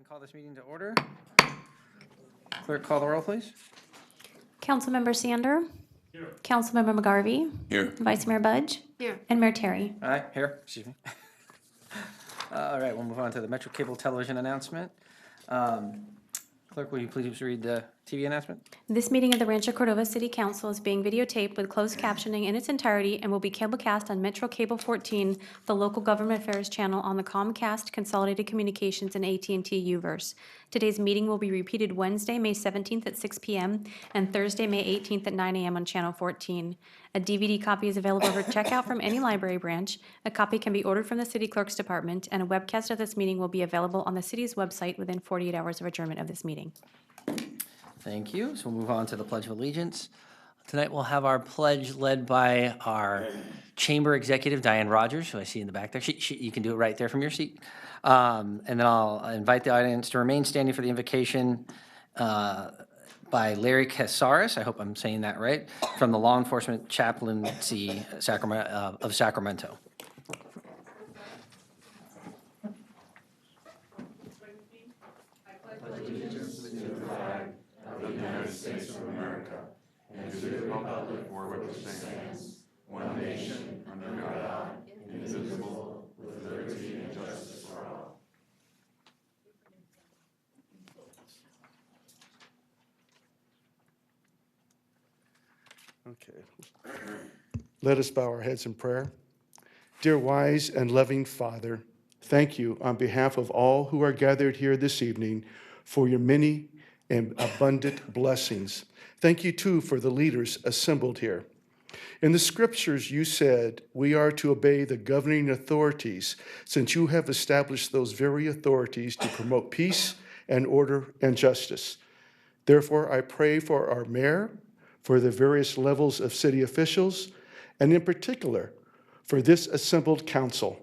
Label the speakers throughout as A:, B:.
A: Call this meeting to order. Clerk, call the roll, please.
B: Councilmember Sander. Here. Councilmember McGarvey.
C: Here.
B: Vice Mayor Budge.
D: Here.
B: And Mayor Terry.
A: Aye, here, excuse me. All right, we'll move on to the Metro Cable Television announcement. Clerk, will you please read the TV announcement?
B: This meeting of the Rancho Cordova City Council is being videotaped with closed captioning in its entirety and will be cablecast on Metro Cable 14, the local government affairs channel on the Comcast, Consolidated Communications, and AT&T U-verse. Today's meeting will be repeated Wednesday, May 17th at 6 p.m. and Thursday, May 18th at 9 a.m. on Channel 14. A DVD copy is available for checkout from any library branch. A copy can be ordered from the City Clerk's Department, and a webcast of this meeting will be available on the city's website within 48 hours of adjournment of this meeting.
A: Thank you. So we'll move on to the Pledge of Allegiance. Tonight we'll have our pledge led by our Chamber Executive, Diane Rogers, who I see in the back there. You can do it right there from your seat. And then I'll invite the audience to remain standing for the invocation by Larry Casares, I hope I'm saying that right, from the Law Enforcement Chaplaincy of Sacramento.
E: Okay. Let us bow our heads in prayer. Dear wise and loving Father, thank you on behalf of all who are gathered here this evening for your many and abundant blessings. Thank you, too, for the leaders assembled here. In the scriptures, you said we are to obey the governing authorities, since you have established those very authorities to promote peace and order and justice. Therefore, I pray for our mayor, for the various levels of city officials, and in particular, for this assembled council.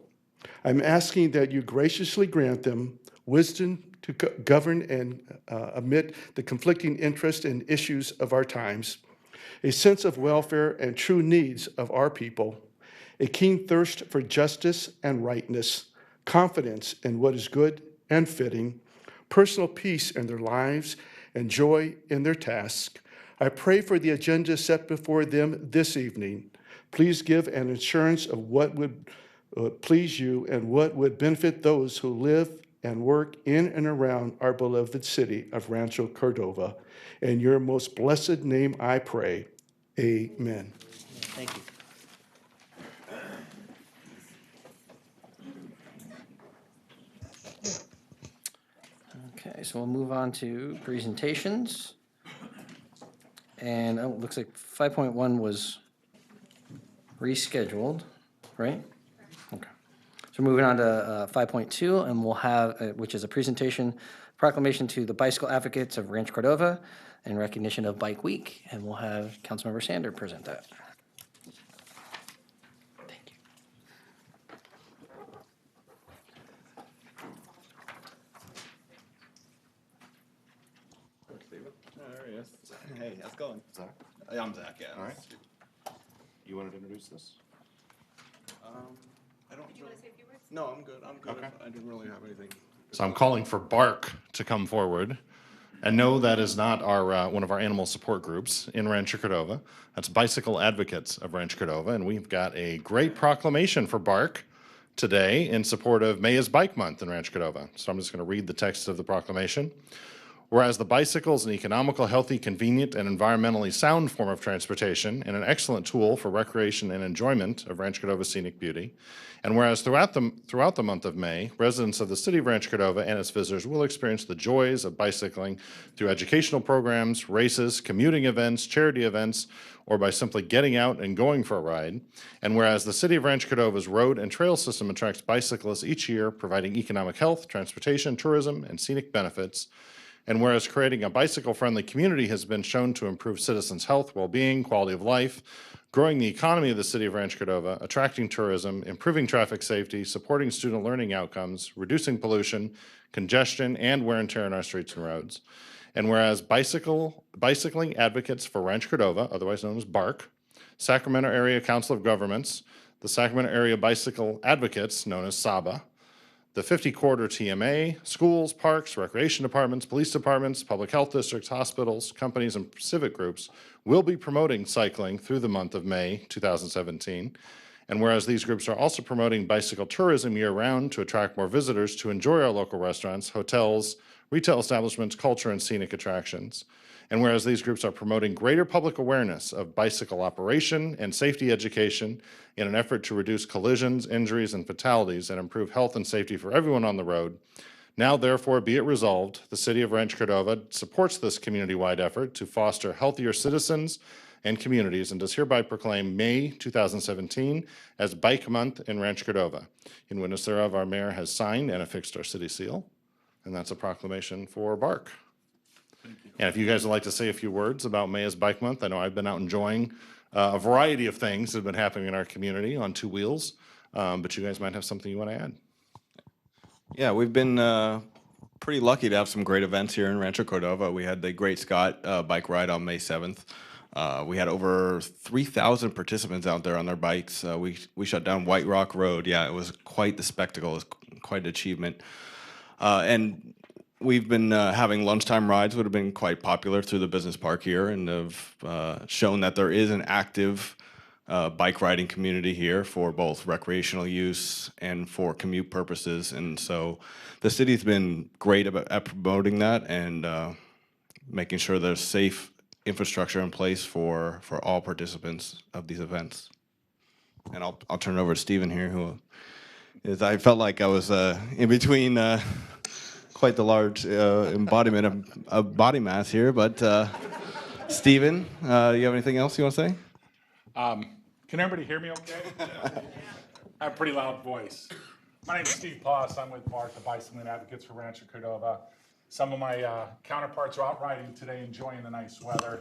E: I'm asking that you graciously grant them wisdom to govern and amid the conflicting interests and issues of our times, a sense of welfare and true needs of our people, a keen thirst for justice and rightness, confidence in what is good and fitting, personal peace in their lives, and joy in their tasks. I pray for the agenda set before them this evening. Please give an assurance of what would please you and what would benefit those who live and work in and around our beloved city of Rancho Cordova. In your most blessed name I pray. Amen.
A: Thank you. Okay, so we'll move on to presentations. And it looks like 5.1 was rescheduled, right? Okay. So moving on to 5.2, and we'll have, which is a presentation, proclamation to the bicycle advocates of Rancho Cordova in recognition of Bike Week. And we'll have Councilmember Sander present that. Thank you.
F: There he is. Hey, how's it going?
C: Zach?
F: I'm Zach, yeah.
C: All right. You wanted to introduce this?
F: I don't. Do you want to say a few words? No, I'm good. I'm good.
C: Okay.
F: I didn't really have anything.
C: So I'm calling for Bark to come forward. And no, that is not our one of our animal support groups in Rancho Cordova. That's Bicycle Advocates of Rancho Cordova. And we've got a great proclamation for Bark today in support of May is Bike Month in Rancho Cordova. So I'm just going to read the text of the proclamation. Whereas the bicycle is an economical, healthy, convenient, and environmentally sound form of transportation and an excellent tool for recreation and enjoyment of Rancho Cordova's scenic beauty. And whereas throughout the month of May, residents of the city of Rancho Cordova and its visitors will experience the joys of bicycling through educational programs, races, commuting events, charity events, or by simply getting out and going for a ride. And whereas the city of Rancho Cordova's road and trail system attracts bicyclists each year, providing economic health, transportation, tourism, and scenic benefits. And whereas creating a bicycle-friendly community has been shown to improve citizens' health, well-being, quality of life, growing the economy of the city of Rancho Cordova, attracting tourism, improving traffic safety, supporting student learning outcomes, reducing pollution, congestion, and wear and tear on our streets and roads. And whereas bicycling advocates for Rancho Cordova, otherwise known as BARC, Sacramento Area Council of Governments, the Sacramento Area Bicycle Advocates, known as SABA, The 50 corridor TMA, schools, parks, recreation departments, police departments, public health districts, hospitals, companies, and civic groups will be promoting cycling through the month of May 2017. And whereas these groups are also promoting bicycle tourism year-round to attract more visitors to enjoy our local restaurants, hotels, retail establishments, culture, and scenic attractions. And whereas these groups are promoting greater public awareness of bicycle operation and safety education in an effort to reduce collisions, injuries, and fatalities and improve health and safety for everyone on the road, now therefore be it resolved, the City of Rancho Cordova supports this community-wide effort to foster healthier citizens and communities and does hereby proclaim May 2017 as Bike Month in Rancho Cordova. In witness thereof, our mayor has signed and affixed our city seal, and that's a proclamation for BARC. And if you guys would like to say a few words about May as Bike Month, I know I've been out enjoying a variety of things that have been happening in our community on two wheels, but you guys might have something you want to add.
F: Yeah, we've been pretty lucky to have some great events here in Rancho Cordova. We had the Great Scott bike ride on May 7th. We had over 3,000 participants out there on their bikes. We shut down White Rock Road. Yeah, it was quite the spectacle. It was quite an achievement. And we've been having lunchtime rides, would have been quite popular through the business park here, and have shown that there is an active bike riding community here for both recreational use and for commute purposes. And so the city's been great at promoting that and making sure there's safe infrastructure in place for all participants of these events. And I'll turn it over to Stephen here, who is, I felt like I was in between quite the large embodiment of body mass here, but Stephen, you have anything else you want to say?
D: Can everybody hear me okay? I have a pretty loud voice. My name is Steve Poss. I'm with BARC, the Bicycling Advocates for Rancho Cordova. Some of my counterparts are out riding today, enjoying the nice weather.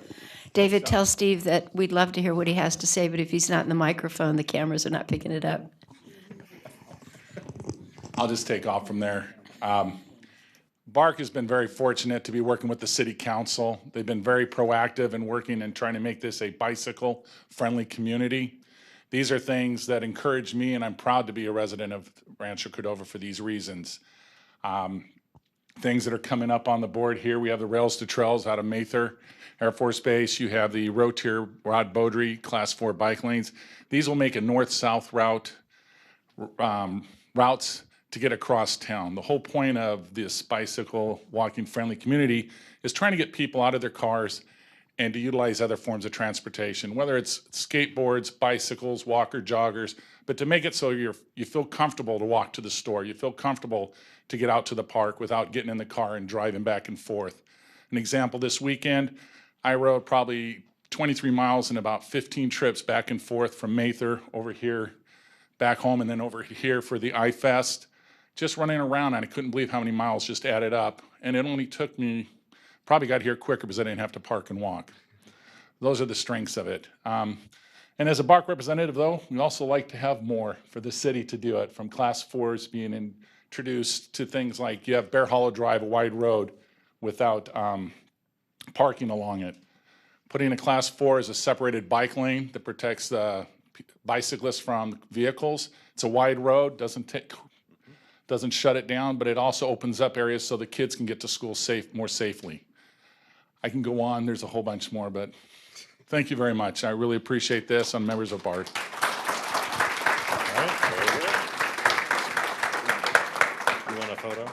G: David, tell Steve that we'd love to hear what he has to say, but if he's not in the microphone, the cameras are not picking it up.
D: I'll just take off from there. BARC has been very fortunate to be working with the City Council. They've been very proactive in working and trying to make this a bicycle-friendly community. These are things that encourage me, and I'm proud to be a resident of Rancho Cordova for these reasons. Things that are coming up on the board here, we have the Rails to Trails out of Mather Air Force Base. You have the Rotier Rod Beaudry Class 4 bike lanes. These will make a north-south routes to get across town. The whole point of this bicycle walking friendly community is trying to get people out of their cars and to utilize other forms of transportation, whether it's skateboards, bicycles, walker, joggers, but to make it so you feel comfortable to walk to the store, you feel comfortable to get out to the park without getting in the car and driving back and forth. An example, this weekend, I rode probably 23 miles in about 15 trips back and forth from Mather over here, back home, and then over here for the iFest. Just running around, and I couldn't believe how many miles just added up. And it only took me, probably got here quicker because I didn't have to park and walk. Those are the strengths of it. And as a BARC representative, though, we also like to have more for the city to do it, from Class 4s being introduced to things like you have Bear Hollow Drive, a wide road, without parking along it. Putting a Class 4 as a separated bike lane that protects the bicyclists from vehicles. It's a wide road, doesn't shut it down, but it also opens up areas so the kids can get to school more safely. I can go on, there's a whole bunch more, but thank you very much. I really appreciate this on members of BARC.
C: All right, very good. You want a photo?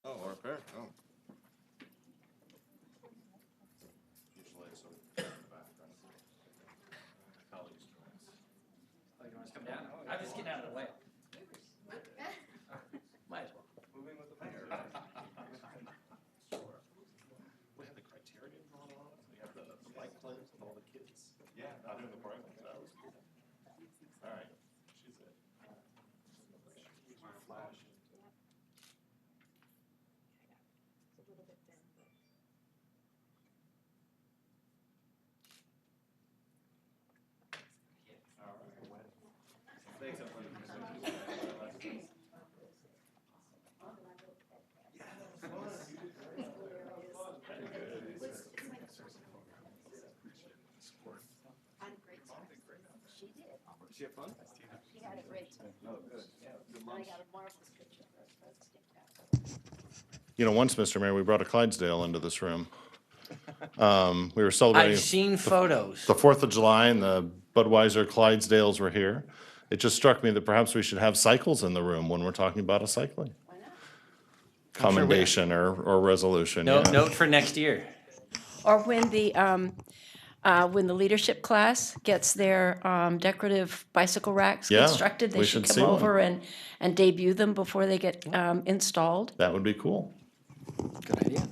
F: Oh, or a pair? Oh.
A: I'm just getting out of the way. Might as well.
F: Moving with the mayor.
C: We have the criteria drawn on it. We have the bike lanes with all the kids.
F: Yeah.
C: Out in the park. That was cool. All right. She's it. Flash.
F: Thanks, everybody.
C: You know, once, Mr. Mayor, we brought a Clydesdale into this room. We were celebrating
A: I've seen photos.
C: the 4th of July, and the Budweiser Clydesdales were here. It just struck me that perhaps we should have cycles in the room when we're talking about a cycling commendation or resolution.
A: Note,
C: yeah.
A: note for next year.
G: Or when the leadership class gets their decorative bicycle racks
C: Yeah,
G: constructed, they
C: we
G: should
C: should
G: come
C: see one.
G: over and debut them before they get installed.
C: That would be cool.
A: Good idea.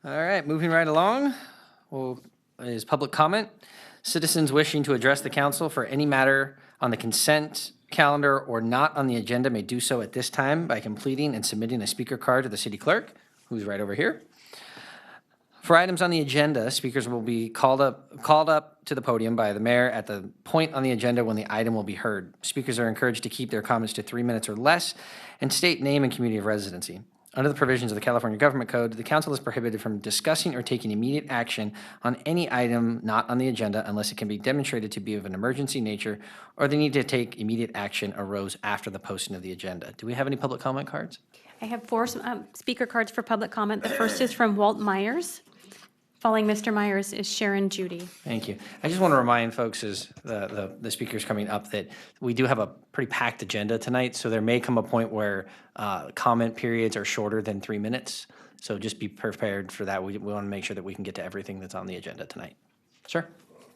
A: All right, moving right along, is public comment. Citizens wishing to address the council for any matter on the consent calendar or not on the agenda may do so at this time by completing and submitting a speaker card to the city clerk, who's right over here. For items on the agenda, speakers will be called up to the podium by the mayor at the point on the agenda when the item will be heard. Speakers are encouraged to keep their comments to 3 minutes or less and state name and community of residency. Under the provisions of the California Government Code, the council is prohibited from discussing or taking immediate action on any item not on the agenda unless it can be demonstrated to be of an emergency nature or the need to take immediate action arose after the posting of the agenda. Do we have any public comment cards?
B: I have 4 speaker cards for public comment. The first is from Walt Myers. Following Mr. Myers is Sharon Judy.
A: Thank you. I just want to remind folks as the speakers coming up that we do have a pretty packed agenda tonight, so there may come a point where comment periods are shorter than 3 minutes. So just be prepared for that. We want to make sure that we can get to everything that's on the agenda tonight. Sir?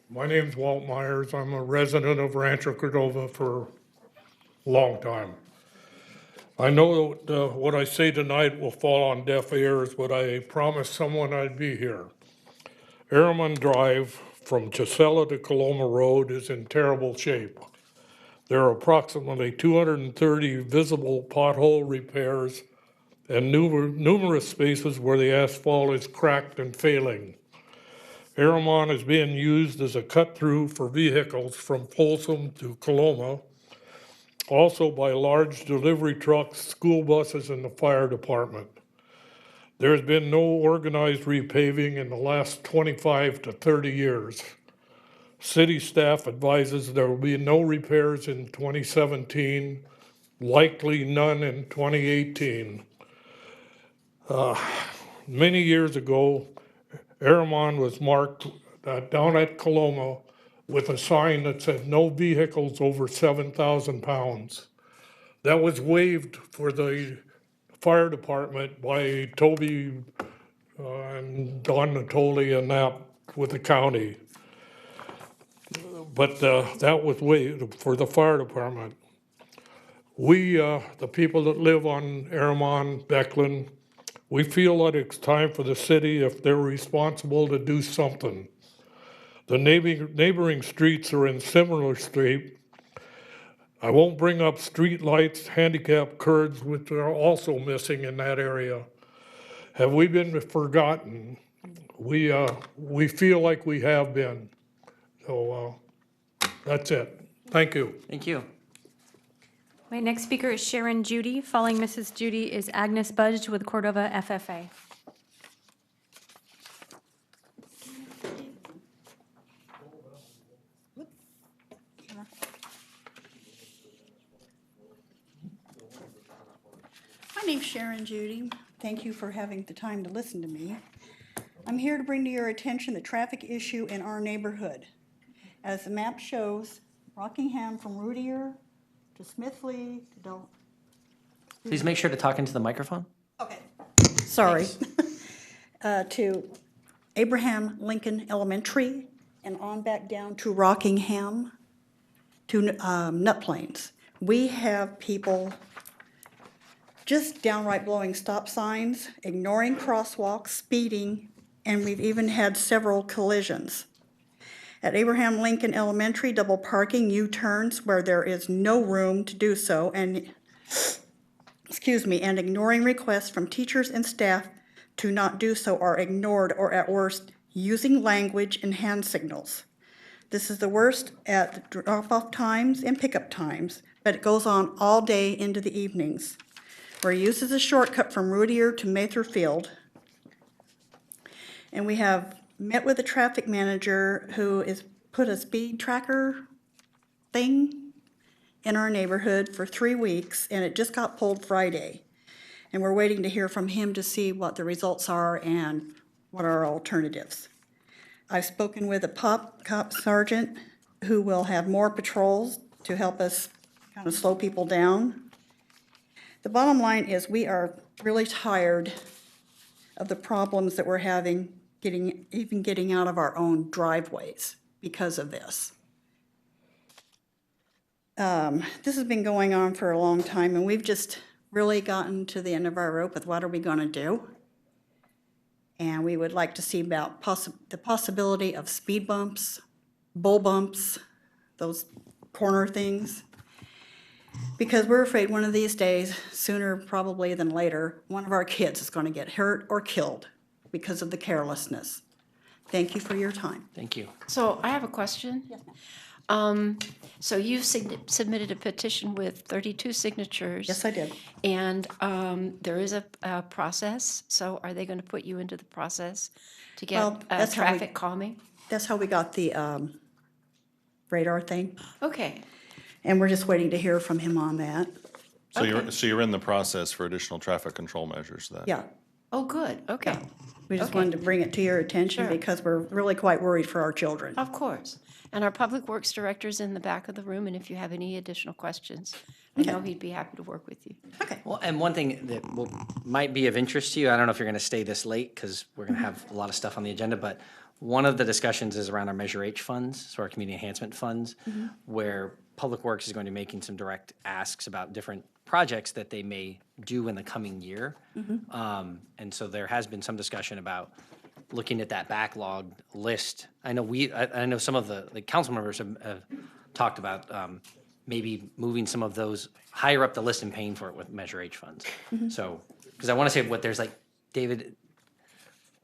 H: My name's Walt Myers. I'm a resident of Rancho Cordova for a long time. I know that what I say tonight will fall on deaf ears, but I promised someone I'd be here. Airman Drive from Chisella to Coloma Road is in terrible shape. There are approximately 230 visible pothole repairs and numerous spaces where the asphalt is cracked and failing. Aramon is being used as a cut-through for vehicles from Folsom to Coloma, also by large delivery trucks, school buses, and the fire department. There's been no organized repaving in the last 25 to 30 years. City staff advises there will be no repairs in 2017, likely none in 2018. Many years ago, Aramon was marked down at Coloma with a sign that said no vehicles over 7,000 pounds. That was waived for the fire department by Toby and Don Natoli and that with the county. But that was waived for the fire department. We, the people that live on Aramon, Becklin, we feel that it's time for the city, if they're responsible, to do something. The neighboring streets are in similar state. I won't bring up street lights, handicap curbs, which are also missing in that area. Have we been forgotten? We feel like we have been. So that's it. Thank you.
A: Thank you.
B: My next speaker is Sharon Judy. Following Mrs. Judy is Agnes Budge with Cordova FFA.
I: My name's Sharon Judy. Thank you for having the time to listen to me. I'm here to bring to your attention the traffic issue in our neighborhood. As the map shows, Rockingham from Rudier to Smithley to Del...
A: Please make sure to talk into the microphone.
I: Okay, sorry. To Abraham Lincoln Elementary and on back down to Rockingham to Nut Plains. We have people just downright blowing stop signs, ignoring crosswalks, speeding, and we've even had several collisions. At Abraham Lincoln Elementary, double parking, U-turns where there is no room to do so, and and ignoring requests from teachers and staff to not do so are ignored, or at worst, using language and hand signals. This is the worst at drop-off times and pickup times, but it goes on all day into the evenings. We're used as a shortcut from Rudier to Mather Field. And we have met with the traffic manager who is put a speed tracker thing in our neighborhood for 3 weeks, and it just got pulled Friday. And we're waiting to hear from him to see what the results are and what are our alternatives. I've spoken with a cop sergeant who will have more patrols to help us kind of slow people down. The bottom line is we are really tired of the problems that we're having getting out of our own driveways because of this. This has been going on for a long time, and we've just really gotten to the end of our rope with what are we going to do. And we would like to see about the possibility of speed bumps, bull bumps, those corner things. Because we're afraid one of these days, sooner probably than later, one of our kids is going to get hurt or killed because of the carelessness. Thank you for your time.
A: Thank you.
G: So I have a question. So you've submitted a petition with 32 signatures.
I: Yes, I did.
G: And there is a process. So are they going to put you into the process to
I: Well,
G: get
I: that's how we-
G: traffic calming?
I: That's how we got the radar thing,
G: Okay.
I: and we're just waiting to hear from him on that.
C: So you're in the process for additional traffic control measures then?
I: Yeah,
G: Oh, good. Okay.
I: we just
G: Okay.
I: wanted to bring it to your attention
G: Sure.
I: because we're really quite worried for our children.
G: Of course. And our Public Works Director's in the back of the room, and if you have any additional questions, I know he'd be happy to work with you.
A: Well, and one thing that might be of interest to you, I don't know if you're going to stay this late because we're going to have a lot of stuff on the agenda, but one of the discussions is around our Measure H funds, so our community enhancement funds, where Public Works is going to be making some direct asks about different projects that they may do in the coming year. And so there has been some discussion about looking at that backlog list. I know some of the council members have talked about maybe moving some of those higher up the list and paying for it with Measure H funds. So, because I want to say what there's like, David,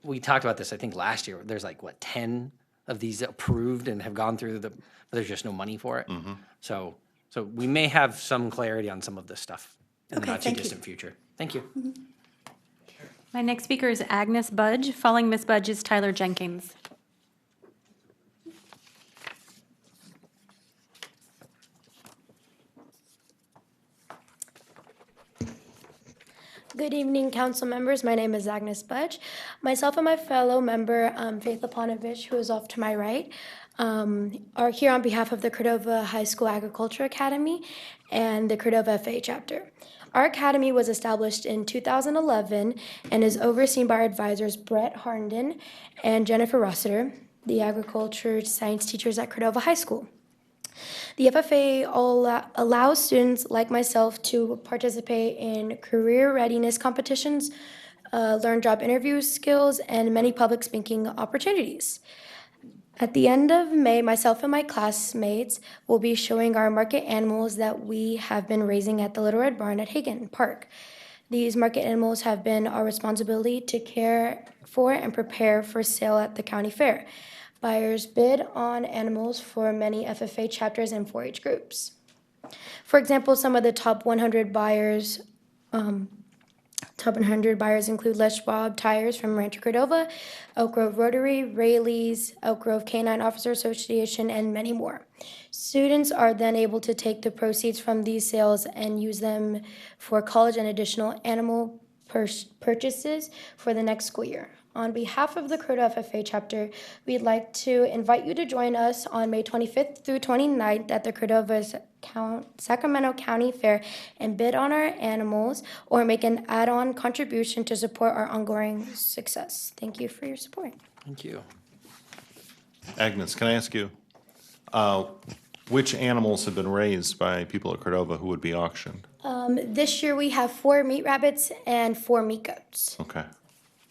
A: we talked about this, I think, last year. There's like, 10 of these approved and have gone through but there's just no money for it. So we may have some clarity on some of this stuff in the
I: Okay,
A: not too
I: thank you.
A: distant future. Thank you.
B: My next speaker is Agnes Budge. Following Ms. Budge is Tyler Jenkins.
J: Good evening, council members. My name is Agnes Budge. Myself and my fellow member, Faith Lapanovich, who is off to my right, are here on behalf of the Cordova High School Agriculture Academy and the Cordova FA chapter. Our academy was established in 2011 and is overseen by our advisors Brett Harnden and Jennifer Rossiter, the agriculture science teachers at Cordova High School. The FFA allows students like myself to participate in career readiness competitions, learn job interview skills, and many public speaking opportunities. At the end of May, myself and my classmates will be showing our market animals that we have been raising at the Little Red Barn at Hagen Park. These market animals have been our responsibility to care for and prepare for sale at the county fair. Buyers bid on animals for many FFA chapters and 4-H groups. For example, some of the top 100 buyers include Les Schwab Tires from Rancho Cordova, Elk Grove Rotary, Rayleigh's, Elk Grove Canine Officer Association, and many more. Students are then able to take the proceeds from these sales and use them for college and additional animal purchases for the next school year. On behalf of the Cordova FFA chapter, we'd like to invite you to join us on May 25th through 29th at the Cordova Sacramento County Fair and bid on our animals or make an add-on contribution to support our ongoing success. Thank you for your support.
A: Thank you.
C: Agnes, can I ask you, which animals have been raised by people at Cordova who would be auctioned?
J: This year we have 4 meat rabbits and 4 meat goats.
C: Okay,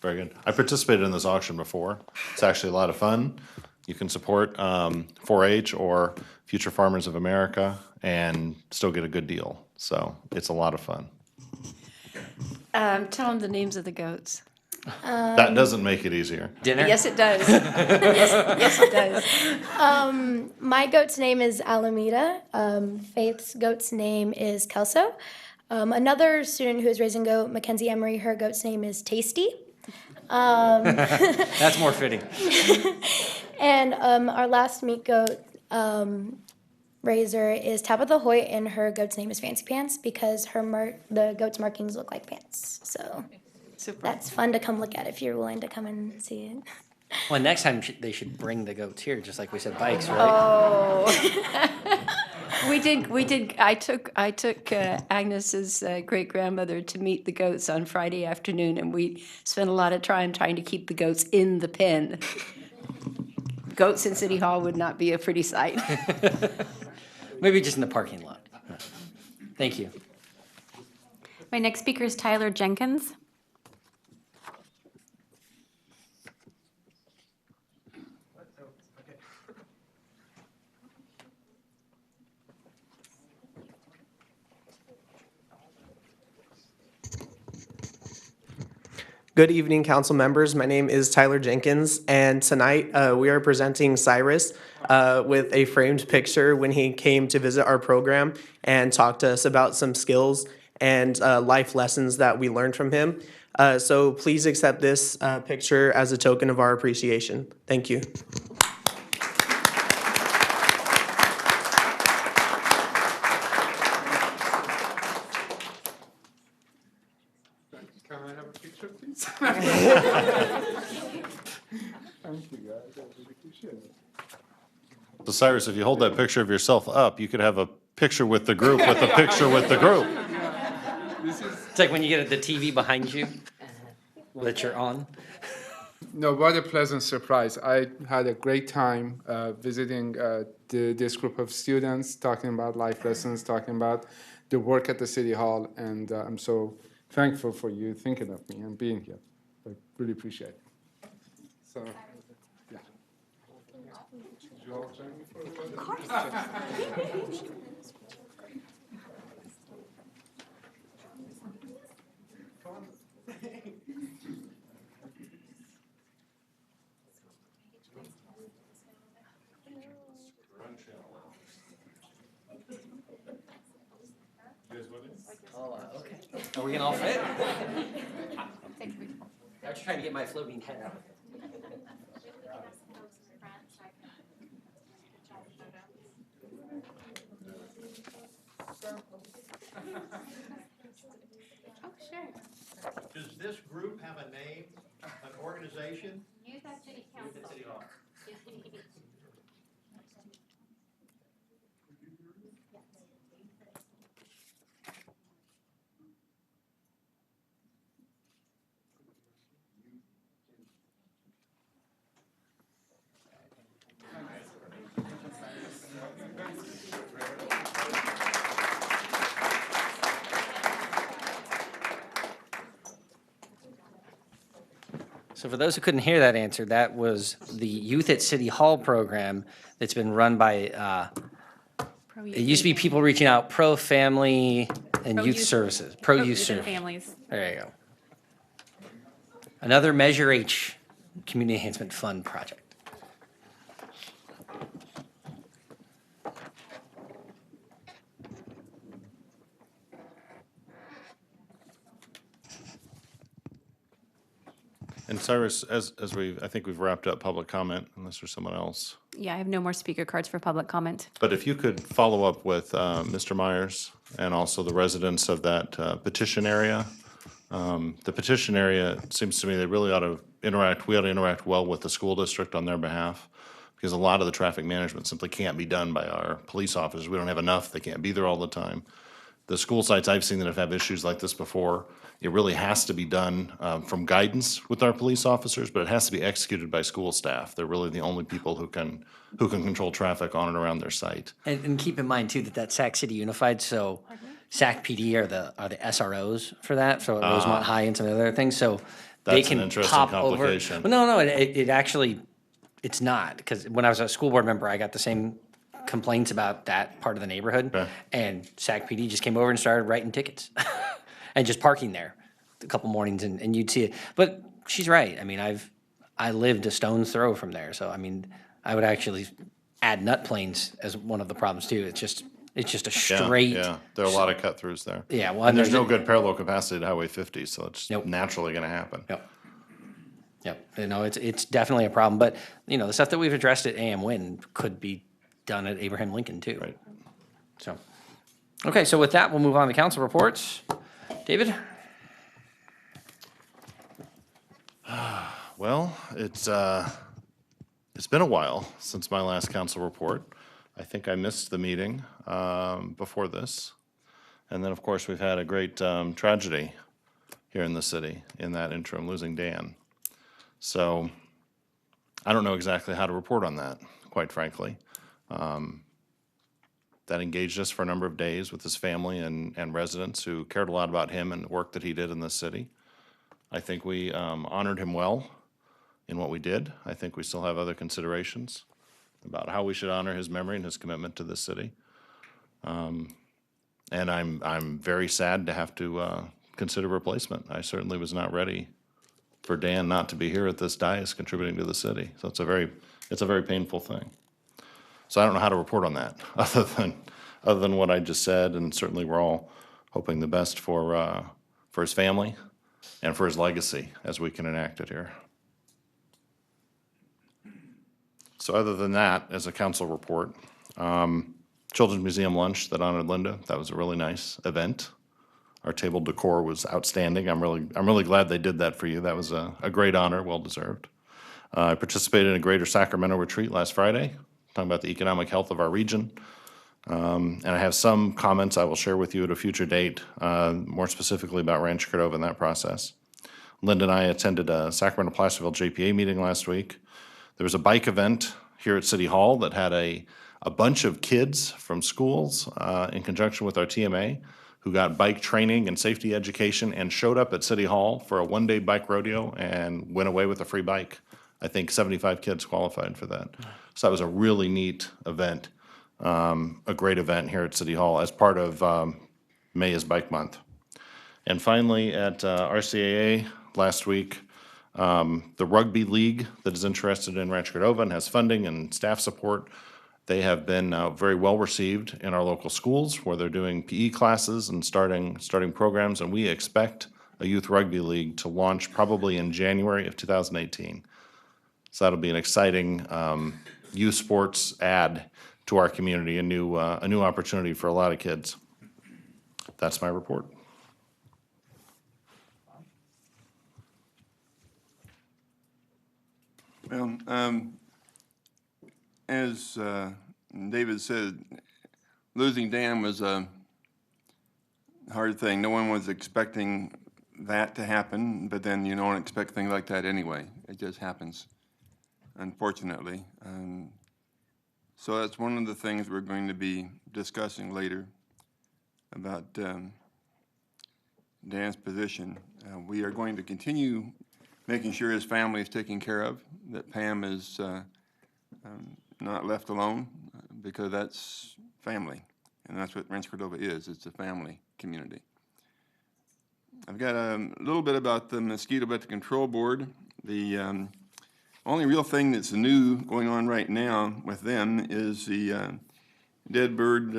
C: very good. I participated in this auction before. It's actually a lot of fun. You can support 4-H or Future Farmers of America and still get a good deal. So it's a lot of fun.
G: Tell them the names of the goats.
C: That doesn't make it easier.
A: Dinner?
G: Yes, it does. yes, it does.
J: My goat's name is Alameda. Faith's goat's name is Kelso. Another student who is raising goat, Mackenzie Emery, her goat's name is Tasty.
A: That's more fitting.
J: And our last meat goat raiser is Tabitha Hoyt, and her goat's name is Fancy Pants because the goat's markings look like pants. So that's fun to come look at if you're willing to come and see it.
A: Well, next time they should bring the goats here, just like we said bikes, right?
G: Oh. We did, I took Agnes's great-grandmother to meet the goats on Friday afternoon, and we spent a lot of time trying to keep the goats in the pen. Goats in City Hall would not be a pretty sight.
A: Maybe just in the parking lot. Thank you.
B: My next speaker is Tyler Jenkins.
K: Good evening, council members. My name is Tyler Jenkins, and tonight we are presenting Cyrus with a framed picture when he came to visit our program and talk to us about some skills and life lessons that we learned from him. So please accept this picture as a token of our appreciation. Thank you.
L: Can I have a picture, please? Thank you, guys. I really appreciate it.
C: So Cyrus, if you hold that picture of yourself up, you could have a picture with the group with a picture with the group.
A: It's like when you get the TV behind you that you're on.
L: No, what a pleasant surprise. I had a great time visiting this group of students, talking about life lessons, talking about the work at the City Hall, and I'm so thankful for you thinking of me and being here. I really appreciate it. So, yeah. Did you all join me for a photo? Of course.
A: Oh, okay. Are we gonna all fit? I'm just trying to get my floating head out.
G: Oh, sure.
M: Does this group have a name, an organization?
B: Youth at City Council.
M: City Hall.
A: So for those who couldn't hear that answer, that was the Youth at City Hall program that's been run by, it used to be people reaching out, Pro Family and Youth Services, Pro Youth
B: and
A: Services.
B: Families.
A: There you go. Another Measure H Community Enhancement Fund project.
C: And Cyrus, as I think we've wrapped up public comment, unless there's someone else.
B: Yeah, I have no more speaker cards for public comment.
C: But if you could follow up with Mr. Myers and also the residents of that petition area. The petition area, it seems to me they really ought to interact, we ought to interact well with the school district on their behalf, because a lot of the traffic management simply can't be done by our police officers. We don't have enough, they can't be there all the time. The school sites I've seen that have had issues like this before, it really has to be done from guidance with our police officers, but it has to be executed by school staff. They're really the only people who can control traffic on and around their site.
A: And keep in mind too, that Sac City Unified, so Sac PD are the SROs for that, so Rosemont High and some other things, so they
C: That's an
A: can
C: interesting
A: pop over.
C: complication.
A: Well, no, it actually, it's not, because when I was a school board member, I got the same complaints about that part of the neighborhood.
C: Okay.
A: And Sac PD just came over and started writing tickets and just parking there a couple mornings and you'd see it. But she's right. I mean, I lived a stone's throw from there. So, I mean, I would actually add nut planes as one of the problems too. It's just a
C: Yeah,
A: straight.
C: Yeah, there are a lot of cut throughs there.
A: Yeah, well,
C: And there's
A: there's
C: no
A: a-
C: good parallel capacity to Highway 50, so it's
A: Nope.
C: naturally gonna happen.
A: Yep. Yep, it's definitely a problem, but, the stuff that we've addressed at AM Win could be done at Abraham Lincoln too.
C: Right.
A: So, okay, so with that, we'll move on to council reports. David?
C: Well, it's been a while since my last council report. I think I missed the meeting before this. And then, of course, we've had a great tragedy here in the city in that interim, losing Dan. So I don't know exactly how to report on that, quite frankly. That engaged us for a number of days with his family and residents who cared a lot about him and the work that he did in this city. I think we honored him well in what we did. I think we still have other considerations about how we should honor his memory and his commitment to this city. And I'm very sad to have to consider replacement. I certainly was not ready for Dan not to be here at this dais contributing to the city. So it's a very painful thing. So I don't know how to report on that other than what I just said, and certainly we're all hoping the best for his family and for his legacy as we can enact it here. So other than that, as a council report, Children's Museum lunch that honored Linda, that was a really nice event. Our table decor was outstanding. I'm really glad they did that for you. That was a great honor, well deserved. I participated in a Greater Sacramento retreat last Friday, talking about the economic health of our region. And I have some comments I will share with you at a future date, more specifically about Rancho Cordova and that process. Linda and I attended a Sacramento Placerville JPA meeting last week. There was a bike event here at City Hall that had a bunch of kids from schools in conjunction with our TMA who got bike training and safety education and showed up at City Hall for a one-day bike rodeo and went away with a free bike. I think 75 kids qualified for that. So that was a really neat event, a great event here at City Hall as part of May is Bike Month. And finally, at RCAA last week, the rugby league that is interested in Rancho Cordova and has funding and staff support, they have been very well received in our local schools where they're doing PE classes and starting programs, and we expect a youth rugby league to launch probably in January of 2018. So that'll be an exciting youth sports add to our community, a new opportunity for a lot of kids. That's my report.
N: Well, as David said, losing Dan was a hard thing. No one was expecting that to happen, but then you don't expect things like that anyway. It just happens, unfortunately. So that's one of the things we're going to be discussing later about Dan's position. We are going to continue making sure his family is taken care of, that Pam is not left alone, because that's family, and that's what Rancho Cordova is. It's a family community. I've got a little bit about the Mosquito Vector Control Board. The only real thing that's new going on right now with them is the Dead Bird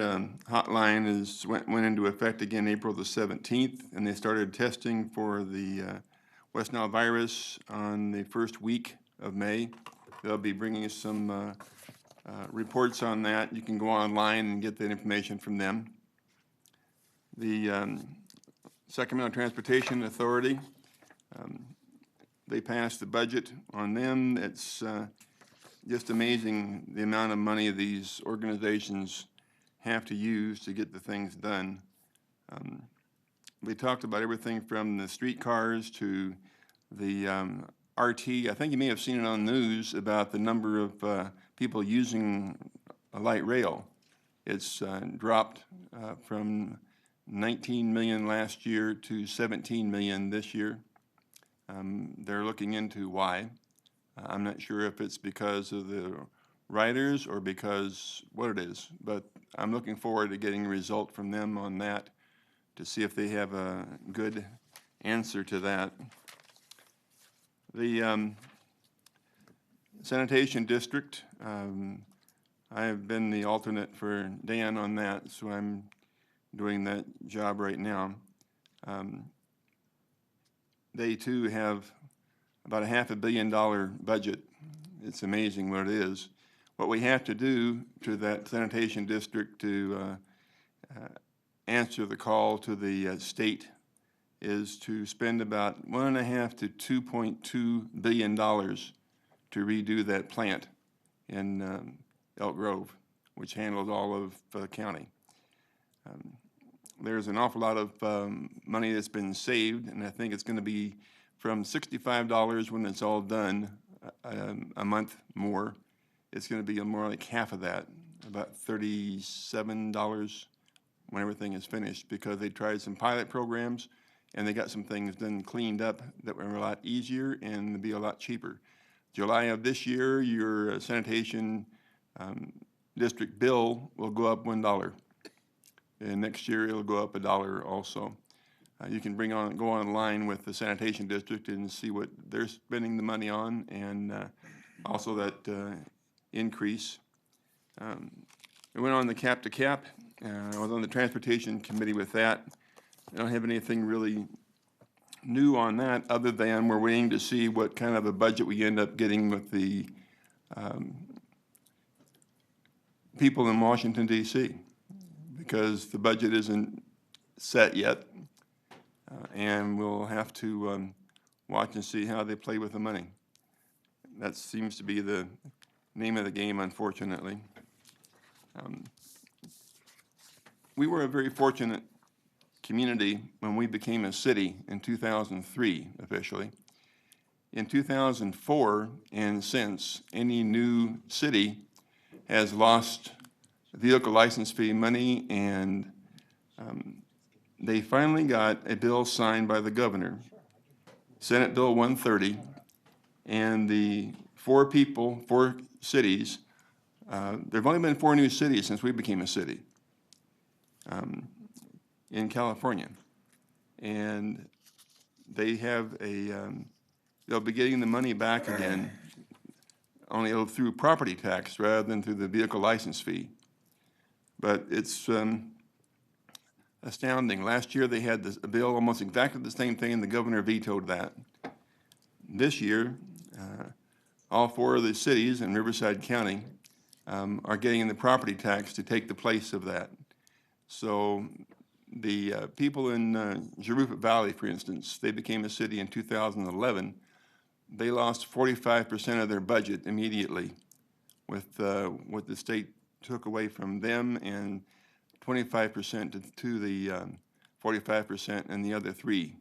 N: hotline went into effect again April the 17th, and they started testing for the West Nile virus on the first week of May. They'll be bringing us some reports on that. You can go online and get that information from them. The Sacramento Transportation Authority, they passed the budget on them. It's just amazing the amount of money these organizations have to use to get the things done. We talked about everything from the streetcars to the RT. I think you may have seen it on the news about the number of people using a light rail. It's dropped from 19 million last year to 17 million this year. They're looking into why. I'm not sure if it's because of the riders or because what it is, but I'm looking forward to getting a result from them on that to see if they have a good answer to that. The sanitation district, I have been the alternate for Dan on that, so I'm doing that job right now. They too have about a $500 million budget. It's amazing what it is. What we have to do to that sanitation district to answer the call to the state is to spend about $1.5 to $2.2 billion to redo that plant in Elk Grove, which handles all of the county. There's an awful lot of money that's been saved, and I think it's going to be from $65 when it's all done, a month more. It's going to be more like half of that, about $37 when everything is finished, because they tried some pilot programs and they got some things done cleaned up that were a lot easier and be a lot cheaper. July of this year, your sanitation district bill will go up $1. And next year it'll go up $1 also. You can go online with the sanitation district and see what they're spending the money on, and also that increase. We went on the cap to cap. I was on the transportation committee with that. I don't have anything really new on that, other than we're waiting to see what kind of a budget we end up getting with the people in Washington, D.C., because the budget isn't set yet, and we'll have to watch and see how they play with the money. That seems to be the name of the game, unfortunately. We were a very fortunate community when we became a city in 2003, officially. In 2004 and since, any new city has lost vehicle license fee money, and they finally got a bill signed by the governor, Senate Bill 130, and the four cities, there have only been 4 new cities since we became a city in California. And they have they'll be getting the money back again, only through property tax rather than through the vehicle license fee. But it's astounding. Last year they had a bill almost exactly the same thing, and the governor vetoed that. This year, all 4 of the cities in Riverside County are getting the property tax to take the place of that. So the people in Jurupa Valley, for instance, they became a city in 2011. They lost 45% of their budget immediately with what the state took away from them, and 25% to the 45% in the other 3.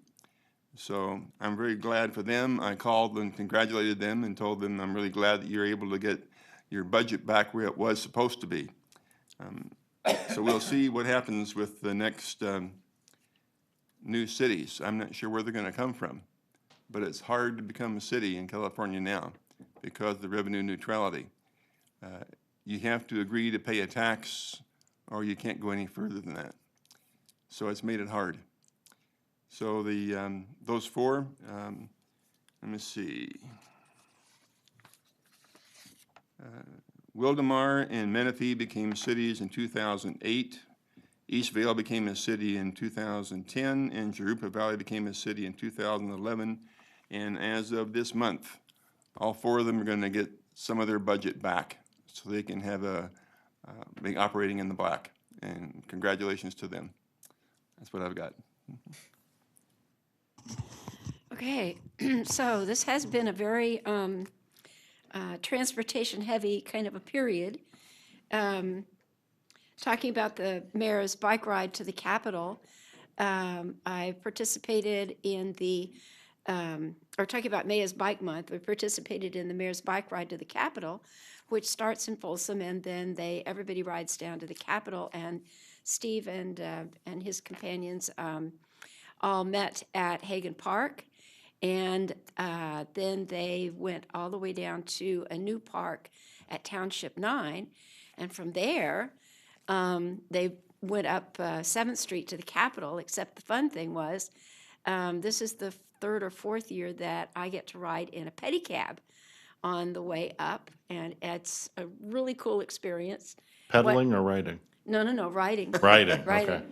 N: So I'm very glad for them. I called and congratulated them and told them I'm really glad that you're able to get your budget back where it was supposed to be. So we'll see what happens with the next new cities. I'm not sure where they're going to come from, but it's hard to become a city in California now because of the revenue neutrality. You have to agree to pay a tax, or you can't go any further than that. So it's made it hard. So those 4, let me see. Wildemar and Menifee became cities in 2008. Eastvale became a city in 2010, and Jurupa Valley became a city in 2011. And as of this month, all 4 of them are going to get some of their budget back, so they can have be operating in the black. And congratulations to them. That's what I've got.
G: Okay, so this has been a very transportation-heavy kind of a period. Talking about the mayor's bike ride to the Capitol, I participated in or talking about Mayor's Bike Month, we participated in the mayor's bike ride to the Capitol, which starts in Folsom, and then everybody rides down to the Capitol, and Steve and his companions all met at Hagan Park, and then they went all the way down to a new park at Township 9, and from there, they went up 7th Street to the Capitol, except the fun thing was, this is the 3rd or 4th year that I get to ride in a pedicab on the way up, and it's a really cool experience.
C: Pedaling or riding?
G: No, riding.
C: Riding,
G: Riding.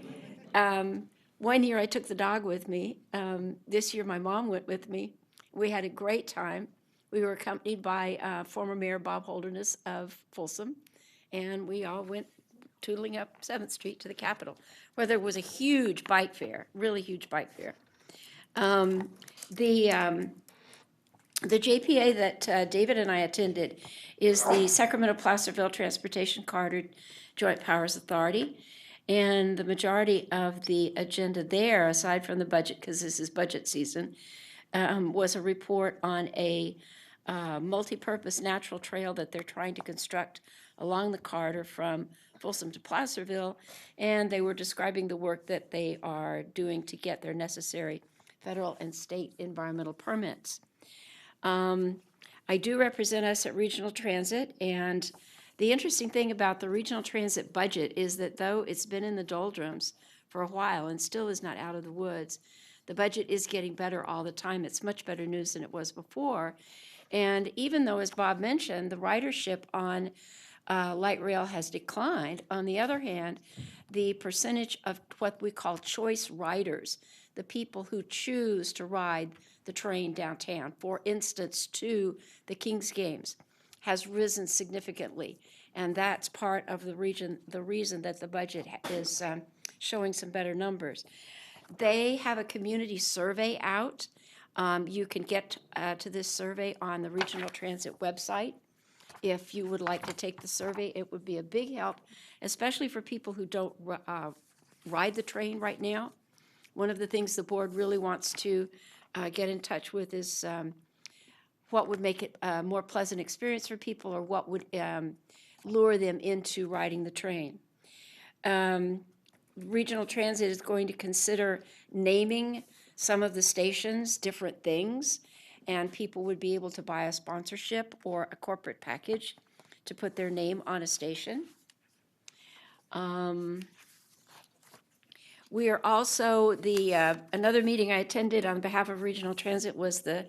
C: okay.
G: One year I took the dog with me. This year my mom went with me. We had a great time. We were accompanied by former Mayor Bob Holderness of Folsom, and we all went tootling up 7th Street to the Capitol, where there was a huge bike fair, really huge bike fair. The JPA that David and I attended is the Sacramento Placerville Transportation Corridor Joint Powers Authority. And the majority of the agenda there, aside from the budget, because this is budget season, was a report on a multi-purpose natural trail that they're trying to construct along the corridor from Folsom to Placerville. And they were describing the work that they are doing to get their necessary federal and state environmental permits. I do represent us at Regional Transit, and the interesting thing about the Regional Transit budget is that though it's been in the doldrums for a while and still is not out of the woods, the budget is getting better all the time. It's much better news than it was before. And even though, as Bob mentioned, the ridership on light rail has declined, on the other hand, the percentage of what we call choice riders, the people who choose to ride the train downtown, for instance, to the Kings games, has risen significantly. And that's part of the reason that the budget is showing some better numbers. They have a community survey out. You can get to this survey on the Regional Transit website. If you would like to take the survey, it would be a big help, especially for people who don't ride the train right now. One of the things the board really wants to get in touch with is what would make it a more pleasant experience for people, or what would lure them into riding the train. Regional Transit is going to consider naming some of the stations different things, and people would be able to buy a sponsorship or a corporate package to put their name on a station. We are also, another meeting I attended on behalf of Regional Transit was the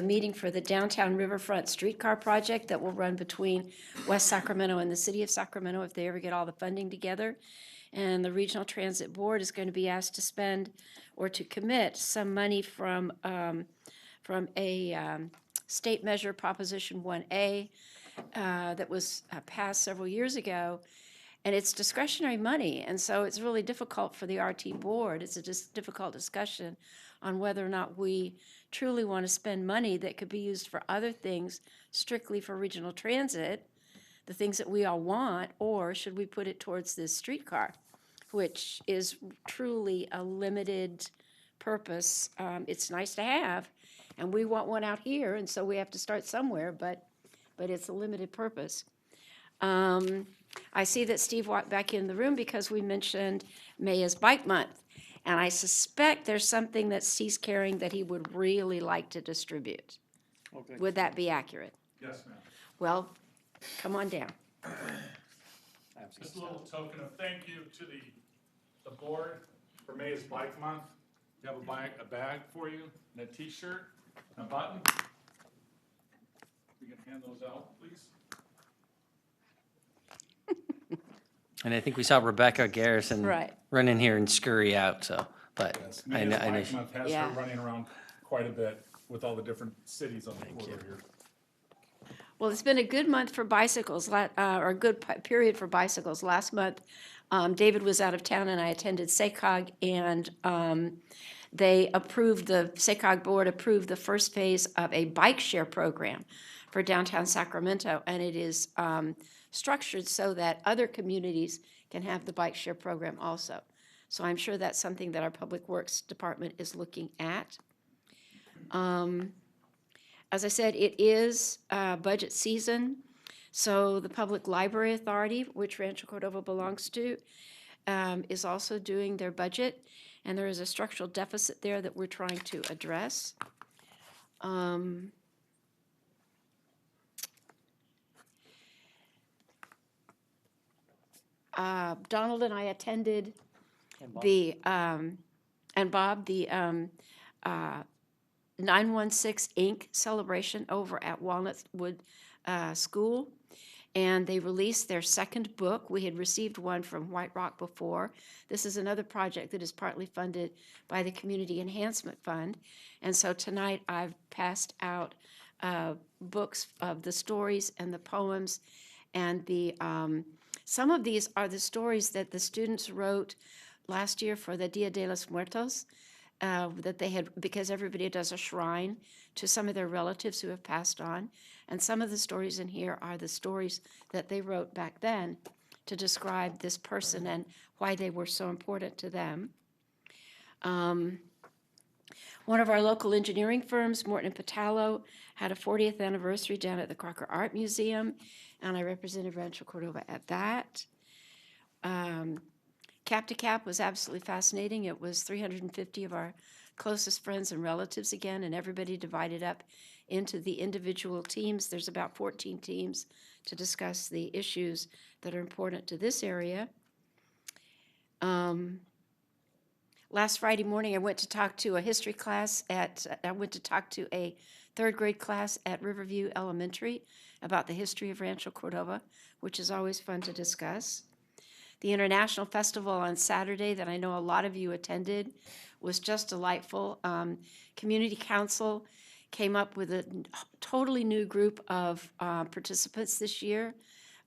G: meeting for the Downtown Riverfront Streetcar Project that will run between West Sacramento and the city of Sacramento if they ever get all the funding together. And the Regional Transit Board is going to be asked to spend or to commit some money from a state measure, Proposition 1A, that was passed several years ago. And it's discretionary money, and so it's really difficult for the RT board. It's a difficult discussion on whether or not we truly want to spend money that could be used for other things, strictly for regional transit, the things that we all want, or should we put it towards this streetcar, which is truly a limited purpose. It's nice to have, and we want one out here, and so we have to start somewhere, but it's a limited purpose. I see that Steve walked back in the room because we mentioned May is Bike Month. And I suspect there's something that Steve's carrying that he would really like to distribute.
D: Okay.
G: Would that be accurate?
D: Yes, ma'am.
G: Well, come on down.
D: Just a little token of thank you to the board for May is Bike Month. We have a bag for you, and a t-shirt, and a button. We can hand those out, please.
A: And I think we saw Rebecca Garrison
G: Right.
A: run in here and scurry out, so, but I know.
D: May is Bike Month has
G: Yeah.
D: her running around quite a bit with all the different cities on the corridor here.
G: Well, it's been a good month for bicycles, or a good period for bicycles. Last month, David was out of town and I attended SACOG, and the SACOG board approved the first phase of a bike share program for downtown Sacramento, and it is structured so that other communities can have the bike share program also. So I'm sure that's something that our Public Works Department is looking at. As I said, it is budget season, so the Public Library Authority, which Rancho Cordova belongs to, is also doing their budget, and there is a structural deficit there that we're trying to address. Donald and I attended and Bob, the 916 Inc. celebration over at Walnut Wood School. and they released their second book. We had received one from White Rock before. This is another project that is partly funded by the Community Enhancement Fund. And so tonight I've passed out books of the stories and the poems, and some of these are the stories that the students wrote last year for the Dia de los Muertos, that they had, because everybody does a shrine to some of their relatives who have passed on. And some of the stories in here are the stories that they wrote back then to describe this person and why they were so important to them. One of our local engineering firms, Morton and Patalo, had a 40th anniversary down at the Crocker Art Museum, and I represented Rancho Cordova at that. Cap to Cap was absolutely fascinating. It was 350 of our closest friends and relatives again, and everybody divided up into the individual teams. There's about 14 teams to discuss the issues that are important to this area. Last Friday morning, I went to talk to a history class I went to talk to a third grade class at Riverview Elementary about the history of Rancho Cordova, which is always fun to discuss. The International Festival on Saturday that I know a lot of you attended was just delightful. Community Council came up with a totally new group of participants this year.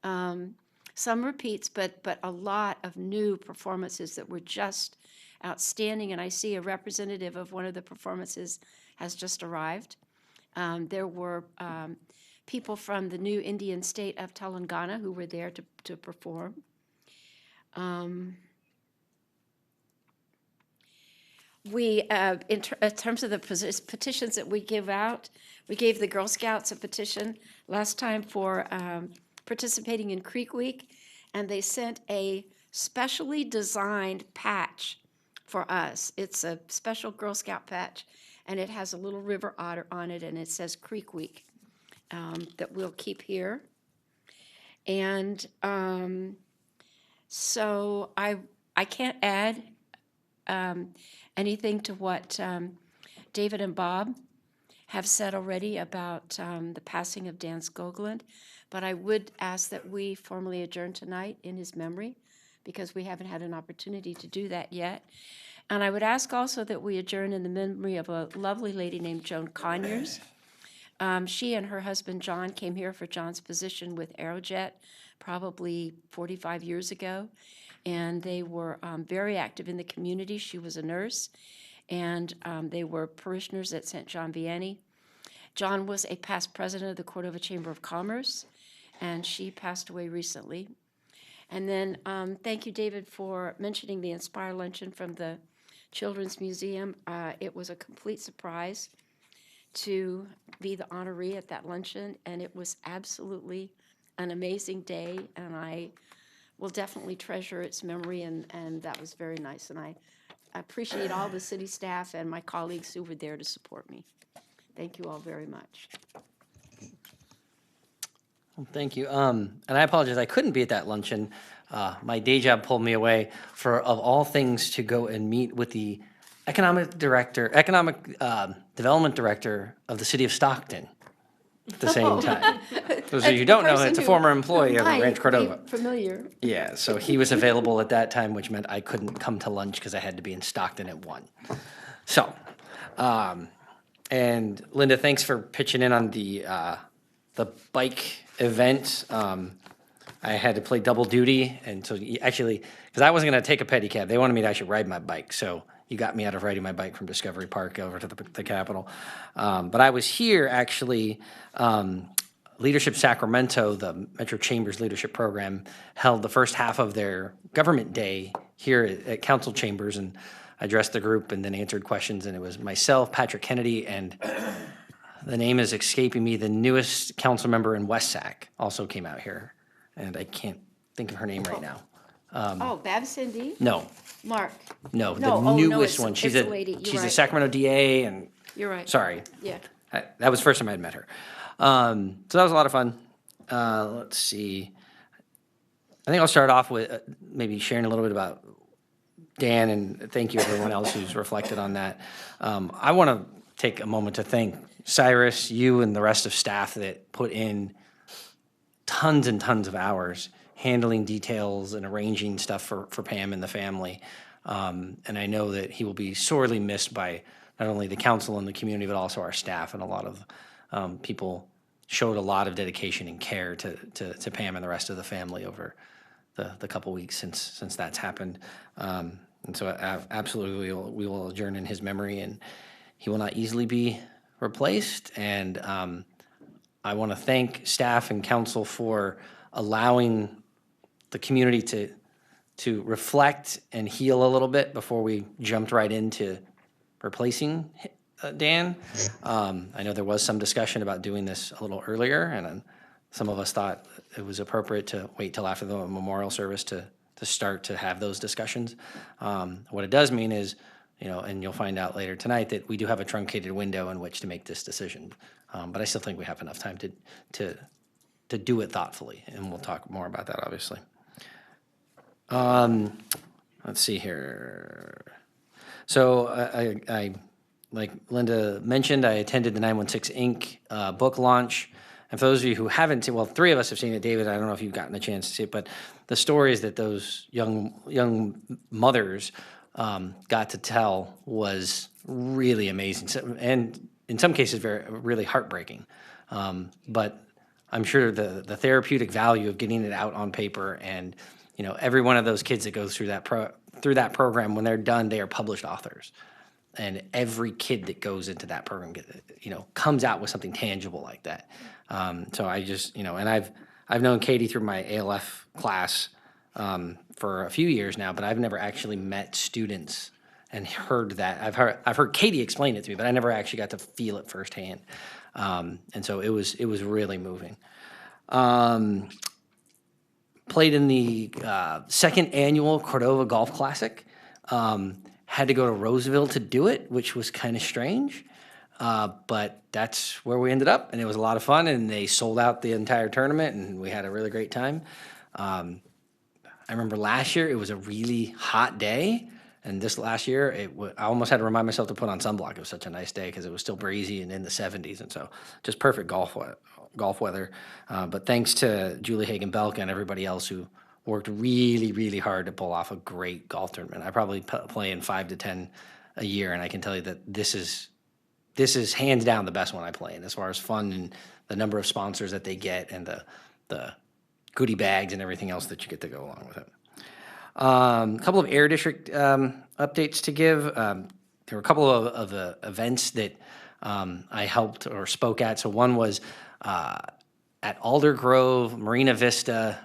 G: Some repeats, but a lot of new performances that were just outstanding, and I see a representative of one of the performances has just arrived. There were people from the new Indian state of Telangana who were there to perform. In terms of the petitions that we give out, we gave the Girl Scouts a petition last time for participating in Creek Week, and they sent a specially designed patch for us. It's a special Girl Scout patch, and it has a little river otter on it, and it says Creek Week, that we'll keep here. And so I can't add anything to what David and Bob have said already about the passing of Dan Skoglund, but I would ask that we formally adjourn tonight in his memory, because we haven't had an opportunity to do that yet. And I would ask also that we adjourn in the memory of a lovely lady named Joan Conyers. She and her husband John came here for John's position with Aerojet probably 45 years ago, and they were very active in the community. She was a nurse, and they were parishioners at St. John Vianney. John was a past president of the Cordova Chamber of Commerce, and she passed away recently. And then thank you, David, for mentioning the Inspire Luncheon from the Children's Museum. It was a complete surprise to be the honoree at that luncheon, and it was absolutely an amazing day, and I will definitely treasure its memory, and that was very nice. And I appreciate all the city staff and my colleagues who were there to support me. Thank you all very much.
A: Well, thank you. And I apologize, I couldn't be at that luncheon. My day job pulled me away of all things, to go and meet with the economic development director of the city of Stockton at the same time. Those of you who don't know, it's a former employee of Rancho Cordova.
G: Familiar.
A: Yeah, so he was available at that time, which meant I couldn't come to lunch because I had to be in Stockton at 1. So, and Linda, thanks for pitching in on the bike event. I had to play double duty, and so actually, because I wasn't going to take a pedicab, they wanted me to actually ride my bike. So you got me out of riding my bike from Discovery Park over to the Capitol. But I was here actually. Leadership Sacramento, the Metro Chambers Leadership Program, held the first half of their government day here at Council Chambers, and I addressed the group and then answered questions. And it was myself, Patrick Kennedy, and the name is escaping me, the newest council member in West Sac also came out here, and I can't think of her name right now.
G: Bab Cindy?
A: No,
G: Mark?
A: no,
G: No,
A: the
G: oh, no,
A: newest
G: it's-
A: one. She's
G: it's
A: a
G: a lady. You're
A: she's a
G: right.
A: Sacramento DA, and
G: You're right.
A: sorry,
G: Yeah.
A: that was the first time I'd met her. So that was a lot of fun. Let's see. I think I'll start off with maybe sharing a little bit about Dan, and thank you everyone else who's reflected on that. I want to take a moment to thank Cyrus, you, and the rest of staff that put in tons and tons of hours handling details and arranging stuff for Pam and the family. And I know that he will be sorely missed by not only the council and the community, but also our staff. And a lot of people showed a lot of dedication and care to Pam and the rest of the family over the couple weeks since that's happened. And so absolutely we will adjourn in his memory, and he will not easily be replaced. And I want to thank staff and council for allowing the community to reflect and heal a little bit before we jumped right into replacing Dan. I know there was some discussion about doing this a little earlier, and some of us thought it was appropriate to wait till after the memorial service to start to have those discussions. What it does mean is, and you'll find out later tonight, that we do have a truncated window in which to make this decision. But I still think we have enough time to do it thoughtfully, and we'll talk more about that, obviously. Let's see here. So I like Linda mentioned, I attended the 916 Inc. Book launch. And for those of you who haven't seen, well, 3 of us have seen it. David, I don't know if you've gotten a chance to see it, but the stories that those young mothers got to tell was really amazing, and in some cases really heartbreaking. But I'm sure the therapeutic value of getting it out on paper, and every one of those kids that goes through that program, when they're done, they are published authors. And every kid that goes into that program, comes out with something tangible like that. So I just, and I've known Katie through my ALF class for a few years now, but I've never actually met students and heard that. I've heard Katie explain it to me, but I never actually got to feel it firsthand. And so it was really moving. Played in the second annual Cordova Golf Classic. Had to go to Roseville to do it, which was kind of strange. But that's where we ended up, and it was a lot of fun, and they sold out the entire tournament, and we had a really great time. I remember last year it was a really hot day, and this last year I almost had to remind myself to put on sunblock. It was such a nice day because it was still breezy and in the 70s, and so just perfect golf weather. But thanks to Julie Hagen-Belka and everybody else who worked really, really hard to pull off a great golf tournament. I probably play in 5 to 10 a year, and I can tell you that this is hands down the best one I play in as far as fun and the number of sponsors that they get and the goodie bags and everything else that you get to go along with it. A couple of Air District updates to give. There were a couple of events that I helped or spoke at. So one was at Alder Grove, Marina Vista,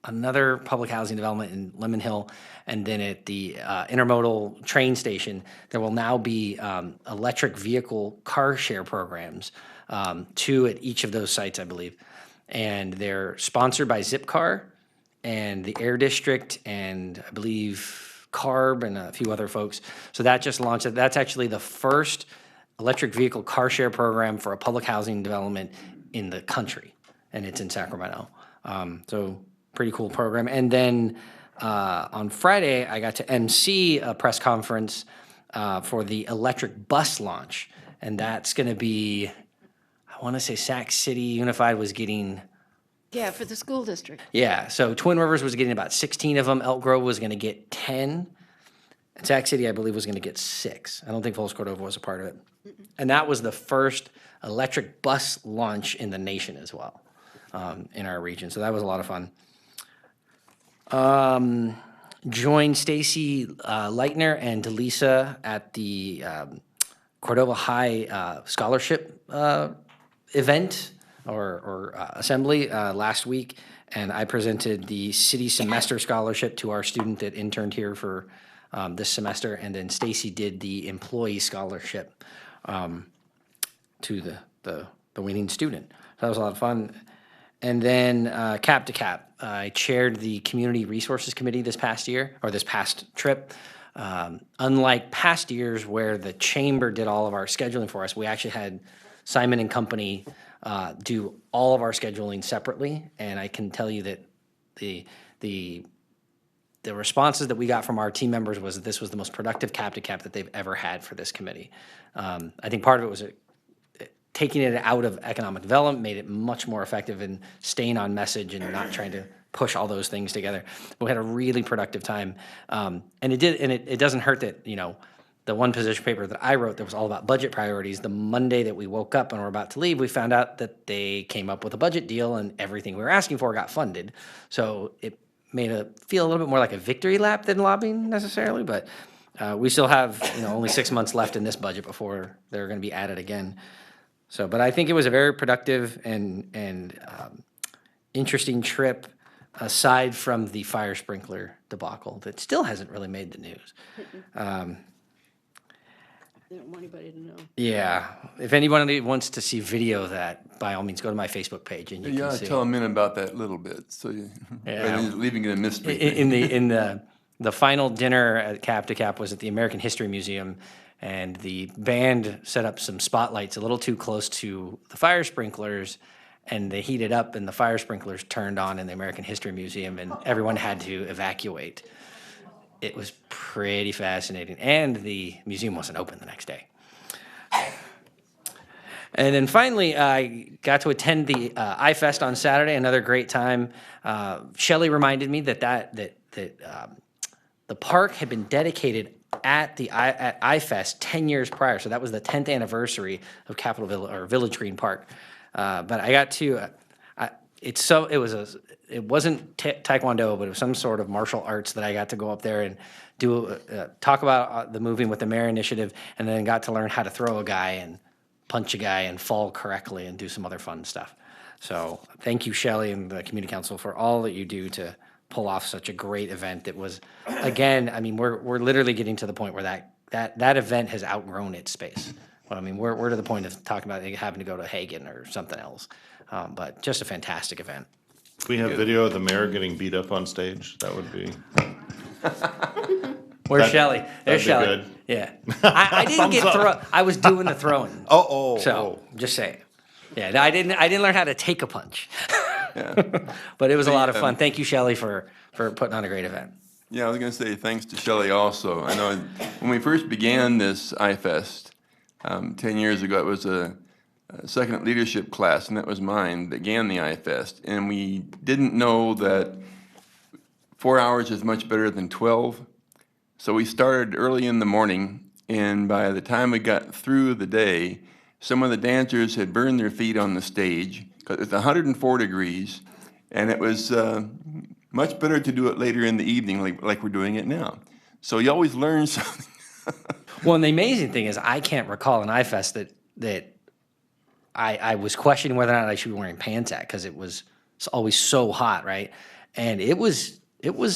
A: another public housing development in Lemon Hill, and then at the intermodal train station, there will now be electric vehicle car share programs, 2 at each of those sites, I believe. And they're sponsored by Zipcar and the Air District and I believe CARB and a few other folks. So that just launched. That's actually the first electric vehicle car share program for a public housing development in the country, and it's in Sacramento. So pretty cool program. And then on Friday, I got to MC a press conference for the electric bus launch. And that's going to be, I want to say Sac City Unified was getting...
G: Yeah, for the school district.
A: Yeah, so Twin Rivers was getting about 16 of them. Elk Grove was going to get 10. And Sac City, I believe, was going to get 6. I don't think Falls Cordova was a part of it. And that was the first electric bus launch in the nation as well, in our region. So that was a lot of fun. Joined Stacy Leitner and Delisa at the Cordova High scholarship event or assembly last week, and I presented the city semester scholarship to our student that interned here for this semester, and then Stacy did the employee scholarship to the winning student. So that was a lot of fun. And then cap to cap, I chaired the Community Resources Committee this past year, or this past trip. Unlike past years where the chamber did all of our scheduling for us, we actually had Simon and Company do all of our scheduling separately. And I can tell you that the responses that we got from our team members was that this was the most productive cap to cap that they've ever had for this committee. I think part of it was taking it out of economic development made it much more effective in staying on message and not trying to push all those things together. But we had a really productive time. And it doesn't hurt that, the one position paper that I wrote that was all about budget priorities, the Monday that we woke up and were about to leave, we found out that they came up with a budget deal and everything we were asking for got funded. So it made it feel a little bit more like a victory lap than lobbying necessarily, but we still have, only 6 months left in this budget before they're going to be added again. So, but I think it was a very productive and interesting trip, aside from the fire sprinkler debacle that still hasn't really made the news.
G: They don't want anybody to know.
A: Yeah, if anybody wants to see video of that, by all means, go to my Facebook page and you
N: Yeah,
A: can see.
N: tell them in about that little bit, so you, rather than leaving it a mystery.
A: In the final dinner at Cap to Cap was at the American History Museum, and the band set up some spotlights a little too close to the fire sprinklers, and they heated up, and the fire sprinklers turned on in the American History Museum, and everyone had to evacuate. It was pretty fascinating, and the museum wasn't open the next day. And then finally, I got to attend the iFest on Saturday, another great time. Shelley reminded me that the park had been dedicated at iFest 10 years prior, so that was the 10th anniversary of Capitol Village or Village Green Park. But I got to it wasn't Taekwondo, but it was some sort of martial arts that I got to go up there and do talk about the Moving with the Mayor initiative, and then got to learn how to throw a guy and punch a guy and fall correctly and do some other fun stuff. So thank you, Shelley, and the Community Council for all that you do to pull off such a great event. That was, again, I mean, we're literally getting to the point where that event has outgrown its space. Well, I mean, we're to the point of talking about having to go to Hagen or something else. But just a fantastic event.
C: If we have video of the mayor getting beat up on stage, that would be.
A: Where's Shelley? There's
C: that'd
A: Shelley.
C: be good.
A: Yeah. I didn't get thrown. I was doing the throwing. So just saying. Yeah, I didn't learn how to take a punch. But it was a lot of fun. Thank you, Shelley, for putting on a great event.
N: Yeah, I was going to say thanks to Shelley also. I know when we first began this iFest 10 years ago, it was a second leadership class, and that was mine, that began the iFest. And we didn't know that 4 hours is much better than 12. So we started early in the morning, and by the time we got through the day, some of the dancers had burned their feet on the stage, because it's 104 degrees, and it was much better to do it later in the evening, like we're doing it now. So you always learn something.
A: Well, and the amazing thing is I can't recall an iFest that I was questioning whether or not I should be wearing pants at, because it was always so hot, right? And it was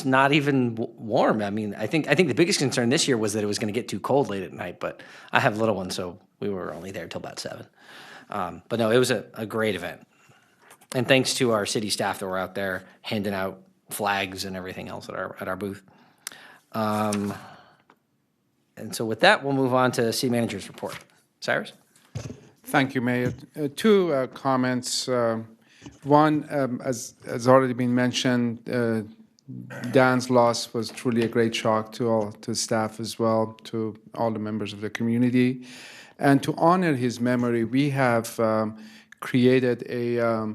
A: not even warm. I mean, I think the biggest concern this year was that it was going to get too cold late at night, but I have little ones, so we were only there till about 7. But no, it was a great event. And thanks to our city staff that were out there handing out flags and everything else at our booth. And so with that, we'll move on to city manager's report. Cyrus?
L: Thank you, Mayor. Two comments. One, as already been mentioned, Dan's loss was truly a great shock to staff as well, to all the members of the community. And to honor his memory, we have created a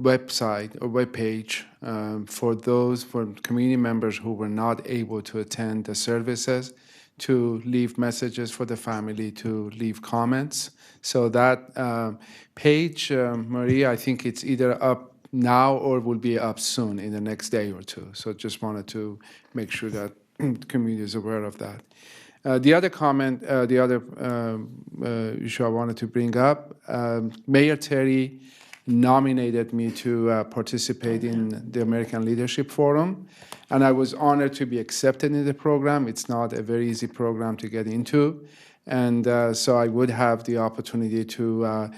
L: website, a webpage for community members who were not able to attend the services, to leave messages for the family, to leave comments. So that page, Maria, I think it's either up now or will be up soon in the next day or two. So just wanted to make sure that the community is aware of that. The other comment, the other issue I wanted to bring up, Mayor Terry nominated me to participate in the American Leadership Forum, and I was honored to be accepted in the program. It's not a very easy program to get into, and so I would have the opportunity to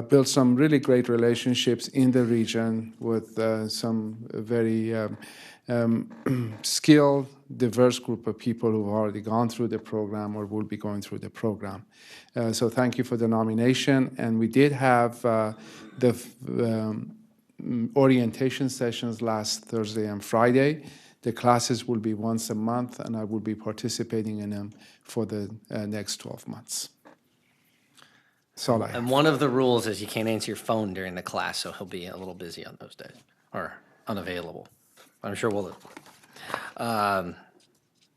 L: build some really great relationships in the region with some very skilled, diverse group of people who have already gone through the program or will be going through the program. So thank you for the nomination. And we did have the orientation sessions last Thursday and Friday. The classes will be once a month, and I will be participating in them for the next 12 months. That's all I have.
A: And one of the rules is you can't answer your phone during the class, so he'll be a little busy on those days, or unavailable. I'm sure we'll.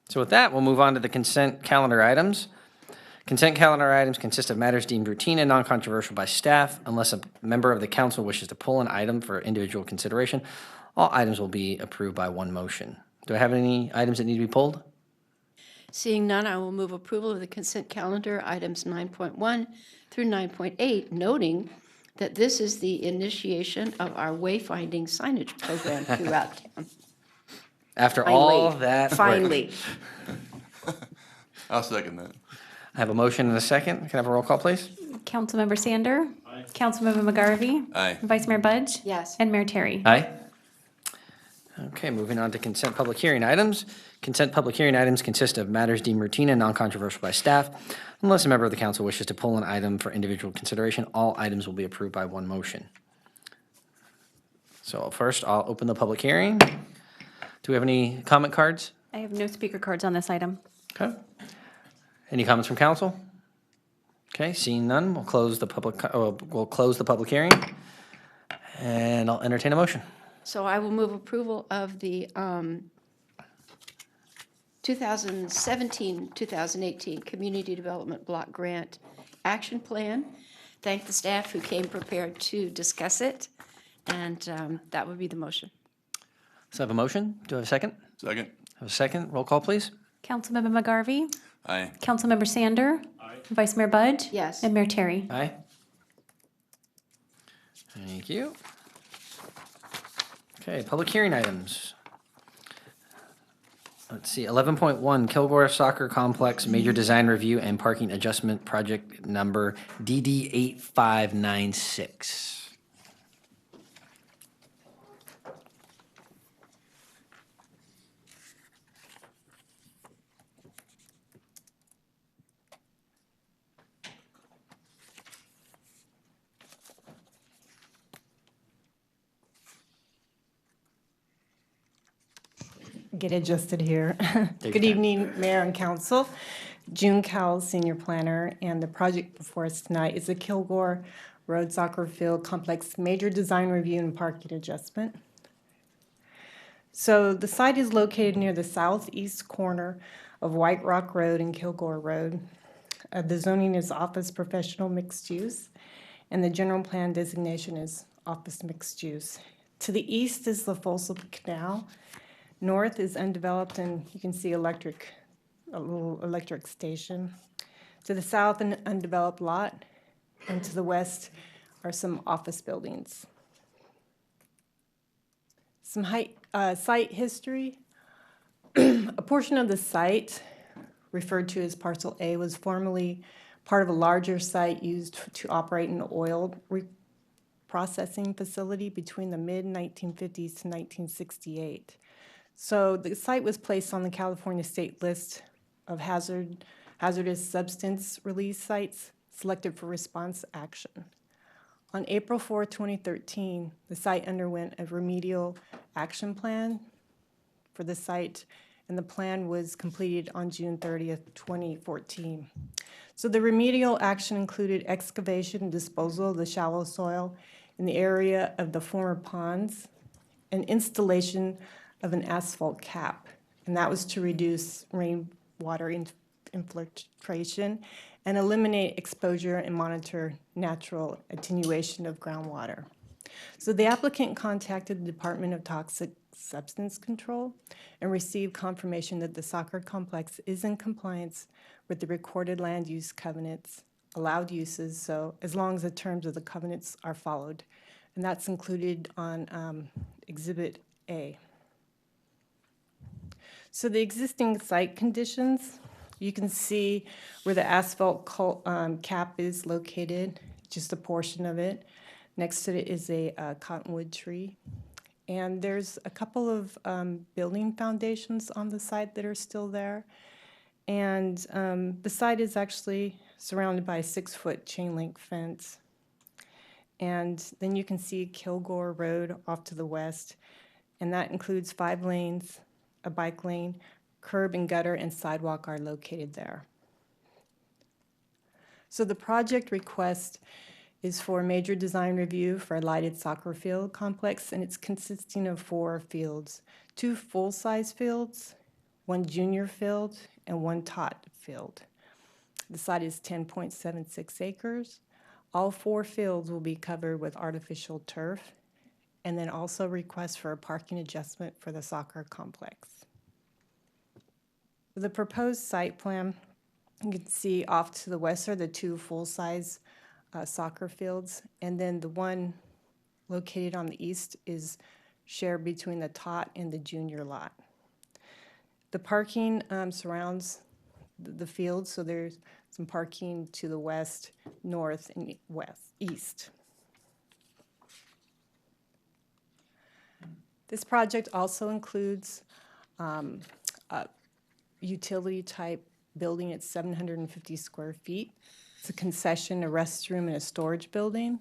A: So with that, we'll move on to the consent calendar items. Consent calendar items consist of matters deemed routine and non-controversial by staff. Unless a member of the council wishes to pull an item for individual consideration, all items will be approved by one motion. Do I have any items that need to be pulled?
G: Seeing none, I will move approval of the consent calendar, items 9.1 through 9.8, noting that this is the initiation of our wayfinding signage program throughout town.
A: After all
G: Finally.
A: that work.
G: Finally.
N: I'll second that.
A: I have a motion and a second. Can I have a roll call, please?
B: Councilmember Sander. Aye. Councilmember McGarvey.
N: Aye.
B: Vice Mayor Budge.
G: Yes.
B: And Mayor Terry.
A: Aye. Okay, moving on to consent public hearing items. Consent public hearing items consist of matters deemed routine and non-controversial by staff. Unless a member of the council wishes to pull an item for individual consideration, all items will be approved by one motion. So first, I'll open the public hearing. Do we have any comment cards?
B: I have no speaker cards on this item.
A: Okay. Any comments from council? Okay, seeing none, we'll close the public hearing. And I'll entertain a motion.
G: So I will move approval of the 2017-2018 Community Development Block Grant Action Plan. Thank the staff who came prepared to discuss it, and that would be the motion.
A: So I have a motion. Do I have a second?
N: Second.
A: I have a second. Roll call, please.
B: Councilmember McGarvey.
N: Aye.
B: Councilmember Sander. Aye. Vice Mayor Budge.
G: Yes.
B: And Mayor Terry.
A: Aye. Thank you. Okay, public hearing items. Let's see, 11.1, Kilgore Soccer Complex Major Design Review and Parking Adjustment Project Number DD8596.
O: Get adjusted here.
A: Take
O: Good
A: your
O: evening, Mayor and Council. June Cowles, Senior Planner, and the project before us tonight is the Kilgore Road Soccer Field Complex Major Design Review and Parking Adjustment. So the site is located near the southeast corner of White Rock Road and Kilgore Road. The zoning is office professional mixed use, and the general plan designation is office mixed use. To the east is the Folsom Canal. North is undeveloped, and you can see a little electric station. To the south, an undeveloped lot, and to the west are some office buildings. Some site history. A portion of the site, referred to as Parcel A, was formerly part of a larger site used to operate an oil processing facility between the mid-1950s to 1968. So the site was placed on the California State List of hazardous substance release sites selected for response action. On April 4, 2013, the site underwent a remedial action plan for the site, and the plan was completed on June 30th, 2014. So the remedial action included excavation and disposal of the shallow soil in the area of the former ponds and installation of an asphalt cap, and that was to reduce rainwater infiltration and eliminate exposure and monitor natural attenuation of groundwater. So the applicant contacted the Department of Toxic Substance Control and received confirmation that the soccer complex is in compliance with the recorded land use covenants, allowed uses, so as long as the terms of the covenants are followed. And that's included on Exhibit A. So the existing site conditions, you can see where the asphalt cap is located, just a portion of it. Next to it is a cottonwood tree. And there's a couple of building foundations on the site that are still there. And the site is actually surrounded by a 6-foot chain link fence. And then you can see Kilgore Road off to the west, and that includes 5 lanes, a bike lane, curb and gutter and sidewalk are located there. So the project request is for a major design review for a lighted soccer field complex, and it's consisting of 4 fields, 2 full-size fields, 1 junior field, and 1 tot field. The site is 10.76 acres. All 4 fields will be covered with artificial turf, and then also request for a parking adjustment for the soccer complex. The proposed site plan, you can see off to the west are the 2 full-size soccer fields, and then the one located on the east is shared between the tot and the junior lot. The parking surrounds the field, so there's some parking to the west, north, and east. This project also includes a utility-type building. It's 750 square feet. It's a concession, a restroom, and a storage building.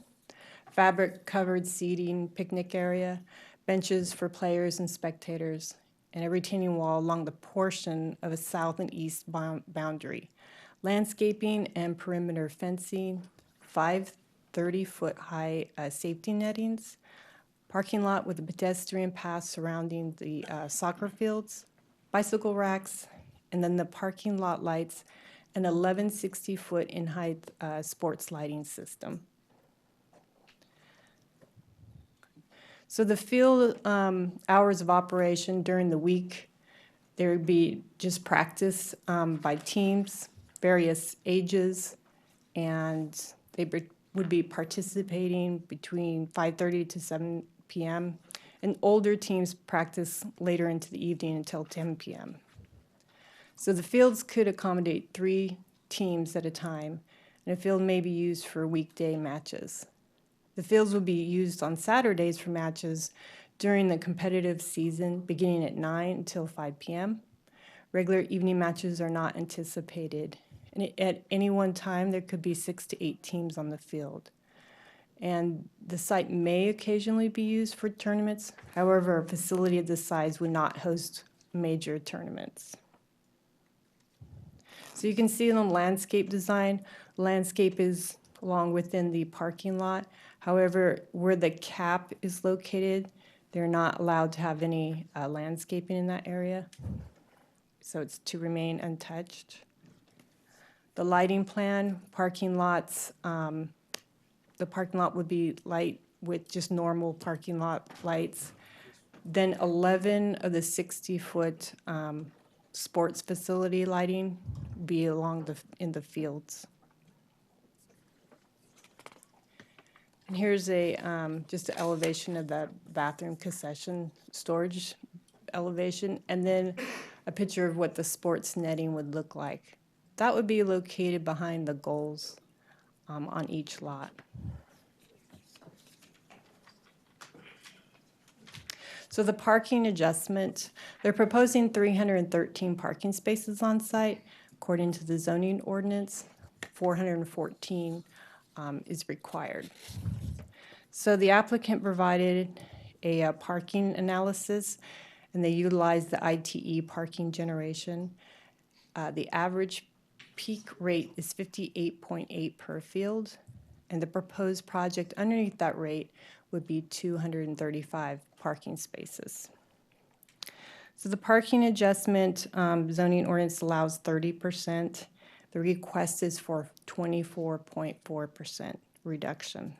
O: Fabric-covered seating, picnic area, benches for players and spectators, and a retaining wall along the portion of a south and east boundary. Landscaping and perimeter fencing, 5 30-foot-high safety nettings, parking lot with a pedestrian path surrounding the soccer fields, bicycle racks, and then the parking lot lights, an 11 60-foot in height sports lighting system. So the field hours of operation during the week, there would be just practice by teams, various ages, and they would be participating between 5:30 to 7 p.m. And older teams practice later into the evening until 10 p.m. So the fields could accommodate 3 teams at a time, and a field may be used for weekday matches. The fields will be used on Saturdays for matches during the competitive season, beginning at 9 until 5 p.m. Regular evening matches are not anticipated. And at any one time, there could be 6 to 8 teams on the field. And the site may occasionally be used for tournaments. However, a facility of this size would not host major tournaments. So you can see in the landscape design, landscape is along within the parking lot. However, where the cap is located, they're not allowed to have any landscaping in that area. So it's to remain untouched. The lighting plan, parking lots, the parking lot would be light with just normal parking lot lights. Then 11 of the 60-foot sports facility lighting be along in the fields. And here's a just an elevation of the bathroom concession storage elevation, and then a picture of what the sports netting would look like. That would be located behind the goals on each lot. So the parking adjustment, they're proposing 313 parking spaces on site. According to the zoning ordinance, 414 is required. So the applicant provided a parking analysis, and they utilized the ITE parking generation. The average peak rate is 58.8 per field, and the proposed project underneath that rate would be 235 parking spaces. So the parking adjustment zoning ordinance allows 30%. The request is for 24.4% reduction.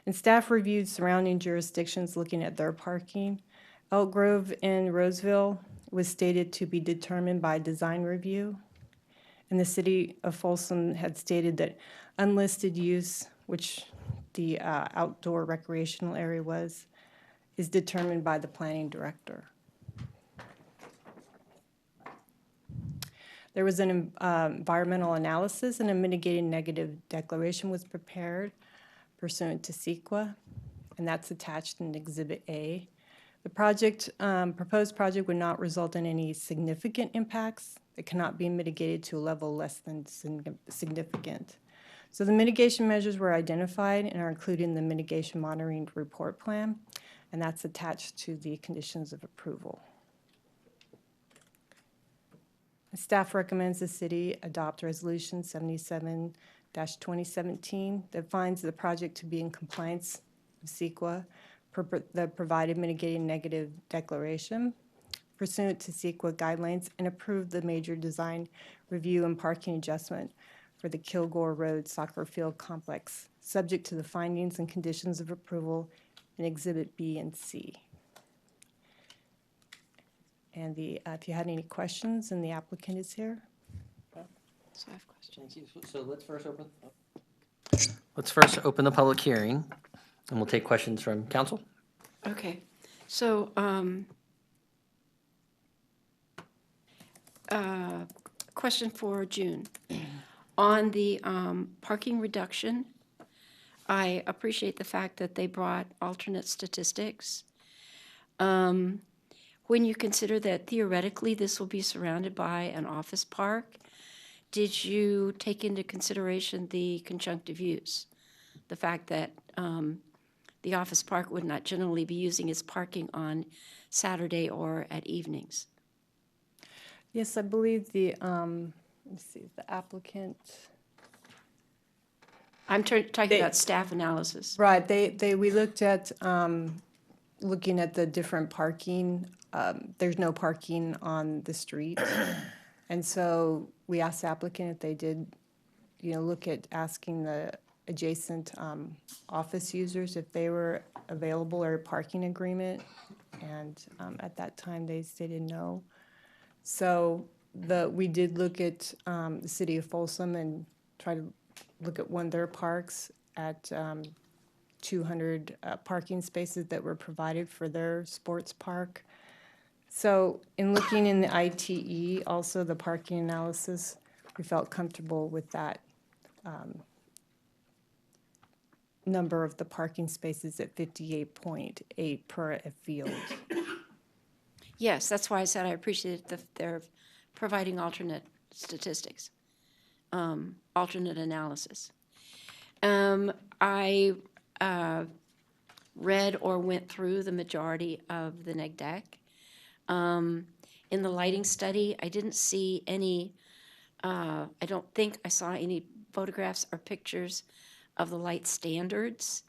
O: And staff reviewed surrounding jurisdictions looking at their parking. Elk Grove and Roseville was stated to be determined by design review. And the city of Folsom had stated that unlisted use, which the outdoor recreational area was, is determined by the planning director. There was an environmental analysis, and a mitigating negative declaration was prepared pursuant to CEQA, and that's attached in Exhibit A. The project, proposed project would not result in any significant impacts. It cannot be mitigated to a level less than significant. So the mitigation measures were identified and are included in the mitigation monitoring report plan, and that's attached to the conditions of approval. Staff recommends the city adopt Resolution 77 2017 that finds the project to be in compliance with CEQA per the provided mitigating negative declaration pursuant to CEQA guidelines, and approve the major design review and parking adjustment for the Kilgore Road Soccer Field Complex, subject to the findings and conditions of approval in Exhibit B and C. And if you had any questions, and the applicant is here.
G: So I have questions.
A: So let's first open the public hearing, and we'll take questions from council.
G: Okay, so, question for June. On the parking reduction, I appreciate the fact that they brought alternate statistics. When you consider that theoretically this will be surrounded by an office park, did you take into consideration the conjunctive use? The fact that the office park would not generally be using its parking on Saturday or at evenings?
O: Yes, I believe the, let's see, the applicant.
G: I'm talking about staff analysis.
O: Right, we looked at, looking at the different parking. There's no parking on the street. And so we asked the applicant if they did, look at asking the adjacent office users if they were available or a parking agreement. And at that time, they stated no. So we did look at the city of Folsom and try to look at one of their parks at 200 parking spaces that were provided for their sports park. So in looking in the ITE, also the parking analysis, we felt comfortable with that number of the parking spaces at 58.8 per a field.
G: Yes, that's why I said I appreciate they're providing alternate statistics, alternate analysis. I read or went through the majority of the neg deck. In the lighting study, I didn't see any, I don't think I saw any photographs or pictures of the light standards,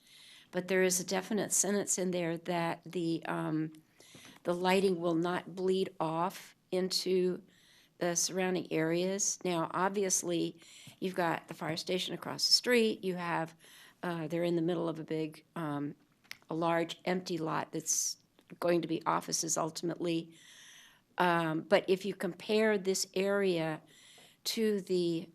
G: but there is a definite sentence in there that the lighting will not bleed off into the surrounding areas. Now, obviously, you've got the fire station across the street. You have, they're in the middle of a large empty lot that's going to be offices ultimately. But if you compare this area to the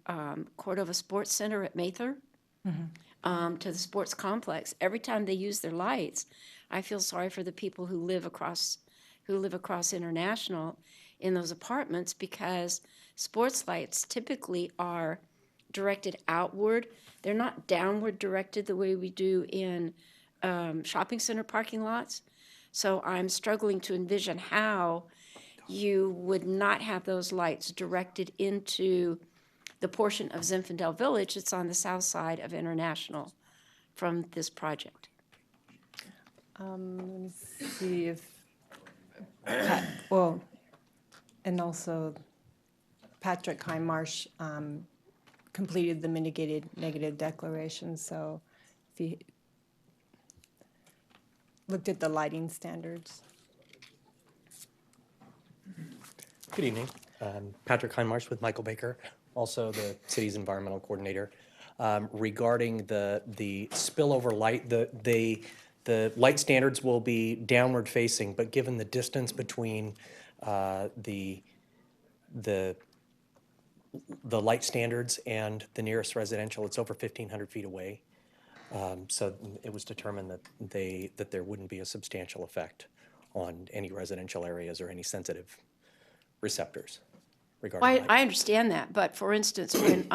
G: Cordova Sports Center at Mather, to the sports complex, every time they use their lights, I feel sorry for the people who live across International in those apartments, because sports lights typically are directed outward. They're not downward directed the way we do in shopping center parking lots. So I'm struggling to envision how you would not have those lights directed into the portion of Zinfandel Village that's on the south side of International from this project.
O: Let me see if, and also Patrick Highmarsh completed the mitigated negative declaration, so if he looked at the lighting standards.
P: Good evening. Patrick Highmarsh with Michael Baker, also the city's environmental coordinator. Regarding the spillover light, the light standards will be downward facing, but given the distance between the light standards and the nearest residential, it's over 1,500 feet away. So it was determined that there wouldn't be a substantial effect on any residential areas or any sensitive receptors regarding light.
G: I understand that, but for instance, when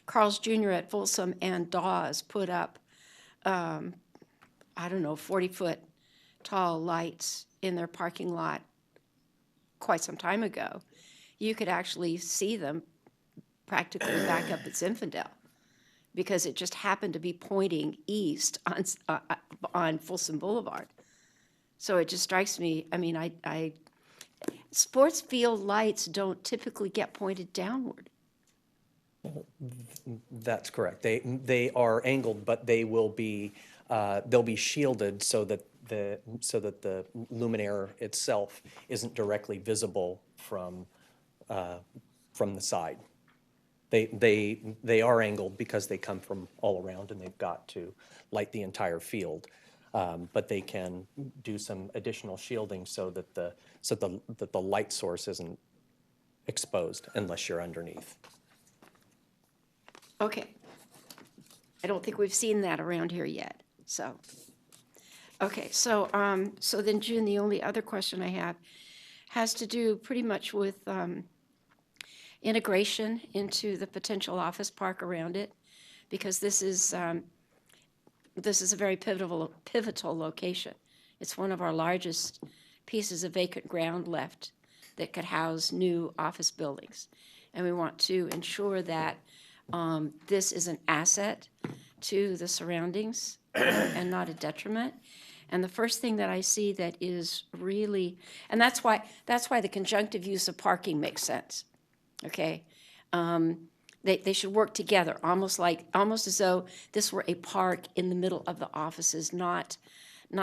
G: Carl's Jr. at Folsom and Dawes put up, 40-foot tall lights in their parking lot quite some time ago, you could actually see them practically back up at Zinfandel, because it just happened to be pointing east on Folsom Boulevard. So it just strikes me, sports field lights don't typically get pointed downward.
P: That's correct. They are angled, but they will be, they'll be shielded so that the luminaire itself isn't directly visible from the side. They are angled because they come from all around and they've got to light the entire field. But they can do some additional shielding so that the light source isn't exposed unless you're underneath.
G: Okay. I don't think we've seen that around here yet, so. Okay, so then June, the only other question I have has to do pretty much with integration into the potential office park around it, because this is a very pivotal location. It's one of our largest pieces of vacant ground left that could house new office buildings. And we want to ensure that this is an asset to the surroundings and not a detriment. And the first thing that I see that is really, and that's why the conjunctive use of parking makes sense, okay? They should work together, almost as though this were a park in the middle of the offices, not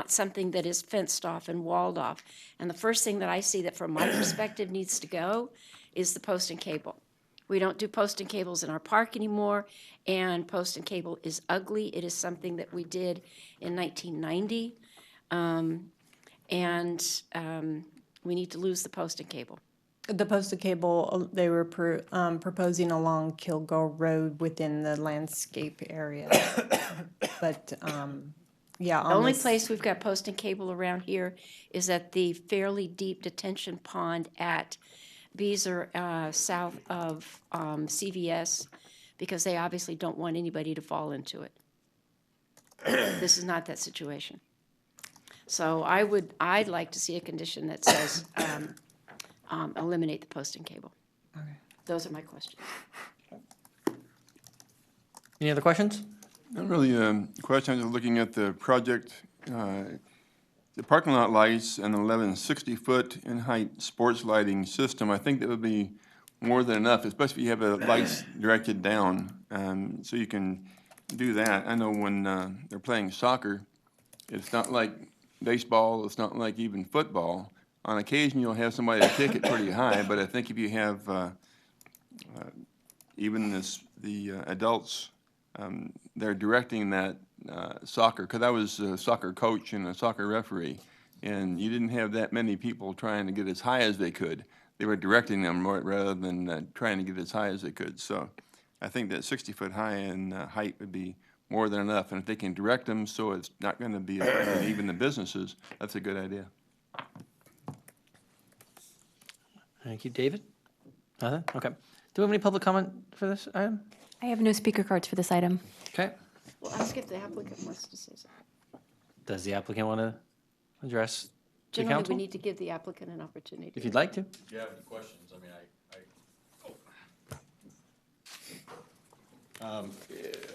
G: something that is fenced off and walled off. And the first thing that I see that from my perspective needs to go is the post and cable. We don't do post and cables in our park anymore, and post and cable is ugly. It is something that we did in 1990, we need to lose the post and cable.
O: The post and cable, they were proposing along Kilgore Road within the landscape area. But, yeah.
G: The only place we've got post and cable around here is at the fairly deep detention pond at Beezer, south of CVS, because they obviously don't want anybody to fall into it. This is not that situation. So I'd like to see a condition that says eliminate the post and cable.
O: Okay.
G: Those are my questions.
A: Any other questions?
N: Not really a question, I was looking at the project, the parking lot lights and 11 60-foot in height sports lighting system. I think that would be more than enough, especially if you have the lights directed down, so you can do that. I know when they're playing soccer, it's not like baseball, it's not like even football. On occasion, you'll have somebody kick it pretty high, but I think if you have even the adults, they're directing that soccer, because I was a soccer coach and a soccer referee, and you didn't have that many people trying to get as high as they could. They were directing them rather than trying to get as high as they could. So I think that 60-foot high in height would be more than enough, and if they can direct them so it's not going to be affecting even the businesses, that's a good idea.
A: Thank you. David? Nothing? Okay. Do we have any public comment for this item?
B: I have no speaker cards for this item.
A: Okay.
G: Well, ask if the applicant wants to say something.
A: Does the applicant want to address the
G: Generally,
A: council?
G: we need to give the applicant an opportunity.
A: If you'd like to.
Q: If you have any questions,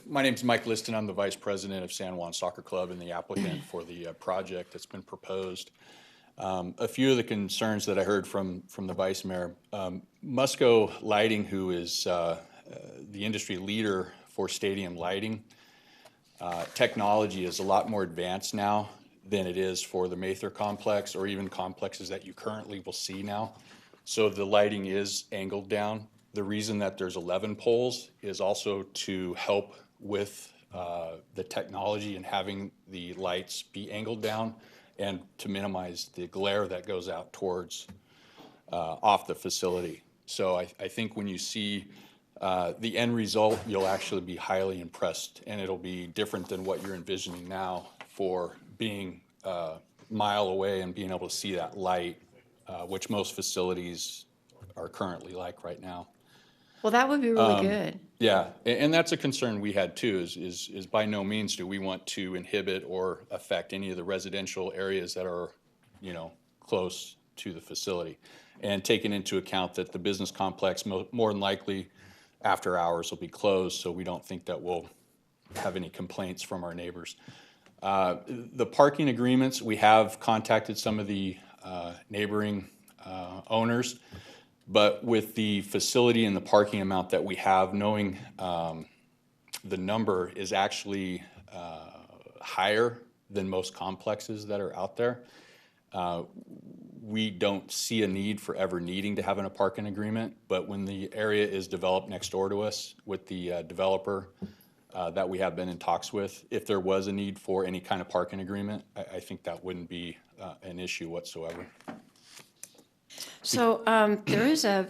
Q: my name's Mike Liston. I'm the vice president of San Juan Soccer Club and the applicant for the project that's been proposed. A few of the concerns that I heard from the vice mayor, Musco Lighting, who is the industry leader for stadium lighting, technology is a lot more advanced now than it is for the Mather complex or even complexes that you currently will see now. So the lighting is angled down. The reason that there's 11 poles is also to help with the technology and having the lights be angled down and to minimize the glare that goes out towards off the facility. So I think when you see the end result, you'll actually be highly impressed, and it'll be different than what you're envisioning now for being a mile away and being able to see that light, which most facilities are currently like right now.
G: Well, that would be really good.
Q: Yeah, and that's a concern we had too, is by no means do we want to inhibit or affect any of the residential areas that are, close to the facility. And taking into account that the business complex more than likely after hours will be closed, so we don't think that we'll have any complaints from our neighbors. The parking agreements, we have contacted some of the neighboring owners. But with the facility and the parking amount that we have, knowing the number is actually higher than most complexes that are out there, we don't see a need for ever needing to have a parking agreement. But when the area is developed next door to us with the developer that we have been in talks with, if there was a need for any kind of parking agreement, I think that wouldn't be an issue whatsoever.
G: So there is a,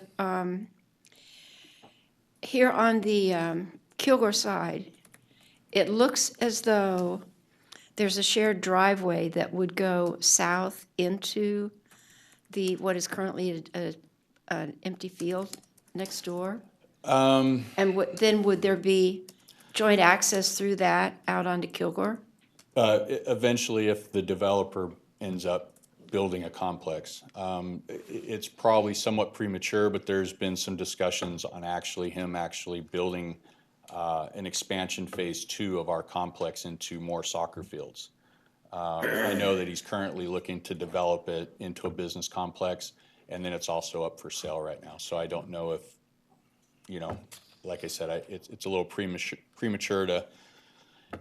G: here on the Kilgore side, it looks as though there's a shared driveway that would go south into what is currently an empty field next door. And then would there be joint access through that out onto Kilgore?
Q: Eventually, if the developer ends up building a complex, it's probably somewhat premature, but there's been some discussions on him actually building an expansion phase 2 of our complex into more soccer fields. I know that he's currently looking to develop it into a business complex, and then it's also up for sale right now. So I don't know if, like I said, it's a little premature to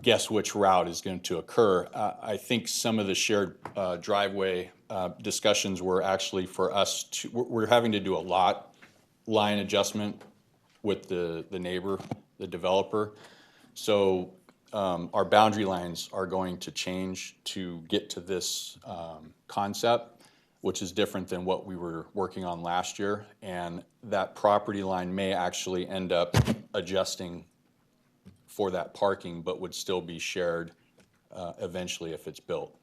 Q: guess which route is going to occur. I think some of the shared driveway discussions were actually for us we're having to do a lot line adjustment with the neighbor, the developer. So our boundary lines are going to change to get to this concept, which is different than what we were working on last year. And that property line may actually end up adjusting for that parking, but would still be shared eventually if it's built.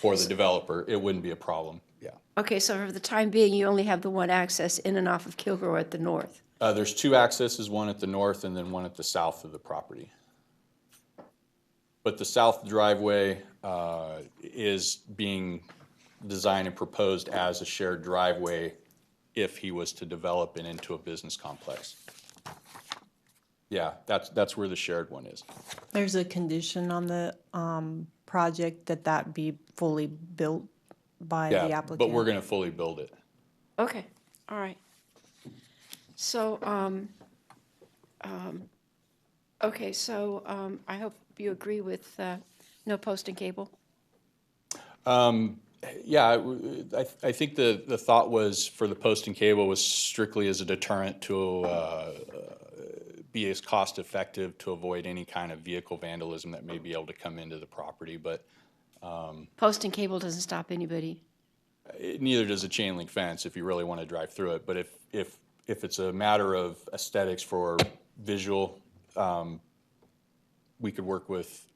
Q: For the developer, it wouldn't be a problem, yeah.
G: Okay, so for the time being, you only have the one access in and off of Kilgore at the north.
Q: There's 2 accesses, one at the north and then one at the south of the property. But the south driveway is being designed and proposed as a shared driveway if he was to develop it into a business complex. Yeah, that's where the shared one is.
O: There's a condition on the project that be fully built by the applicant.
Q: But we're going to fully build it.
G: Okay, all right. So, okay, so I hope you agree with no post and cable.
Q: Yeah, I think the thought was for the post and cable was strictly as a deterrent to be as cost effective to avoid any kind of vehicle vandalism that may be able to come into the property. But
G: post and cable doesn't stop anybody.
Q: Neither does a chain link fence if you really want to drive through it. But if it's a matter of aesthetics for visual, we could work with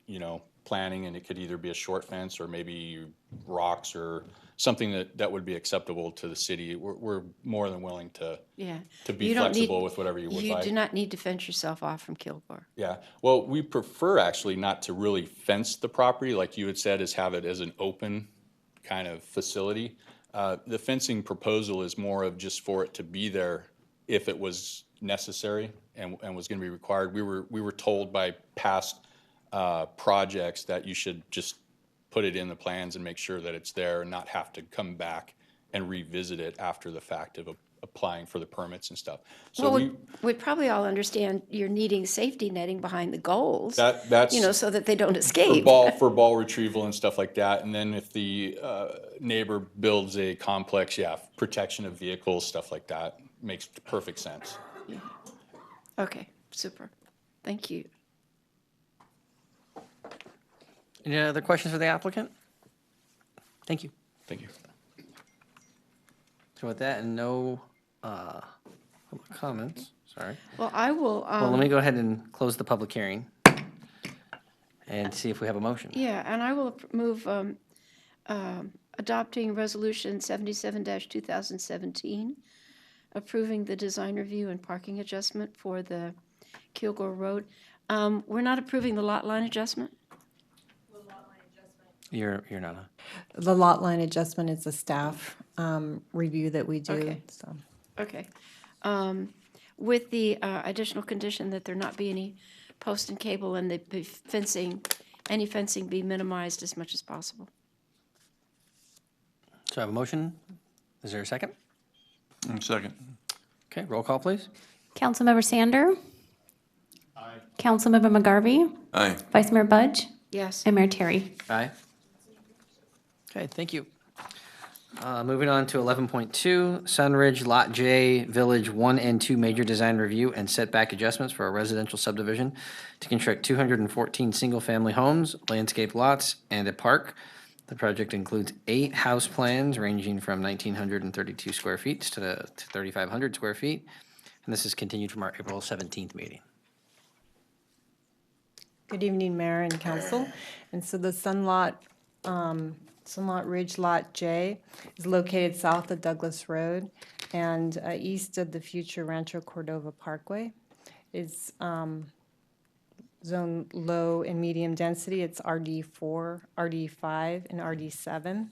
Q: planning, and it could either be a short fence or maybe rocks or something that would be acceptable to the city. We're more than willing to be flexible with whatever you would like.
G: You do not need to fence yourself off from Kilgore.
Q: Yeah, well, we prefer actually not to really fence the property, like you had said, is have it as an open kind of facility. The fencing proposal is more of just for it to be there if it was necessary and was going to be required. We were told by past projects that you should just put it in the plans and make sure that it's there and not have to come back and revisit it after the fact of applying for the permits and stuff. So
G: well, we probably all understand you're needing safety netting behind the goals,
Q: that's
G: so that they don't escape.
Q: For ball retrieval and stuff like that. And then if the neighbor builds a complex, protection of vehicles, stuff like that makes perfect sense.
G: Yeah. Okay, super. Thank you.
A: Any other questions for the applicant? Thank you.
Q: Thank you.
A: So with that and no public comments, sorry.
G: Well, I will.
A: Well, let me go ahead and close the public hearing and see if we have a motion.
G: Yeah, and I will move adopting Resolution 77-2017, approving the design review and parking adjustment for the Kilgore Road. We're not approving the lot line adjustment?
A: You're not
O: The lot line adjustment is a staff review that we do.
G: Okay.
O: So.
G: Okay. With the additional condition that there not be any post and cable and the any fencing be minimized as much as possible.
A: So I have a motion. Is there a second?
N: Second.
A: Okay, roll call, please.
B: Councilmember Sander? Aye. Councilmember McGarvey?
N: Aye.
B: Vice Mayor Budge?
G: Yes.
B: And Mayor Terry.
A: Aye. Okay, thank you. Moving on to 11.2, Sunridge Lot J Village 1 and 2 Major Design Review and Setback Adjustments for a residential subdivision to construct 214 single-family homes, landscape lots, and a park. The project includes 8 house plans ranging from 1,932 square feet to 3,500 square feet. And this is continued from our April 17th meeting.
O: Good evening, Mayor and Council. And so the Sunlot Ridge Lot J is located south of Douglas Road and east of the future Rancho Cordova Parkway. It's zone low and medium density. It's RD4, RD5, and RD7.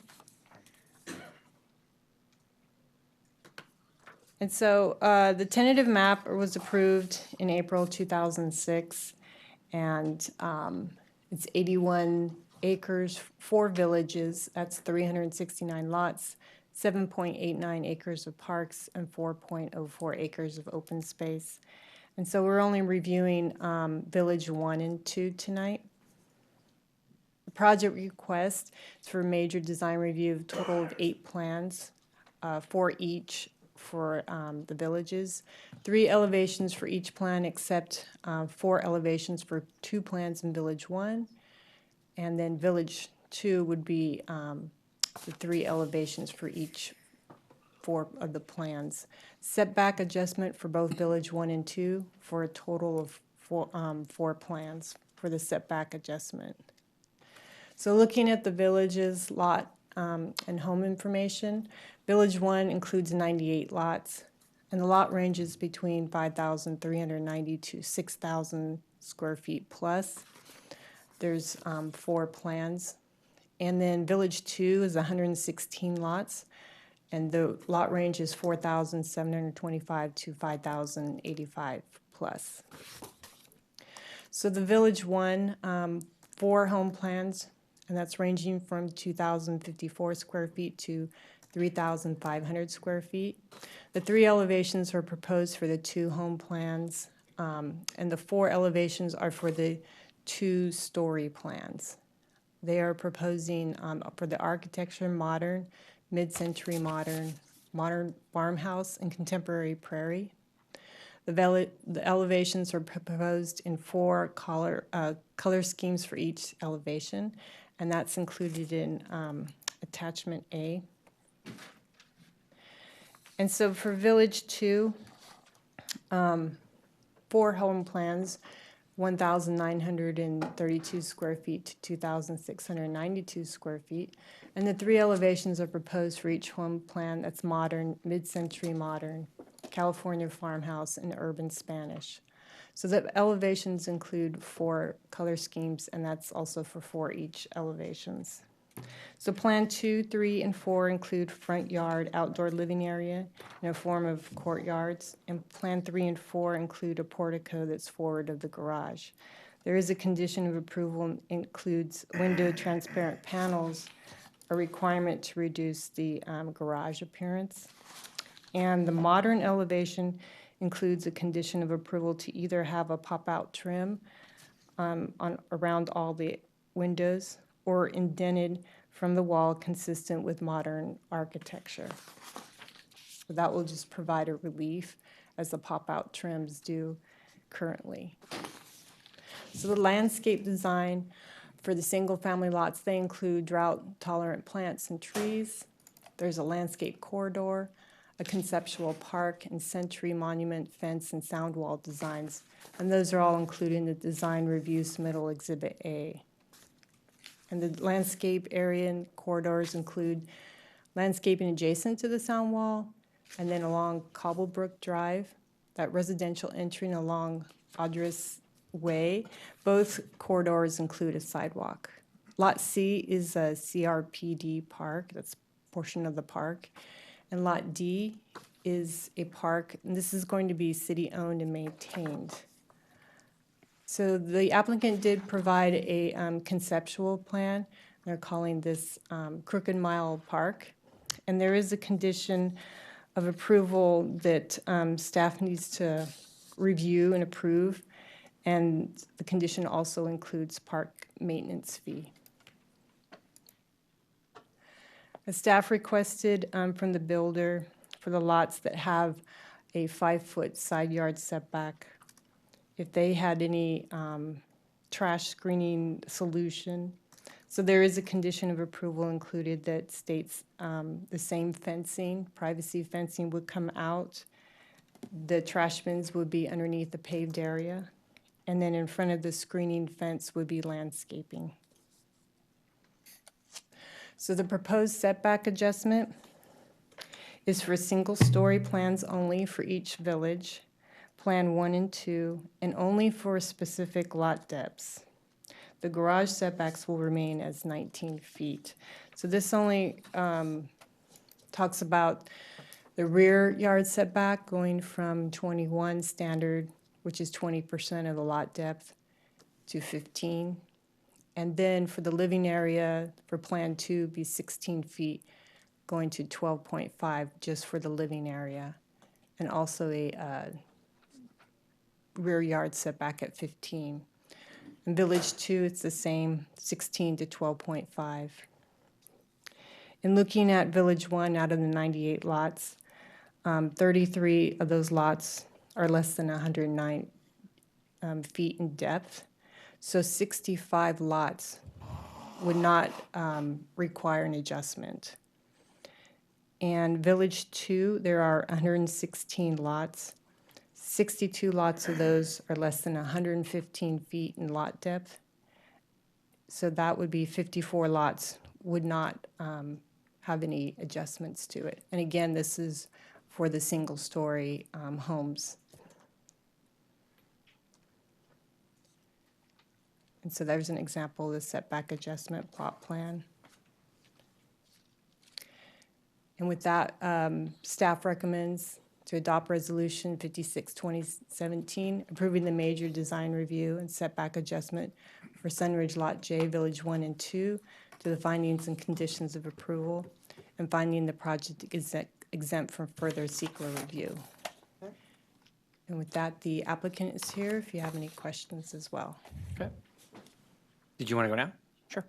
O: And so the tentative map was approved in April 2006, and it's 81 acres, 4 villages, that's 369 lots, 7.89 acres of parks, and 4.04 acres of open space. And so we're only reviewing Village 1 and 2 tonight. The project request is for a major design review of a total of 8 plans, 4 each for the villages, 3 elevations for each plan except 4 elevations for 2 plans in Village 1. And then Village 2 would be the 3 elevations for each 4 of the plans. Setback adjustment for both Village 1 and 2 for a total of 4 plans for the setback adjustment. So looking at the villages, lot and home information, Village 1 includes 98 lots, and the lot ranges between 5,390 to 6,000 square feet plus. There's 4 plans. And then Village 2 is 116 lots, and the lot range is 4,725 to 5,085 plus. So the Village 1, 4 home plans, and that's ranging from 2,054 square feet to 3,500 square feet. The 3 elevations are proposed for the 2 home plans, and the 4 elevations are for the 2-story plans. They are proposing for the architecture modern, mid-century modern, modern farmhouse, and contemporary prairie. The elevations are proposed in 4 color schemes for each elevation, and that's included in attachment A. And so for Village 2, 4 home plans, 1,932 square feet to 2,692 square feet. And the 3 elevations are proposed for each home plan that's modern, mid-century modern, California farmhouse, and urban Spanish. So the elevations include 4 color schemes, and that's also for 4 each elevations. So Plan 2, 3, and 4 include front yard, outdoor living area in a form of courtyards, and Plan 3 and 4 include a portico that's forward of the garage. There is a condition of approval includes window transparent panels, a requirement to reduce the garage appearance. And the modern elevation includes a condition of approval to either have a pop-out trim around all the windows or indented from the wall consistent with modern architecture. So that will just provide a relief as the pop-out trims do currently. So the landscape design for the single-family lots, they include drought-tolerant plants and trees. There's a landscape corridor, a conceptual park, and century monument fence and sound wall designs. And those are all included in the design review submittal Exhibit A. And the landscape area and corridors include landscaping adjacent to the sound wall, and then along Cobblebrook Drive, that residential entry and along Audress Way. Both corridors include a sidewalk. Lot C is a CRPD park, that's a portion of the park. And Lot D is a park, and this is going to be city-owned and maintained. So the applicant did provide a conceptual plan. They're calling this Crooked Mile Park. And there is a condition of approval that staff needs to review and approve, and the condition also includes park maintenance fee. The staff requested from the builder for the lots that have a 5-foot side yard setback, if they had any trash screening solution. So there is a condition of approval included that states the same fencing, privacy fencing would come out. The trash bins would be underneath the paved area. And then in front of the screening fence would be landscaping. So the proposed setback adjustment is for single-story plans only for each village, Plan 1 and 2, and only for specific lot depths. The garage setbacks will remain as 19 feet. So this only talks about the rear yard setback going from 21 standard, which is 20% of the lot depth, to 15. And then for the living area, for Plan 2, be 16 feet, going to 12.5 just for the living area. And also a rear yard setback at 15. In Village 2, it's the same, 16 to 12.5. In looking at Village 1, out of the 98 lots, 33 of those lots are less than 109 feet in depth. So 65 lots would not require an adjustment. And Village 2, there are 116 lots. 62 lots of those are less than 115 feet in lot depth. So that would be 54 lots would not have any adjustments to it. And again, this is for the single-story homes. And so there's an example of the setback adjustment plot plan. And with that, staff recommends to adopt Resolution 56-2017, approving the major design review and setback adjustment for Sunridge Lot J, Village 1 and 2, to the findings and conditions of approval, and finding the project exempt from further SEQA review. And with that, the applicant is here if you have any questions as well.
A: Okay. Did you want to go now? Sure.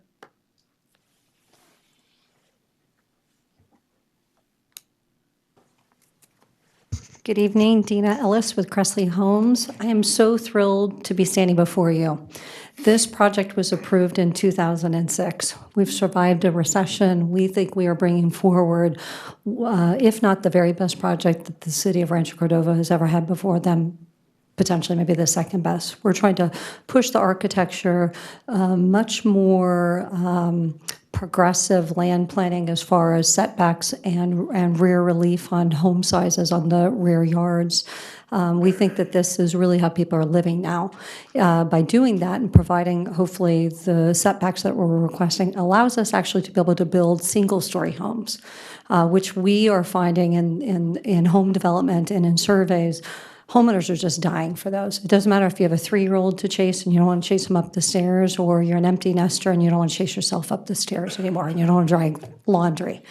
R: Good evening, Dina Ellis with Cressley Homes. I am so thrilled to be standing before you. This project was approved in 2006. We've survived a recession. We think we are bringing forward, if not the very best project that the city of Rancho Cordova has ever had before them, potentially maybe the second best. We're trying to push the architecture, much more progressive land planning as far as setbacks and rear relief on home sizes on the rear yards. We think that this is really how people are living now. By doing that and providing, hopefully, the setbacks that we're requesting allows us actually to be able to build single-story homes, which we are finding in home development and in surveys. Homeowners are just dying for those. It doesn't matter if you have a 3-year-old to chase and you don't want to chase them up the stairs, or you're an empty nester and you don't want to chase yourself up the stairs anymore and you don't want to drag laundry.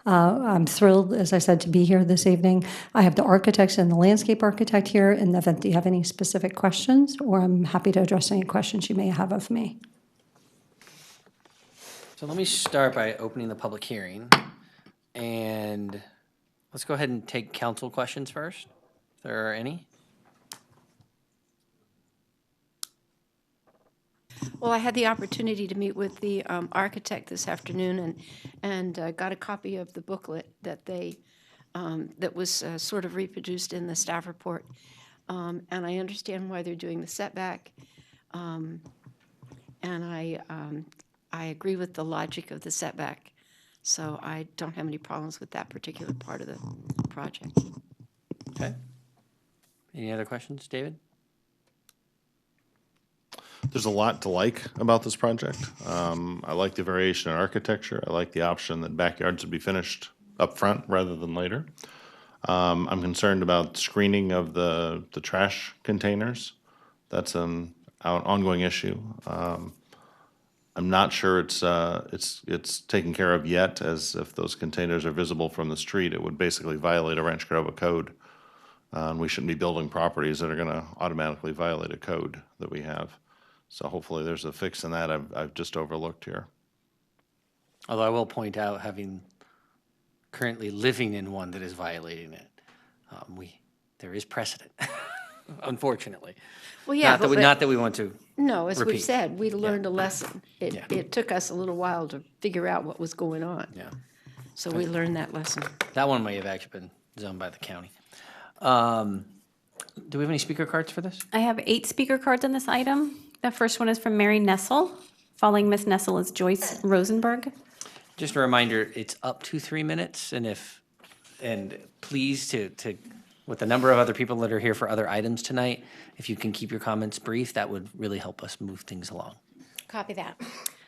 R: I'm thrilled, as I said, to be here this evening. I have the architects and the landscape architect here in the event that you have any specific questions, or I'm happy to address any questions you may have of me.
A: So let me start by opening the public hearing. And let's go ahead and take council questions first, if there are any.
G: Well, I had the opportunity to meet with the architect this afternoon and got a copy of the booklet that that was sort of reproduced in the staff report. And I understand why they're doing the setback. And I agree with the logic of the setback. So I don't have any problems with that particular part of the project.
A: Okay. Any other questions, David?
C: There's a lot to like about this project. I like the variation in architecture. I like the option that backyards would be finished up front rather than later. I'm concerned about screening of the trash containers. That's an ongoing issue. I'm not sure it's taken care of yet, as if those containers are visible from the street, it would basically violate a Rancho Cordova code. And we shouldn't be building properties that are gonna automatically violate a code that we have. So hopefully there's a fix in that I've just overlooked here.
A: Although I will point out, having currently living in one that is violating it, there is precedent, unfortunately.
G: Well, yeah,
A: Not that we want to
G: No, as we've
A: repeat.
G: said, we learned a lesson.
A: Yeah.
G: It took us a little while to figure out what was going on.
A: Yeah.
G: So we learned that lesson.
A: That one may have actually been zoned by the county. Do we have any speaker cards for this?
B: I have 8 speaker cards on this item. The first one is from Mary Nessel. Following Ms. Nessel is Joyce Rosenberg.
A: Just a reminder, it's up to 3 minutes, and please with the number of other people that are here for other items tonight, if you can keep your comments brief, that would really help us move things along.
S: Copy that.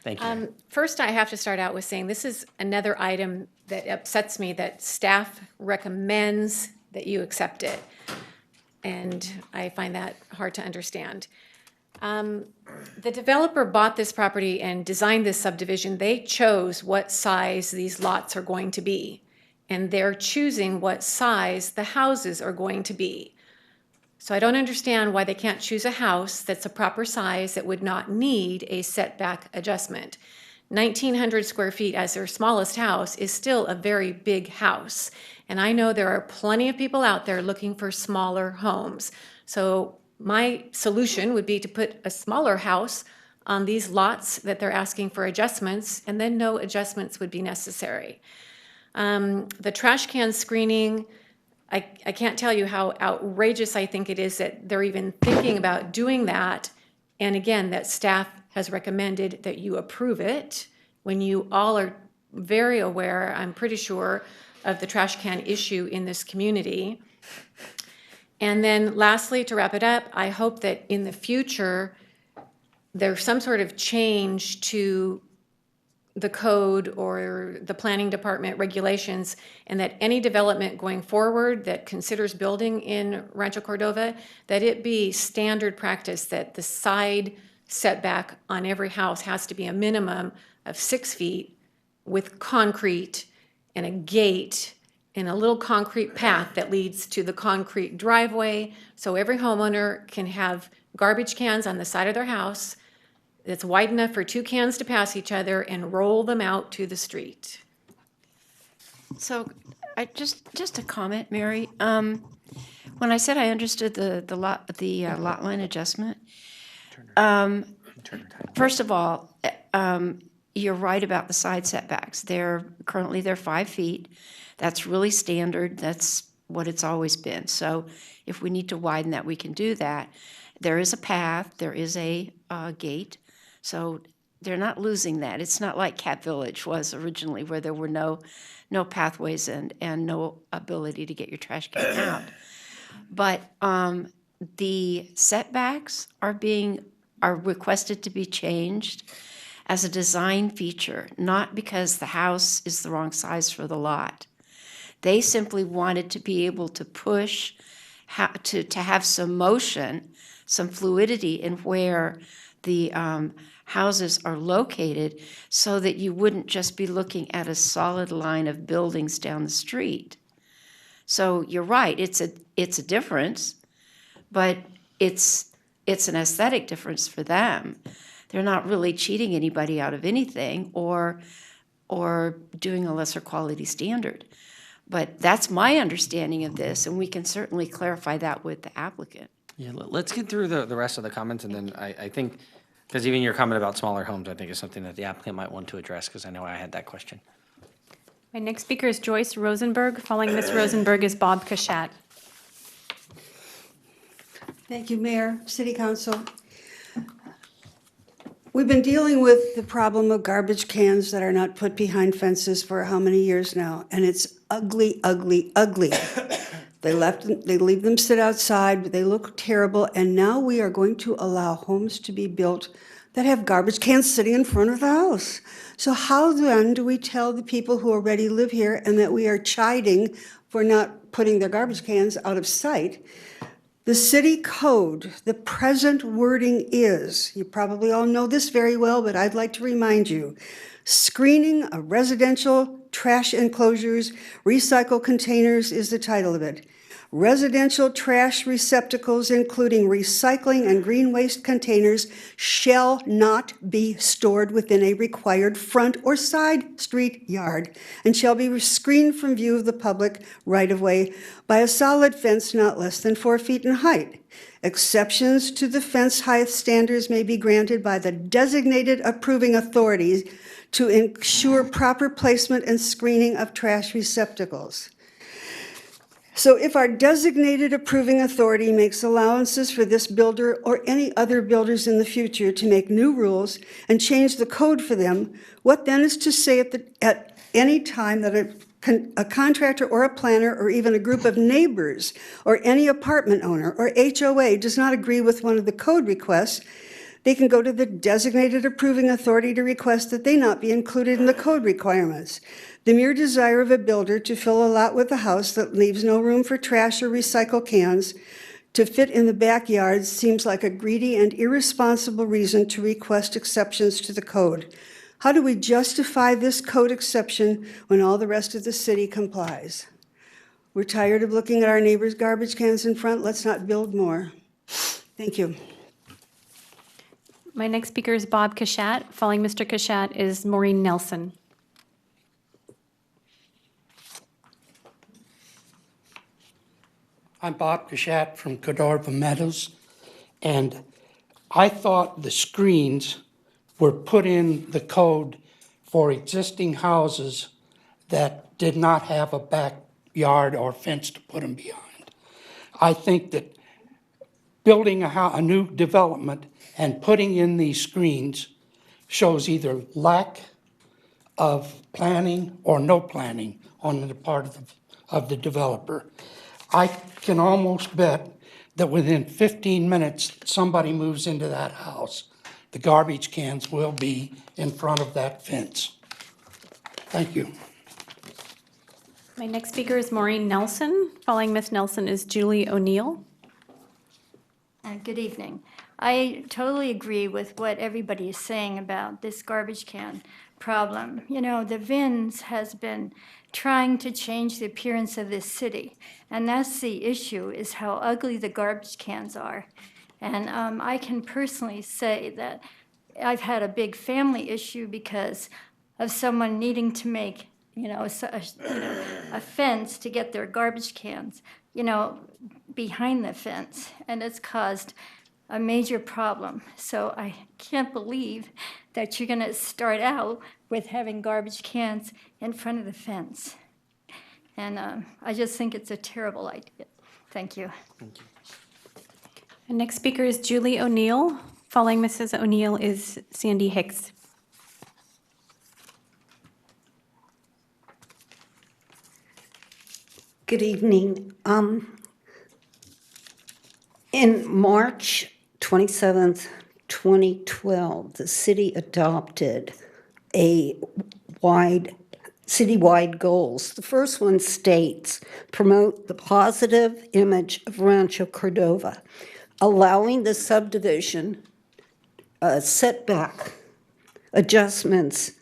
A: Thank you.
S: First, I have to start out with saying this is another item that upsets me, that staff recommends that you accept it. And I find that hard to understand. The developer bought this property and designed this subdivision. They chose what size these lots are going to be, and they're choosing what size the houses are going to be. So I don't understand why they can't choose a house that's a proper size that would not need a setback adjustment. 1,900 square feet as their smallest house is still a very big house. And I know there are plenty of people out there looking for smaller homes. So my solution would be to put a smaller house on these lots that they're asking for adjustments, and then no adjustments would be necessary. The trash can screening, I can't tell you how outrageous I think it is that they're even thinking about doing that. And again, that staff has recommended that you approve it when you all are very aware, I'm pretty sure, of the trash can issue in this community. And then lastly, to wrap it up, I hope that in the future, there's some sort of change to the code or the planning department regulations, and that any development going forward that considers building in Rancho Cordova, that it be standard practice that the side setback on every house has to be a minimum of 6 feet with concrete and a gate and a little concrete path that leads to the concrete driveway, so every homeowner can have garbage cans on the side of their house that's wide enough for 2 cans to pass each other and roll them out to the street.
G: So I just a comment, Mary. When I said I understood the lot line adjustment, first of all, you're right about the side setbacks. Currently they're 5 feet. That's really standard. That's what it's always been. So if we need to widen that, we can do that. There is a path. There is a gate. So they're not losing that. It's not like Cat Village was originally, where there were no pathways and no ability to get your trash can out. But the setbacks are requested to be changed as a design feature, not because the house is the wrong size for the lot. They simply wanted to be able to push, to have some motion, some fluidity in where the houses are located, so that you wouldn't just be looking at a solid line of buildings down the street. So you're right, it's a difference, but it's an aesthetic difference for them. They're not really cheating anybody out of anything or doing a lesser quality standard. But that's my understanding of this, and we can certainly clarify that with the applicant.
A: Yeah, let's get through the rest of the comments, and then I think, because even your comment about smaller homes, I think is something that the applicant might want to address, because I know I had that question.
B: My next speaker is Joyce Rosenberg. Following Ms. Rosenberg is Bob Kashat.
T: Thank you, Mayor, City Council. We've been dealing with the problem of garbage cans that are not put behind fences for how many years now, and it's ugly, ugly, ugly. They leave them sit outside, they look terrible, and now we are going to allow homes to be built that have garbage cans sitting in front of the house. So how then do we tell the people who already live here and that we are chiding for not putting their garbage cans out of sight? The city code, the present wording is, you probably all know this very well, but I'd like to remind you, screening of residential trash enclosures, recycle containers is the title of it. Residential trash receptacles, including recycling and green waste containers, shall not be stored within a required front or side street yard and shall be screened from view of the public right-of-way by a solid fence not less than 4 feet in height. Exceptions to the fence height standards may be granted by the designated approving authorities to ensure proper placement and screening of trash receptacles. So if our designated approving authority makes allowances for this builder or any other builders in the future to make new rules and change the code for them, what then is to say at any time that a contractor or a planner or even a group of neighbors or any apartment owner or HOA does not agree with one of the code requests, they can go to the designated approving authority to request that they not be included in the code requirements. The mere desire of a builder to fill a lot with a house that leaves no room for trash or recycle cans to fit in the backyard seems like a greedy and irresponsible reason to request exceptions to the code. How do we justify this code exception when all the rest of the city complies? We're tired of looking at our neighbors' garbage cans in front. Let's not build more. Thank you.
B: My next speaker is Bob Kashat. Following Mr. Kashat is Maureen Nelson.
U: I'm Bob Kashat from Cordova Meadows, and I thought the screens were put in the code for existing houses that did not have a backyard or fence to put them behind. I think that building a new development and putting in these screens shows either lack of planning or no planning on the part of the developer. I can almost bet that within 15 minutes, somebody moves into that house, the garbage cans will be in front of that fence. Thank you.
B: My next speaker is Maureen Nelson. Following Ms. Nelson is Julie O'Neill.
V: Good evening. I totally agree with what everybody is saying about this garbage can problem. You know, the VINS has been trying to change the appearance of this city, and that's the issue, is how ugly the garbage cans are. And I can personally say that I've had a big family issue because of someone needing to make, a fence to get their garbage cans, behind the fence, and it's caused a major problem. So I can't believe that you're going to start out with having garbage cans in front of the fence. And I just think it's a terrible idea. Thank you.
B: Thank you. The next speaker is Julie O'Neill. Following Mrs. O'Neill is Sandy Hicks.
W: Good evening. In March 27th, 2012, the city adopted citywide goals. The first one states, promote the positive image of Rancho Cordova, allowing the subdivision setback adjustments.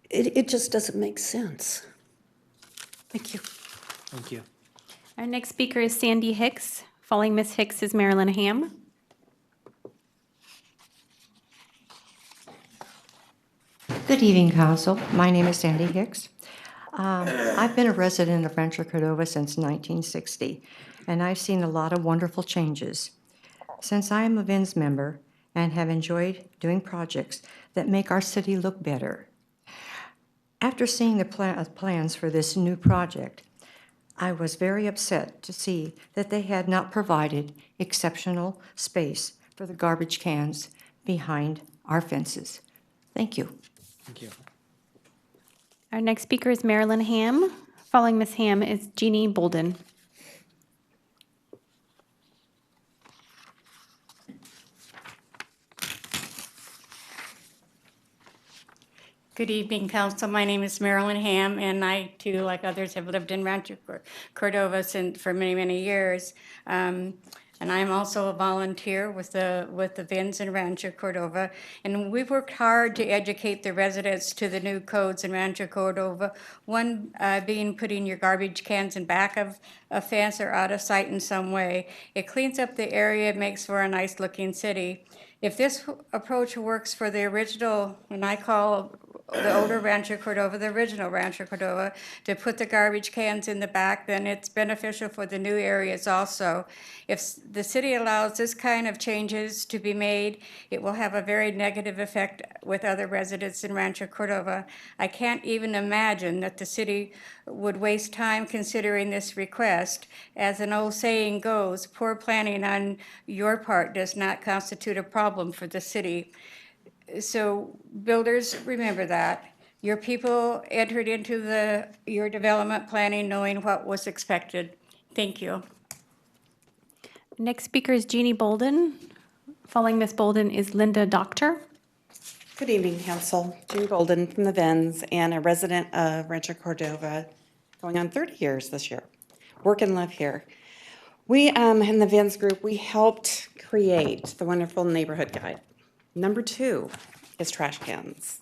W: It just doesn't make sense. Thank you.
A: Thank you.
B: Our next speaker is Sandy Hicks. Following Ms. Hicks is Marilyn Ham.
X: Good evening, Council. My name is Sandy Hicks. I've been a resident of Rancho Cordova since 1960, and I've seen a lot of wonderful changes. Since I am a VINS member and have enjoyed doing projects that make our city look better. After seeing the plans for this new project, I was very upset to see that they had not provided exceptional space for the garbage cans behind our fences. Thank you.
A: Thank you.
B: Our next speaker is Marilyn Ham. Following Ms. Ham is Jeannie Bolden.
Y: Good evening, Council. My name is Marilyn Ham, and I, too, like others, have lived in Rancho Cordova for many, many years. and I'm also a volunteer with the VINs in Rancho Cordova. And we've worked hard to educate the residents to the new codes in Rancho Cordova. One being putting your garbage cans in back of a fence or out of sight in some way. It cleans up the area, it makes for a nice looking city. If this approach works for the original, and I call the older Rancho Cordova, the original Rancho Cordova, to put the garbage cans in the back, then it's beneficial for the new areas also. If the city allows this kind of changes to be made, it will have a very negative effect with other residents in Rancho Cordova. I can't even imagine that the city would waste time considering this request. As an old saying goes, poor planning on your part does not constitute a problem for the city. So builders, remember that. Your people entered into your development planning knowing what was expected. Thank you.
B: Next speaker is Jeannie Bolden. Following Ms. Bolden is Linda Doctor.
E: Good evening, Council. Jean Golden from the Vens and a resident of Rancho Cordova, going on 30 years this year. Work and live here. We, in the Vens group, we helped create the wonderful neighborhood guide. Number 2 is trash cans.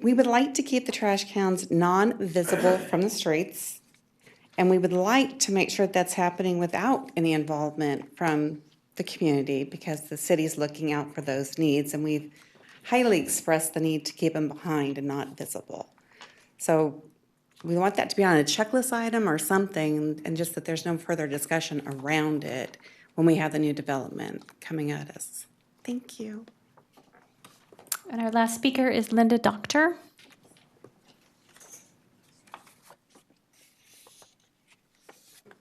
E: We would like to keep the trash cans non-visible from the streets, and we would like to make sure that's happening without any involvement from the community because the city's looking out for those needs, and we've highly expressed the need to keep them behind and not visible. So we want that to be on a checklist item or something, and just that there's no further discussion around it when we have the new development coming at us. Thank you.
B: And our last speaker is Linda Doctor.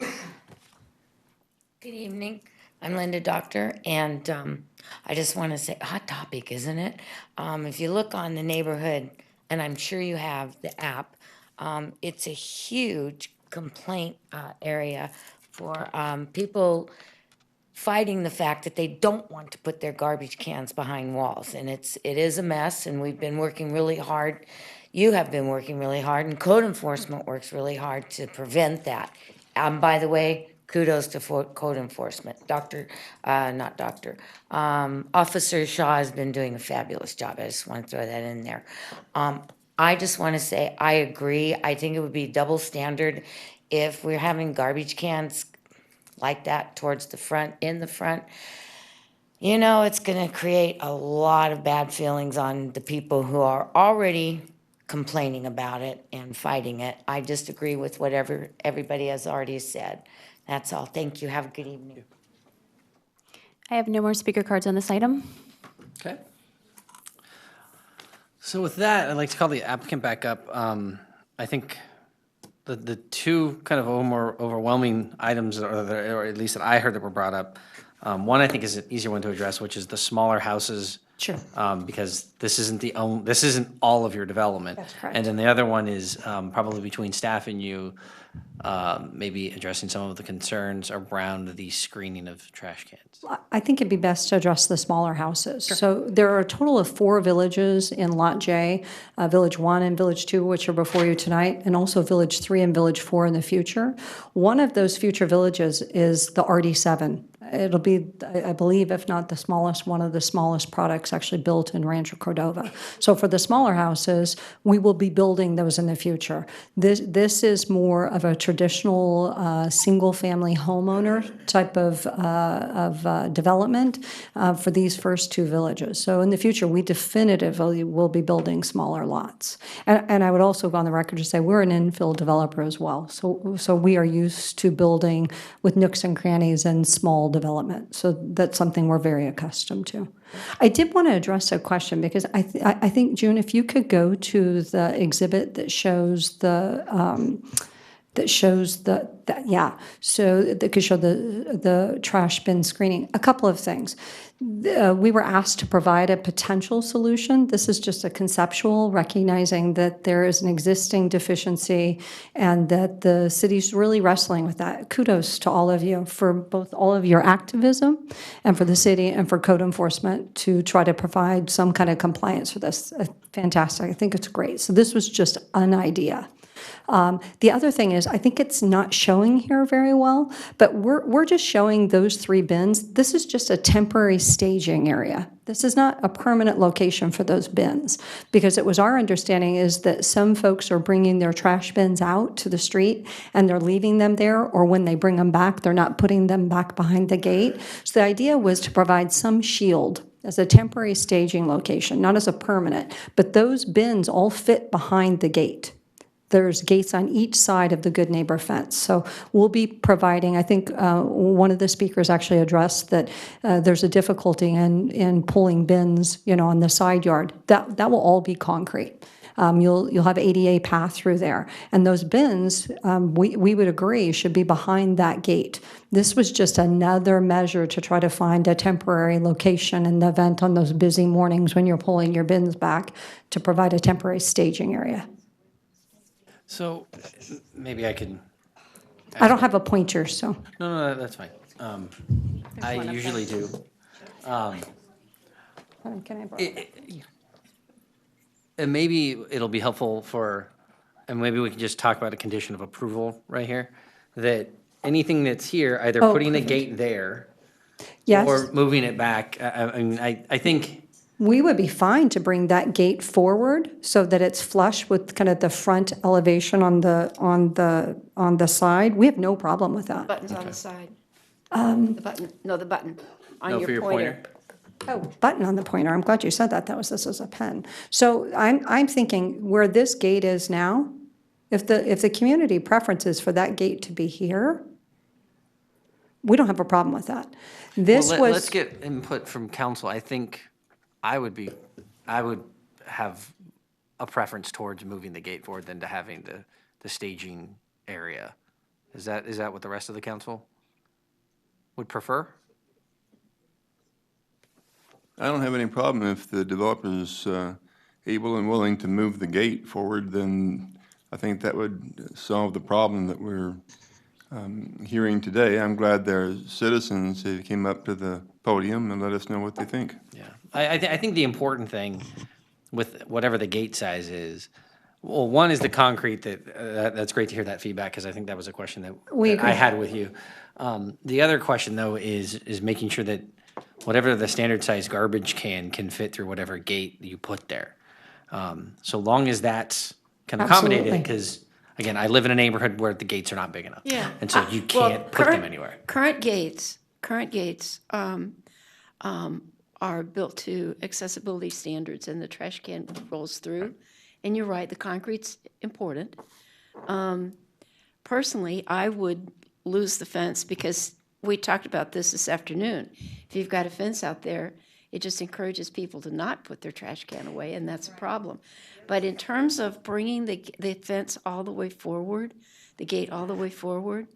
F: Good evening. I'm Linda Doctor, and I just want to say, hot topic, isn't it? If you look on the neighborhood, and I'm sure you have the app, it's a huge complaint area for people fighting the fact that they don't want to put their garbage cans behind walls. And it is a mess, and we've been working really hard. You have been working really hard, and code enforcement works really hard to prevent that. By the way, kudos to code enforcement. Officer Shaw has been doing a fabulous job. I just want to throw that in there. I just want to say I agree. I think it would be double standard if we're having garbage cans like that towards the front, in the front. You know, it's going to create a lot of bad feelings on the people who are already complaining about it and fighting it. I just agree with whatever everybody has already said. That's all. Thank you. Have a good evening.
B: I have no more speaker cards on this item.
A: Okay. So with that, I'd like to call the applicant back up. I think the two kind of more overwhelming items, or at least that I heard that were brought up, one I think is an easier one to address, which is the smaller houses.
E: Sure.
A: Because this isn't this isn't all of your development.
E: That's correct.
A: And then the other one is probably between staff and you, maybe addressing some of the concerns around the screening of trash cans.
R: I think it'd be best to address the smaller houses. So there are a total of 4 villages in Lot J, Village 1 and Village 2, which are before you tonight, and also Village 3 and Village 4 in the future. One of those future villages is the RD7. It'll be, I believe, if not the smallest, one of the smallest products actually built in Rancho Cordova. So for the smaller houses, we will be building those in the future. This is more of a traditional single-family homeowner type of development for these first 2 villages. So in the future, we definitively will be building smaller lots. And I would also go on the record to say we're an infill developer as well. So we are used to building with nooks and crannies and small development. So that's something we're very accustomed to. I did want to address a question because I think, June, if you could go to the exhibit that shows so that could show the trash bin screening. A couple of things. We were asked to provide a potential solution. This is just a conceptual, recognizing that there is an existing deficiency and that the city's really wrestling with that. Kudos to all of you for both all of your activism and for the city and for code enforcement to try to provide some kind of compliance for this. Fantastic. I think it's great. So this was just an idea. The other thing is, I think it's not showing here very well, but we're just showing those 3 bins. This is just a temporary staging area. This is not a permanent location for those bins, because it was our understanding is that some folks are bringing their trash bins out to the street and they're leaving them there, or when they bring them back, they're not putting them back behind the gate. So the idea was to provide some shield as a temporary staging location, not as a permanent, but those bins all fit behind the gate. There's gates on each side of the Good Neighbor fence. So we'll be providing, I think one of the speakers actually addressed that there's a difficulty in pulling bins, on the side yard. That will all be concrete. You'll have ADA path through there. And those bins, we would agree, should be behind that gate. This was just another measure to try to find a temporary location in the event on those busy mornings when you're pulling your bins back to provide a temporary staging area.
A: So maybe I could.
R: I don't have a pointer, so.
A: No, that's fine. I usually do.
R: Can I borrow that?
A: And maybe it'll be helpful and maybe we can just talk about a condition of approval right here, that anything that's here, either
R: Oh,
A: putting the
R: perfect.
A: gate there
R: Yes.
A: or moving it back. I think.
R: We would be fine to bring that gate forward so that it's flush with kind of the front elevation on the side. We have no problem with that.
G: Buttons on the side. The button on
A: No,
G: your
A: for your
G: pointer.
R: Oh, button on the pointer. I'm glad you said that. This was a pen. So I'm thinking where this gate is now, if the community preference is for that gate to be here, we don't have a problem with that.
A: Let's get input from council. I think I would have a preference towards moving the gate forward than to having the staging area. Is that what the rest of the council would prefer?
N: I don't have any problem if the developer is able and willing to move the gate forward, then I think that would solve the problem that we're hearing today. I'm glad there are citizens who came up to the podium and let us know what they think.
A: Yeah, I think the important thing with whatever the gate size is, well, one is the concrete. That's great to hear that feedback, because I think that was a question that I had with you. The other question though is making sure that whatever the standard size garbage can fit through whatever gate you put there. So long as that's can accommodate it,
R: Absolutely.
A: because again, I live in a neighborhood where the gates are not big enough.
G: Yeah.
A: And so you can't put them anywhere.
G: Current gates are built to accessibility standards, and the trash can rolls through. And you're right, the concrete's important. Personally, I would lose the fence, because we talked about this afternoon. If you've got a fence out there, it just encourages people to not put their trash can away, and that's a problem. But in terms of bringing the fence all the way forward, the gate all the way forward,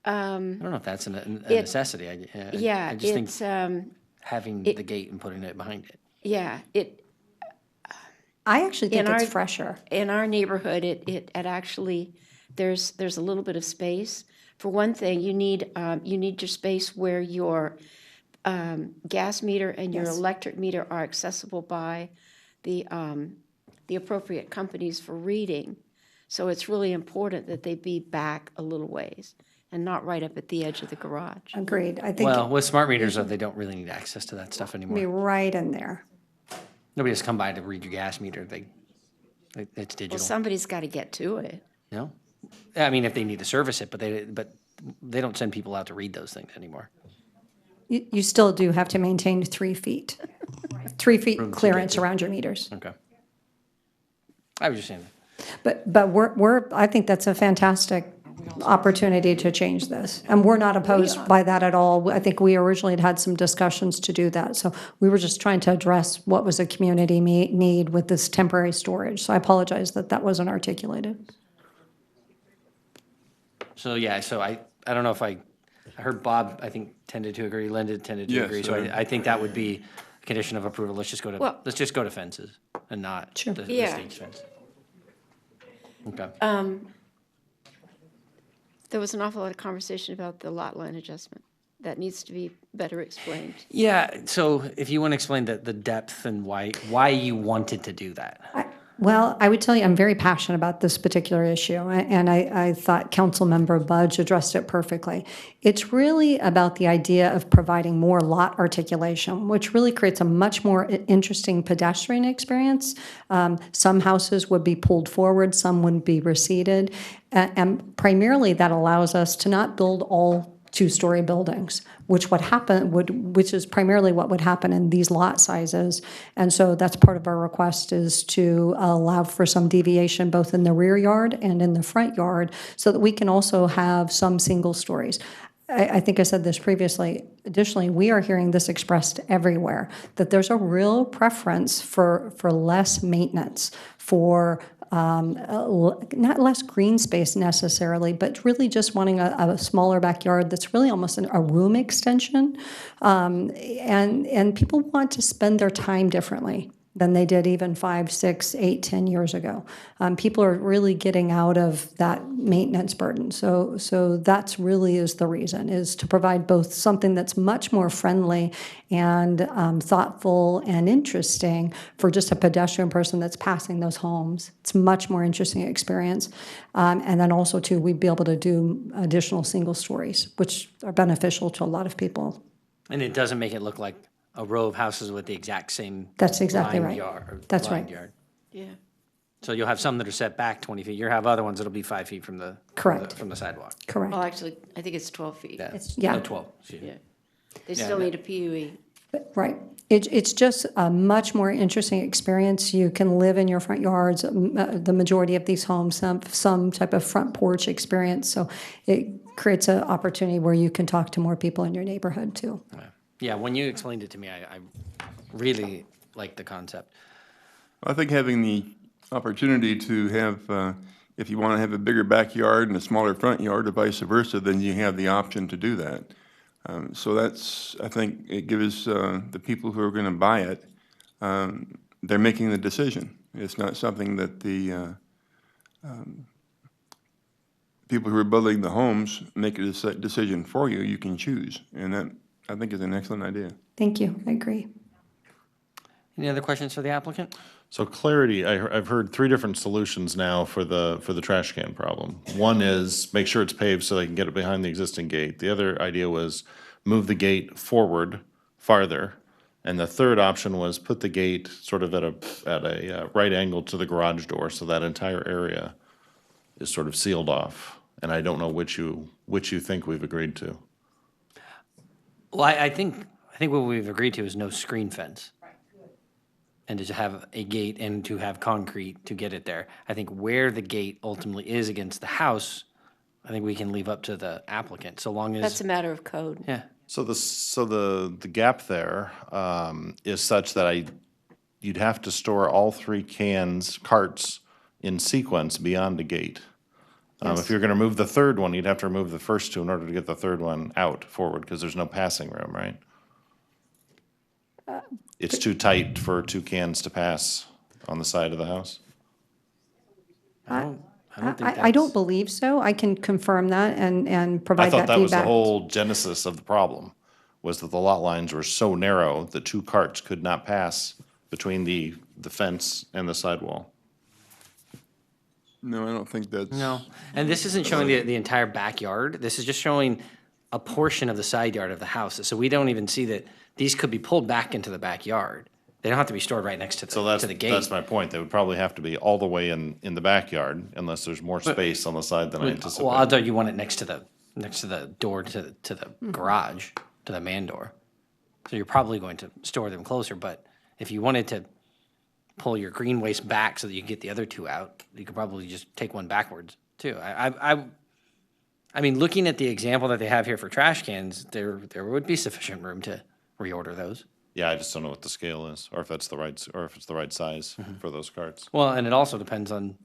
A: I don't know if that's a necessity. I just think having the gate and putting it behind it.
G: Yeah,
R: I actually think it's fresher.
G: In our neighborhood, it actually, there's a little bit of space. For one thing, you need your space where your gas meter and your electric meter are accessible by the appropriate companies for reading. So it's really important that they be back a little ways and not right up at the edge of the garage.
R: Agreed. I think
A: Well, with smart meters, they don't really need access to that stuff
R: it'd
A: anymore.
R: be right in there.
A: Nobody has come by to read your gas meter. It's digital.
G: Well, somebody's got to get to it.
A: No, I mean if they need to service it, but they don't send people out to read those things anymore.
R: You still do have to maintain 3 feet. 3 feet
A: Room to
R: clearance
A: get to.
R: around your meters.
A: Okay. I was just saying.
R: But I think that's a fantastic opportunity to change this. And we're not opposed by that at all. I think we originally had some discussions to do that. So we were just trying to address what was a community need with this temporary storage. So I apologize that wasn't articulated.
A: So yeah, I don't know if I heard Bob, I think, tended to agree, Linda tended to
N: Yes,
A: agree. So I think that would be a condition of approval. Let's just go to fences and not the stage fence. Okay.
G: There was an awful lot of conversation about the lot line adjustment. That needs to be better explained.
A: Yeah, so if you want to explain the depth and why you wanted to do that.
R: Well, I would tell you, I'm very passionate about this particular issue, and I thought Councilmember Budge addressed it perfectly. It's really about the idea of providing more lot articulation, which really creates a much more interesting pedestrian experience. Some houses would be pulled forward, some would be receded, and primarily that allows us to not build all two-story buildings, which is primarily what would happen in these lot sizes. And so that's part of our request, is to allow for some deviation both in the rear yard and in the front yard, so that we can also have some single stories. I think I said this previously. Additionally, we are hearing this expressed everywhere, that there's a real preference for less maintenance, for not less green space necessarily, but really just wanting a smaller backyard that's really almost a room extension. And people want to spend their time differently than they did even 5, 6, 8, 10 years ago. People are really getting out of that maintenance burden. So that's really is the reason, is to provide both something that's much more friendly and thoughtful and interesting for just a pedestrian person that's passing those homes. It's a much more interesting experience. And then also too, we'd be able to do additional single stories, which are beneficial to a lot of people.
A: And it doesn't make it look like a row of houses with the exact same.
R: That's exactly
A: lined
R: right.
A: yard-
R: That's
A: lined
R: right.
A: yard.
S: Yeah.
A: So you'll have some that are set back 20 feet. You'll have other ones that'll be 5 feet from the.
R: Correct.
A: From the sidewalk.
R: Correct.
S: Well, actually, I think it's 12 feet.
A: Yeah.
R: Yeah.
A: No, 12. Excuse me.
S: Yeah. They
A: Yeah,
S: still
A: that-
S: need a PUE.
R: Right. It's just a much more interesting experience. You can live in your front yards. The majority of these homes have some type of front porch experience. So it creates an opportunity where you can talk to more people in your neighborhood too.
A: Yeah, when you explained it to me, I really liked the concept.
N: I think having the opportunity to have, if you want to have a bigger backyard and a smaller front yard or vice versa, then you have the option to do that. So that's, I think it gives the people who are going to buy it, they're making the decision. It's not something that the people who are building the homes make a decision for you. You can choose, and that, I think, is an excellent idea.
R: Thank you. I agree.
A: Any other questions for the applicant?
C: So clarity, I've heard 3 different solutions now for the trash can problem. One is make sure it's paved so they can get it behind the existing gate. The other idea was move the gate forward farther. And the third option was put the gate sort of at a right angle to the garage door, so that entire area is sort of sealed off. And I don't know which you think we've agreed to.
A: Well, I think what we've agreed to is no screen fence. And to have a gate and to have concrete to get it there. I think where the gate ultimately is against the house, I think we can leave up to the applicant, so long as.
G: That's a matter of code.
A: Yeah.
C: So the gap there is such that you'd have to store all 3 carts in sequence beyond the gate. If you're gonna remove the third one, you'd have to remove the first 2 in order to get the third one out forward, because there's no passing room, right? It's too tight for 2 cans to pass on the side of the house?
A: I don't think
R: I
A: that's.
R: don't believe so. I can confirm that and
C: I
R: provide
C: thought
R: that
C: that was the
R: feedback.
C: whole genesis of the problem, was that the lot lines were so narrow that 2 carts could not pass between the fence and the sidewall.
N: No, I don't think that's.
A: No, and this isn't showing the entire backyard. This is just showing a portion of the side yard of the house. So we don't even see that these could be pulled back into the backyard. They don't have to be stored right next to
C: So
A: the gate.
C: that's my point. They would probably have to be all the way in the backyard unless there's more space on the side than I anticipate.
A: Well, although you want it next to the door to the garage, to the man door. So you're probably going to store them closer, but if you wanted to pull your green waste back so that you can get the other 2 out, you could probably just take one backwards too. I mean, looking at the example that they have here for trash cans, there would be sufficient room to reorder those.
C: Yeah, I just don't know what the scale is, or if it's the right size for those carts.
A: Well, and it also depends on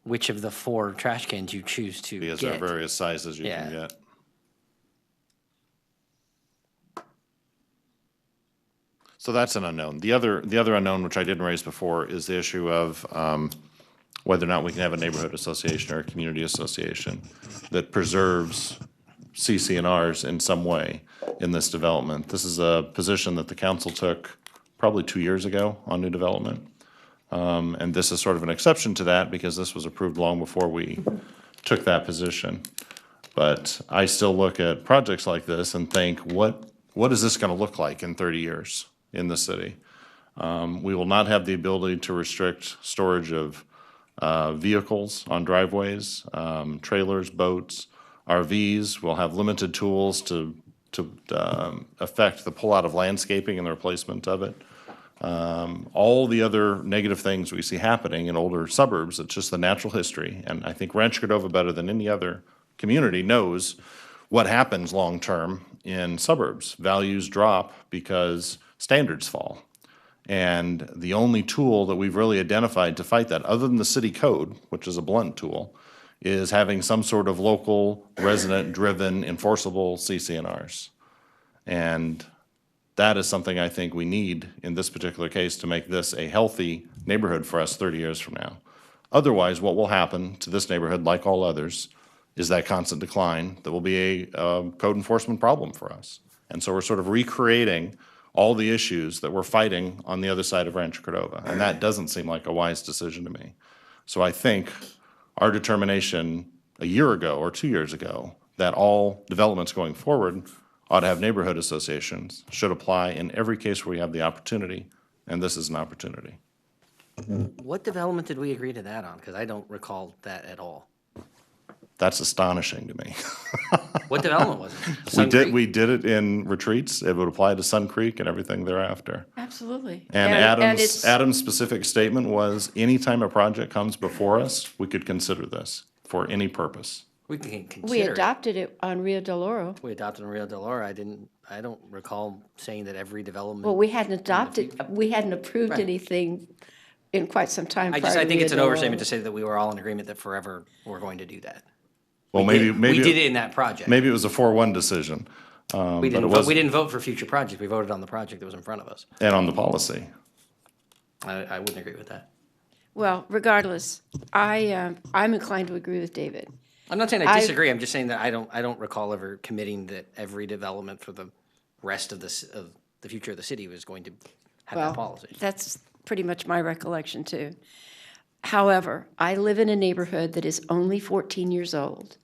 A: which of the 4 trash cans you choose to
C: Because
A: get.
C: there are various sizes you can
A: Yeah.
C: get. So that's an unknown. The other unknown, which I didn't raise before, is the issue of whether or not we can have a neighborhood association or a community association that preserves CC&Rs in some way in this development. This is a position that the council took probably 2 years ago on new development. And this is sort of an exception to that because this was approved long before we took that position. But I still look at projects like this and think, what is this going to look like in 30 years in the city? We will not have the ability to restrict storage of vehicles on driveways, trailers, boats, RVs. We'll have limited tools to affect the pullout of landscaping and the replacement of it. All the other negative things we see happening in older suburbs, it's just the natural history. And I think Rancho Cordova, better than any other community, knows what happens long-term in suburbs. Values drop because standards fall. And the only tool that we've really identified to fight that, other than the city code, which is a blunt tool, is having some sort of local, resident-driven, enforceable CCNRs. And that is something I think we need in this particular case to make this a healthy neighborhood for us 30 years from now. Otherwise, what will happen to this neighborhood, like all others, is that constant decline that will be a code enforcement problem for us. And so we're sort of recreating all the issues that we're fighting on the other side of Rancho Cordova, and that doesn't seem like a wise decision to me. So I think our determination a year ago or 2 years ago that all developments going forward ought to have neighborhood associations should apply in every case where we have the opportunity, and this is an opportunity.
A: What development did we agree to that on? Because I don't recall that at all.
C: That's astonishing to me.
A: What development was it?
C: We did it in retreats. It would apply to Sun Creek and everything thereafter.
G: Absolutely.
C: And Adam's specific statement was, anytime a project comes before us, we could consider this for any purpose.
A: We can consider
G: We
A: it.
G: adopted it on Rio de Oro.
A: We adopted in Rio de Oro. I don't recall saying that every development.
G: Well, we hadn't approved
A: Right.
G: anything in quite some time
A: I
G: prior to
A: think it's an
G: Rio de Oro.
A: overstatement to say that we were all in agreement that forever we're going to do that.
C: Well,
A: We did
C: maybe
A: it in that project.
C: Maybe it was a 4-1 decision.
A: We
C: but
A: didn't
C: it
A: vote,
C: wasn't-
A: we didn't vote for future projects. We voted on the project that was in front of us.
C: And on the policy.
A: I wouldn't agree with that.
G: Well, regardless, I'm inclined to agree with David.
A: I'm not saying I disagree. I'm just saying that I don't recall ever committing that every development for the rest of the future of the city was going to have that policy.
G: That's pretty much my recollection too. However, I live in a neighborhood that is only 14 years old.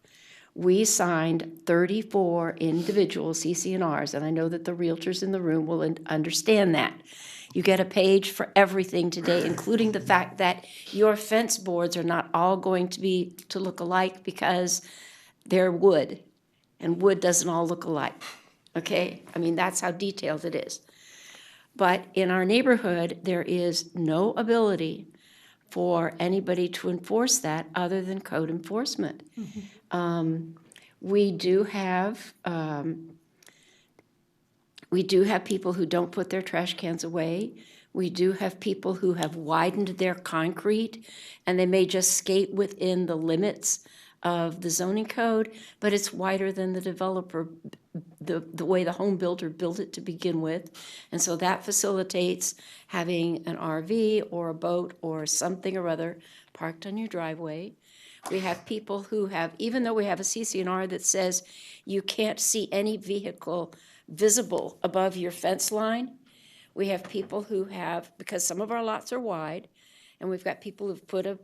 G: We signed 34 individual CCNRs, and I know that the realtors in the room will understand that. You get a page for everything today, including the fact that your fence boards are not all going to look alike because they're wood, and wood doesn't all look alike, okay? I mean, that's how detailed it is. But in our neighborhood, there is no ability for anybody to enforce that other than code enforcement. We do have people who don't put their trash cans away. We do have people who have widened their concrete, and they may just skate within the limits of the zoning code, but it's wider than the developer, the way the home builder built it to begin with. And so that facilitates having an RV or a boat or something or other parked on your driveway. We have people who have, even though we have a CCNR that says you can't see any vehicle visible above your fence line, we have people who have, because some of our lots are wide, and we've got people who've put an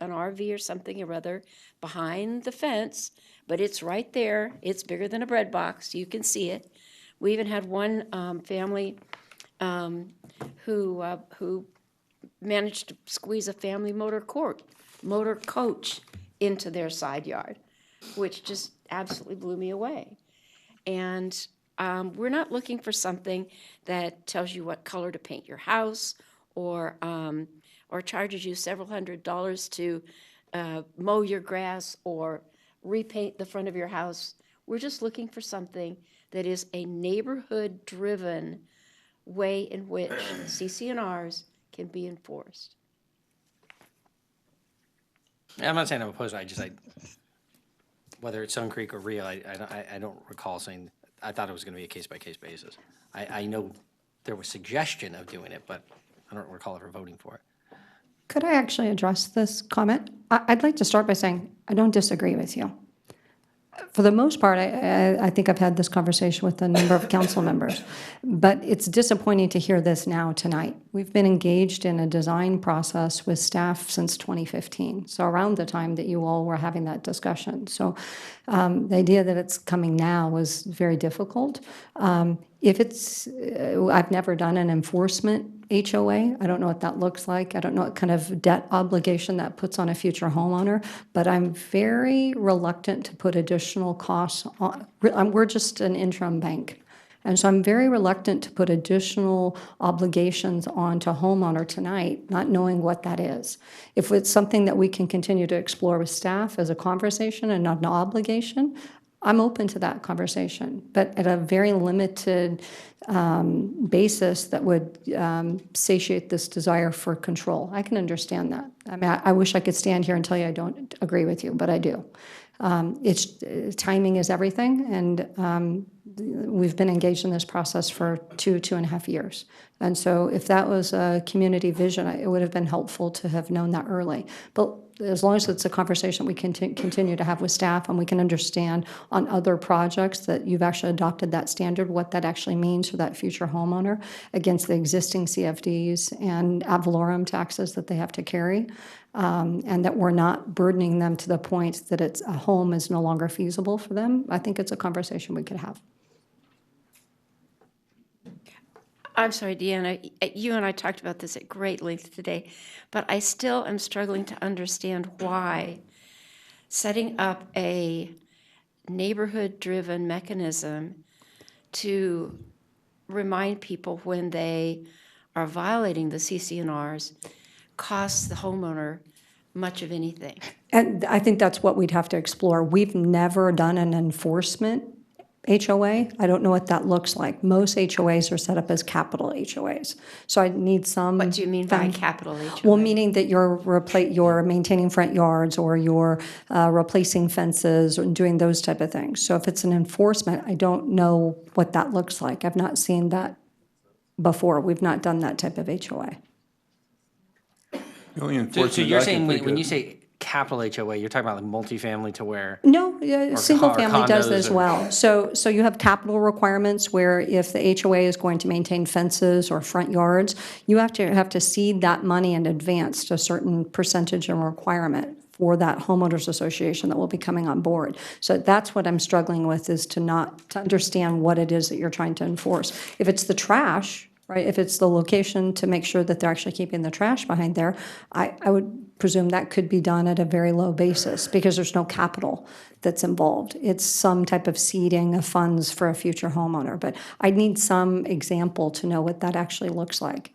G: RV or something or other behind the fence, but it's right there. It's bigger than a bread box. You can see it. We even had one family who managed to squeeze a family motor coach into their side yard, which just absolutely blew me away. And we're not looking for something that tells you what color to paint your house or charges you several $100s to mow your grass or repaint the front of your house. We're just looking for something that is a neighborhood-driven way in which CCNRs can be enforced.
A: I'm not saying I'm opposed. Whether it's Sun Creek or Rio, I don't recall saying. I thought it was going to be a case-by-case basis. I know there was suggestion of doing it, but I don't recall ever voting for it.
R: Could I actually address this comment? I'd like to start by saying I don't disagree with you. For the most part, I think I've had this conversation with a number of council members, but it's disappointing to hear this now tonight. We've been engaged in a design process with staff since 2015, so around the time that you all were having that discussion. So the idea that it's coming now was very difficult. If it's, I've never done an enforcement HOA. I don't know what that looks like. I don't know what kind of debt obligation that puts on a future homeowner, but I'm very reluctant to put additional costs on. We're just an interim bank. And so I'm very reluctant to put additional obligations onto a homeowner tonight, not knowing what that is. If it's something that we can continue to explore with staff as a conversation and not an obligation, I'm open to that conversation, but at a very limited basis that would satiate this desire for control. I can understand that. I mean, I wish I could stand here and tell you I don't agree with you, but I do. Timing is everything, and we've been engaged in this process for 2.5 years. And so if that was a community vision, it would have been helpful to have known that early. But as long as it's a conversation we can continue to have with staff and we can understand on other projects that you've actually adopted that standard, what that actually means for that future homeowner against the existing CFDs and ad valorem taxes that they have to carry, and that we're not burdening them to the point that it's a home is no longer feasible for them, I think it's a conversation we could have.
G: I'm sorry, Deanna, you and I talked about this at great length today, but I still am struggling to understand why setting up a neighborhood-driven mechanism to remind people when they are violating the CC&Rs costs the homeowner much of anything.
R: And I think that's what we'd have to explore. We've never done an enforcement HOA. I don't know what that looks like. Most HOAs are set up as capital HOAs. So I need some.
G: What do you mean by capital HOA?
R: Well, meaning that you're maintaining front yards or you're replacing fences and doing those type of things. So if it's an enforcement, I don't know what that looks like. I've not seen that before. We've not done that type of HOA.
A: So you're saying when you say capital HOA, you're talking about like multifamily to where?
R: No, single family does as
A: or
R: well. So you have capital requirements where if the HOA is going to maintain fences or front yards, you have to seed that money in advance to a certain percentage and requirement for that homeowners association that will be coming on board. So that's what I'm struggling with, is to understand what it is that you're trying to enforce. If it's the trash, right, if it's the location to make sure that they're actually keeping the trash behind there, I would presume that could be done at a very low basis because there's no capital that's involved. It's some type of seeding of funds for a future homeowner. But I need some example to know what that actually looks like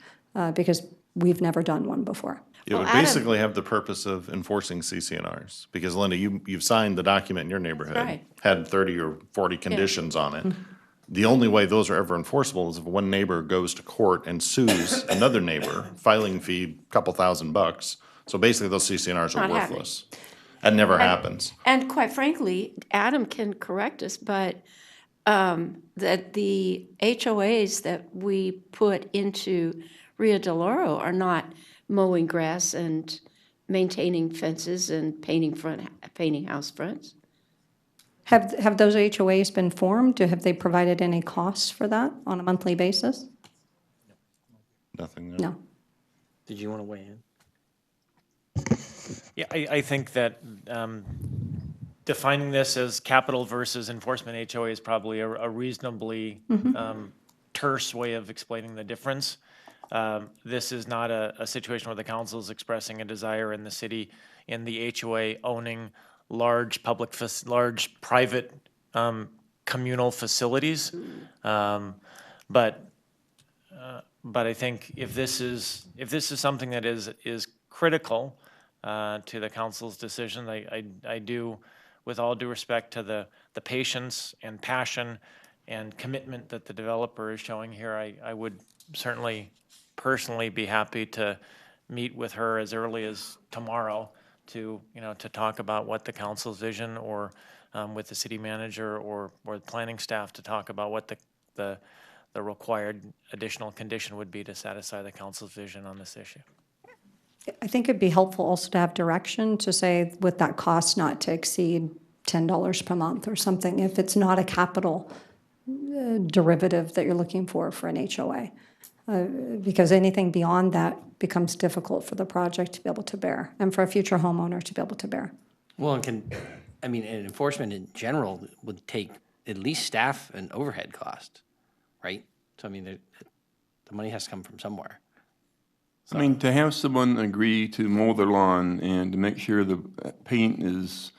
R: because we've never done one before.
C: It would basically have the purpose of enforcing CC&Rs, because Linda, you've signed the document in your neighborhood,
G: Right.
C: had 30 or 40 conditions on it. The only way those are ever enforceable is if one neighbor goes to court and sues another neighbor, filing fee, couple $1,000. So basically, those CC&Rs are
G: Not happening.
C: worthless. That never happens.
G: And quite frankly, Adam can correct us, but that the HOAs that we put into Rio de Oro are not mowing grass and maintaining fences and painting house fronts.
R: Have those HOAs been formed? Have they provided any costs for that on a monthly basis?
C: Nothing.
R: No.
A: Did you want to weigh in?
H: Yeah, I think that defining this as capital versus enforcement HOA is probably a reasonably terse way of explaining the difference. This is not a situation where the council is expressing a desire in the city in the HOA owning large private communal facilities. But I think if this is something that is critical to the council's decision, I do, with all due respect to the patience and passion and commitment that the developer is showing here, I would certainly personally be happy to meet with her as early as tomorrow to talk about what the council's vision, or with the city manager or the planning staff to talk about what the required additional condition would be to satisfy the council's vision on this issue.
R: I think it'd be helpful also to have direction to say with that cost not to exceed $10 per month or something, if it's not a capital derivative that you're looking for an HOA. because anything beyond that becomes difficult for the project to be able to bear and for a future homeowner to be able to bear.
A: Well, and and enforcement in general would take at least staff and overhead costs, right? So, I mean, the money has to come from somewhere.
N: I mean, to have someone agree to mow their lawn and to make sure the paint is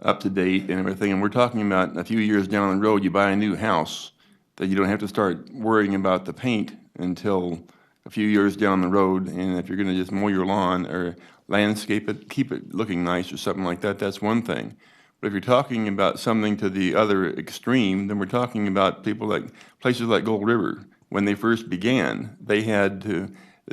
N: up to date and everything, and we're talking about a few years down the road, you buy a new house, that you don't have to start worrying about the paint until a few years down the road, and if you're gonna just mow your lawn or landscape it, keep it looking nice or something like that, that's one thing. But if you're talking about something to the other extreme, then we're talking about people like, places like Gold River. When they first began, they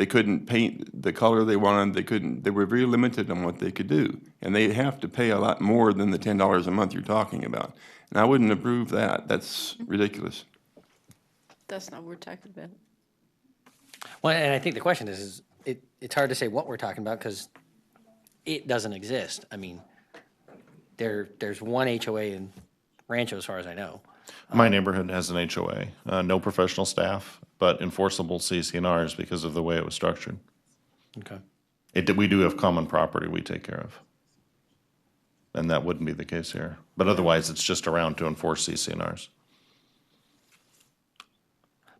N: couldn't paint the color they wanted, they were very limited on what they could do. And they have to pay a lot more than the $10 a month you're talking about. And I wouldn't approve that, that's ridiculous.
G: That's not what we're talking about.
A: Well, and I think the question is it's hard to say what we're talking about because it doesn't exist. I mean, there's one HOA in Rancho, as far as I know.
C: My neighborhood has an HOA, no professional staff, but enforceable CCNRs because of the way it was structured.
A: Okay.
C: We do have common property we take care of. And that wouldn't be the case here. But otherwise, it's just around to enforce CCNRs.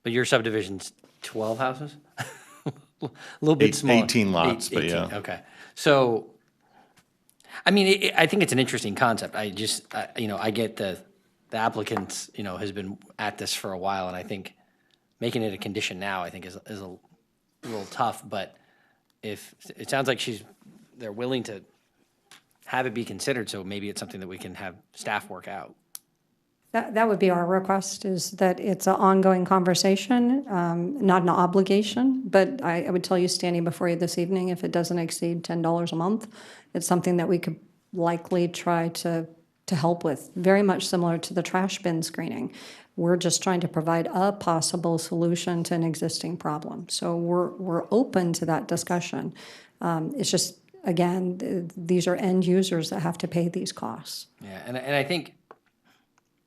A: But your subdivision's 12 houses? A little bit
C: It's
A: smaller.
C: 18 lots, but yeah.
A: Okay. So, I mean, I think it's an interesting concept. I just, I get the applicant, has been at this for a while, and I think making it a condition now, I think is a little tough, but if, it sounds like they're willing to have it be considered, so maybe it's something that we can have staff work out.
R: That would be our request, is that it's an ongoing conversation, not an obligation. But I would tell you, standing before you this evening, if it doesn't exceed $10 a month, it's something that we could likely try to help with, very much similar to the trash bin screening. We're just trying to provide a possible solution to an existing problem. So we're open to that discussion. It's just, again, these are end users that have to pay these costs.
A: Yeah, and I think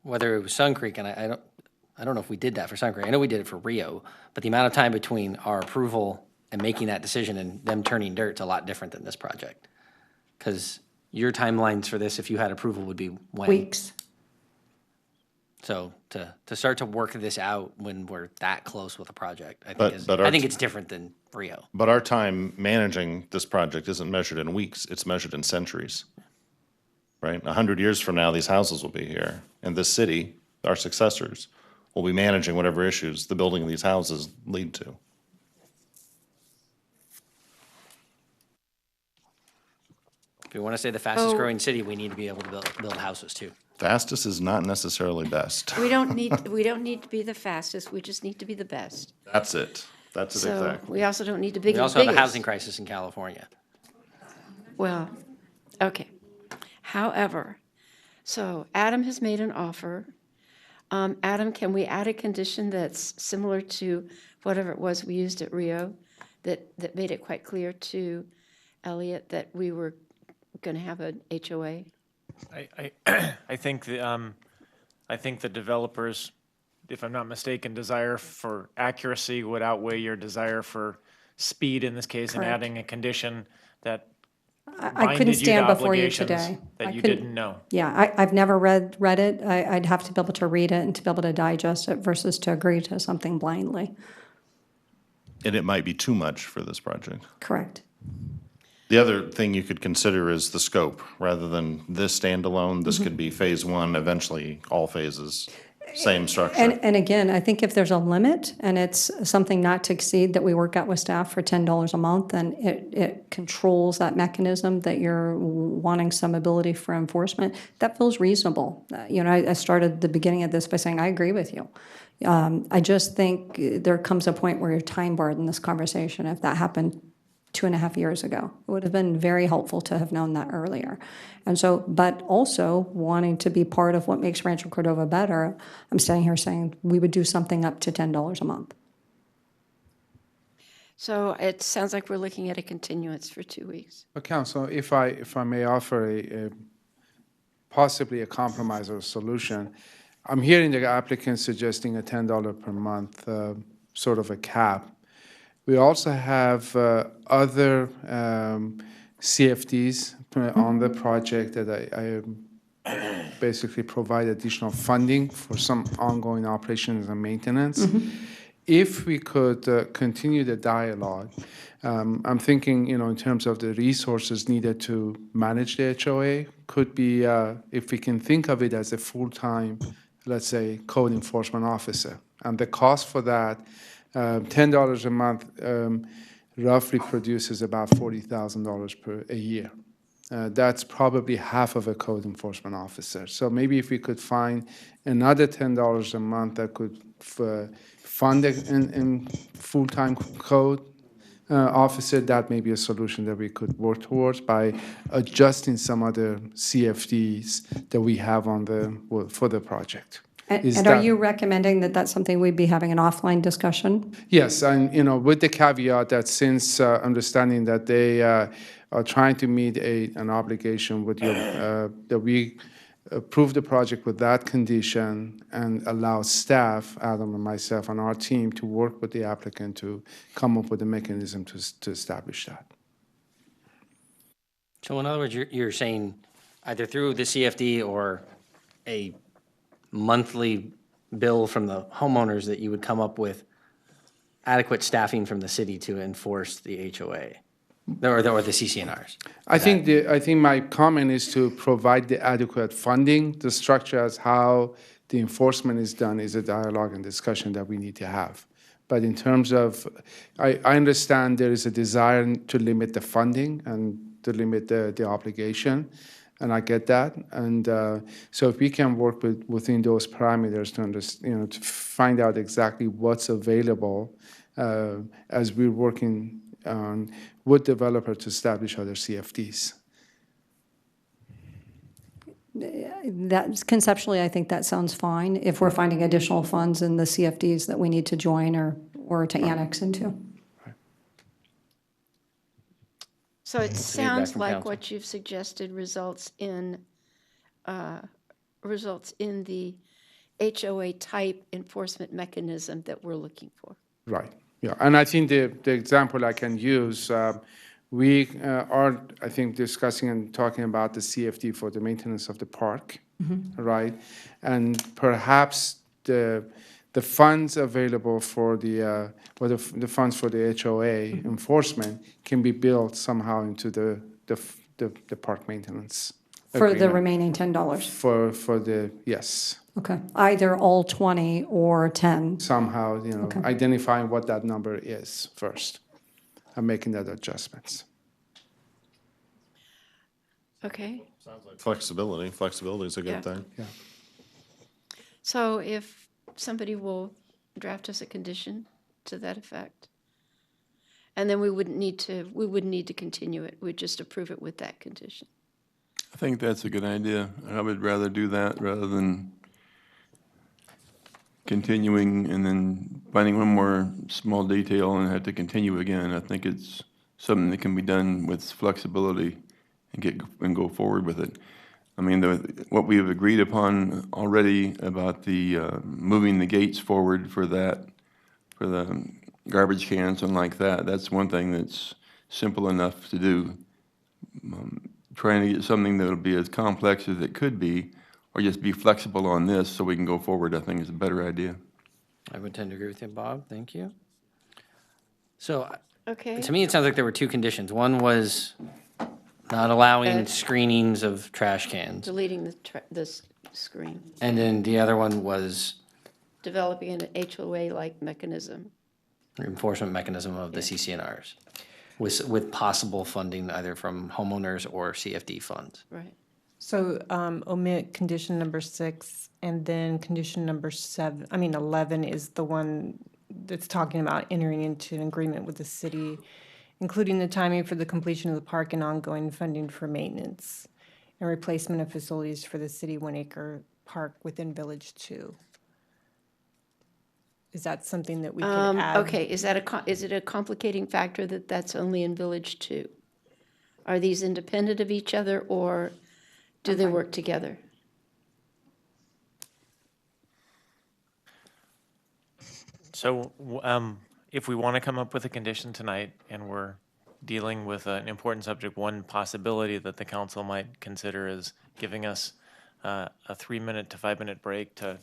A: whether it was Sun Creek, and I don't know if we did that for Sun Creek. I know we did it for Rio, but the amount of time between our approval and making that decision and them turning dirt is a lot different than this project. Because your timelines for this, if you had approval, would be when?
R: Weeks.
A: So to start to work this out when we're that close with a project, I think it's different than Rio.
C: But our time managing this project isn't measured in weeks, it's measured in centuries. Right? 100 years from now, these houses will be here. And this city, our successors, will be managing whatever issues the building of these houses lead to.
A: If we want to say the fastest growing city, we need to be able to build houses too.
C: Fastest is not necessarily best.
G: We don't need to be the fastest, we just need to be the best.
C: That's it. That's it
G: So
C: exactly.
G: we also don't need to be the
A: We
G: biggest.
A: also have a housing crisis in California.
G: Well, okay. However, so Adam has made an offer. Adam, can we add a condition that's similar to whatever it was we used at Rio, that made it quite clear to Elliot that we were going to have an HOA?
H: I think the developers, if I'm not mistaken, desire for accuracy would outweigh your desire for speed in this case, and
R: Correct.
H: adding a condition that
R: I couldn't
H: binded you to
R: stand before you
H: obligations
R: today.
H: that you didn't know.
R: Yeah, I've never read it. I'd have to be able to read it and to be able to digest it versus to agree to something blindly.
C: And it might be too much for this project.
R: Correct.
C: The other thing you could consider is the scope. Rather than this standalone, this could be phase one, eventually all phases, same structure.
R: And again, I think if there's a limit and it's something not to exceed that we work out with staff for $10 a month, then it controls that mechanism that you're wanting some ability for enforcement. That feels reasonable. I started the beginning of this by saying, I agree with you. I just think there comes a point where you're time barred in this conversation. If that happened 2.5 years ago, it would have been very helpful to have known that earlier. And so, but also wanting to be part of what makes Rancho Cordova better, I'm standing here saying we would do something up to $10 a month.
G: So it sounds like we're looking at a continuance for 2 weeks.
L: Well, Council, if I may offer possibly a compromise or a solution, I'm hearing the applicant suggesting a $10 per month sort of a cap. We also have other CFDs on the project that I basically provide additional funding for some ongoing operations and maintenance. If we could continue the dialogue, I'm thinking, in terms of the resources needed to manage the HOA, could be, if we can think of it as a full-time, let's say, code enforcement officer. And the cost for that, $10 a month, roughly produces about $40,000 per a year. That's probably half of a code enforcement officer. So maybe if we could find another $10 a month that could fund a full-time code officer, that may be a solution that we could work towards by adjusting some other CFDs that we have for the project.
R: And are you recommending that that's something we'd be having an offline discussion?
L: Yes, and with the caveat that since understanding that they are trying to meet an obligation with your, that we approve the project with that condition and allow staff, Adam and myself and our team, to work with the applicant to come up with a mechanism to establish that.
A: So in other words, you're saying either through the CFD or a monthly bill from the homeowners that you would come up with adequate staffing from the city to enforce the HOA or the CCNRs?
L: I think my comment is to provide the adequate funding. The structure as how the enforcement is done is a dialogue and discussion that we need to have. But in terms of, I understand there is a desire to limit the funding and to limit the obligation, and I get that. And so if we can work within those parameters to understand, to find out exactly what's available as we're working on with developer to establish other CFDs.
R: That's conceptually, I think that sounds fine if we're finding additional funds in the CFDs that we need to join or to annex into.
G: So it
A: feedback
G: sounds
A: from
G: like
A: council.
G: what you've suggested results in the HOA type enforcement mechanism that we're looking for.
L: Right, yeah. And I think the example I can use, we are, I think, discussing and talking about the CFD for the maintenance of the park, right? And perhaps the funds available for the funds for the HOA enforcement can be built somehow into the park maintenance
R: For the
L: agreement.
R: remaining $10?
L: For the, yes.
R: Okay, either all 20 or 10.
L: Somehow,
R: Okay.
L: identifying what that number is first and making that adjustments.
G: Okay,
C: Sounds like flexibility. Flexibility is a
G: Yeah.
C: good thing.
L: Yeah.
G: so if somebody will draft us a condition to that effect, and then we wouldn't need to continue it, we'd just approve it with that condition.
N: I think that's a good idea. I would rather do that rather than continuing and then finding one more small detail and have to continue again. I think it's something that can be done with flexibility and go forward with it. I mean, what we have agreed upon already about the moving the gates forward for the garbage cans and like that, that's one thing that's simple enough to do. Trying to get something that'll be as complex as it could be, or just be flexible on this so we can go forward, I think is a better idea.
A: I would tend to agree with you, Bob. Thank you. So
G: Okay.
A: to me, it sounds like there were two conditions. One was not allowing screenings of trash cans.
G: Deleting the screen,
A: And then the other one was
G: developing an HOA-like mechanism.
A: enforcement mechanism of the CCNRs with possible funding either from homeowners or CFD funds.
G: Right.
O: So omit condition number 6, and then condition number 11 is the one that's talking about entering into an agreement with the city, including the timing for the completion of the park and ongoing funding for maintenance and replacement of facilities for the city 1-acre park within Village 2. Is that something that we can add?
G: Okay, is it a complicating factor that that's only in Village 2? Are these independent of each other, or do they work together?
H: So if we want to come up with a condition tonight and we're dealing with an important subject, one possibility that the council might consider is giving us a 3-minute to 5-minute break to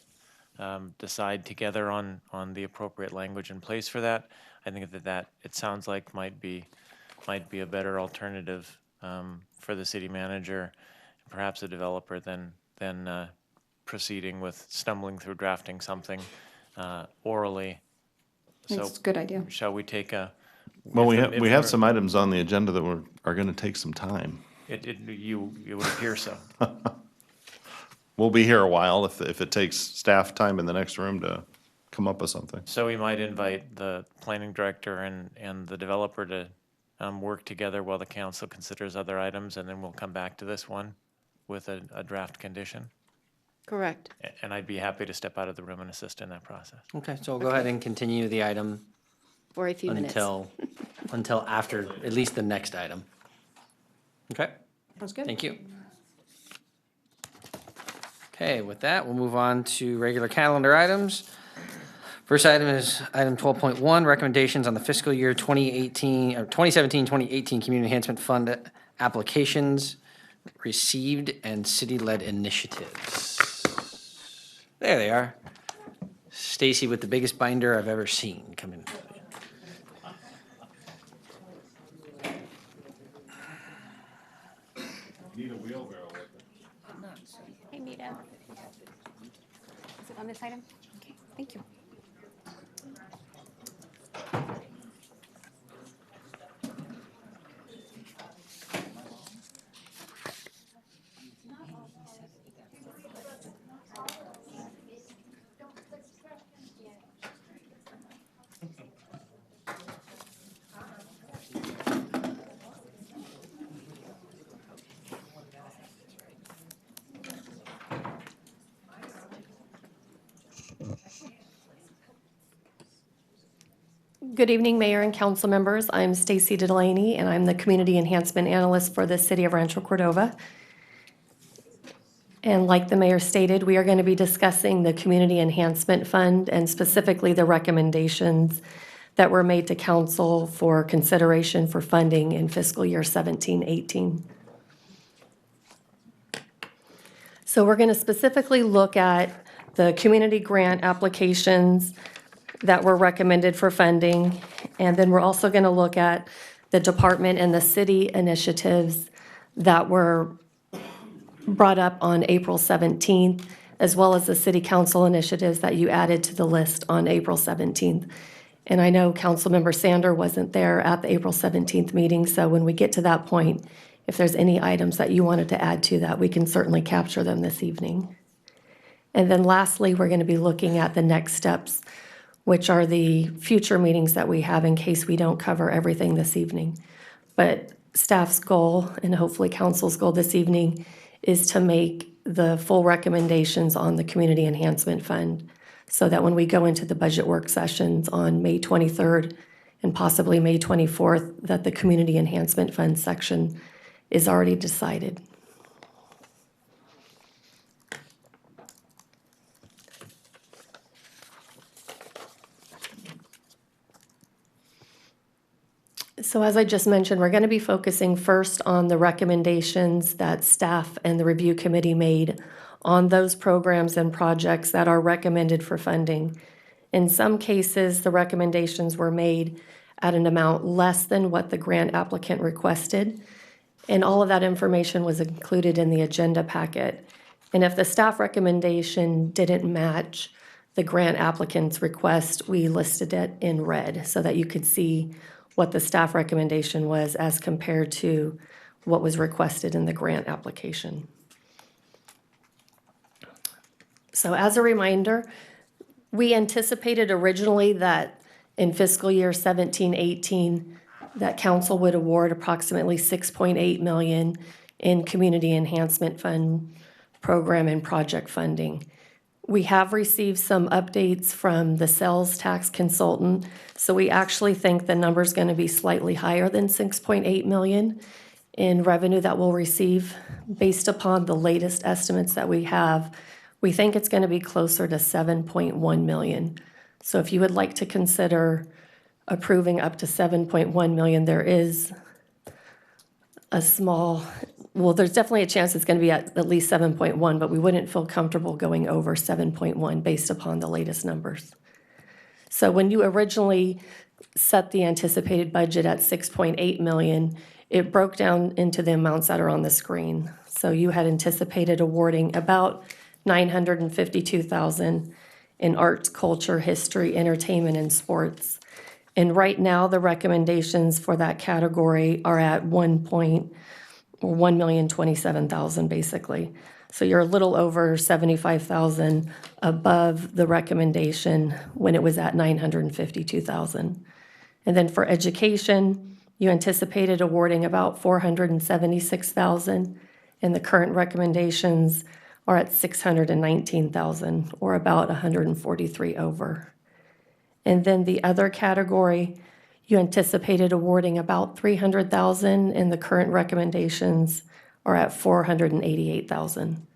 H: decide together on the appropriate language in place for that. I think that it sounds like might be a better alternative for the city manager, perhaps a developer, than proceeding with stumbling through drafting something orally. So
R: It's a good idea.
H: shall we take a?
C: Well,
H: if
C: we have
H: we're-
C: some items on the agenda that are going to take some time.
H: You would appear so.
C: We'll be here a while if it takes staff time in the next room to come up with something.
H: So we might invite the planning director and the developer to work together while the council considers other items, and then we'll come back to this one with a draft condition.
S: Correct.
H: And I'd be happy to step out of the room and assist in that process.
A: Okay, so we'll go ahead and continue the item
S: For a few minutes.
A: until after at least the next item. Okay?
R: Sounds good.
A: Thank you. Okay, with that, we'll move on to regular calendar items. First item is item 12.1, recommendations on the fiscal year 2018, or 2017-2018 Community Enhancement Fund applications received and city-led initiatives. There they are. Stacy with the biggest binder I've ever seen come in.
C: Need a wheelbarrow with it.
B: Hey, Nita. Is it on this item? Okay, thank you. Good evening, Mayor and council members. I'm Stacy Delaney, and I'm the Community Enhancement Analyst for the City of Rancho Cordova. And like the mayor stated, we are going to be discussing the Community Enhancement Fund and specifically the recommendations that were made to council for consideration for funding in fiscal year 17-18. So we're going to specifically look at the community grant applications that were recommended for funding. And then we're also going to look at the department and the city initiatives that were brought up on April 17th, as well as the city council initiatives that you added to the list on April 17th. And I know Councilmember Sander wasn't there at the April 17th meeting, so when we get to that point, if there's any items that you wanted to add to that, we can certainly capture them this evening. And then lastly, we're going to be looking at the next steps, which are the future meetings that we have in case we don't cover everything this evening. But staff's goal, and hopefully council's goal this evening, is to make the full recommendations on the Community Enhancement Fund so that when we go into the budget work sessions on May 23rd and possibly May 24th, that the Community Enhancement Fund section is already decided. So as I just mentioned, we're going to be focusing first on the recommendations that staff and the review committee made on those programs and projects that are recommended for funding. In some cases, the recommendations were made at an amount less than what the grant applicant requested, and all of that information was included in the agenda packet. And if the staff recommendation didn't match the grant applicant's request, we listed it in red so that you could see what the staff recommendation was as compared to what was requested in the grant application. So as a reminder, we anticipated originally that in fiscal year 17-18, that council would award approximately $6.8 million in Community Enhancement Fund program and project funding. We have received some updates from the sales tax consultant, so we actually think the number's going to be slightly higher than $6.8 million in revenue that we'll receive. Based upon the latest estimates that we have, we think it's going to be closer to $7.1 million.
D: So if you would like to consider approving up to 7.1 million, there is a small, well, there's definitely a chance it's going to be at least 7.1, but we wouldn't feel comfortable going over 7.1 based upon the latest numbers. So when you originally set the anticipated budget at 6.8 million, it broke down into the amounts that are on the screen. So you had anticipated awarding about 952,000 in arts, culture, history, entertainment, and sports. And right now, the recommendations for that category are at 1,027,000 basically. So you're a little over 75,000 above the recommendation when it was at 952,000. And then for education, you anticipated awarding about 476,000, and the current recommendations are at 619,000, or about 143 over. And then the other category, you anticipated awarding about 300,000, and the current recommendations are at 488,000.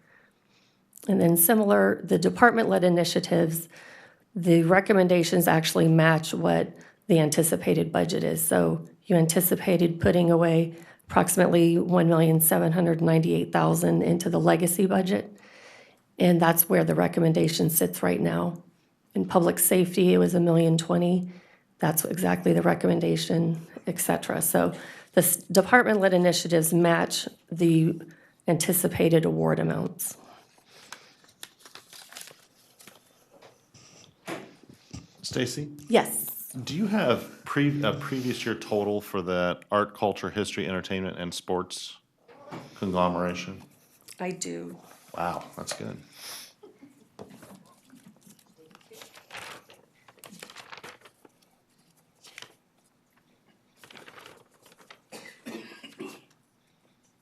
D: And then similar, the department-led initiatives, the recommendations actually match what the anticipated budget is. So you anticipated putting away approximately 1,798,000 into the legacy budget, and that's where the recommendation sits right now. In public safety, it was 1,020,000. That's exactly the recommendation, et cetera. So the department-led initiatives match the anticipated award amounts.
C: Stacy?
D: Yes.
C: Do you have a previous year total for that art, culture, history, entertainment, and sports conglomeration?
D: I do.
C: Wow, that's good.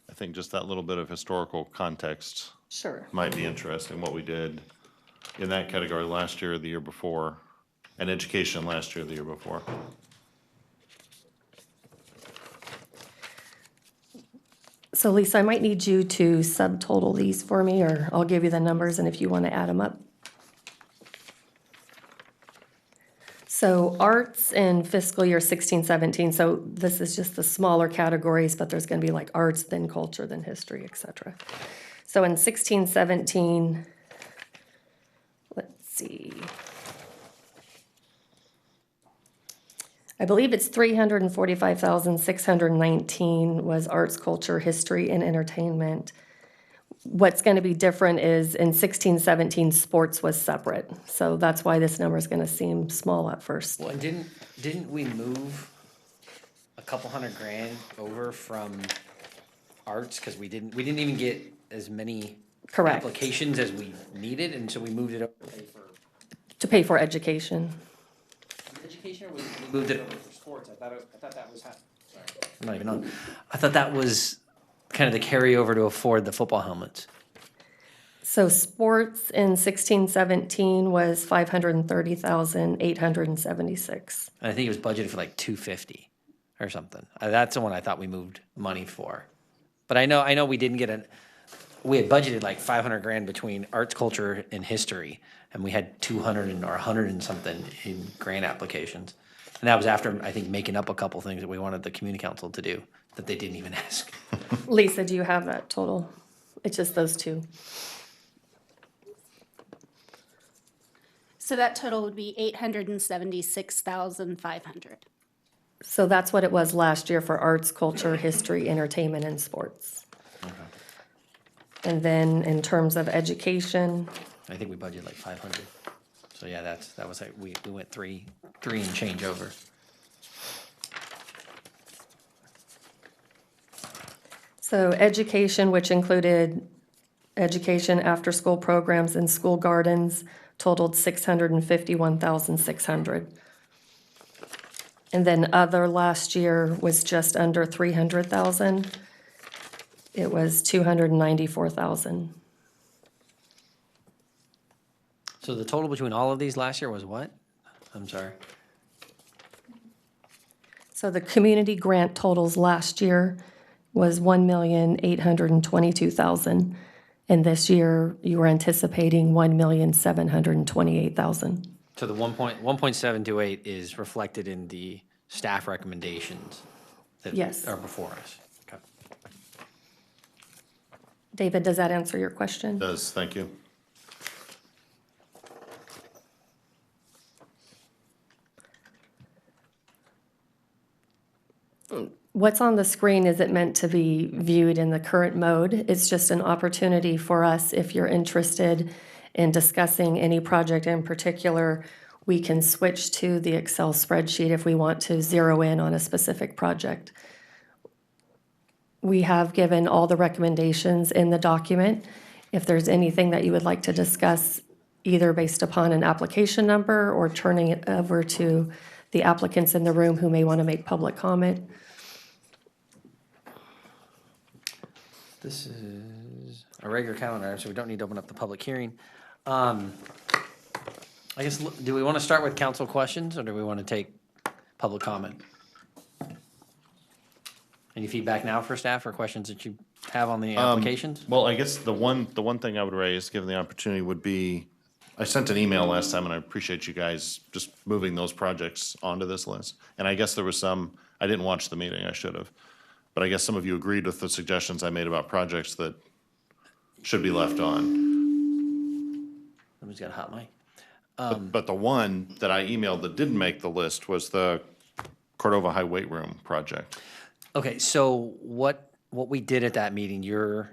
C: I think just that little bit of historical context
D: Sure.
C: might be interesting, what we did in that category last year or the year before, and education last year or the year before.
D: So Lisa, I might need you to subtotal these for me, or I'll give you the numbers, and if you want to add them up. So arts in fiscal year 16-17, so this is just the smaller categories, but there's going to be like arts, then culture, then history, et cetera. So in 16-17, let's see. I believe it's 345,619 was arts, culture, history, and entertainment. What's going to be different is in 16-17, sports was separate. So that's why this number is going to seem small at first.
A: Well, and didn't we move a couple $100,000 over from arts? Because we didn't even get as many
D: Correct.
A: applications as we needed, and so we moved it over
D: To pay for education.
A: education, or we moved it over for sports? I thought that was sorry. I'm not even on. I thought that was kind of the carryover to afford the football helmets.
D: So sports in 16-17 was 530,876.
A: And I think it was budgeted for like 250 or something. That's the one I thought we moved money for. But I know we didn't get we had budgeted like 500,000 between arts, culture, and history, and we had 200 or 100 and something in grant applications. And that was after, I think, making up a couple things that we wanted the community council to do that they didn't even ask.
D: Lisa, do you have that total? It's just those two.
I: So that total would be 876,500.
D: So that's what it was last year for arts, culture, history, entertainment, and sports. And then in terms of education,
A: I think we budgeted like 500. So yeah, that was like, we went three and change over.
D: so education, which included education, after-school programs, and school gardens, totaled 651,600. And then other last year was just under 300,000. It was 294,000.
A: So the total between all of these last year was what? I'm sorry.
D: So the community grant totals last year was 1,822,000. And this year you were anticipating 1,728,000.
A: So So the 1.728 is reflected in the staff recommendations that
D: Yes.
A: are before us. Okay.
D: David, does that answer your question?
C: Does, thank you.
D: What's on the screen isn't meant to be viewed in the current mode. It's just an opportunity for us, if you're interested in discussing any project in particular, we can switch to the Excel spreadsheet if we want to zero in on a specific project. We have given all the recommendations in the document. If there's anything that you would like to discuss, either based upon an application number or turning it over to the applicants in the room who may want to make public comment.
A: This is a regular calendar, item, so we don't need to open up the public hearing. I guess, do we want to start with council questions, or do we want to take public comment? Any feedback now for staff or questions that you have on the applications?
C: Well, I guess the one thing I would raise, given the opportunity, would be, I sent an email last time, and I appreciate you guys just moving those projects onto this list. And I guess there was some, I didn't watch the meeting, I should have. But I guess some of you agreed with the suggestions I made about projects that should be left on.
A: Somebody's got a hot mic.
C: But the one that I emailed that didn't make the list was the Cordova High Weight Room project.
A: Okay, so what we did at that meeting, your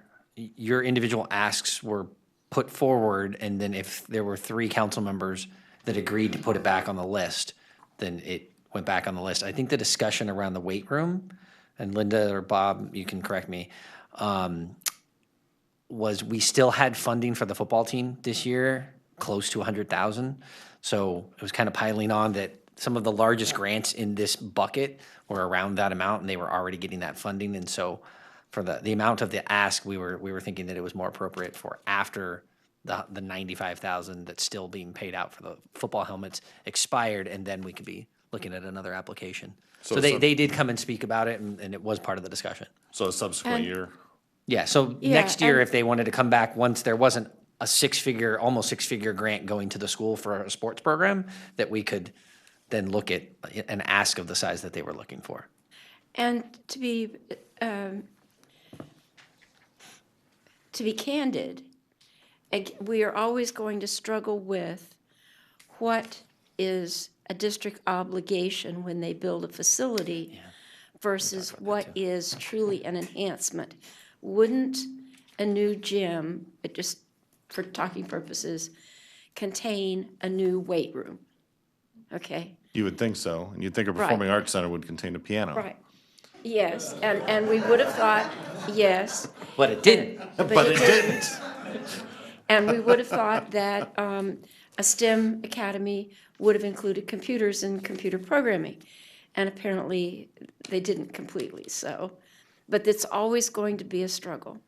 A: individual asks were put forward, and then if there were 3 council members that agreed to put it back on the list, then it went back on the list. I think the discussion around the weight room, and Linda or Bob, you can correct me, was we still had funding for the football team this year, close to 100,000. So it was kind of piling on that some of the largest grants in this bucket were around that amount, and they were already getting that funding. And so for the amount of the ask, we were thinking that it was more appropriate for after the 95,000 that's still being paid out for the football helmets expired, and then we could be looking at another application. So they did come and speak about it, and it was part of the discussion.
C: So a subsequent year?
A: Yeah, so next year, if they wanted to come back, once there wasn't a almost six-figure grant going to the school for a sports program, that we could then look at an ask of the size that they were looking for.
G: And to be candid, we are always going to struggle with what is a district obligation when they build a facility versus what is truly an enhancement. Wouldn't a new gym, just for talking purposes, contain a new weight room? Okay.
C: You would think so, and you'd think a performing arts center would contain a piano.
G: Right. Yes, and we would have thought, yes.
A: But it didn't.
C: But it didn't.
G: And we would have thought that a STEM academy would have included computers and computer programming. And apparently, they didn't completely, so. But it's always going to be a struggle.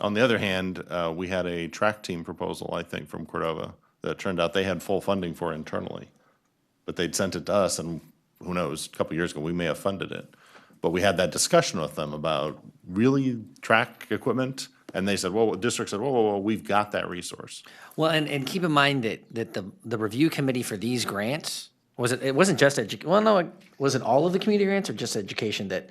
C: On the other hand, we had a track team proposal, I think, from Cordova that turned out they had full funding for internally. But they'd sent it to us, and who knows, a couple years ago, we may have funded it. But we had that discussion with them about really track equipment, and they said, well, the district said, whoa, we've got that resource.
A: Well, and keep in mind that the review committee for these grants, it wasn't just was it all of the community grants or just education that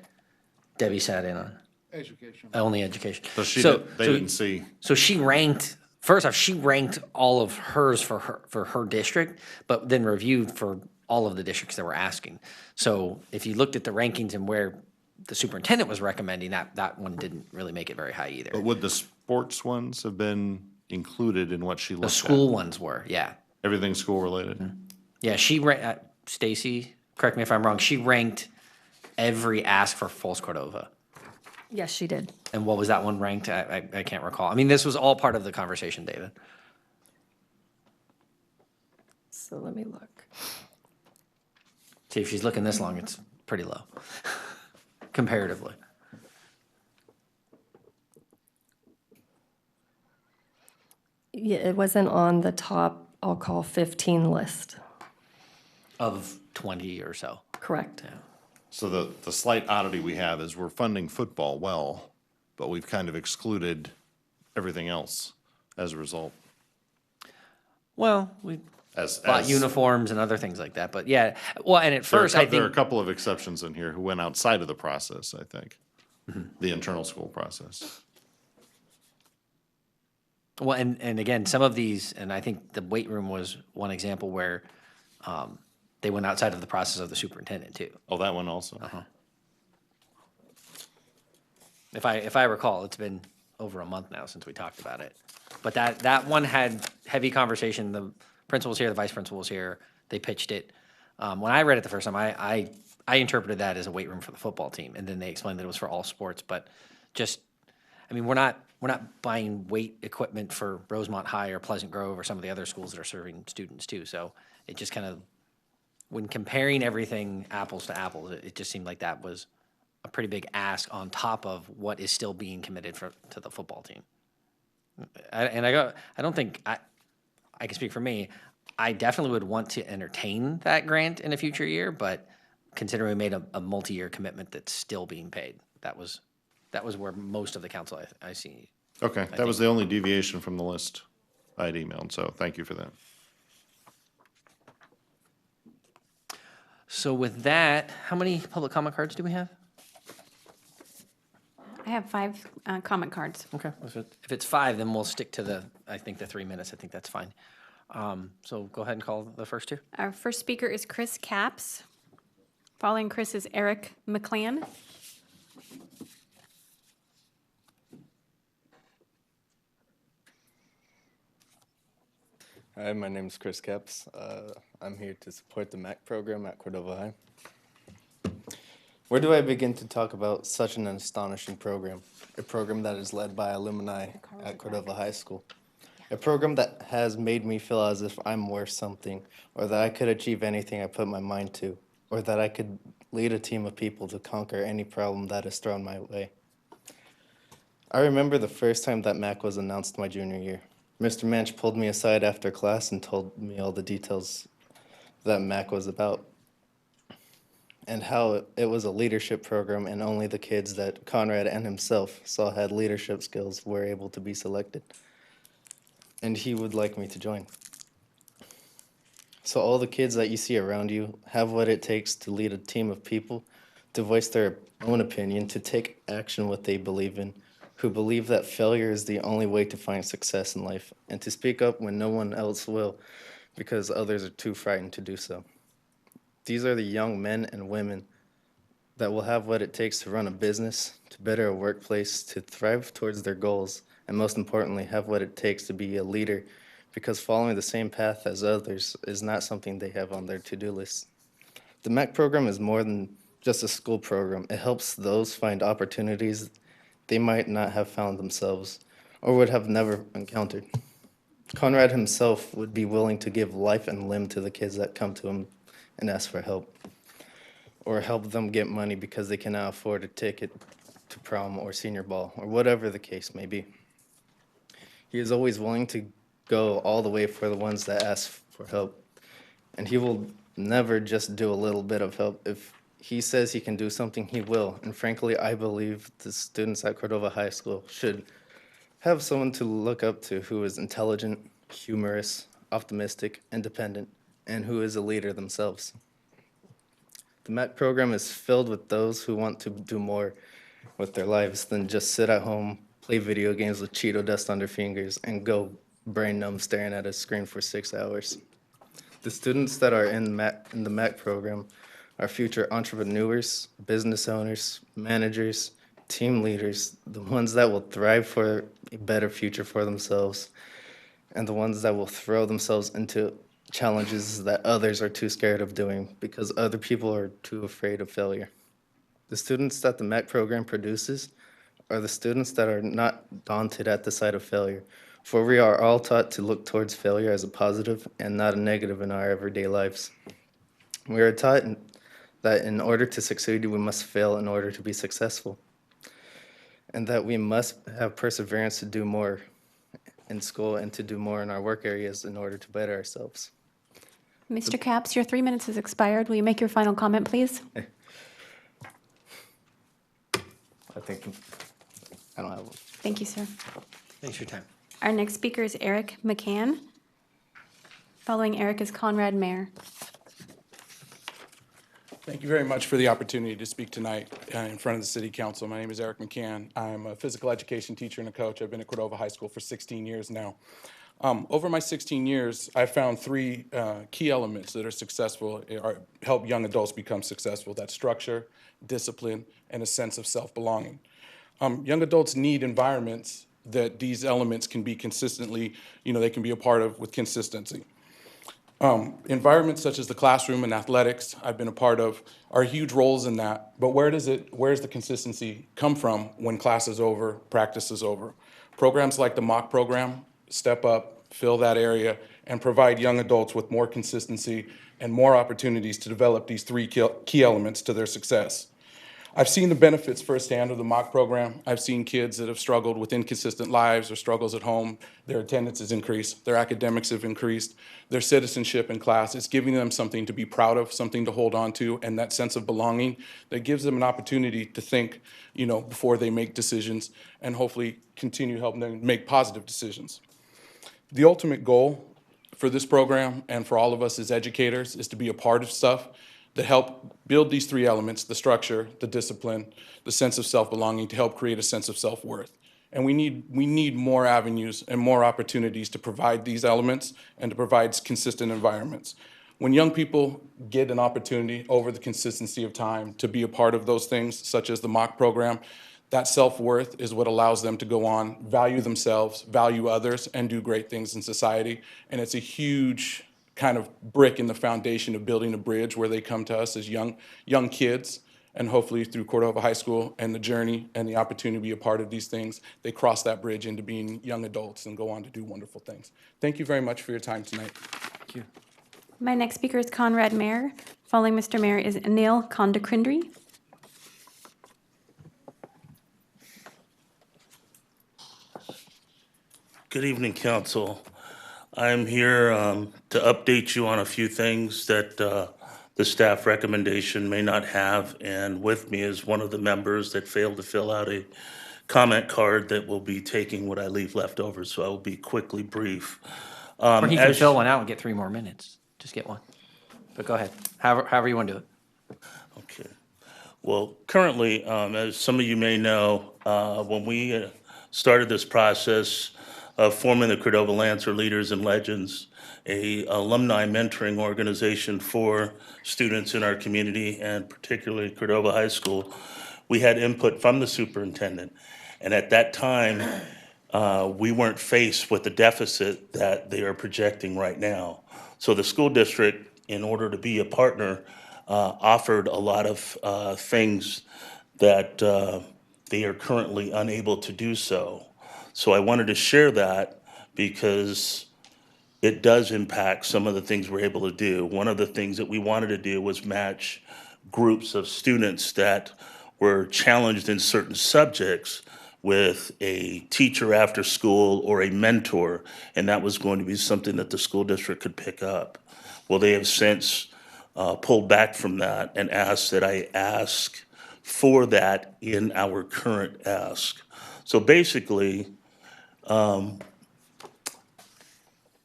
A: Debbie sat in on?
L: Education.
A: Only education.
C: So they didn't see.
A: So she ranked, first off, she ranked all of hers for her district, but then reviewed for all of the districts that were asking. So if you looked at the rankings and where the superintendent was recommending, that one didn't really make it very high either.
C: But would the sports ones have been included in what she looked at?
A: The school ones were, yeah.
C: Everything school related?
A: Mm-hmm. Yeah, Stacy, correct me if I'm wrong, she ranked every ask for Falls Cordova.
D: Yes, she did.
A: And what was that one ranked? I can't recall. I mean, this was all part of the conversation, David.
D: So let me look.
A: See, if she's looking this long, it's pretty low, comparatively.
D: Yeah, it wasn't on the top, I'll call 15 list.
A: Of 20 or so.
D: Correct.
A: Yeah.
C: So the slight oddity we have is we're funding football well, but we've kind of excluded everything else as a result.
A: Well, bought uniforms and other things like that. But yeah, well, and at first I
C: There are a
A: think,
C: couple of exceptions in here who went outside of the process, I think, the internal school process.
A: well, and again, some of these, and I think the weight room was one example where they went outside of the process of the superintendent too.
C: Oh, that one also?
A: If I recall, it's been over a month now since we talked about it. But that one had heavy conversation. The principal was here, the vice principal was here. They pitched it. When I read it the first time, I interpreted that as a weight room for the football team, and then they explained that it was for all sports. But just, I mean, we're not buying weight equipment for Rosemont High or Pleasant Grove or some of the other schools that are serving students too. So it just kind of, when comparing everything apples to apples, it just seemed like that was a pretty big ask on top of what is still being committed to the football team. I don't think, I can speak for me, I definitely would want to entertain that grant in a future year, but considering we made a multi-year commitment that's still being paid, that was where most of the council I see.
C: Okay, that was the only deviation from the list I'd emailed, so thank you for that.
A: So with that, how many public comment cards do we have?
B: I have 5 comment cards.
A: Okay, if it's 5, then we'll stick to the 3 minutes. I think that's fine. So go ahead and call the first 2.
B: Our first speaker is Chris Capps. Following Chris is Eric McClan.
I: Hi, my name is Chris Capps. I'm here to support the MAC program at Cordova High. Where do I begin to talk about such an astonishing program? A program that is led by alumni at Cordova High School. A program that has made me feel as if I'm worth something, or that I could achieve anything I put my mind to, or that I could lead a team of people to conquer any problem that is thrown my way. I remember the first time that MAC was announced my junior year. Mr. Manch pulled me aside after class and told me all the details that MAC was about, and how it was a leadership program and only the kids that Conrad and himself saw had leadership skills were able to be selected. And he would like me to join. So all the kids that you see around you have what it takes to lead a team of people, to voice their own opinion, to take action what they believe in, who believe that failure is the only way to find success in life, and to speak up when no one else will because others are too frightened to do so. These are the young men and women that will have what it takes to run a business, to better a workplace, to thrive towards their goals, and most importantly, have what it takes to be a leader, because following the same path as others is not something they have on their to-do list. The MAC program is more than just a school program. It helps those find opportunities they might not have found themselves or would have never encountered. Conrad himself would be willing to give life and limb to the kids that come to him and ask for help, or help them get money because they cannot afford a ticket to prom or senior ball, or whatever the case may be. He is always willing to go all the way for the ones that ask for help, and he will never just do a little bit of help. If he says he can do something, he will, and frankly, I believe the students at Cordova High School should have someone to look up to who is intelligent, humorous, optimistic, independent, and who is a leader themselves. The MAC program is filled with those who want to do more with their lives than just sit at home, play video games with Cheeto dust on their fingers, and go brain numb staring at a screen for 6 hours. The students that are in the MAC program are future entrepreneurs, business owners, managers, team leaders, the ones that will thrive for a better future for themselves, and the ones that will throw themselves into challenges that others are too scared of doing because other people are too afraid of failure. The students that the MAC program produces are the students that are not daunted at the sight of failure, for we are all taught to look towards failure as a positive and not a negative in our everyday lives. We are taught that in order to succeed, we must fail in order to be successful, and that we must have perseverance to do more in school and to do more in our work areas in order to better ourselves.
B: Mr. Capps, your 3 minutes has expired. Will you make your final comment, please?
I: I think I don't have one.
B: Thank you, sir.
A: Thanks for your time.
B: Our next speaker is Eric McCann. Following Eric is Conrad Mayer.
J: Thank you very much for the opportunity to speak tonight in front of the City Council. My name is Eric McCann. I'm a physical education teacher and a coach. I've been at Cordova High School for 16 years now. Over my 16 years, I've found three key elements that are successful, or help young adults become successful. That's structure, discipline, and a sense of self-belonging. Young adults need environments that these elements can be consistently, they can be a part of with consistency. Environments such as the classroom and athletics I've been a part of are huge roles in that, but where's the consistency come from when class is over, practice is over? Programs like the mock program step up, fill that area, and provide young adults with more consistency and more opportunities to develop these three key elements to their success. I've seen the benefits firsthand of the mock program. I've seen kids that have struggled with inconsistent lives or struggles at home. Their attendance has increased, their academics have increased, their citizenship in class. It's giving them something to be proud of, something to hold on to, and that sense of belonging that gives them an opportunity to think, before they make decisions, and hopefully continue helping them make positive decisions. The ultimate goal for this program and for all of us as educators is to be a part of stuff that help build these three elements: the structure, the discipline, the sense of self-belonging, to help create a sense of self-worth. And we need more avenues and more opportunities to provide these elements and to provide consistent environments. When young people get an opportunity over the consistency of time to be a part of those things, such as the mock program, that self-worth is what allows them to go on, value themselves, value others, and do great things in society. And it's a huge kind of brick in the foundation of building a bridge where they come to us as young kids, and hopefully through Cordova High School and the journey and the opportunity to be a part of these things, they cross that bridge into being young adults and go on to do wonderful things. Thank you very much for your time tonight.
A: Thank you.
B: My next speaker is Conrad Mayer. Following Mr. Mayer is Anil Kondakrindri.
K: Good evening, Council. I'm here to update you on a few things that the staff recommendation may not have, and with me is one of the members that failed to fill out a comment card that will be taking what I leave left over, so I will be quickly brief.
A: Or he can fill one out and get 3 more minutes. Just get one. But go ahead, however you want to do it.
K: Okay. Well, currently, as some of you may know, when we started this process of forming the Cordova Lancer Leaders and Legends, a alumni mentoring organization for students in our community, and particularly Cordova High School, we had input from the superintendent. And at that time, we weren't faced with the deficit that they are projecting right now. So the school district, in order to be a partner, offered a lot of things that they are currently unable to do so. So I wanted to share that because it does impact some of the things we're able to do. One of the things that we wanted to do was match groups of students that were challenged in certain subjects with a teacher after school or a mentor, and that was going to be something that the school district could pick up. Well, they have since pulled back from that and asked that I ask for that in our current ask. So basically,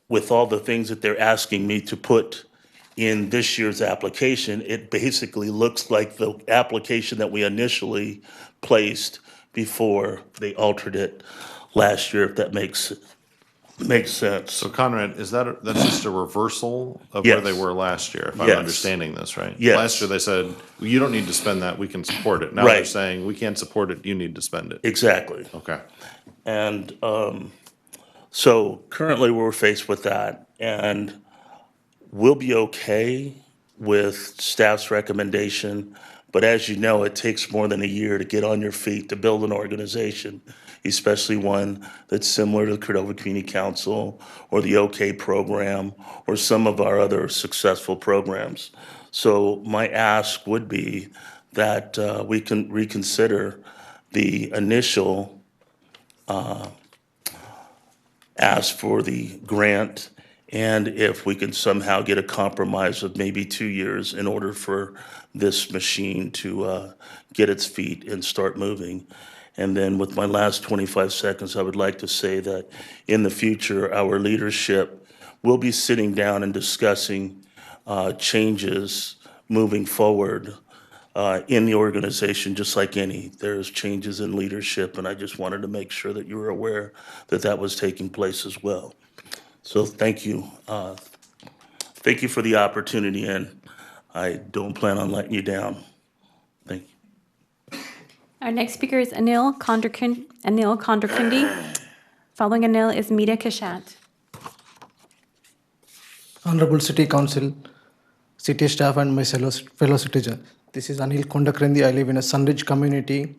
K: with all the things that they're asking me to put in this year's application, it basically looks like the application that we initially placed before they altered it last year, if that makes sense.
C: So Conrad, that's just a reversal of
K: Yes.
C: where they were last year, if I'm
K: Yes.
C: understanding this right?
K: Yes.
C: Last year they said, well, you don't need to spend that, we can support it. Now they're
K: Right.
C: saying, we can't support it, you need to spend it.
K: Exactly.
C: Okay.
K: And so currently we're faced with that, and we'll be okay with staff's recommendation. But as you know, it takes more than a year to get on your feet to build an organization, especially one that's similar to the Cordova Community Council or the OK program or some of our other successful programs. So my ask would be that we can reconsider the initial ask for the grant, and if we can somehow get a compromise of maybe 2 years in order for this machine to get its feet and start moving. And then with my last 25 seconds, I would like to say that in the future, our leadership we'll be sitting down and discussing changes moving forward in the organization, just like any. There's changes in leadership, and I just wanted to make sure that you were aware that that was taking place as well. So thank you. Thank you for the opportunity, and I don't plan on letting you down. Thank you.
B: Our next speaker is Anil Kondrakundi. Following Anil is Meeta Kashat.
M: Honorable City Council, city staff, and my fellow citizen. This is Anil Kondakrandi. I live in a Sunridge community.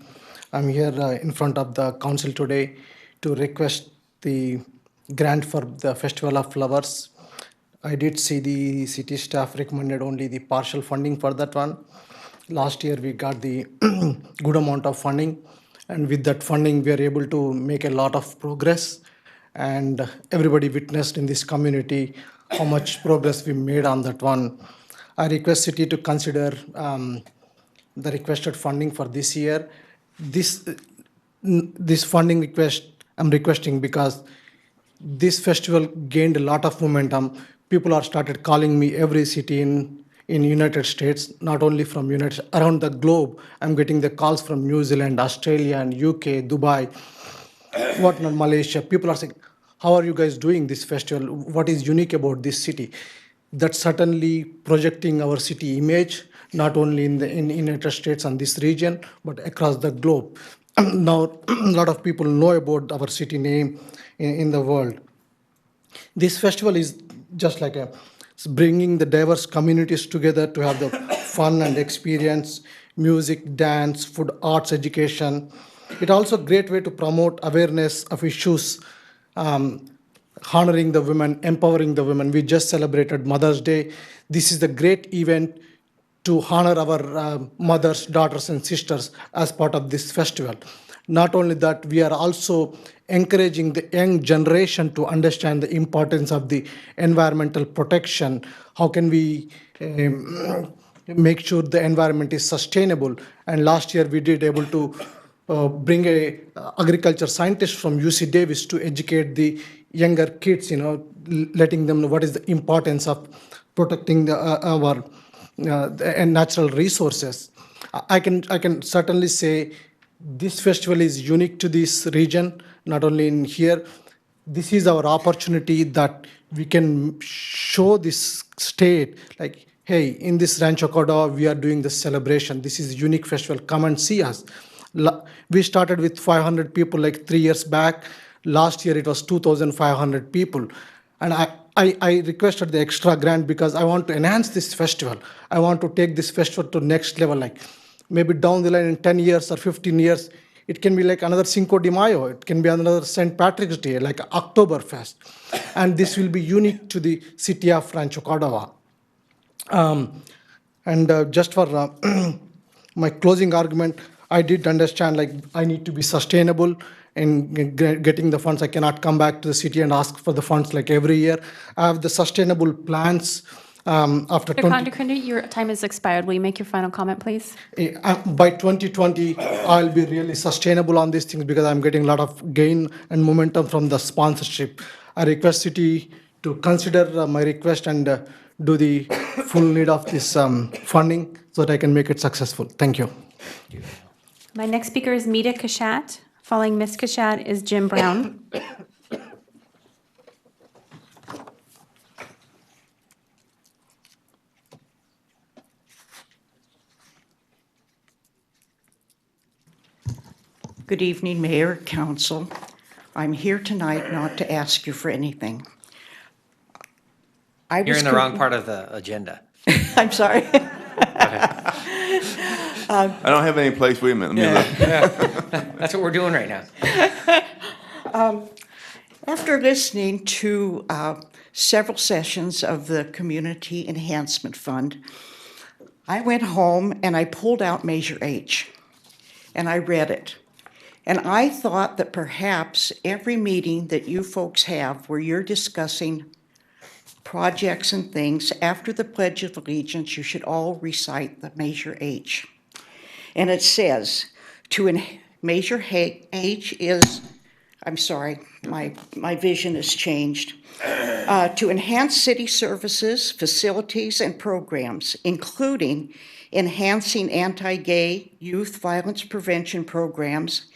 M: I'm here in front of the council today to request the grant for the Festival of Flowers. I did see the city staff recommended only the partial funding for that one. Last year we got the good amount of funding, and with that funding we are able to make a lot of progress, and everybody witnessed in this community how much progress we made on that one. I request city to consider the requested funding for this year. This funding request I'm requesting because this festival gained a lot of momentum. People are started calling me every city in United States, not only from around the globe. I'm getting the calls from New Zealand, Australia, and UK, Dubai, whatnot, Malaysia. People are saying, how are you guys doing this festival? What is unique about this city? That's certainly projecting our city image, not only in the United States and this region, but across the globe. Now, a lot of people know about our city name in the world. This festival is just like it's bringing the diverse communities together to have the fun and experience, music, dance, food, arts, education. It's also a great way to promote awareness of issues, honoring the women, empowering the women. We just celebrated Mother's Day. This is a great event to honor our mothers, daughters, and sisters as part of this festival. Not only that, we are also encouraging the young generation to understand the importance of the environmental protection. How can we make sure the environment is sustainable? And last year we did able to bring a agriculture scientist from UC Davis to educate the younger kids, letting them know what is the importance of protecting our natural resources. I can certainly say this festival is unique to this region, not only in here. This is our opportunity that we can show this state, like, hey, in this Rancho Cordova, we are doing this celebration. This is a unique festival. Come and see us. We started with 500 people like 3 years back. Last year, it was 2,500 people. And I requested the extra grant because I want to enhance this festival. I want to take this festival to next level, like maybe down the line in 10 years or 15 years, it can be like another Cinco de Mayo. It can be another St. Patrick's Day, like Oktoberfest. And this will be unique to the city of Rancho Cordova. Just for my closing argument, I did understand like I need to be sustainable in getting the funds. I cannot come back to the city and ask for the funds like every year. I have the sustainable plans after
B: Mr. Kondakrandi, your time has expired. Will you make your final comment, please?
M: By 2020, I'll be really sustainable on these things because I'm getting a lot of gain and momentum from the sponsorship. I request city to consider my request and do the full need of this funding so that I can make it successful. Thank you.
B: My next speaker is Meeta Kashat. Following Ms. Kashat is Jim Brown.
P: Good evening, Mayor, Council. I'm here tonight not to ask you for anything.
A: You're in the wrong part of the agenda.
P: I'm sorry.
N: I don't have any place. Wait a minute. Let me look.
A: That's what we're doing right now.
P: After listening to several sessions of the Community Enhancement Fund, I went home and I pulled out Measure H and I read it. And I thought that perhaps every meeting that you folks have where you're discussing projects and things, after the Pledge of Allegiance, you should all recite the Measure H. And it says, Measure H is I'm sorry, my vision has changed. To enhance city services, facilities, and programs, including enhancing anti-gay youth violence prevention programs,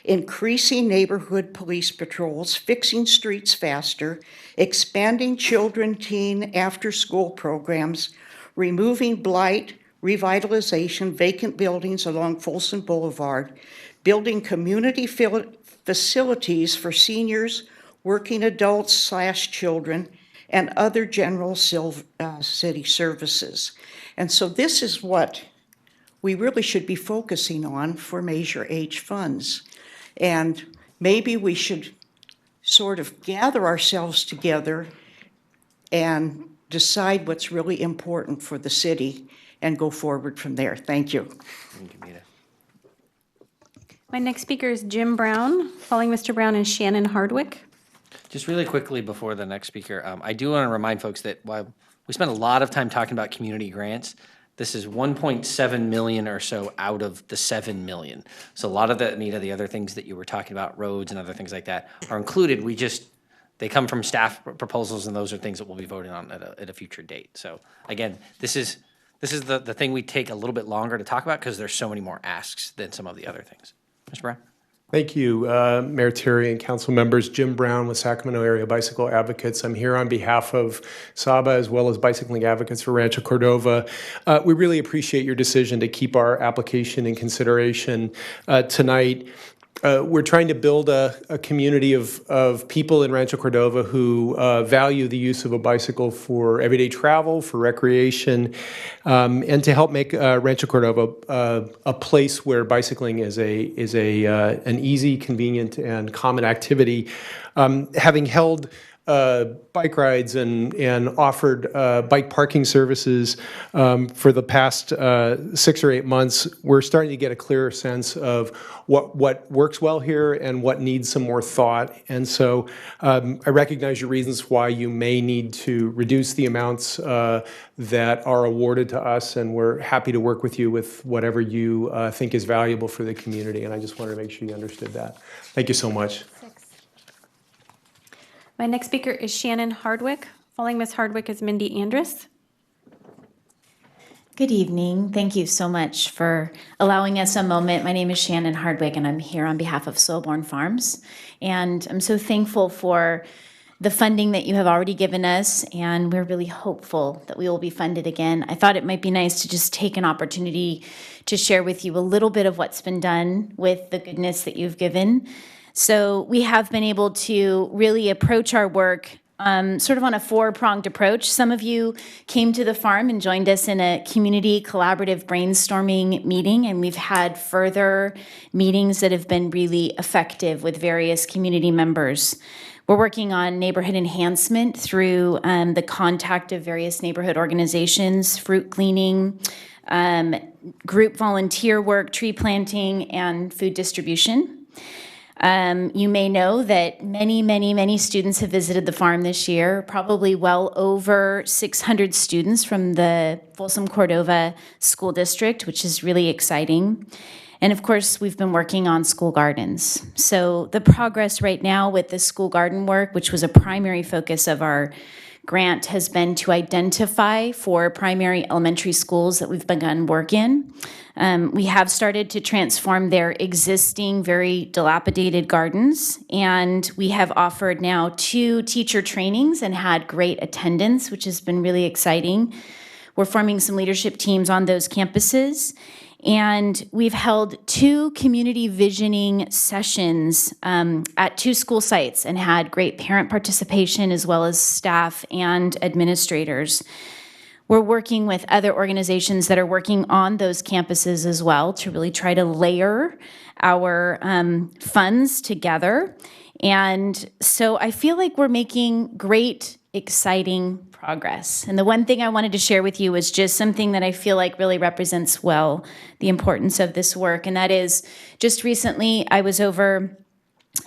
P: increasing neighborhood police patrols, fixing streets faster, expanding children, teen, after-school programs, removing blight, revitalization, vacant buildings along Folsom Boulevard, building community facilities for seniors, working adults / children, and other general city services. And so this is what we really should be focusing on for Measure H funds. And maybe we should sort of gather ourselves together and decide what's really important for the city and go forward from there. Thank you.
A: Thank you, Mita.
B: My next speaker is Jim Brown. Following Mr. Brown is Shannon Hardwick.
A: Just really quickly before the next speaker, I do want to remind folks that while we spent a lot of time talking about community grants, this is 1.7 million or so out of the 7 million. So a lot of the, Anita, the other things that you were talking about, roads and other things like that, are included. They come from staff proposals, and those are things that we'll be voting on at a future date. So again, this is the thing we take a little bit longer to talk about because there's so many more asks than some of the other things. Mr. Brown?
Q: Thank you, Mayor Terry and council members. Jim Brown with Sacramento Area Bicycle Advocates. I'm here on behalf of SABA as well as Bicycling Advocates for Rancho Cordova. We really appreciate your decision to keep our application in consideration tonight. We're trying to build a community of people in Rancho Cordova who value the use of a bicycle for everyday travel, for recreation, and to help make Rancho Cordova a place where bicycling is an easy, convenient, and common activity. Having held bike rides and offered bike parking services for the past 6 or 8 months, we're starting to get a clearer sense of what works well here and what needs some more thought. And so I recognize your reasons why you may need to reduce the amounts that are awarded to us, and we're happy to work with you with whatever you think is valuable for the community. And I just wanted to make sure you understood that. Thank you so much.
B: My next speaker is Shannon Hardwick. Following Ms. Hardwick is Mindy Andrus.
T: Good evening. Thank you so much for allowing us a moment. My name is Shannon Hardwick, and I'm here on behalf of Soulborn Farms. And I'm so thankful for the funding that you have already given us, and we're really hopeful that we will be funded again. I thought it might be nice to just take an opportunity to share with you a little bit of what's been done with the goodness that you've given. So we have been able to really approach our work sort of on a 4-pronged approach. Some of you came to the farm and joined us in a community collaborative brainstorming meeting, and we've had further meetings that have been really effective with various community members. We're working on neighborhood enhancement through the contact of various neighborhood organizations, fruit cleaning, group volunteer work, tree planting, and food distribution. You may know that many students have visited the farm this year, probably well over 600 students from the Folsom Cordova School District, which is really exciting. And of course, we've been working on school gardens. So the progress right now with the school garden work, which was a primary focus of our grant, has been to identify 4 primary elementary schools that we've begun work in. We have started to transform their existing, very dilapidated gardens, and we have offered now 2 teacher trainings and had great attendance, which has been really exciting. We're forming some leadership teams on those campuses, and we've held 2 community visioning sessions at 2 school sites and had great parent participation as well as staff and administrators. We're working with other organizations that are working on those campuses as well to really try to layer our funds together. And so I feel like we're making great, exciting progress. And the one thing I wanted to share with you is just something that I feel like really represents well the importance of this work. And that is, just recently I was over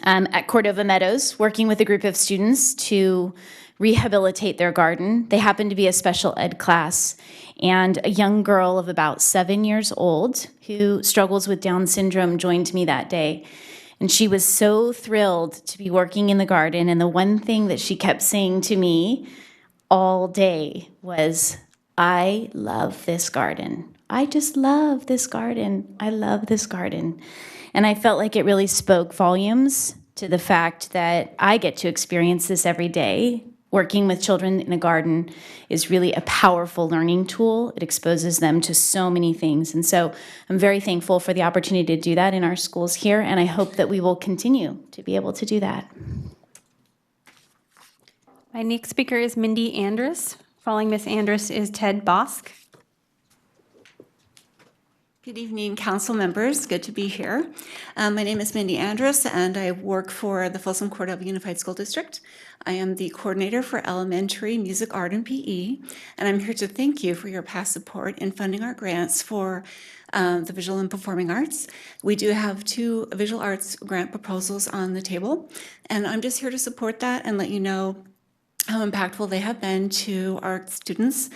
T: at Cordova Meadows working with a group of students to rehabilitate their garden. They happened to be a special ed class, and a young girl of about 7 years old who struggles with Down syndrome joined me that day. And she was so thrilled to be working in the garden. And the one thing that she kept saying to me all day was, I love this garden. I just love this garden. I love this garden. And I felt like it really spoke volumes to the fact that I get to experience this every day. Working with children in a garden is really a powerful learning tool. It exposes them to so many things. And so I'm very thankful for the opportunity to do that in our schools here, and I hope that we will continue to be able to do that.
B: My next speaker is Mindy Andrus. Following Ms. Andrus is Ted Bosk.
U: Good evening, council members. Good to be here. My name is Mindy Andrus, and I work for the Folsom Cordova Unified School District. I am the coordinator for elementary music, art, and PE, and I'm here to thank you for your past support in funding our grants for the visual and performing arts. We do have 2 visual arts grant proposals on the table, and I'm just here to support that and let you know how impactful they have been to our students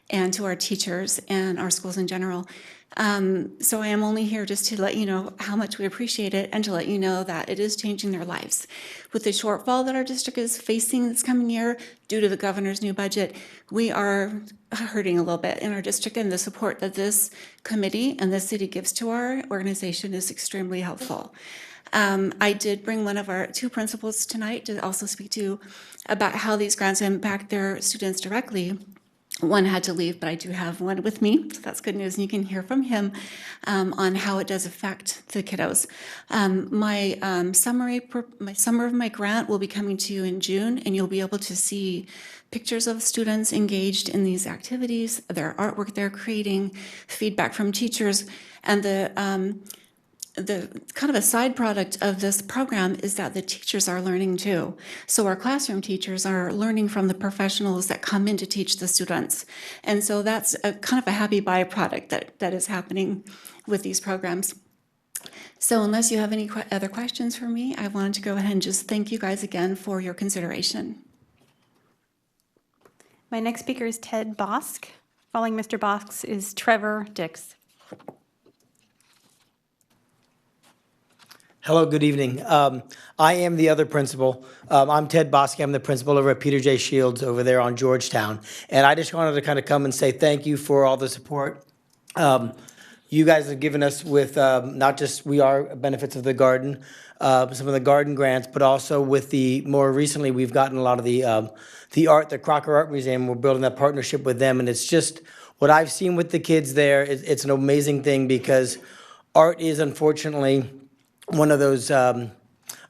U: and to our teachers and our schools in general. So I am only here just to let you know how much we appreciate it and to let you know that it is changing their lives. With the shortfall that our district is facing this coming year due to the governor's new budget, we are hurting a little bit in our district, and the support that this committee and the city gives to our organization is extremely helpful. I did bring one of our 2 principals tonight to also speak to about how these grants impact their students directly. One had to leave, but I do have one with me, so that's good news, and you can hear from him on how it does affect the kiddos. My summer of my grant will be coming to you in June, and you'll be able to see pictures of students engaged in these activities, their artwork they're creating, feedback from teachers, and the kind of a side product of this program is that the teachers are learning too. So our classroom teachers are learning from the professionals that come in to teach the students. And so that's a kind of a happy byproduct that is happening with these programs. So unless you have any other questions for me, I wanted to go ahead and just thank you guys again for your consideration.
B: My next speaker is Ted Bosk. Following Mr. Bosk is Trevor Dix.
V: Hello, good evening. I am the other principal. I'm Ted Bosky. I'm the principal over at Peter J. Shields over there on Georgetown. And I just wanted to kind of come and say thank you for all the support. You guys have given us with not just benefits of the garden, some of the garden grants, but also with more recently, we've gotten a lot of the Crocker Art Museum. We're building that partnership with them. And it's just what I've seen with the kids there. It's an amazing thing because art is unfortunately one of those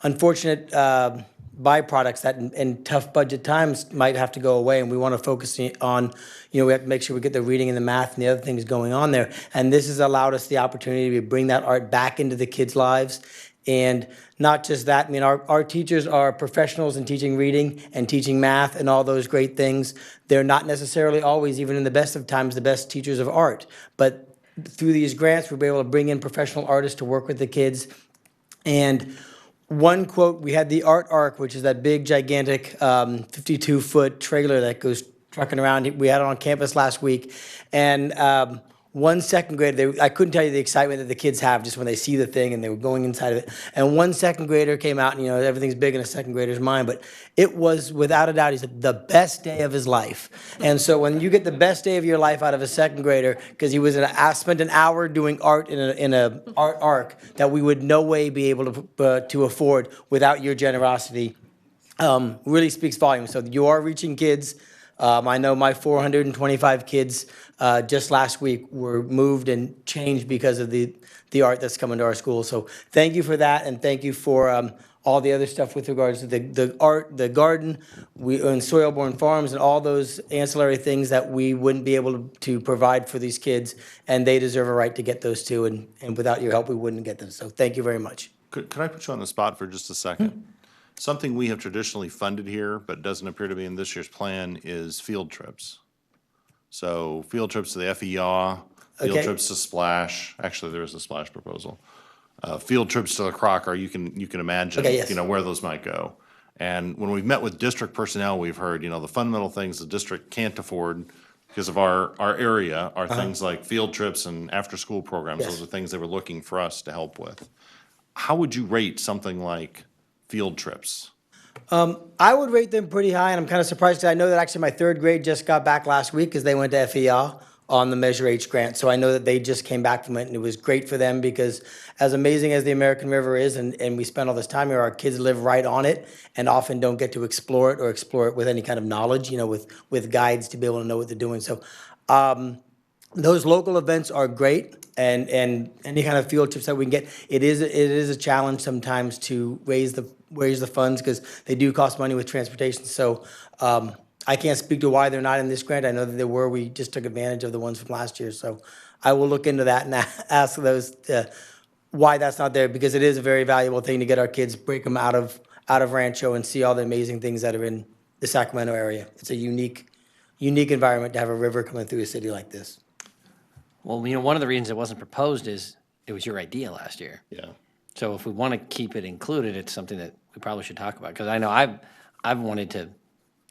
V: unfortunate byproducts that in tough budget times might have to go away, and we want to focus on, we have to make sure we get the reading and the math and the other things going on there. And this has allowed us the opportunity to bring that art back into the kids' lives. And not just that, our teachers are professionals in teaching reading and teaching math and all those great things. They're not necessarily always, even in the best of times, the best teachers of art. But through these grants, we'll be able to bring in professional artists to work with the kids. And one quote, we had the Art Arc, which is that big, gigantic 52-foot trailer that goes trucking around. We had it on campus last week. And one second grader, I couldn't tell you the excitement that the kids have just when they see the thing and they were going inside of it. And one second grader came out, and everything's big in a second grader's mind, but it was, without a doubt, he said, the best day of his life. And so when you get the best day of your life out of a second grader, because he was spent an hour doing art in a art arc that we would no way be able to afford without your generosity, really speaks volumes. So you are reaching kids. I know my 425 kids just last week were moved and changed because of the art that's coming to our school. So thank you for that, and thank you for all the other stuff with regards to the art, the garden, and soil-borne farms, and all those ancillary things that we wouldn't be able to provide for these kids, and they deserve a right to get those too, and without your help, we wouldn't get them. So thank you very much.
C: Could I put you on the spot for just a second? Something we have traditionally funded here, but doesn't appear to be in this year's plan, is field trips. So field trips to the FER, field
V: Okay.
C: trips to Splash. Actually, there is a Splash proposal. Field trips to the Crocker, you can imagine,
V: Okay, yes.
C: where those might go. And when we've met with district personnel, we've heard, the fundamental things the district can't afford because of our area are things like field trips and after-school programs.
V: Yes.
C: Those are things they were looking for us to help with. how would you rate something like field trips?
V: I would rate them pretty high, and I'm kind of surprised because I know that actually my third grade just got back last week because they went to FEA on the Measure H grant. So I know that they just came back from it, and it was great for them because as amazing as the American River is, and we spend all this time here, our kids live right on it and often don't get to explore it or explore it with any kind of knowledge, with guides to be able to know what they're doing. So those local events are great, and any kind of field trips that we can get, it is a challenge sometimes to raise the funds because they do cost money with transportation. So I can't speak to why they're not in this grant. I know that they were. We just took advantage of the ones from last year. So I will look into that and ask those why that's not there, because it is a very valuable thing to get our kids, break them out of Rancho and see all the amazing things that are in the Sacramento area. It's a unique environment to have a river coming through a city like this.
A: Well, one of the reasons it wasn't proposed is it was your idea last year.
C: Yeah.
A: So if we want to keep it included, it's something that we probably should talk about, because I know I've wanted to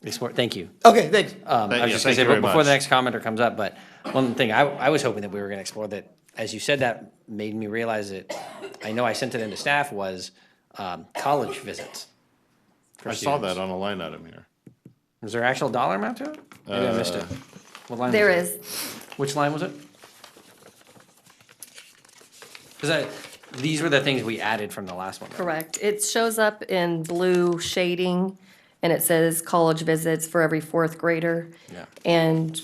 A: explore. Thank you.
V: Okay, thanks.
A: I was just going to say, before the next commenter comes up, but one thing I was hoping that we were going to explore that, as you said, that made me realize that, I know I sent it into staff, was college visits.
C: I saw that on a line item here.
A: Was there actual dollar amount to it? Maybe I missed it. What line
D: There
A: was it?
D: is.
A: Which line was it? Because these were the things we added from the last one. Right?
D: Correct. It shows up in blue shading, and it says college visits for every fourth grader.
A: Yeah.
D: And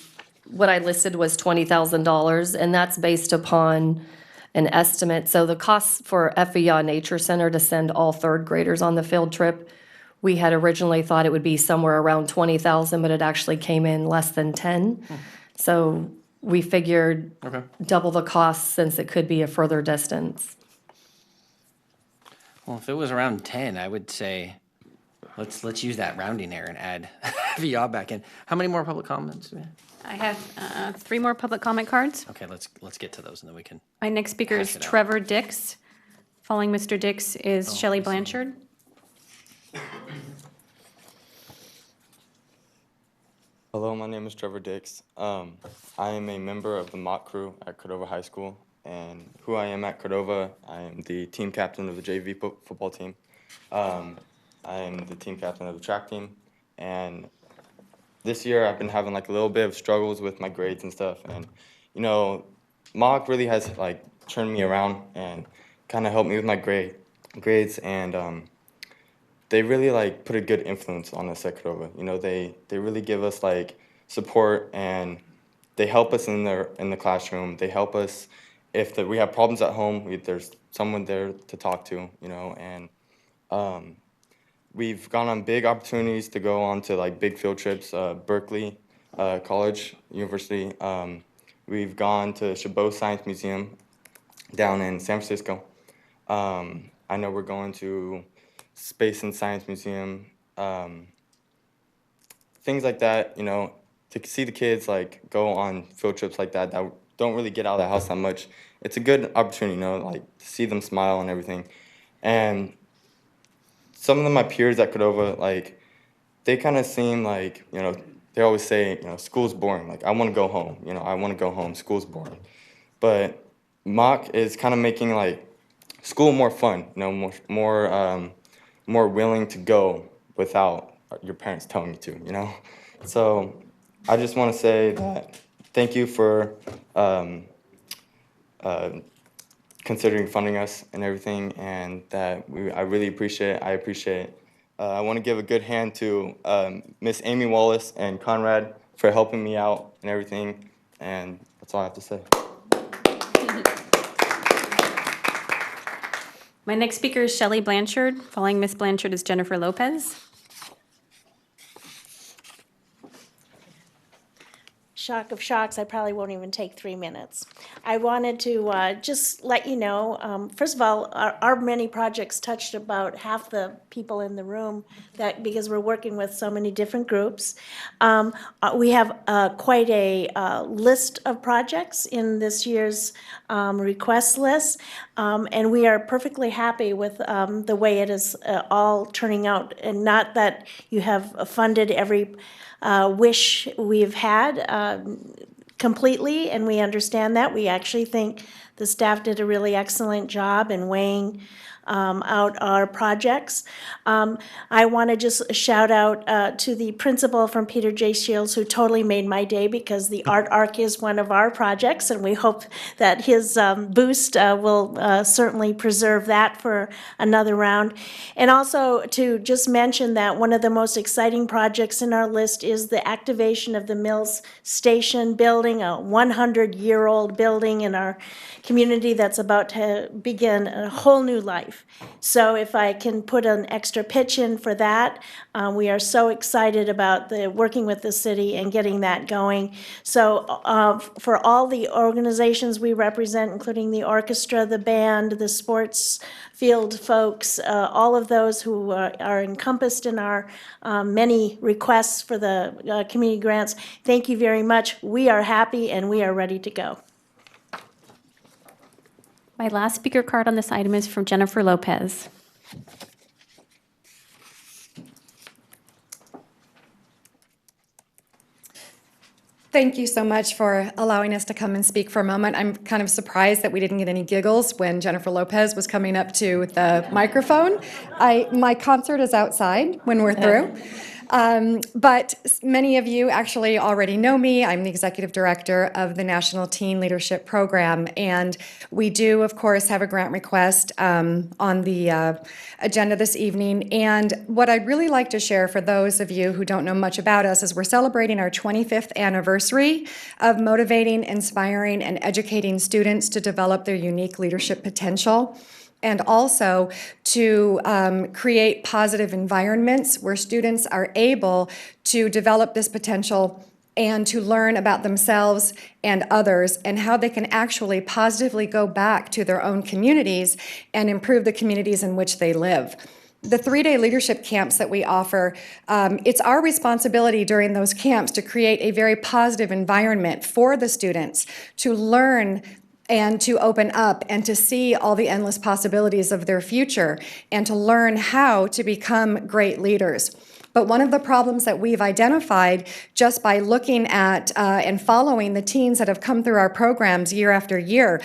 D: what I listed was $20,000, and that's based upon an estimate. So the cost for FEA Nature Center to send all third graders on the field trip, we had originally thought it would be somewhere around 20,000, but it actually came in less than 10. So we figured double the cost since it could be a further distance.
A: Well, if it was around 10, I would say let's use that rounding error and add FEA back in. How many more public comments do we have?
B: I have 3 more public comment cards.
A: Okay, let's get to those and then we can.
B: My next speaker is
A: Hash it out.
B: Trevor Dix. Following Mr. Dix is Shelley Blanchard.
E: Hello, my name is Trevor Dix. I am a member of the mock crew at Cordova High School, and who I am at Cordova, I am the team captain of the JV football team. I am the team captain of the track team, and this year I've been having like a little bit of struggles with my grades and stuff, and mock really has like turned me around and kind of helped me with my grades, and they really like put a good influence on us at Cordova. They really give us like support, and they help us in the classroom. They help us if we have problems at home. There's someone there to talk to, and we've gone on big opportunities to go on to like big field trips. Berkeley College University. We've gone to Chabot Science Museum down in San Francisco. I know we're going to Space and Science Museum, things like that, to see the kids like go on field trips like that don't really get out of the house that much. It's a good opportunity, like to see them smile and everything. And some of my peers at Cordova, like they kind of seem like, they always say, school's boring. Like I want to go home, I want to go home, school's boring. But mock is kind of making like school more fun, more willing to go without your parents telling you to, So I just want to say that thank you for considering funding us and everything, and that I really appreciate it. I appreciate it. I want to give a good hand to Miss Amy Wallace and Conrad for helping me out and everything, and that's all I have to say.
B: My next speaker is Shelley Blanchard. Following Miss Blanchard is Jennifer Lopez.
F: Shock of shocks, I probably won't even take 3 minutes. I wanted to just let you know, first of all, our many projects touched about half the people in the room, because we're working with so many different groups. We have quite a list of projects in this year's request list, and we are perfectly happy with the way it is all turning out, and not that you have funded every wish we've had completely, and we understand that. We actually think The staff did a really excellent job in weighing out our projects. I want to just shout out to the principal from Peter J. Shields, who totally made my day, because the Art Arc is one of our projects, and we hope that his boost will certainly preserve that for another round. And also to just mention that one of the most exciting projects in our list is the activation of the Mills Station building, a 100-year-old building in our community that's about to begin a whole new life. So if I can put an extra pitch in for that, we are so excited about working with the city and getting that going. So for all the organizations we represent, including the orchestra, the band, the sports field folks, all of those who are encompassed in our many requests for the community grants, thank you very much. We are happy and we are ready to go.
B: My last speaker card on this item is from Jennifer Lopez.
H: Thank you so much for allowing us to come and speak for a moment. I'm kind of surprised that we didn't get any giggles when Jennifer Lopez was coming up to the microphone. My concert is outside when we're through. But many of you actually already know me. I'm the executive director of the National Teen Leadership Program, and we do, of course, have a grant request on the agenda this evening. And what I'd really like to share for those of you who don't know much about us is we're celebrating our 25th anniversary of motivating, inspiring, and educating students to develop their unique leadership potential, and also to create positive environments where students are able to develop this potential and to learn about themselves and others and how they can actually positively go back to their own communities and improve the communities in which they live. The 3-day leadership camps that we offer, it's our responsibility during those camps to create a very positive environment for the students to learn and to open up and to see all the endless possibilities of their future and to learn how to become great leaders. But one of the problems that we've identified just by looking at and following the teens that have come through our programs year after year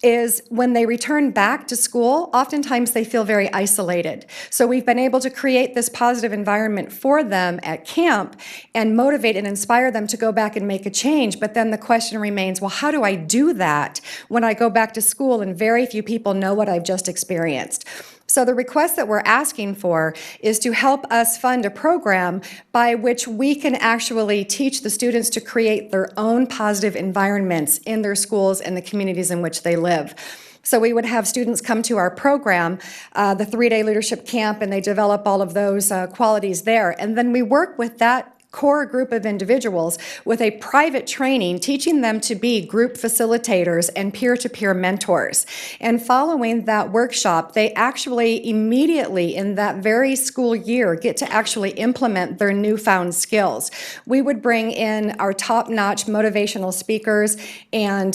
H: is when they return back to school, oftentimes they feel very isolated. So we've been able to create this positive environment for them at camp and motivate and inspire them to go back and make a change. But then the question remains, well, how do I do that when I go back to school and very few people know what I've just experienced? So the request that we're asking for is to help us fund a program by which we can actually teach the students to create their own positive environments in their schools and the communities in which they live. So we would have students come to our program, the 3-day leadership camp, and they develop all of those qualities there. And then we work with that core group of individuals with a private training, teaching them to be group facilitators and peer-to-peer mentors. And following that workshop, they actually immediately in that very school year get to actually implement their newfound skills. We would bring in our top-notch motivational speakers and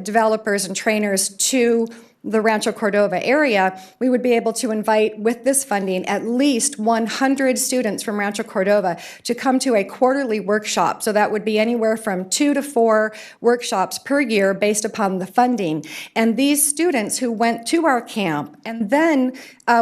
H: developers and trainers to the Rancho Cordova area. We would be able to invite, with this funding, at least 100 students from Rancho Cordova to come to a quarterly workshop. So that would be anywhere from 2 to 4 workshops per year based upon the funding. And these students who went to our camp and then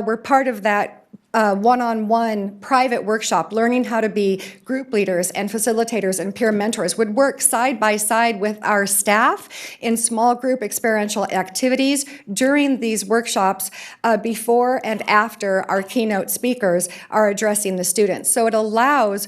H: were part of that one-on-one private workshop, learning how to be group leaders and facilitators and peer mentors, would work side by side with our staff in small group experiential activities during these workshops before and after our keynote speakers are addressing the students. So it allows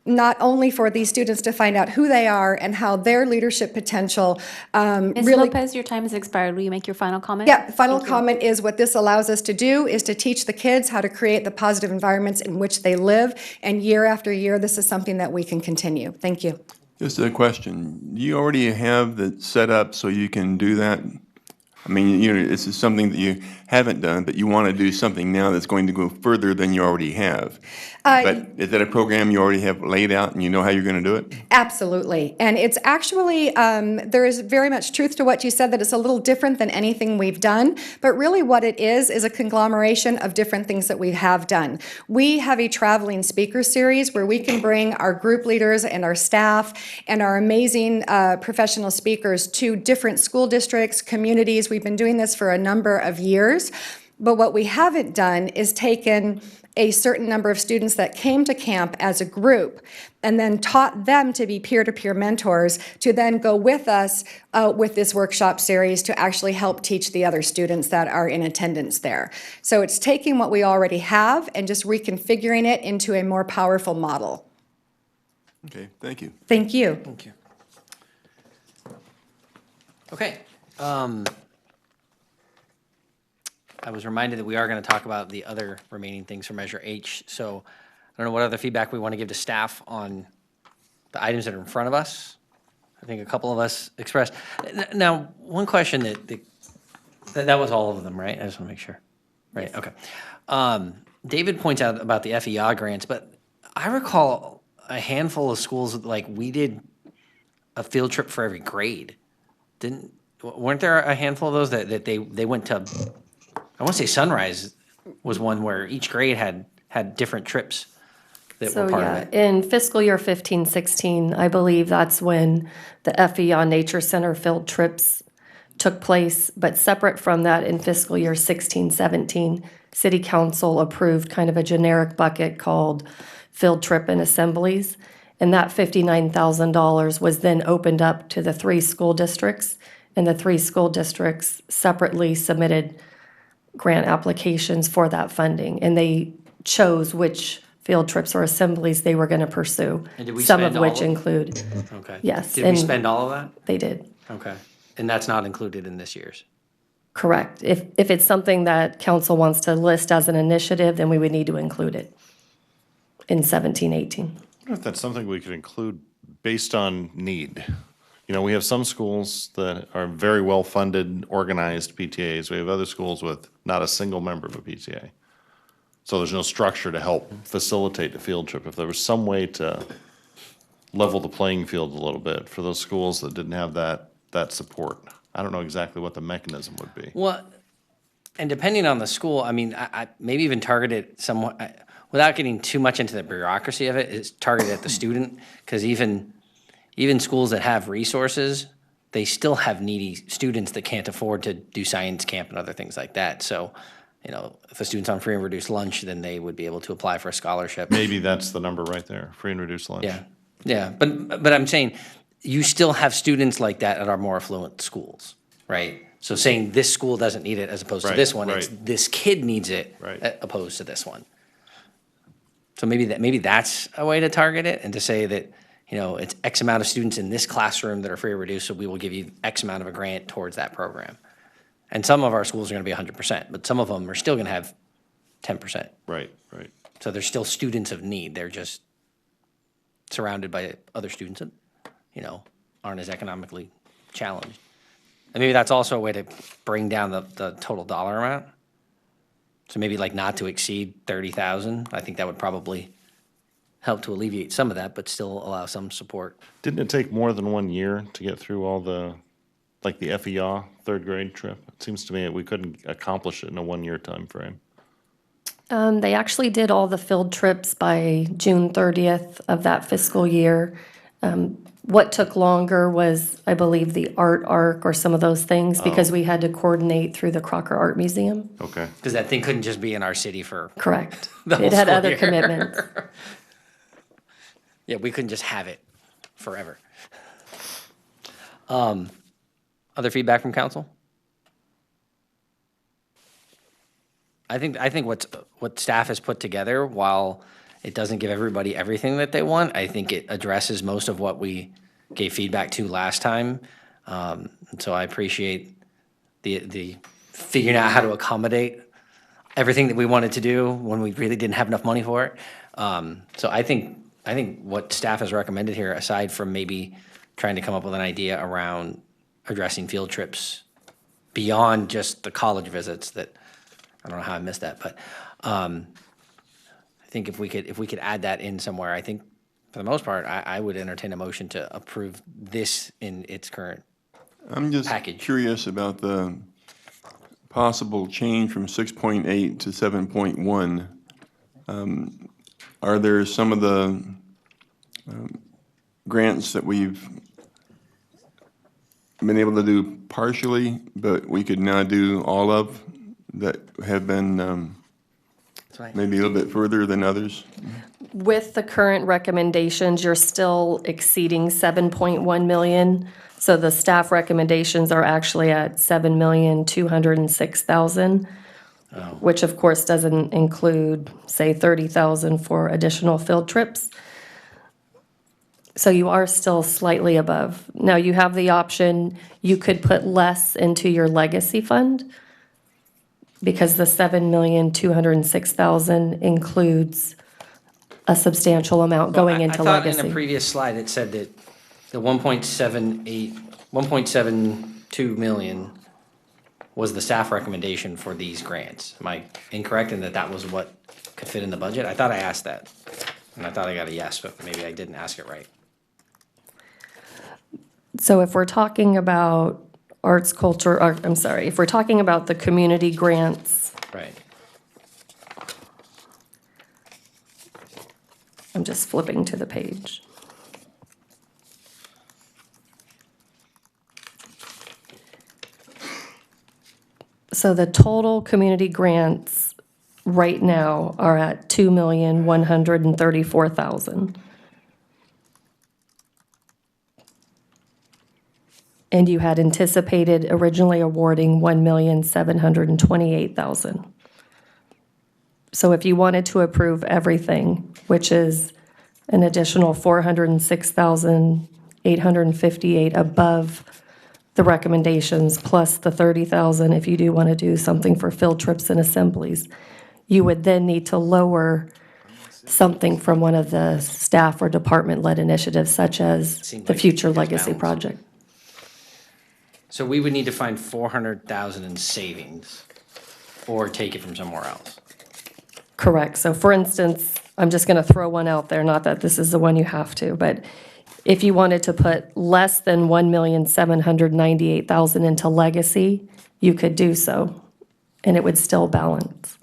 H: not only for these students to find out who they are and how their leadership potential
B: Ms.
H: really...
B: Lopez, your time has expired. Will you make your final comment?
H: Yeah, the final comment is what this allows us to do is to teach the kids how to create the positive environments in which they live. And year after year, this is something that we can continue. Thank you.
N: Just a question. Do you already have that set up so you can do that I mean, this is something that you haven't done, but you want to do something now that's going to go further than you already have. But is that a program you already have laid out and you know how you're going to do it?
H: Absolutely. And it's actually, there is very much truth to what you said, that it's a little different than anything we've done. But really what it is a conglomeration of different things that we have done. We have a traveling speaker series where we can bring our group leaders and our staff and our amazing professional speakers to different school districts, communities. We've been doing this for a number of years. But what we haven't done is taken a certain number of students that came to camp as a group and then taught them to be peer-to-peer mentors to then go with us with this workshop series to actually help teach the other students that are in attendance there. So it's taking what we already have and just reconfiguring it into a more powerful model.
N: Okay, thank you.
H: Thank you.
A: Thank you. Okay. I was reminded that we are going to talk about the other remaining things for Measure H. So I don't know what other feedback we want to give to staff on the items that are in front of us. I think a couple of us expressed. Now, one question that was all of them, right? I just want to make sure. Right, okay. David points out about the FEI grants, but I recall a handful of schools, like we did a field trip for every grade. Weren't there a handful of those that they went to? I want to say Sunrise was one where each grade had different trips that were part of it.
D: In fiscal year 15-16, I believe that's when the FEI Nature Center field trips took place. But separate from that, in fiscal year 16-17, City Council approved kind of a generic bucket called field trip and assemblies. And that $59,000 was then opened up to the 3 school districts. And the 3 school districts separately submitted grant applications for that funding, and they chose which field trips or assemblies they were going to pursue.
A: And did we
D: some
A: spend
D: of which
A: all of
D: include.
A: Okay.
D: Yes.
A: Did we
D: and
A: spend all of that?
D: They did.
A: Okay. And that's not included in this year's?
D: Correct. If it's something that council wants to list as an initiative, then we would need to include it in 17-18.
C: I wonder if that's something we could include based on need. You know, we have some schools that are very well-funded, organized PTAs. We have other schools with not a single member of a PTA. So there's no structure to help facilitate the field trip. If there was some way to level the playing field a little bit for those schools that didn't have that support, I don't know exactly what the mechanism would be.
A: Well, and depending on the school, I mean, I maybe even target it somewhat, without getting too much into the bureaucracy of it, is targeted at the student, because even schools that have resources, they still have needy students that can't afford to do science camp and other things like that. So, you know, if a student's on free and reduced lunch, then they would be able to apply for a scholarship.
C: Maybe that's the number right there, free and reduced lunch.
A: Yeah, but I'm saying, you still have students like that at our more affluent schools, right? So saying this school doesn't need it as opposed to
C: Right,
A: this one, it's
C: right.
A: this kid needs it
C: Right.
A: opposed to this one. So maybe that's a way to target it, and to say that, you know, it's X amount of students in this classroom that are free or reduced, so we will give you X amount of a grant towards that program. And some of our schools are gonna be 100%, but some of them are still gonna have 10%.
C: Right.
A: So they're still students of need, they're just surrounded by other students that, you know, aren't as economically challenged. And maybe that's also a way to bring down the total dollar amount. So maybe like not to exceed 30,000. I think that would probably help to alleviate some of that, but still allow some support.
C: Didn't it take more than 1 year to get through all the, like the FEI third grade trip? It seems to me that we couldn't accomplish it in a 1-year time frame.
D: They actually did all the field trips by June 30th of that fiscal year. What took longer was, I believe, the art arc or some of those things, because we had to coordinate through the Crocker Art Museum.
C: Okay.
A: Because that thing couldn't just be in our city for.
D: Correct.
A: the whole
D: It had
A: school
D: other
A: year.
D: commitments.
A: Yeah, we couldn't just have it forever. Other feedback from council? I think what staff has put together, while it doesn't give everybody everything that they want, I think it addresses most of what we gave feedback to last time. And so I appreciate the figuring out how to accommodate everything that we wanted to do when we really didn't have enough money for it. So I think what staff has recommended here, aside from maybe trying to come up with an idea around addressing field trips beyond just the college visits that, I don't know how I missed that, but I think if we could add that in somewhere, I think for the most part, I would entertain a motion to approve this in its current
N: I'm just
A: package.
N: curious about the possible change from 6.8 to 7.1. Are there some of the grants that we've been able to do partially, but we could now do all of, that have been maybe a little bit further than others?
D: With the current recommendations, you're still exceeding 7.1 million. So the staff recommendations are actually at 7,206,000, which of course doesn't include, say, 30,000 for additional field trips. So you are still slightly above. Now, you have the option, you could put less into your legacy fund because the 7,206,000 includes a substantial amount going into
A: I thought
D: legacy.
A: in a previous slide, it said that the 1.72 million was the staff recommendation for these grants. Am I incorrect in that that was what could fit in the budget? I thought I asked that, and I thought I got a yes, but maybe I didn't ask it right.
D: So if we're talking about arts, culture, or, I'm sorry, if we're talking about the community grants,
A: Right.
D: I'm just flipping to the page. So the total community grants right now are at 2,134,000. And you had anticipated originally awarding 1,728,000. So if you wanted to approve everything, which is an additional 406,858 above the recommendations, plus the 30,000 if you do want to do something for field trips and assemblies, you would then need to lower something from one of the staff or department-led initiatives, such as the Future Legacy Project.
A: So we would need to find 400,000 in savings or take it from somewhere else.
D: Correct. So for instance, I'm just going to throw one out there, not that this is the one you have to, but if you wanted to put less than 1,798,000 into legacy, you could do so, and it would still balance.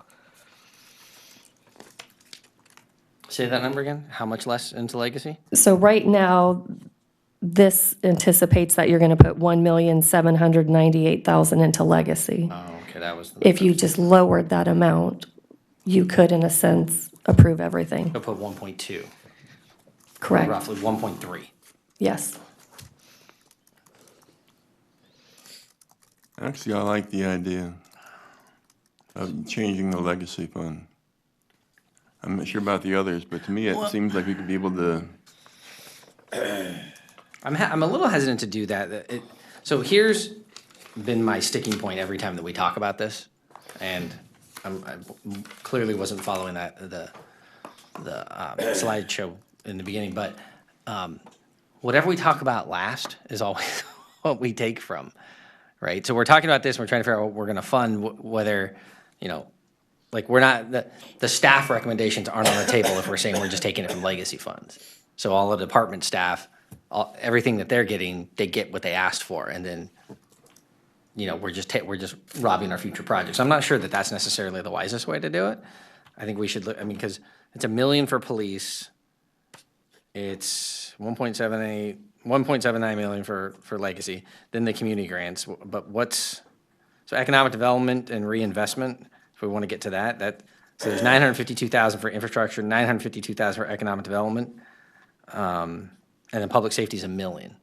A: Say that number again? How much less into legacy?
D: So right now, this anticipates that you're going to put 1,798,000 into legacy.
A: Oh, okay, that was.
D: If you just lowered that amount, you could, in a sense, approve everything.
A: I'll put 1.2.
D: Correct.
A: Roughly 1.3.
D: Yes.
N: Actually, I like the idea of changing the legacy fund. I'm not sure about the others, but to me, it seems like we could be able to.
A: I'm a little hesitant to do that. So here's been my sticking point every time that we talk about this, and I clearly wasn't following the slideshow in the beginning, but whatever we talk about last is always what we take from, right? So we're talking about this, and we're trying to figure out what we're going to fund, whether, like we're not, the staff recommendations aren't on the table if we're saying we're just taking it from legacy funds. So all the department staff, everything that they're getting, they get what they asked for, and then, we're just robbing our future projects. I'm not sure that that's necessarily the wisest way to do it. I think we should look, because it's $1 million for police. It's 1.79 million for legacy, then the community grants. But so economic development and reinvestment, if we want to get to that, so there's 952,000 for infrastructure, 952,000 for economic development, and then public safety is $1 million.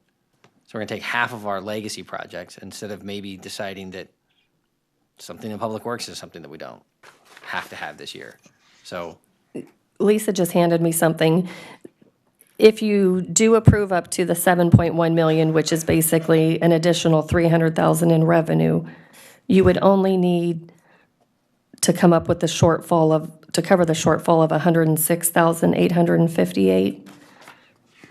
A: So we're going to take half of our legacy projects instead of maybe deciding that something in public works is something that we don't have to have this year. So
D: Lisa just handed me something. If you do approve up to the 7.1 million, which is basically an additional 300,000 in revenue, you would only need to come up with the shortfall to cover the shortfall of 106,858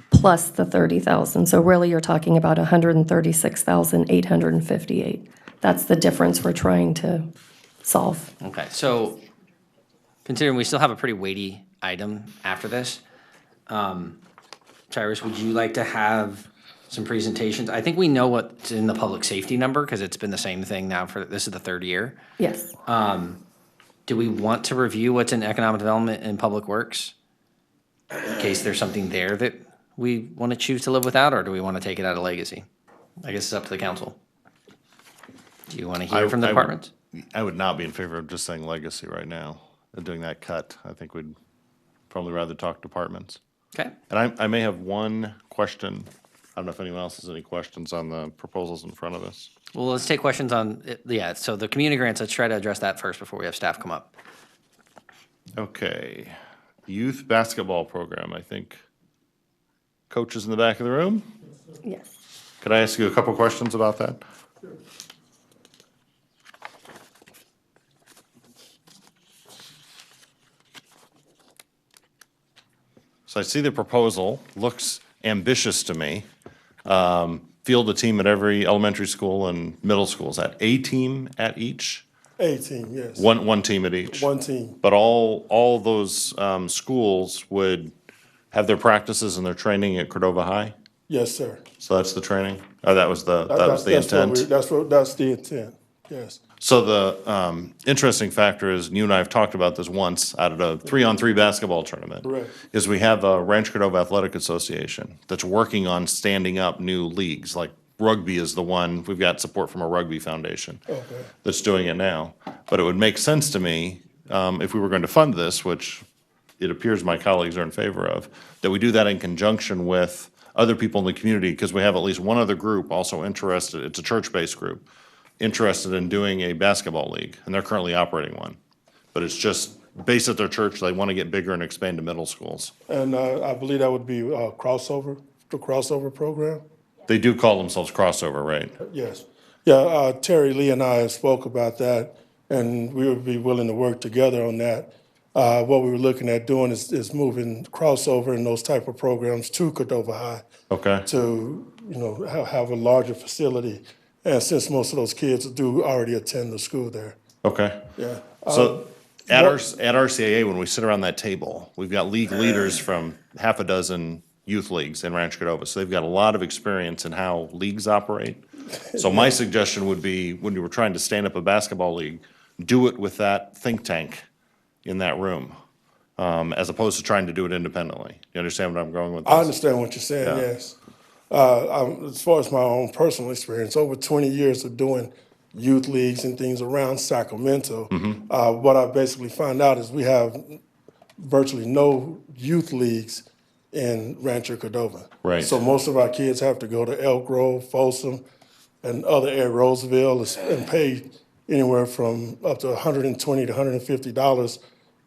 D: plus the 30,000. So really you're talking about 136,858. that's the difference we're trying to solve.
A: Okay, so considering we still have a pretty weighty item after this, Cyrus, would you like to have some presentations? I think we know what's in the public safety number because it's been the same thing now this is the third year.
D: Yes.
A: Do we want to review what's in economic development and public works? In case there's something there that we want to choose to live without, or do we want to take it out of legacy? I guess it's up to the council. Do you want to hear from the departments?
C: I would not be in favor of just saying legacy right now, doing that cut. I think we'd probably rather talk departments.
A: Okay.
C: And I may have one question. I don't know if anyone else has any questions on the proposals in front of us.
A: Well, let's take questions on, so the community grants, let's try to address that first before we have staff come up.
C: Okay. Youth basketball program, I think. Coaches in the back of the room?
D: Yes.
C: Could I ask you a couple questions about that? So I see the proposal, looks ambitious to me. Field a team at every elementary school and middle school. Is that a team at each?
O: A team, yes.
C: One team at each?
O: One team.
C: But all those schools would have their practices and their training at Cordova High?
O: Yes, sir.
C: So that's the training? Or that was the intent?
O: That's the intent, yes.
C: So the interesting factor is, and you and I have talked about this once, out of a 3-on-3 basketball tournament.
O: Correct.
C: Is we have a Rancho Cordova Athletic Association that's working on standing up new leagues. Like rugby is the one, we've got support from a rugby foundation that's doing it now. But it would make sense to me, if we were going to fund this, which it appears my colleagues are in favor of, that we do that in conjunction with other people in the community, because we have at least one other group also interested, it's a church-based group, interested in doing a basketball league, and they're currently operating one. But it's just based at their church, they want to get bigger and expand to middle schools.
O: And I believe that would be crossover, the crossover program?
C: They do call themselves Crossover, right?
O: Yes. Yeah, Terry Lee and I spoke about that, and we would be willing to work together on that. What we were looking at doing is moving crossover and those type of programs to Cordova High.
C: Okay.
O: To, have a larger facility. And since most of those kids do already attend the school there.
C: Okay.
O: Yeah.
C: So at RCAA, when we sit around that table, we've got league leaders from half a dozen youth leagues in Rancho Cordova. So they've got a lot of experience in how leagues operate. So my suggestion would be, when you were trying to stand up a basketball league, do it with that think tank in that room, as opposed to trying to do it independently. You understand what I'm going with this?
O: I understand what you're saying, yes. As far as my own personal experience, over 20 years of doing youth leagues and things around Sacramento, what I basically found out is we have virtually no youth leagues in Rancho Cordova.
C: Right.
O: So most of our kids have to go to Elk Grove, Folsom, and other area, Roseville, and pay anywhere from up to $120 to $150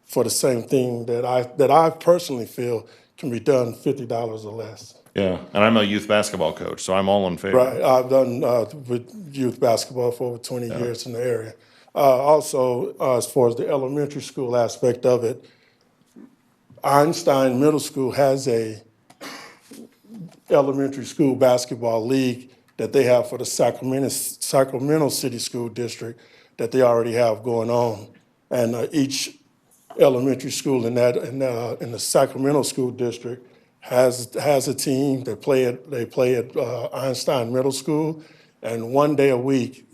O: for the same thing that I personally feel can be done $50 or less.
C: Yeah, and I'm a youth basketball coach, so I'm all in favor.
O: Right, I've done with youth basketball for over 20 years in the area. Also, as far as the elementary school aspect of it, Einstein Middle School has a elementary school basketball league that they have for the Sacramento City School District that they already have going on. And each elementary school in the Sacramento School District has a team that play at Einstein Middle School, and one day a week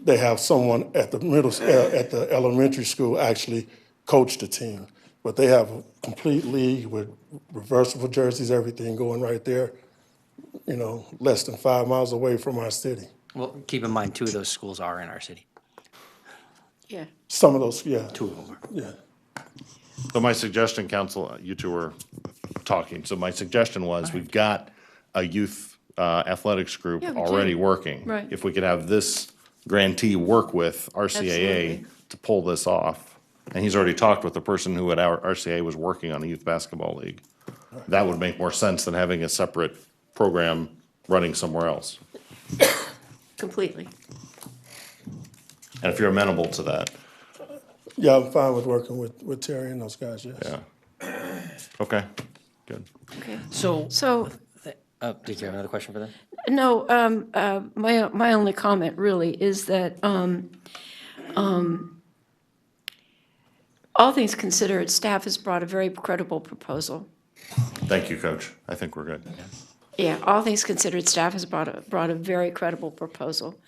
O: they have someone at the elementary school actually coach the team. But they have a complete league with reversible jerseys, everything going right there, less than 5 miles away from our city.
A: Well, keep in mind, 2 of those schools are in our city.
G: Yeah.
O: Some of those, yeah.
A: 2 of them are.
O: Yeah.
C: So my suggestion, council, you two were talking, so my suggestion was, we've got a youth athletics group
G: Yeah, we
C: already
G: do.
C: working.
G: Right.
C: If we could have this grantee work with RCAA
G: Absolutely.
C: to pull this off, and he's already talked with the person who at our RCAA was working on a youth basketball league, that would make more sense than having a separate program running somewhere else.
G: Completely.
C: And if you're amenable to that.
O: Yeah, I'm fine with working with Terry and those guys, yes.
C: Yeah. Okay, good.
G: Okay.
A: So,
G: So,
A: Oh, did you have another question for them?
G: No, my only comment really is that, all things considered, staff has brought a very credible proposal.
C: Thank you, Coach. I think we're good.
G: Yeah, all things considered, staff has brought a very credible proposal.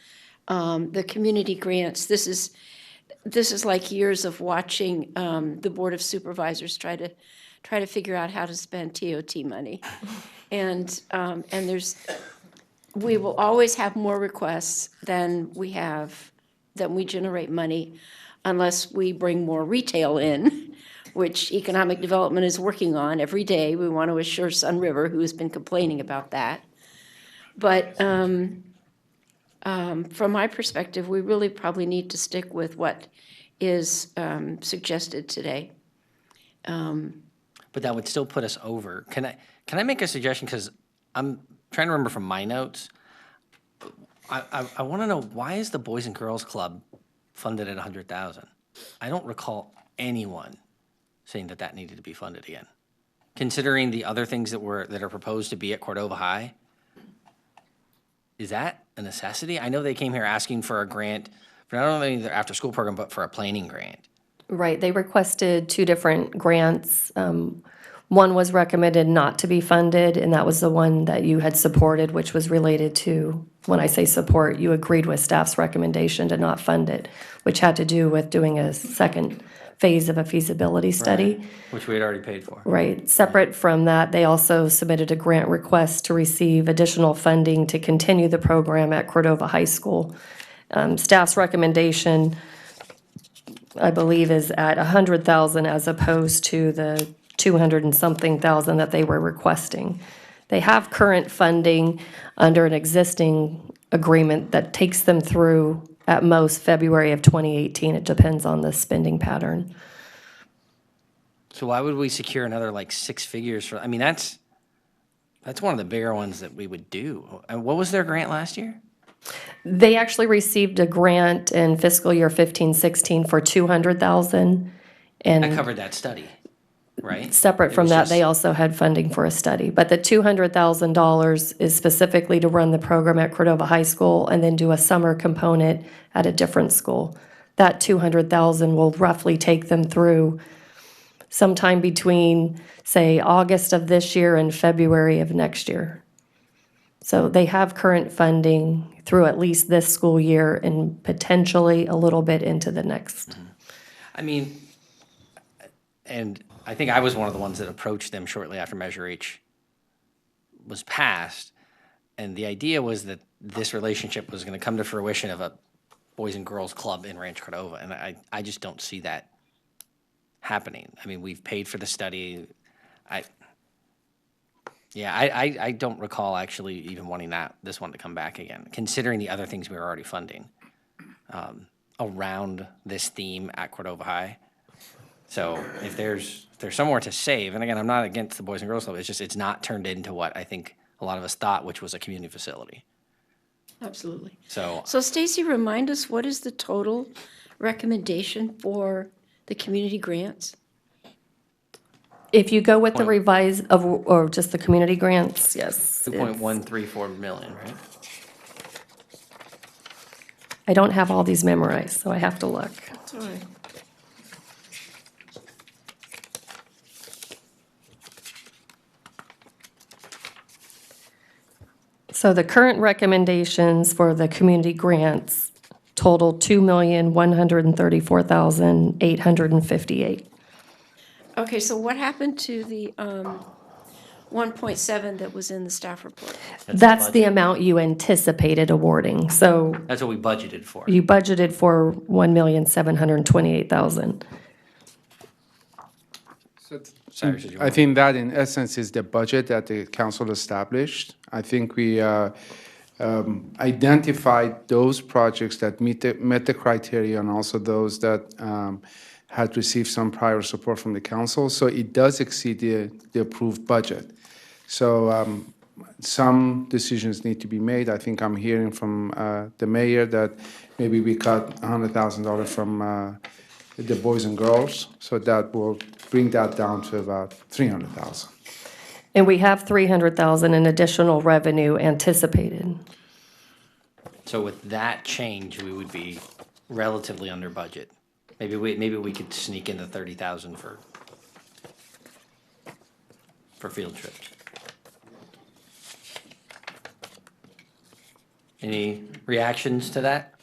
G: The community grants, this is like years of watching the Board of Supervisors try to figure out how to spend TOT money. And we will always have more requests than we generate money unless we bring more retail in, which economic development is working on every day. We want to assure Sun River, who has been complaining about that. But from my perspective, we really probably need to stick with what is suggested today.
A: But that would still put us over. Can I make a suggestion? Because I'm trying to remember from my notes. I want to know, why is the Boys and Girls Club funded at $100,000? I don't recall anyone saying that needed to be funded again. Considering the other things that are proposed to be at Cordova High, is that a necessity? I know they came here asking for a grant for not only their after-school program, but for a planning grant.
D: Right, they requested 2 different grants. One was recommended not to be funded, and that was the one that you had supported, which was related to, when I say support, you agreed with staff's recommendation to not fund it, which had to do with doing a second phase of a feasibility study.
A: Right, which we had already paid for.
D: Right. Separate from that, they also submitted a grant request to receive additional funding to continue the program at Cordova High School. Staff's recommendation, I believe, is at $100,000 as opposed to the 200 and something thousand that they were requesting. They have current funding under an existing agreement that takes them through at most February of 2018. It depends on the spending pattern.
A: So why would we secure another like 6 figures for? I mean, that's one of the bigger ones that we would do. And what was their grant last year?
D: They actually received a grant in fiscal year 15-16 for $200,000. And
A: That covered that study, right?
D: separate
A: It
D: from
A: was
D: that,
A: just-
D: they also had funding for a study. But the $200,000 is specifically to run the program at Cordova High School and then do a summer component at a different school. That $200,000 will roughly take them through sometime between, say, August of this year and February of next year. So they have current funding through at least this school year and potentially a little bit into the next.
A: I mean, and I think I was one of the ones that approached them shortly after Measure H was passed. And the idea was that this relationship was going to come to fruition of a Boys and Girls Club in Rancho Cordova. And I just don't see that happening. I mean, we've paid for the study. I don't recall actually even wanting this one to come back again, considering the other things we were already funding around this theme at Cordova High. So if there's somewhere to save, and again, I'm not against the Boys and Girls Club, it's just it's not turned into what I think a lot of us thought, which was a community facility.
G: Absolutely.
A: So
G: Stacy, remind us, what is the total recommendation for the community grants?
D: If you go with the revised, or just the community grants, yes. it's-
A: 2.134 million, right?
D: I don't have all these memorized, so I have to look.
G: That's all right.
D: So the current recommendations for the community grants total $2,134,858.
G: Okay, so what happened to the 1.7 that was in the staff report?
D: That's the amount you anticipated awarding. So
A: That's what we budgeted for.
D: you budgeted for $1,728,000.
A: Cyrus, did you
L: I
A: want-
L: think that in essence is the budget that the council established. I think we identified those projects that met the criteria and also those that had received some prior support from the council. So it does exceed the approved budget. So some decisions need to be made. I think I'm hearing from the mayor that maybe we cut $100,000 from the boys and girls. So that will bring that down to about $300,000.
D: And we have 300,000 in additional revenue anticipated.
A: So with that change, we would be relatively under budget. Maybe we could sneak in the 30,000 for field trips. Any reactions to that?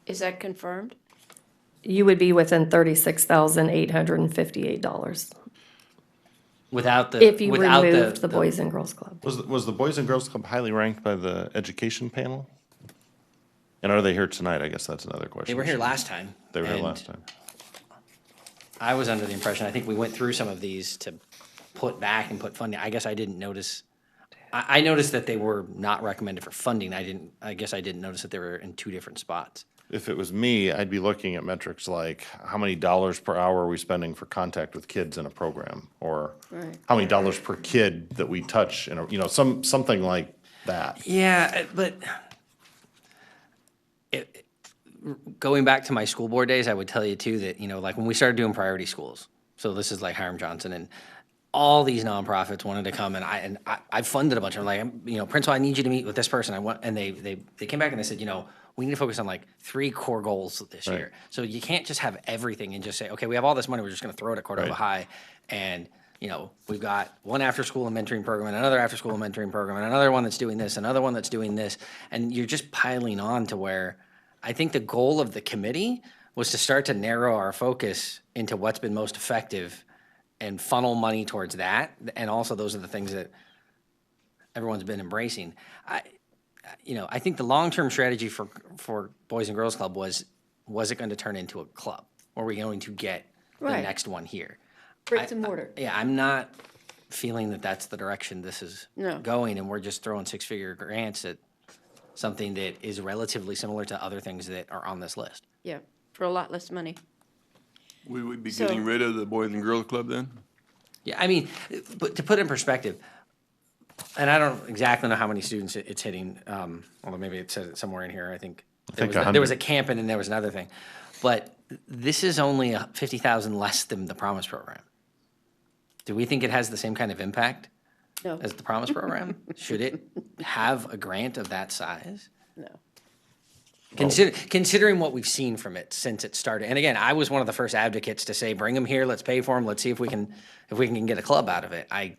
G: Is that confirmed?
D: You would be within $36,858
A: Without the
D: if you removed the Boys and Girls Club.
C: Was the Boys and Girls Club highly ranked by the education panel? And are they here tonight? I guess that's another question.
A: They were here last time.
C: They were here
A: and
C: last time.
A: I was under the impression, I think we went through some of these to put back and put funding. I guess I didn't notice. I noticed that they were not recommended for funding. I guess I didn't notice that they were in two different spots.
C: If it was me, I'd be looking at metrics like how many dollars per hour are we spending for contact with kids in a program? Or
G: Right.
C: how many dollars per kid that we touch in a, something like that.
A: Yeah, but going back to my school board days, I would tell you too that, like when we started doing priority schools, so this is like Hiram Johnson and all these nonprofits wanted to come and I funded a bunch of them. Like, principal, I need you to meet with this person. And they came back and they said, we need to focus on like 3 core goals this
C: Right.
A: year. So you can't just have everything and just say, okay, we have all this money, we're just going to throw it at Cordova
C: Right.
A: High. And, we've got one after-school and mentoring program and another after-school and mentoring program and another one that's doing this, another one that's doing this. And you're just piling on to where I think the goal of the committee was to start to narrow our focus into what's been most effective and funnel money towards that. And also those are the things that everyone's been embracing. I think the long-term strategy for Boys and Girls Club was it going to turn into a club? Or were we going to get the
G: Right.
A: next one here?
G: Bricks and mortar.
A: Yeah, I'm not feeling that that's the direction this is
G: No.
A: going, and we're just throwing 6-figure grants at something that is relatively similar to other things that are on this list.
G: Yeah, for a lot less money.
N: We would be
G: So-
N: getting rid of the Boys and Girls Club then?
A: Yeah, but to put it in perspective, and I don't exactly know how many students it's hitting, although maybe it says it somewhere in here, I think. There was a camp and then there was another thing. But this is only 50,000 less than the Promise Program. Do we think it has the same kind of impact
G: No.
A: as the Promise Program? Should it have a grant of that size?
G: No.
A: Considering what we've seen from it since it started, and again, I was one of the first advocates to say, bring them here, let's pay for them, let's see if we can get a club out of it. I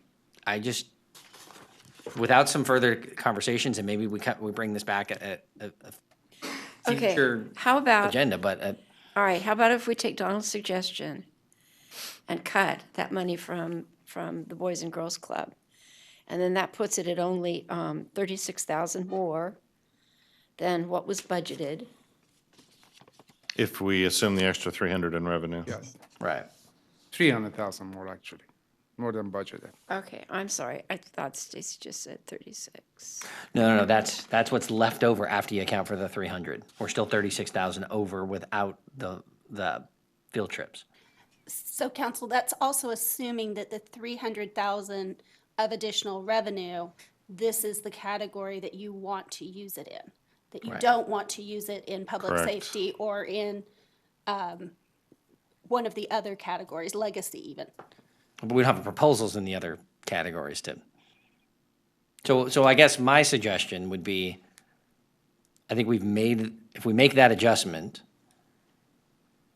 A: just, without some further conversations, and maybe we bring this back at a
G: Okay,
A: future
G: how about,
A: agenda, but
G: all right, how about if we take Donald's suggestion and cut that money from the Boys and Girls Club? And then that puts it at only 36,000 more than what was budgeted.
C: If we assume the extra 300 in revenue.
L: Yes,
A: right.
L: 300,000 more actually, more than budgeted.
G: Okay, I'm sorry, I thought Stacy just said 36.
A: No, that's what's left over after you account for the 300. We're still 36,000 over without the field trips.
R: So council, that's also assuming that the 300,000 of additional revenue, this is the category that you want to use it in, that you
A: Right.
R: don't want to use it in public
C: Correct.
R: safety or in one of the other categories, legacy even.
A: But we don't have proposals in the other categories to. So I guess my suggestion would be, I think if we make that adjustment,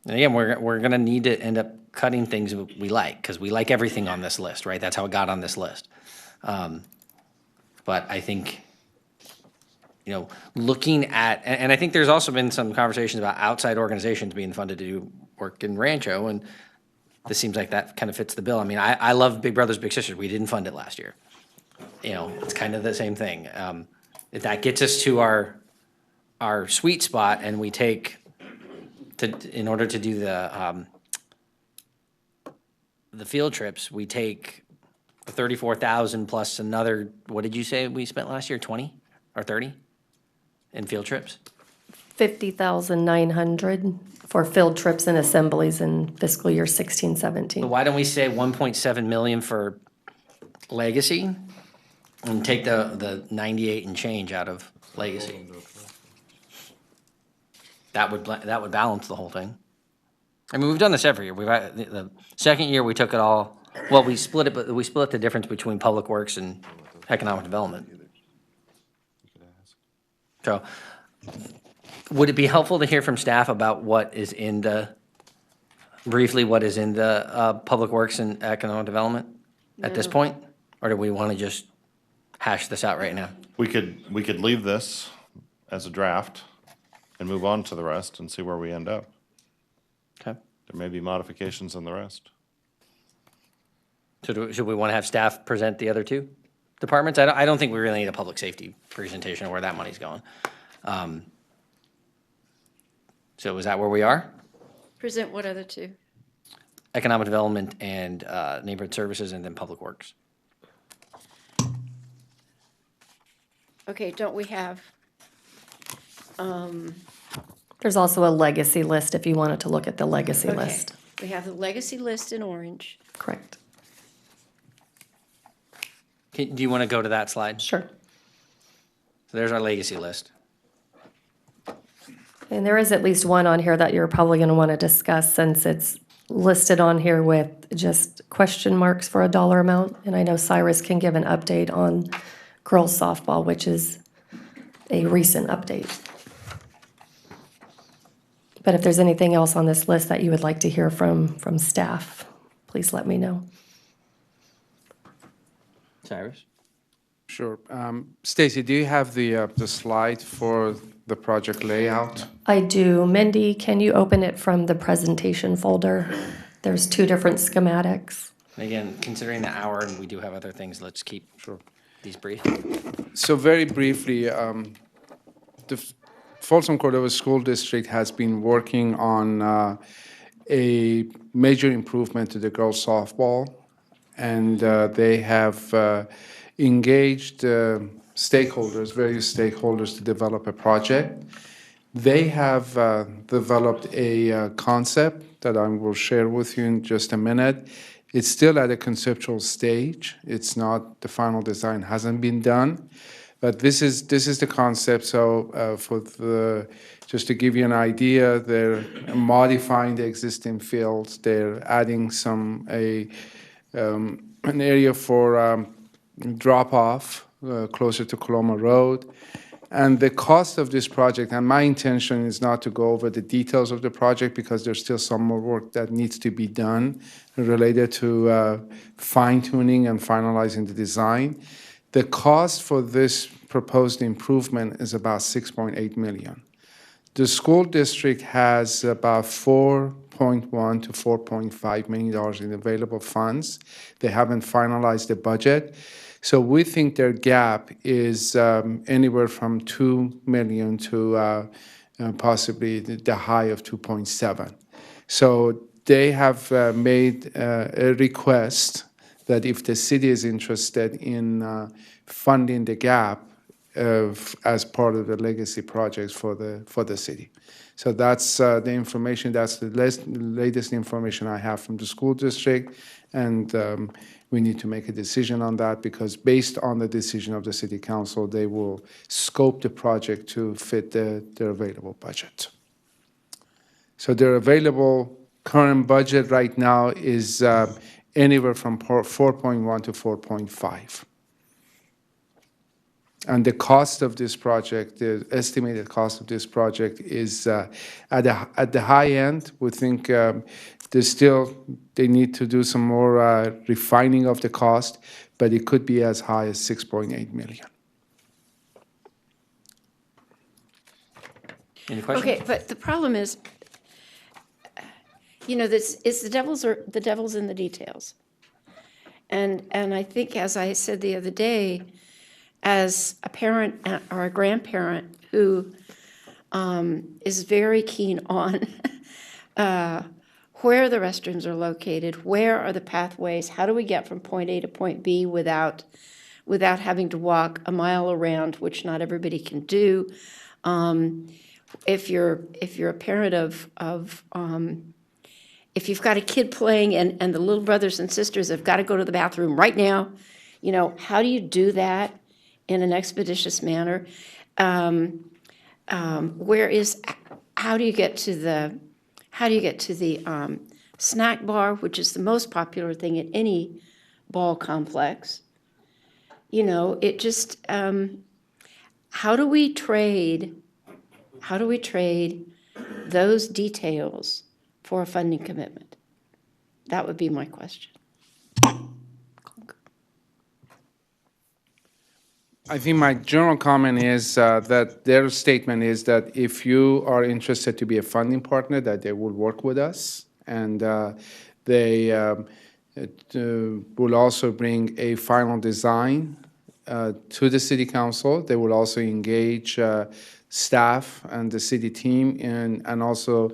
A: and again, we're gonna need to end up cutting things we like, because we like everything on this list, right? That's how it got on this list. But I think, looking at, and I think there's also been some conversations about outside organizations being funded to do work in Rancho, and this seems like that kind of fits the bill. I love Big Brothers Big Sisters. We didn't fund it last year. It's kind of the same thing. If that gets us to our sweet spot, and we take in order to do the field trips, we take the 34,000 plus another. What did you say we spent last year? 20 or 30 in field trips?
D: 50,900 for field trips and assemblies in fiscal year 16, 17.
A: So why don't we say 1.7 million for legacy and take the 98 and change out of legacy? That would balance the whole thing. We've done this every year. The second year we took it all Well, we split it, but we split the difference between Public Works and Economic Development. So, would it be helpful to hear from staff about what is in briefly, what is in the Public Works and Economic Development at this
G: No.
A: point? Or do we want to just hash this out right now?
C: We could leave this as a draft and move on to the rest and see where we end up.
A: Okay.
C: There may be modifications in the rest.
A: So should we want to have staff present the other two departments? I don't think we really need a public safety presentation of where that money's going. So is that where we are?
G: Present what other two?
A: Economic Development and Neighborhood Services, and then Public Works.
G: Okay, don't we have,
D: There's also a legacy list if you wanted to look at the legacy
G: okay,
D: list.
G: we have the legacy list in orange.
D: Correct.
A: Do you want to go to that slide?
D: Sure.
A: So there's our legacy list.
D: And there is at least one on here that you're probably going to want to discuss since it's listed on here with just question marks for a dollar amount. And I know Cyrus can give an update on girls softball, which is a recent update. But if there's anything else on this list that you would like to hear from staff, please let me know.
A: Cyrus?
L: Sure. Stacy, do you have the slide for the project layout?
D: I do. Mindy, can you open it from the presentation folder? There's two different schematics.
A: And again, considering the hour and we do have other things, let's keep these brief.
L: So very briefly, the Folsom Cordova School District has been working on a major improvement to the girls softball, and they have engaged stakeholders, various stakeholders, to develop a project. They have developed a concept that I will share with you in just a minute. It's still at a conceptual stage. It's not, the final design hasn't been done, but this is the concept. So just to give you an idea, they're modifying the existing fields. They're adding an area for drop-off closer to Coloma Road. And the cost of this project, and my intention is not to go over the details of the project because there's still some more work that needs to be done related to fine-tuning and finalizing the design. The cost for this proposed improvement is about $6.8 million. The school district has about $4.1 to $4.5 million in available funds. They haven't finalized the budget. So we think their gap is anywhere from $2 million to possibly the high of 2.7. So they have made a request that if the city is interested in funding the gap as part of the legacy projects for the city. So that's the information, that's the latest information I have from the school district, and we need to make a decision on that because based on the decision of the city council, they will scope the project to fit their available budget. So their available current budget right now is anywhere from 4.1 to 4.5. And the cost of this project, the estimated cost of this project is at the high end. We think they need to do some more refining of the cost, but it could be as high as $6.8 million.
A: Any questions?
G: Okay, but the problem is, this is the devil's in the details. And I think, as I said the other day, as a parent or a grandparent who is very keen on where the restrooms are located, where are the pathways, how do we get from point A to point B without having to walk a mile around, which not everybody can do. If you're a parent of if you've got a kid playing and the little brothers and sisters have got to go to the bathroom right now, how do you do that in an expeditious manner? How do you get to the snack bar, which is the most popular thing at any ball complex. You know, it just, how do we trade those details for a funding commitment? That would be my question.
L: I think my general comment is that their statement is that if you are interested to be a funding partner, that they will work with us. And they will also bring a final design to the city council. They will also engage staff and the city team and also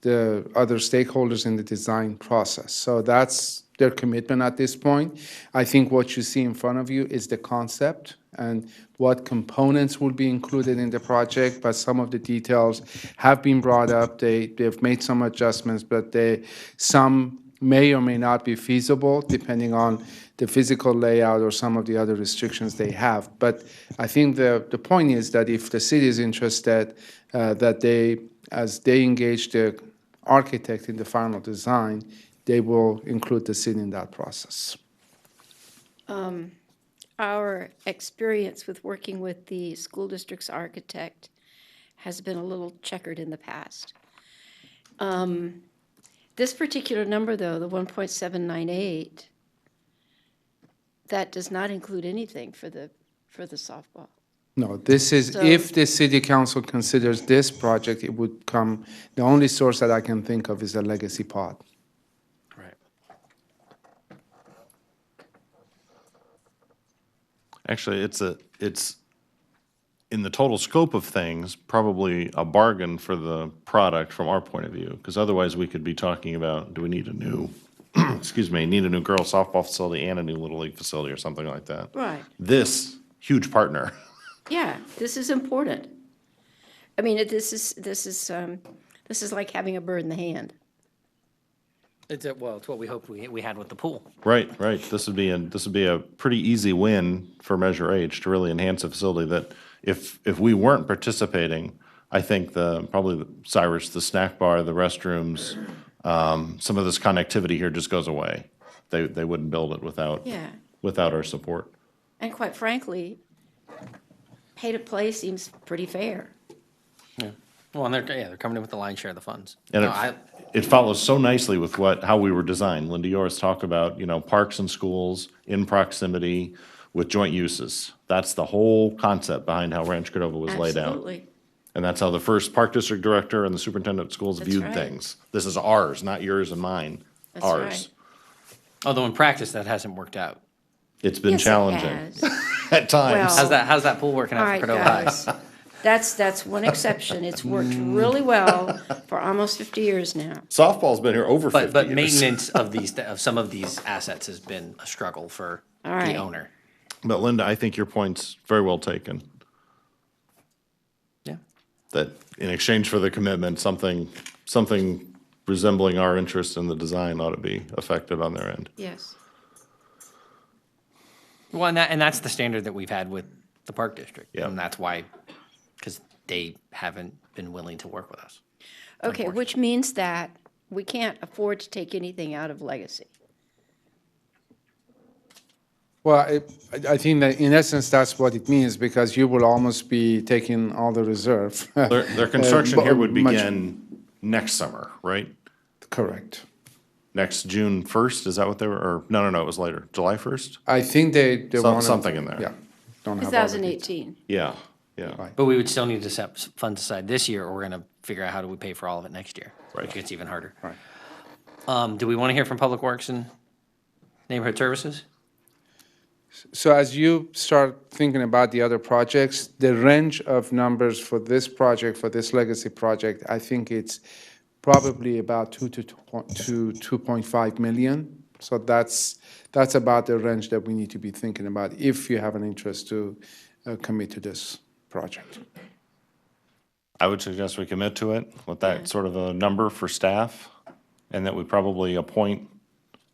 L: the other stakeholders in the design process. So that's their commitment at this point. I think what you see in front of you is the concept and what components will be included in the project, but some of the details have been brought up. They've made some adjustments, but some may or may not be feasible depending on the physical layout or some of the other restrictions they have. But I think the point is that if the city is interested, that as they engage the architect in the final design, they will include the city in that process.
G: Our experience with working with the school district's architect has been a little checkered in the past. This particular number, though, the 1.798, that does not include anything for the softball.
L: No, this is,
G: So-
L: if the city council considers this project, it would come, the only source that I can think of is a legacy pod.
C: Actually, it's in the total scope of things, probably a bargain for the product from our point of view, because otherwise we could be talking about, do we need a new, excuse me, need a new girls softball facility and a new Little League facility or something like that.
G: Right.
C: This, huge partner.
G: Yeah, this is important. I mean, this is like having a bird in the hand.
A: It's what we hoped we had with the pool.
C: Right. This would be a pretty easy win for Measure H to really enhance a facility that if we weren't participating, I think probably Cyrus, the snack bar, the restrooms, some of this connectivity here just goes away. They wouldn't build it without our support.
G: And quite frankly, pay to play seems pretty fair.
A: Yeah. Well, and they're coming in with the lion's share of the funds.
C: And
A: No,
C: it follows so nicely with how we were designed. Linda Yoris talked about, parks and schools in proximity with joint uses. That's the whole concept behind how Rancho Cordova was laid out.
G: Absolutely.
C: And that's how the first park district director and the superintendent of schools
G: That's
C: viewed
G: right.
C: things. This is ours, not yours and mine,
G: That's
C: ours.
G: right.
A: although in practice, that hasn't worked out.
C: It's been
G: Yes, it
C: challenging
G: has.
C: at times.
G: Well-
A: How's that pool working
G: All
A: out
G: right,
A: for Cordova High?
G: guys. That's one exception. It's worked really well for almost 50 years now.
C: Softball's been here over 50
A: But
C: years.
A: maintenance of some of these assets has been a struggle for
G: All
A: the
G: right.
A: owner.
C: But Linda, I think your point's very well taken.
A: Yeah.
C: That in exchange for the commitment, something resembling our interest in the design ought to be affected on their end.
G: Yes.
A: Well, and that's the standard that we've had with the Park District.
C: Yeah.
A: And that's why, because they haven't been willing to work with us.
G: Okay, which means that we can't afford to take anything out of legacy.
L: Well, I think that in essence, that's what it means, because you will almost be taking all the reserve.
C: Their construction here would
L: much-
C: begin next summer, right?
L: Correct.
C: Next June 1st, is that what they were, or, no, it was later, July 1st?
L: I think they want
C: Something in there.
L: Yeah. Don't have all the details.
G: 2018.
C: Yeah.
A: But we would still need to set funds aside this year, or we're going to figure out how do we pay for all of it next year.
C: Right.
A: Which gets even harder.
L: Right.
A: Do we want to hear from Public Works and Neighborhood Services?
L: So as you start thinking about the other projects, the range of numbers for this project, for this legacy project, I think it's probably about 2 to 2.5 million. So that's about the range that we need to be thinking about if you have an interest to commit to this project.
C: I would suggest we commit to it with that sort of a number for staff, and that we probably appoint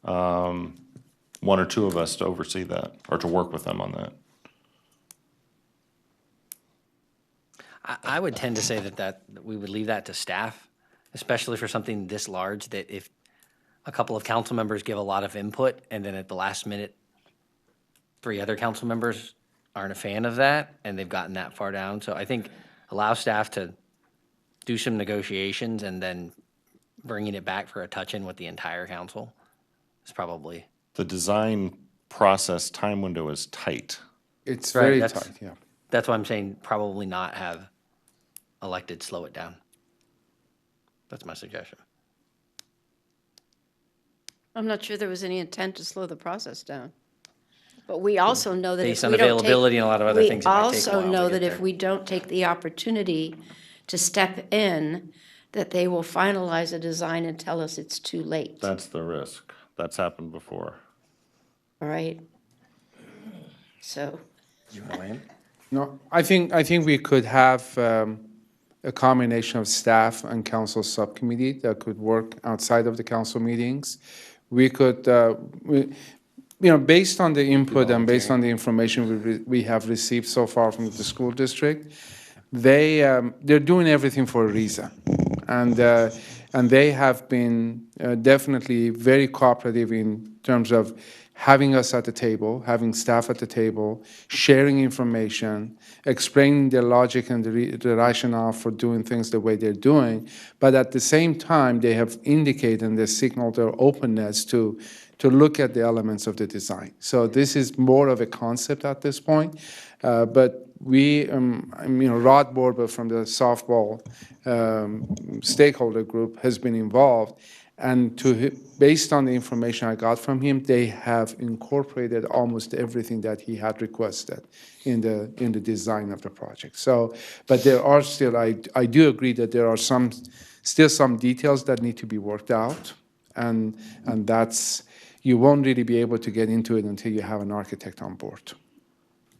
C: one or two of us to oversee that, or to work with them on that.
A: I would tend to say that we would leave that to staff, especially for something this large, that if a couple of council members give a lot of input, and then at the last minute, 3 other council members aren't a fan of that, and they've gotten that far down. So I think allow staff to do some negotiations, and then bringing it back for a touch-in with the entire council is probably.
C: The design process time window is tight.
L: It's
A: Right,
L: very
A: that's-
L: tight, yeah.
A: That's why I'm saying probably not have elected slow it down. That's my suggestion.
G: I'm not sure there was any intent to slow the process down. But we also know that if
A: Based
G: we
A: on
G: don't take.
A: availability and a lot of other things, it might take a
G: We also
A: while to
G: know
A: get
G: that if
A: there.
G: we don't take the opportunity to step in, that they will finalize a design and tell us it's too late,
C: That's the risk. That's happened before.
G: all right? So,
A: You want to weigh in?
L: No, I think we could have a combination of staff and council subcommittee that could work outside of the council meetings. We could, based on the input and based on the information we have received so far from the school district, they're doing everything for a reason, and they have been definitely very cooperative in terms of having us at the table, having staff at the table, sharing information, explaining the logic and the rationale for doing things the way they're doing. But at the same time, they have indicated and they signaled their openness to look at the elements of the design. So this is more of a concept at this point. But we, Rod Borba from the softball stakeholder group has been involved. And based on the information I got from him, they have incorporated almost everything that he had requested in the design of the project. So, but there are still, I do agree that there are still some details that need to be worked out, and that's, you won't really be able to get into it until you have an architect on board.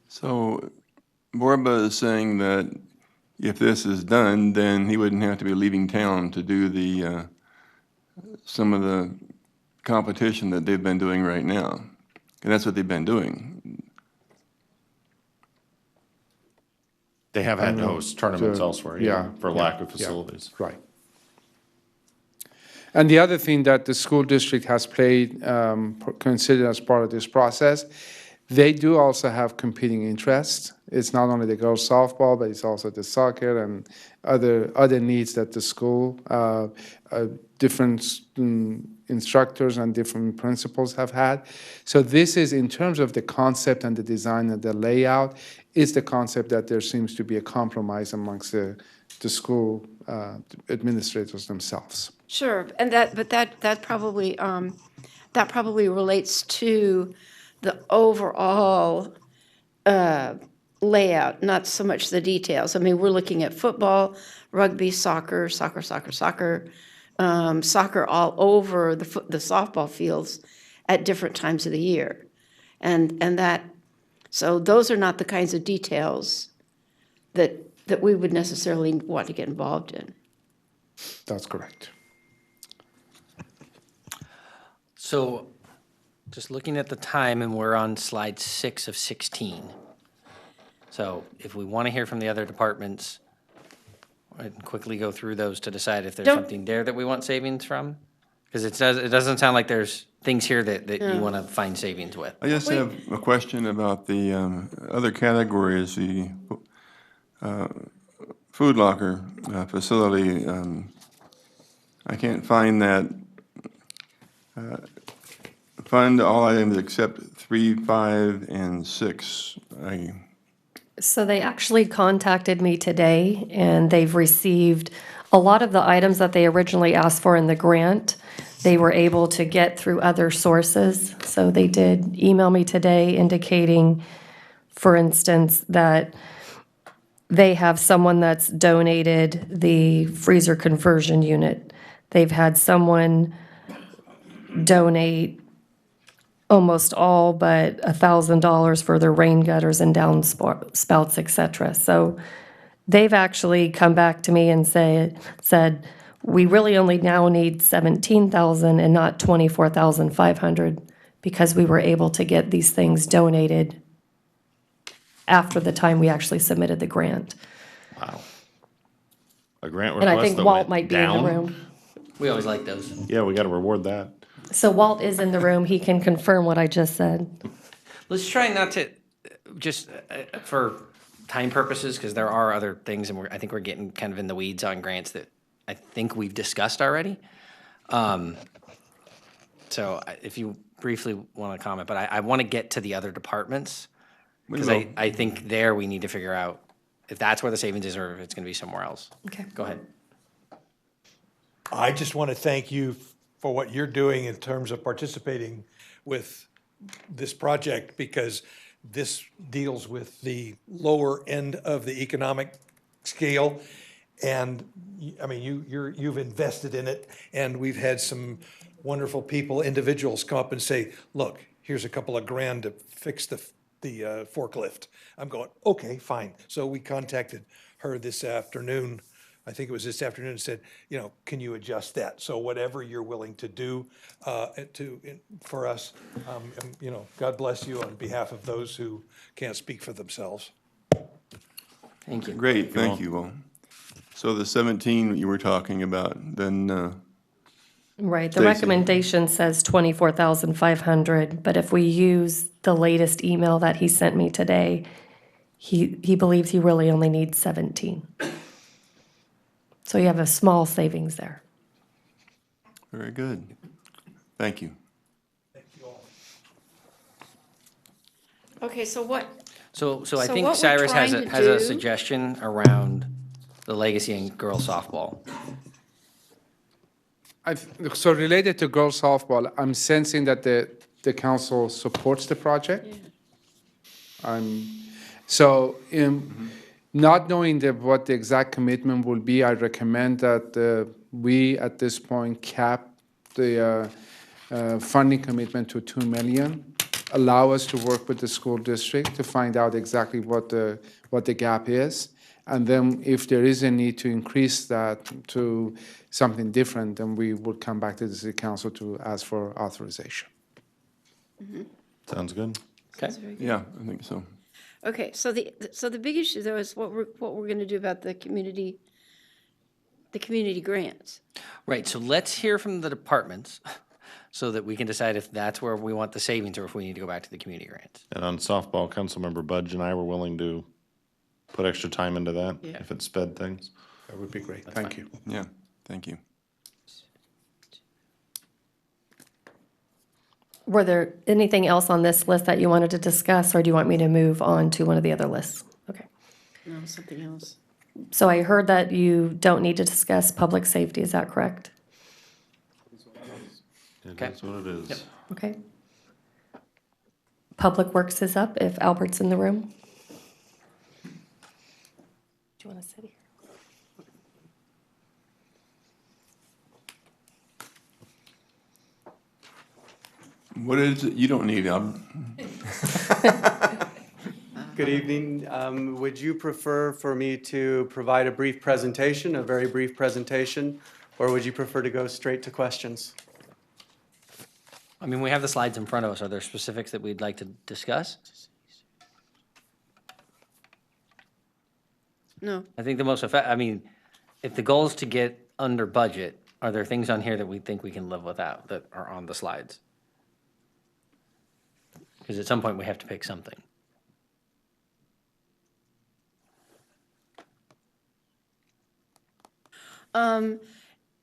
N: So Borba is saying that if this is done, then he wouldn't have to be leaving town to do the some of the competition that they've been doing right now. And that's what they've been doing.
C: They have had to host tournaments elsewhere, for lack of facilities.
L: Right. And the other thing that the school district has played, considered as part of this process, they do also have competing interests. It's not only the girls softball, but it's also the soccer and other needs that the school, different instructors and different principals have had. So this is, in terms of the concept and the design and the layout, is the concept that there seems to be a compromise amongst the school administrators themselves.
G: sure, and that probably relates to the overall layout, not so much the details. I mean, we're looking at football, rugby, soccer all over the softball fields at different times of the year. So those are not the kinds of details that we would necessarily want to get involved in.
L: That's correct.
A: So just looking at the time, and we're on slide 6 of 16. So if we want to hear from the other departments, I'd quickly go through those to decide if there's
G: Don't-
A: something there that we want savings from. Because it doesn't sound like there's things here that you want to find savings with.
N: I just have a question about the other categories, the food locker facility. I can't find that fund all items except 3, 5, and 6.
D: So they actually contacted me today, and they've received a lot of the items that they originally asked for in the grant. They were able to get through other sources. So they did email me today indicating, for instance, that they have someone that's donated the freezer conversion unit. They've had someone donate almost all but $1,000 for their rain gutters and downspouts, et cetera. So they've actually come back to me and said, we really only now need $17,000 and not $24,500 because we were able to get these things donated after the time we actually submitted the grant.
C: Wow. A grant
D: And I
C: request
D: think
C: that
D: Walt
C: went
D: might be in
C: down?
D: the room.
A: We always like those.
C: Yeah, we got to reward that.
D: So Walt is in the room. He can confirm what I just said.
A: Let's try not to, just for time purposes, because there are other things, and I think we're getting kind of in the weeds on grants that I think we've discussed already. So if you briefly want to comment, but I want to get to the other departments, because
N: will.
A: I think there we need to figure out if that's where the savings is or if it's going to be somewhere else.
D: Okay.
A: Go ahead.
I: I just want to thank you for what you're doing in terms of participating with this project, because this deals with the lower end of the economic scale. And I mean, you've invested in it, and we've had some wonderful people, individuals come up and say, look, here's a couple of grand to fix the forklift. I'm going, okay, fine. So we contacted her this afternoon. I think it was this afternoon, and said, you know, can you adjust that? So whatever you're willing to do for us, you know, God bless you on behalf of those who can't speak for themselves.
A: Thank you.
N: Great, thank you all. So the 17 you were talking about, then,
D: Right, the
N: Stacy.
D: recommendation says 24,500, but if we use the latest email that he sent me today, he believes he really only needs 17. So you have a small savings there.
N: very good. Thank you.
G: Okay, so what,
A: So I
G: So
A: think
G: what we're
A: Cyrus has
G: trying to
A: has a
G: do-
A: suggestion around the legacy and girls softball.
L: So related to girls softball, I'm sensing that the council supports the project. So not knowing what the exact commitment will be, I recommend that we, at this point, cap the funding commitment to 2 million. Allow us to work with the school district to find out exactly what the gap is. And then if there is a need to increase that to something different, then we would come back to the city council to ask for authorization.
C: Sounds good.
A: Okay.
N: Yeah, I think so.
G: okay, so the big issue though is what we're going to do about the community grants.
A: Right, so let's hear from the departments so that we can decide if that's where we want the savings or if we need to go back to the community grants.
C: And on softball, Councilmember Budge and I were willing to put extra time into that
G: Yeah.
C: if it sped things.
J: That would be great, thank you.
N: Yeah, thank you.
D: Were there anything else on this list that you wanted to discuss, or do you want me to move on to one of the other lists? Okay.
G: No, something else.
D: So I heard that you don't need to discuss public safety, is that correct?
A: Okay.
C: That's what it is.
A: Yep.
D: Okay. Public Works is up, if Albert's in the room. Do you want to sit here?
N: What is it you don't need?
S: Good evening. Would you prefer for me to provide a brief presentation, a very brief presentation, or would you prefer to go straight to questions?
A: I mean, we have the slides in front of us. Are there specifics that we'd like to discuss?
G: No.
A: I think the most I mean, if the goal is to get under budget, are there things on here that we think we can live without that are on the slides? Because at some point, we have to pick something.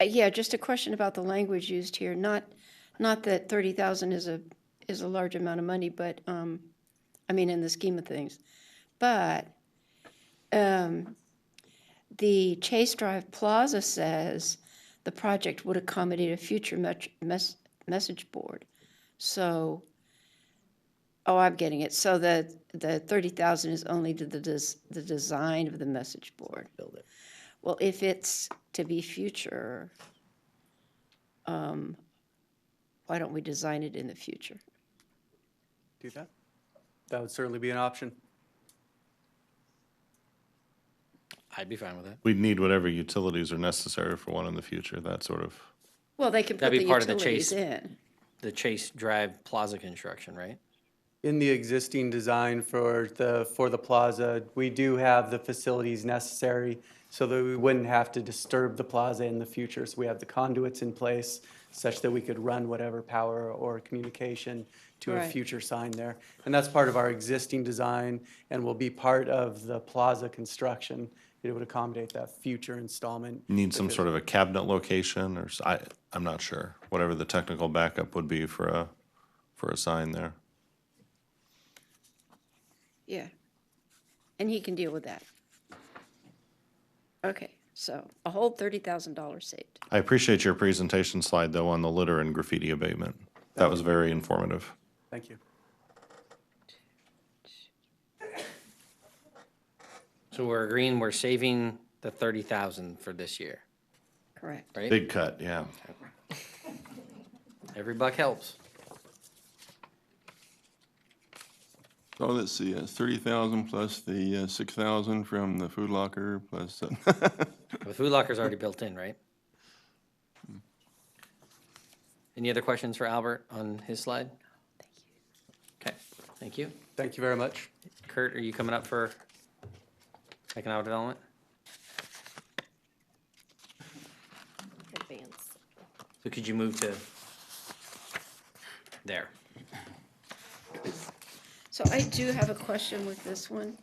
G: Yeah, just a question about the language used here. Not that 30,000 is a large amount of money, but, I mean, in the scheme of things. But the Chase Drive Plaza says the project would accommodate a future message board. So, oh, I'm getting it. So the 30,000 is only to the design of the message board.
A: Build it.
G: Well, if it's to be future, why don't we design it in the future?
S: Do that? That would certainly be an option.
A: I'd be fine with that.
C: We'd need whatever utilities are necessary for one in the future, that sort of.
G: Well, they can put
A: That'd
G: the
A: be part of the
G: utilities
A: Chase,
G: in.
A: the Chase Drive Plaza construction, right?
S: In the existing design for the plaza, we do have the facilities necessary so that we wouldn't have to disturb the plaza in the future. So we have the conduits in place such that we could run whatever power or communication to a
G: Right.
S: future sign there. And that's part of our existing design and will be part of the plaza construction. It would accommodate that future installment.
C: Need some sort of a cabinet location, or I'm not sure. Whatever the technical backup would be for a sign there.
G: Yeah. And he can deal with that. Okay, so a whole $30,000 saved.
C: I appreciate your presentation slide, though, on the litter and graffiti abatement. That was very informative.
S: Thank you.
A: So we're agreeing we're saving the 30,000 for this year,
G: Correct.
A: right?
C: Big cut, yeah.
A: Every buck helps.
N: So let's see, 30,000 plus the 6,000 from the food locker plus.
A: The food locker's already built in, right? Any other questions for Albert on his slide? Okay, thank you.
S: Thank you very much.
A: Kurt, are you coming up for economic development?
F: Advance.
A: So could you move to there?
G: So I do have a question with this one.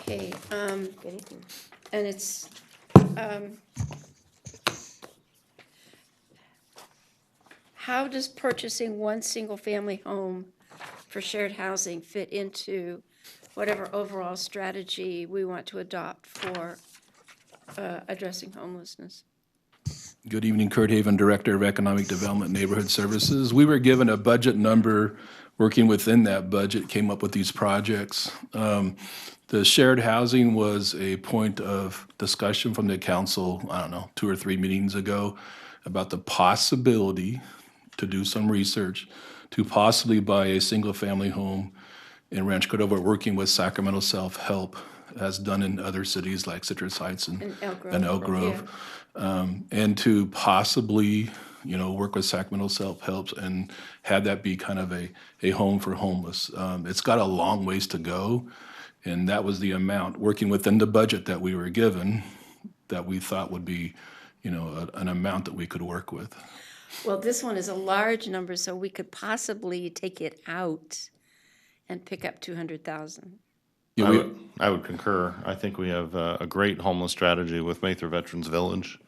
G: Okay, and it's, how does purchasing one single-family home for shared housing fit into whatever overall strategy we want to adopt for addressing homelessness?
K: Good evening, Kurt Haven, Director of Economic Development Neighborhood Services. We were given a budget number. Working within that budget, came up with these projects. The shared housing was a point of discussion from the council, I don't know, 2 or 3 meetings ago, about the possibility to do some research to possibly buy a single-family home in Rancho Cordova, working with Sacramento Self-Help, as done in other cities like Citrus Heights and Elk Grove. And to possibly, work with Sacramento Self-Help and have that be kind of a home for homeless. It's got a long ways to go, and that was the amount, working within the budget that we were given, that we thought would be, an amount that we could work with.
G: Well, this one is a large number, so we could possibly take it out and pick up 200,000.
C: I would concur. I think we have a great homeless strategy with Mather Veterans Village.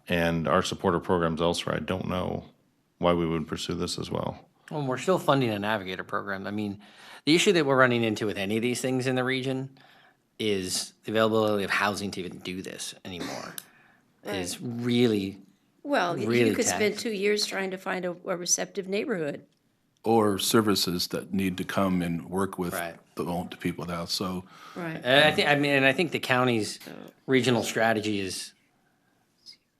C: And our supporter programs elsewhere. I don't know why we would pursue this as well.
A: Well, we're still funding a navigator program. I mean, the issue that we're running into with any of these things in the region is the availability of housing to even do this anymore. Is really,
G: Well,
A: really
G: you could spend
A: taxed.
G: 2 years trying to find a receptive neighborhood.
K: Or services that need to come and work with
A: Right.
K: the people now, so.
G: Right.
A: And I think the county's regional strategy is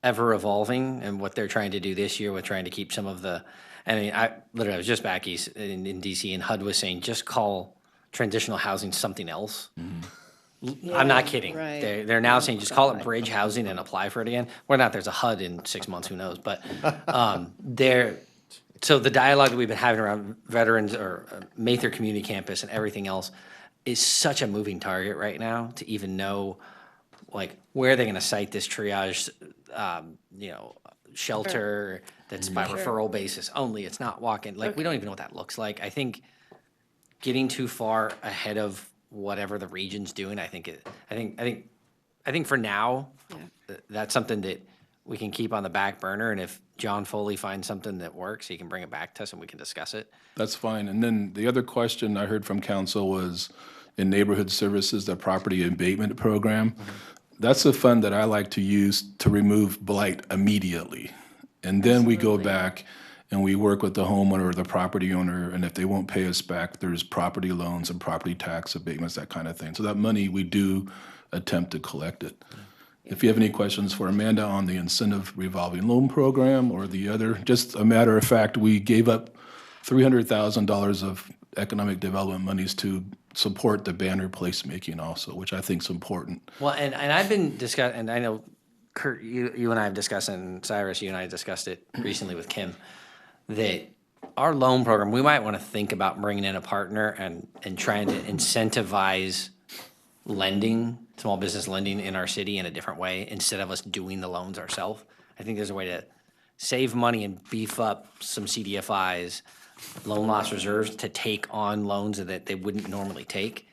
A: ever evolving, and what they're trying to do this year with trying to keep some of the, I was just back east in DC, and HUD was saying, just call transitional housing something else. I'm not kidding.
G: right.
A: They're now saying, just call it bridge housing and apply for it again. Whether or not there's a HUD in 6 months, who knows? But so the dialogue that we've been having around veterans or Mather Community Campus and everything else is such a moving target right now to even know, like, where are they going to site this triage, shelter that's by
G: Sure.
A: referral basis only. It's not walk-in. Like, we don't even know what that looks like. I think getting too far ahead of whatever the region's doing, I think for now, that's something that we can keep on the back burner. And if John Foley finds something that works, he can bring it back to us and we can discuss it.
K: That's fine. And then the other question I heard from council was in neighborhood services, the property abatement program. That's a fund that I like to use to remove blight immediately. And then we go back and we work with the homeowner or the property owner, and if they won't pay us back, there's property loans and property tax abatements, that kind of thing. So that money, we do attempt to collect it. If you have any questions for Amanda on the incentive revolving loan program or the other, just a matter of fact, we gave up $300,000 of economic development monies to support the banner placemaking also, which I think is important.
A: Well, and I've been discussing, and I know Kurt, you and I have discussed, and Cyrus, you and I discussed it recently with Kim, that our loan program, we might want to think about bringing in a partner and trying to incentivize lending, small business lending in our city in a different way instead of us doing the loans ourselves. I think there's a way to save money and beef up some CDFIs, loan loss reserves, to take on loans that they wouldn't normally take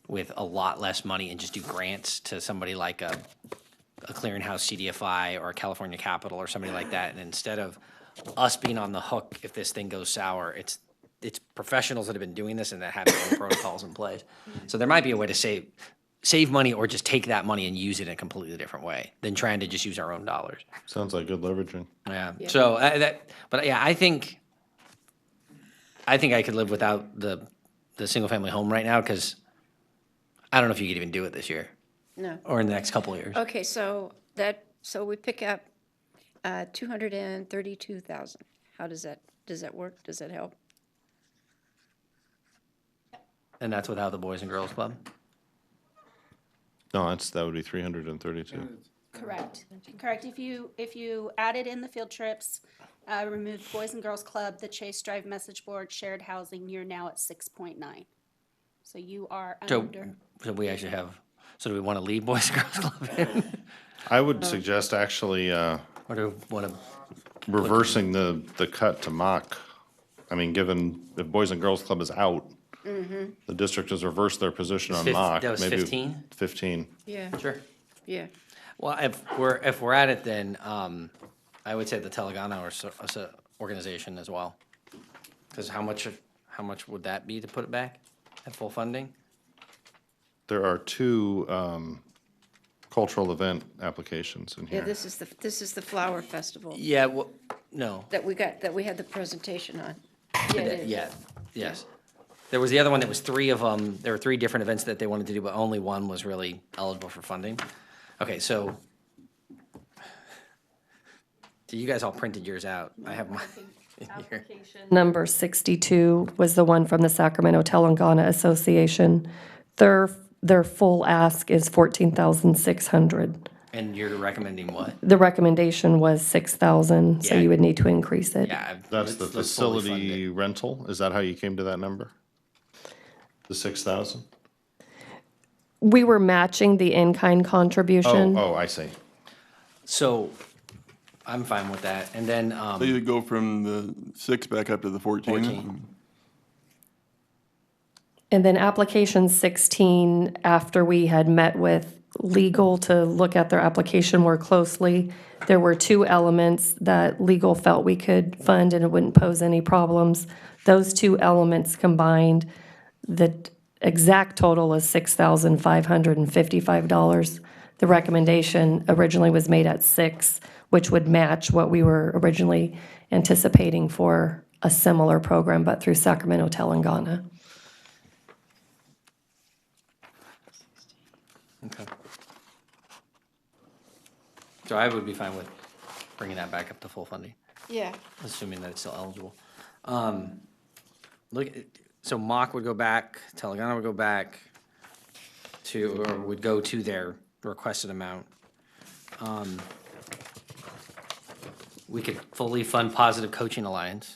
A: with a lot less money, and just do grants to somebody like a clearinghouse CDFI or a California Capital or somebody like that. And instead of us being on the hook if this thing goes sour, it's professionals that have been doing this and that have their own protocols in place. So there might be a way to save money, or just take that money and use it in a completely different way than trying to just use our own dollars.
C: Sounds like good leveraging.
A: Yeah. So but yeah, I think I could live without the single family home right now, because I don't know if you could even do it this year
G: No.
A: or in the next couple of years.
G: Okay, so we pick up 232,000. How does that work? Does that help?
A: And that's without the Boys and Girls Club?
C: No, that would be 332.
R: Correct. Correct. If you added in the field trips, removed Boys and Girls Club, the Chase Drive message board, shared housing, you're now at 6.9. So you are under.
A: So we actually have, so do we want to leave Boys and Girls Club in?
C: I would suggest actually
A: Or do we want to?
C: reversing the cut to mock. I mean, given if Boys and Girls Club is out, the district has reversed their position on mock.
A: That was
C: maybe
A: 15?
C: 15.
G: Yeah.
A: Sure.
G: Yeah.
A: Well, if we're at it, then I would say the Telangana organization as well. Because how much would that be to put it back at full funding?
C: There are two cultural event applications in
G: Yeah,
C: here.
G: this is the flower festival
A: Yeah. Well, no.
G: that we had the presentation on. Yeah, it is.
A: Yeah. Yes. There was the other one that was three of them. There were three different events that they wanted to do, but only one was really eligible for funding. Okay, so you guys all printed yours out. I have mine in here.
D: Number 62 was the one from the Sacramento Telangana Association. Their full ask is $14,600.
A: And you're recommending what?
D: The recommendation was 6,000, so
A: Yeah.
D: you would need to increase it.
A: Yeah.
C: That's the
A: let's fully fund
C: facility rental? Is that how you came to that number? The 6,000?
D: We were matching the in-kind contribution.
C: Oh, I see.
A: So I'm fine with that. And then,
N: So you would go from the 6 back up to the 14?
A: 14.
D: And then application 16, after we had met with legal to look at their application more closely, there were two elements that legal felt we could fund and it wouldn't pose any problems. Those two elements combined, the exact total is $6,555. The recommendation originally was made at 6, which would match what we were originally anticipating for a similar program, but through Sacramento, Telangana.
A: okay. So I would be fine with bringing that back up to full funding,
G: Yeah.
A: assuming that it's still eligible. So Mock would go back, Telangana would go back to, or would go to their requested amount. We could fully fund Positive Coaching Alliance.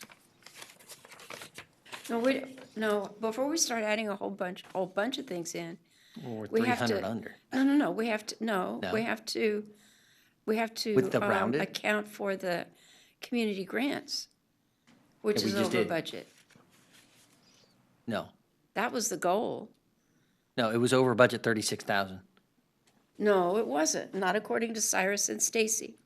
G: No, before we start adding a whole bunch of things in,
A: Or
G: we have
A: 300
G: to.
A: under.
G: No, we have to,
A: No?
G: we have to
A: With the rounded?
G: account for the community grants, which
A: Yeah, we
G: is
A: just
G: over
A: did.
G: budget.
A: No,
G: That was the goal.
A: no, it was over budget 36,000.
G: No, it wasn't, not according to Cyrus and Stacy.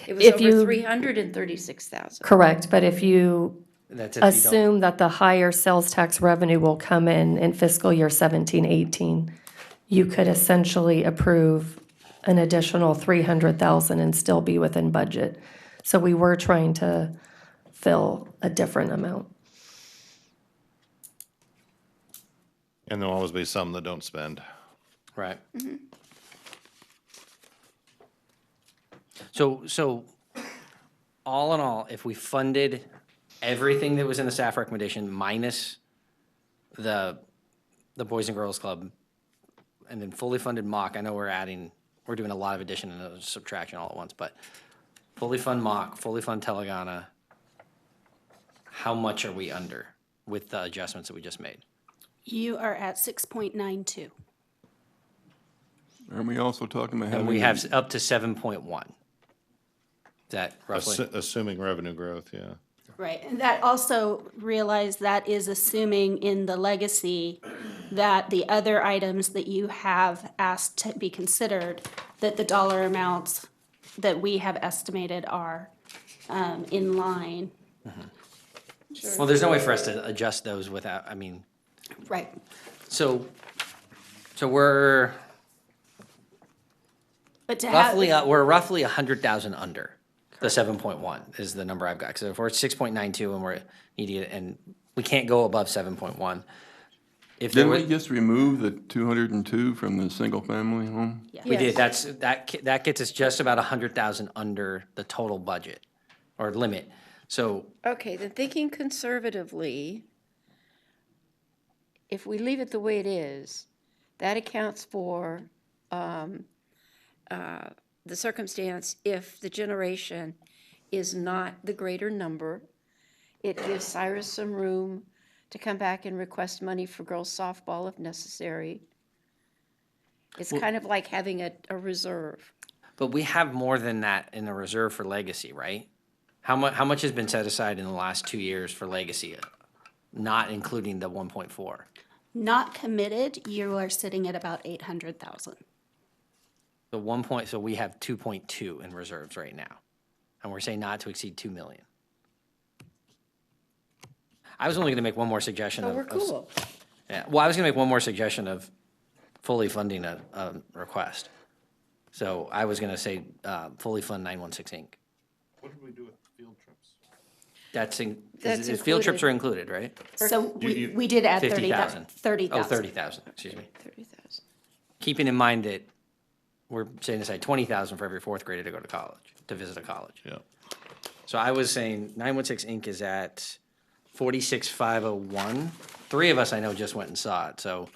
G: It was
D: If
G: over
D: you-
G: 336,000.
D: Correct, but if you
A: That's if you don't.
D: assume that the higher sales tax revenue will come in fiscal year 17-18, you could essentially approve an additional 300,000 and still be within budget. So we were trying to fill a different amount.
C: And there'll always be some that don't spend.
A: Right. So all in all, if we funded everything that was in the staff recommendation minus the Boys and Girls Club, and then fully funded Mock, I know we're doing a lot of addition and subtraction all at once, but fully fund Mock, fully fund Telangana, how much are we under with the adjustments that we just made?
R: You are at 6.92.
N: Aren't we also talking about having?
A: And we have up to 7.1. Is that roughly?
C: Assuming revenue growth, yeah.
R: Right, and that also, realize that is assuming in the legacy that the other items that you have asked to be considered, that the dollar amounts that we have estimated are in line.
A: Well, there's no way for us to adjust those without, I mean,
R: Right.
A: so we're
R: But to have.
A: we're roughly 100,000 under. The 7.1 is the number I've got. So if we're at 6.92 and we're needing it, and we can't go above 7.1. If there
N: Didn't
A: were,
N: we just remove the 202 from the single-family home?
A: we did, that gets us just about 100,000 under the total budget or limit. So
G: Okay, then thinking conservatively, if we leave it the way it is, that accounts for the circumstance if the generation is not the greater number. It gives Cyrus some room to come back and request money for girls softball if necessary. It's kind of like having a reserve.
A: but we have more than that in the reserve for legacy, right? How much has been set aside in the last 2 years for legacy, not including the 1.4?
R: Not committed, you are sitting at about 800,000.
A: So we have 2.2 in reserves right now, and we're saying not to exceed 2 million. I was only gonna make one more suggestion
G: So
A: of.
G: we're cool.
A: Yeah, well, I was gonna make one more suggestion of fully funding a request. So I was gonna say, fully fund 916 Inc.
C: What did we do with field trips?
A: That's
G: That's
A: field trips
G: included.
A: are included, right?
R: So we did add
A: 50,000.
R: 30,000.
A: Oh, 30,000, excuse me.
G: 30,000.
A: Keeping in mind that we're setting aside 20,000 for every fourth grader to go to college, to visit a college.
C: Yeah.
A: So I was saying 916 Inc. is at 46,501. 3 of us I know just went and saw it, so.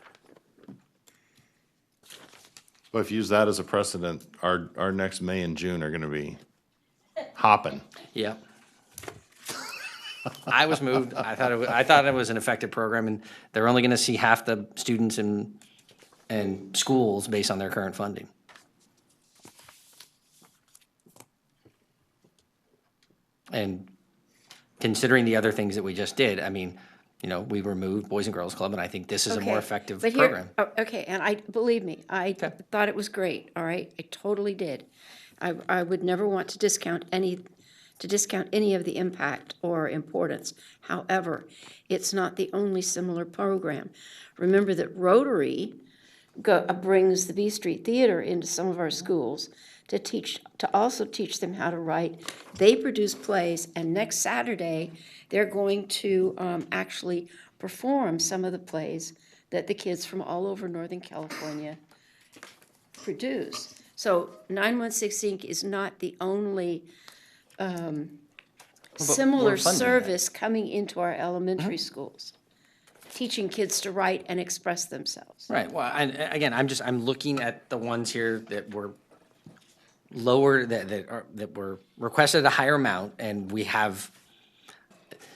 C: But if you use that as a precedent, our next May and June are gonna be hopping.
A: Yep. I was moved. I thought it was an effective program, and they're only gonna see half the students in schools based on their current funding. And considering the other things that we just did, I mean, we removed Boys and Girls Club, and I think this is a more
G: Okay,
A: effective
G: but here-
A: program.
G: Okay, and believe me, I thought it was great, all right? I totally did. I would never want to discount any of the impact or importance. However, it's not the only similar program. Remember that Rotary brings the B Street Theater into some of our schools to also teach them how to write. They produce plays, and next Saturday, they're going to actually perform some of the plays that the kids from all over Northern California produce. So 916 Inc. is not the only similar
A: we're funding that.
G: service coming into our elementary schools, teaching kids to write and express themselves.
A: Right, well, and again, I'm looking at the ones here that were lower, that were requested a higher amount, and we have,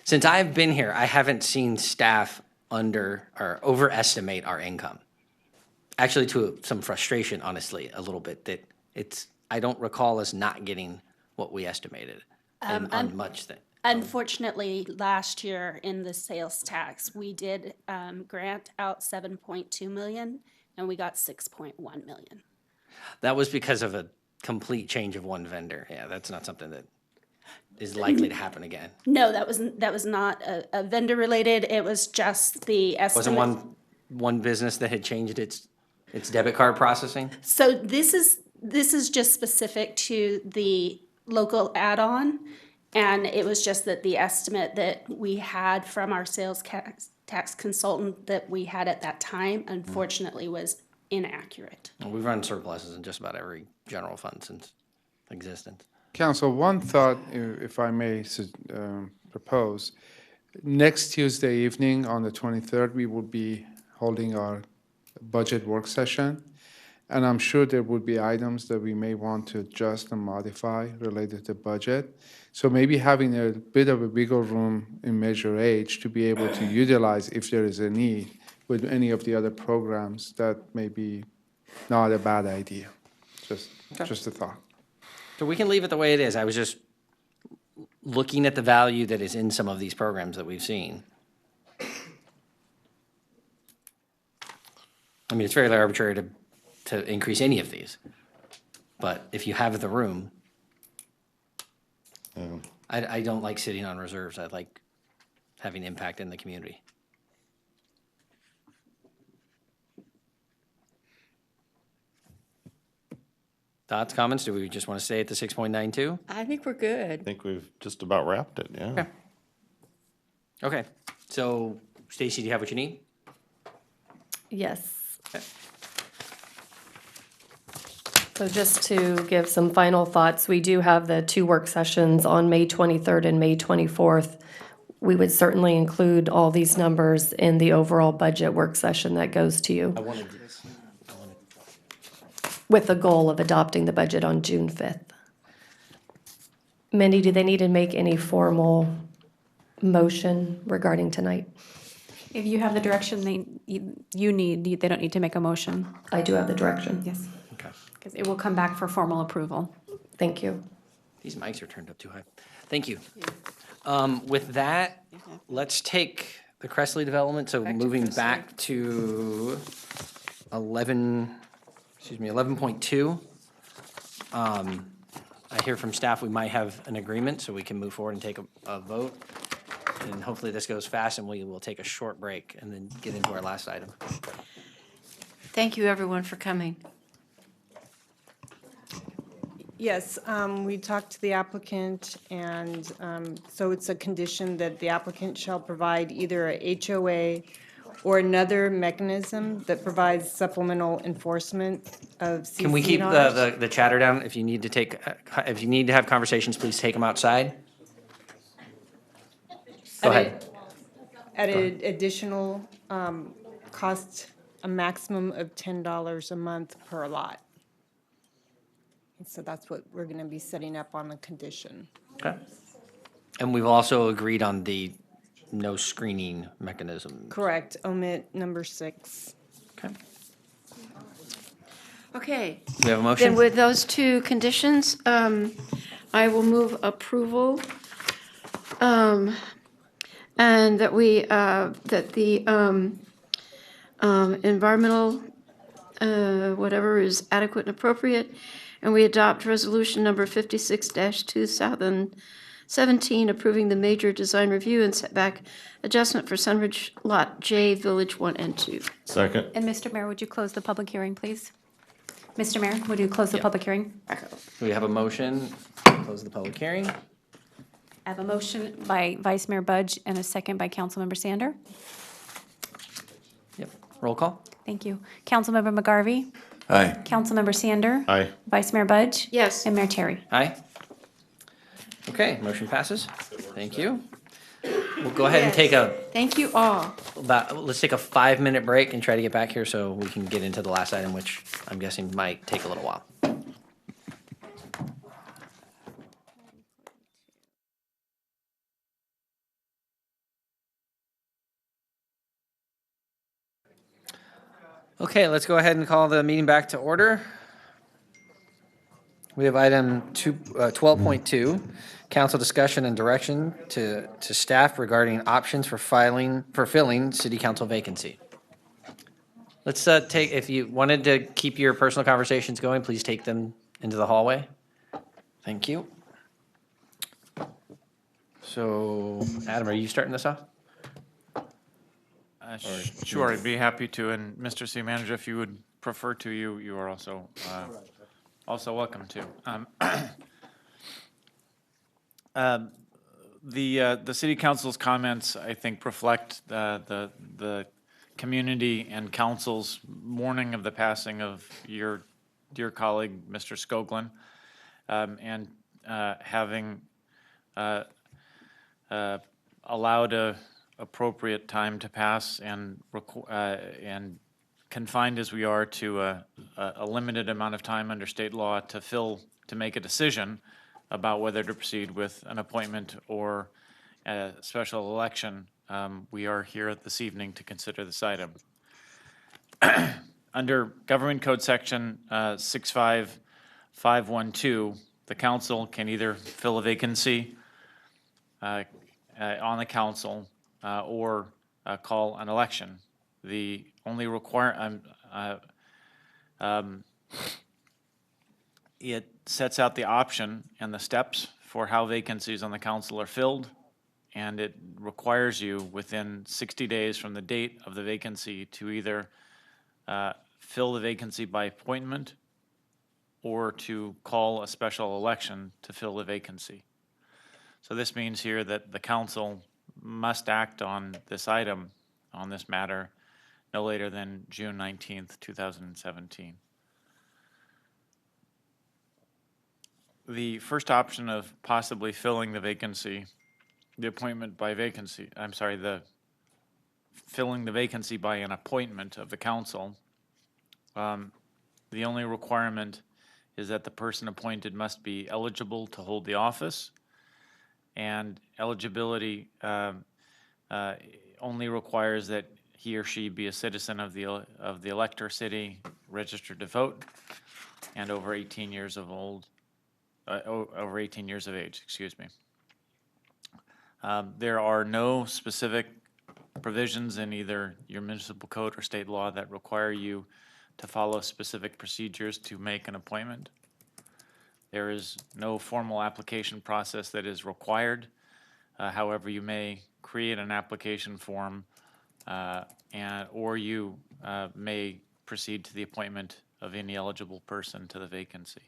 A: since I've been here, I haven't seen staff under or overestimate our income. Actually, to some frustration, honestly, a little bit, that I don't recall us not getting what we estimated on much thing.
R: Unfortunately, last year in the sales tax, we did grant out 7.2 million, and we got 6.1 million.
A: That was because of a complete change of one vendor. Yeah, that's not something that is likely to happen again.
R: No, that was not a vendor related. It was just the estimate.
A: Wasn't one business that had changed its debit card processing?
R: So this is just specific to the local add-on, and it was just that the estimate that we had from our sales tax consultant that we had at that time, unfortunately, was inaccurate.
A: Well, we've run surpluses in just about every general fund since existence.
L: Council, one thought, if I may propose. Next Tuesday evening, on the 23rd, we will be holding our budget work session. And I'm sure there would be items that we may want to adjust and modify related to budget. So maybe having a bit of a wiggle room in Measure H to be able to utilize if there is a need with any of the other programs that may be not a bad idea. Just a thought.
A: So we can leave it the way it is. I was just looking at the value that is in some of these programs that we've seen. I mean, it's fairly arbitrary to increase any of these. But if you have the room, I don't like sitting on reserves. I like having impact in the community. Thoughts, comments? Do we just want to stay at the 6.92?
G: I think we're good.
C: I think we've just about wrapped it, yeah.
A: Okay. Okay, so Stacy, do you have what you need?
D: Yes.
A: Okay.
D: So just to give some final thoughts, we do have the 2 work sessions on May 23rd and May 24th. We would certainly include all these numbers in the overall budget work session that goes to you,
A: I wanted this.
D: with the goal of adopting the budget on June 5th. Mindy, do they need to make any formal motion regarding tonight?
B: If you have the direction you need, they don't need to make a motion.
D: I do have the direction.
B: Yes,
A: Okay.
B: because it will come back for formal approval.
D: Thank you.
A: These mics are turned up too high. Thank you. With that, let's take the Cressley development, so moving back to 11.2. I hear from staff we might have an agreement, so we can move forward and take a vote. And hopefully this goes fast, and we will take a short break and then get into our last item.
G: Thank you, everyone, for coming.
M: Yes, we talked to the applicant, and so it's a condition that the applicant shall provide either a HOA or another mechanism that provides supplemental enforcement of CCNRs.
A: Can we keep the chatter down? If you need to have conversations, please take them outside. Go ahead.
M: At an additional cost, a maximum of $10 a month per lot. And so that's what we're going to be setting up on the condition.
A: Okay. And we've also agreed on the no screening mechanism.
M: Correct, omit number 6.
A: Okay.
G: Okay.
A: We have a motion?
G: Then with those 2 conditions, I will move approval. And that that the environmental, whatever is adequate and appropriate, and we adopt resolution number 56-2017, approving the major design review and setback adjustment for Sunridge Lot J, Village 1 and 2.
C: Second.
B: And Mr. Mayor, would you close the public hearing, please? Mr. Mayor, would you close the public hearing?
A: We have a motion to close the public hearing.
B: I have a motion by Vice Mayor Budge and a second by Councilmember Sander.
A: Yep. Roll call.
B: Thank you. Councilmember McGarvey?
C: Aye.
B: Councilmember Sander?
C: Aye.
B: Vice Mayor Budge?
G: Yes.
B: And Mayor Terry?
A: Aye. Okay, motion passes. Thank you. We'll go ahead and take
G: Thank you all.
A: let's take a 5-minute break and try to get back here so we can get into the last item, which I'm guessing might take a little while. Okay, let's go ahead and call the meeting back to order. We have item 12.2, council discussion and direction to staff regarding options for filling city council vacancy. Let's take, if you wanted to keep your personal conversations going, please take them into the hallway. Thank you. So, Adam, are you starting this off?
P: Sure, I'd be happy to. And Mr. City Manager, if you would prefer to, you are also welcome to. The City Council's comments, I think, reflect the community and council's mourning of the passing of your dear colleague, Mr. Skoglund, and having allowed a appropriate time to pass and confined as we are to a limited amount of time under state law to make a decision about whether to proceed with an appointment or a special election, we are here this evening to consider this item. Under Government Code Section 65512, the council can either fill a vacancy on the council or call an election. The only it sets out the option and the steps for how vacancies on the council are filled, and it requires you within 60 days from the date of the vacancy to either fill the vacancy by appointment or to call a special election to fill the vacancy. So this means here that the council must act on this item, on this matter, no later than June 19th, 2017. The first option of possibly filling the vacancy, the appointment by vacancy, I'm sorry, the filling the vacancy by an appointment of the council, the only requirement is that the person appointed must be eligible to hold the office, and eligibility only requires that he or she be a citizen of the elector city, registered to vote, and over 18 years of over 18 years of age, excuse me. There are no specific provisions in either your municipal code or state law that require you to follow specific procedures to make an appointment. There is no formal application process that is required. However, you may create an application form or you may proceed to the appointment of any eligible person to the vacancy.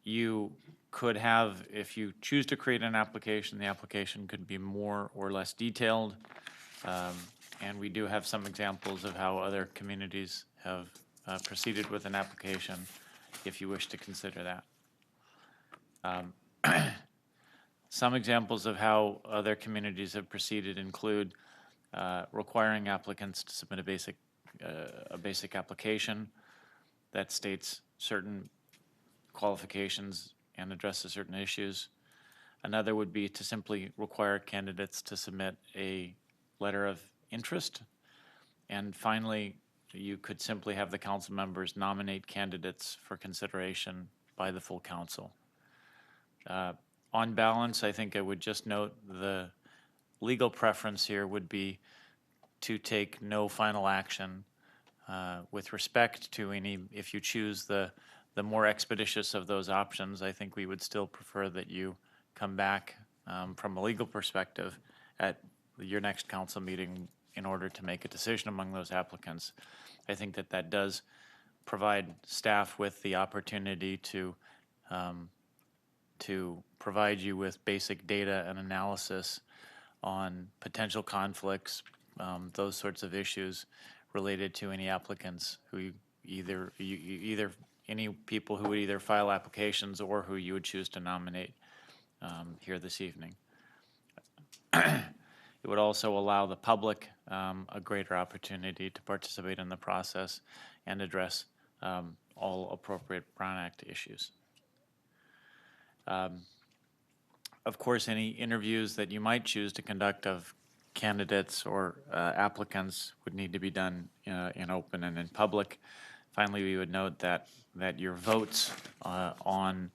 P: You could have, if you choose to create an application, the application could be more or less detailed. And we do have some examples of how other communities have proceeded with an application, if you wish to consider that. Some examples of how other communities have proceeded include requiring applicants to submit a basic application that states certain qualifications and addresses certain issues. Another would be to simply require candidates to submit a letter of interest. And finally, you could simply have the council members nominate candidates for consideration by the full council. On balance, I think I would just note the legal preference here would be to take no final action with respect to any, if you choose the more expeditious of those options. I think we would still prefer that you come back from a legal perspective at your next council meeting in order to make a decision among those applicants. I think that that does provide staff with the opportunity to provide you with basic data and analysis on potential conflicts, those sorts of issues related to any applicants who either any people who would either file applications or who you would choose to nominate here this evening. It would also allow the public a greater opportunity to participate in the process and address all appropriate Brown Act issues. Of course, any interviews that you might choose to conduct of candidates or applicants would need to be done in open and in public. Finally, we would note that your votes on,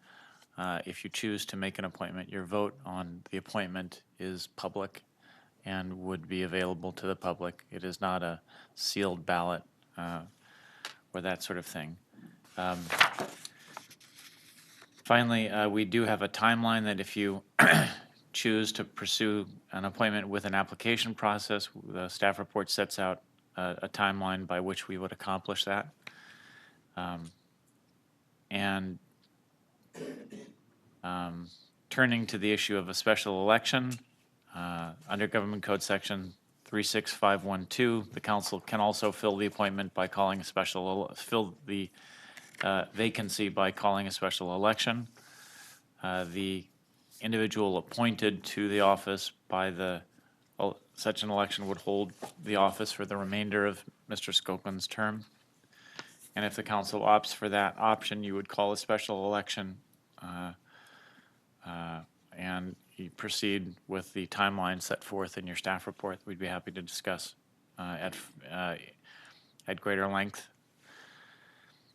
P: if you choose to make an appointment, your vote on the appointment is public and would be available to the public. It is not a sealed ballot or that sort of thing. Finally, we do have a timeline that if you choose to pursue an appointment with an application process, the staff report sets out a timeline by which we would accomplish that. Turning to the issue of a special election, under Government Code Section 36512, the council can also fill the appointment by calling a fill the vacancy by calling a special election. The individual appointed to the office by such an election would hold the office for the remainder of Mr. Skoklin's term. And if the council opts for that option, you would call a special election and you proceed with the timeline set forth in your staff report. We'd be happy to discuss at greater length.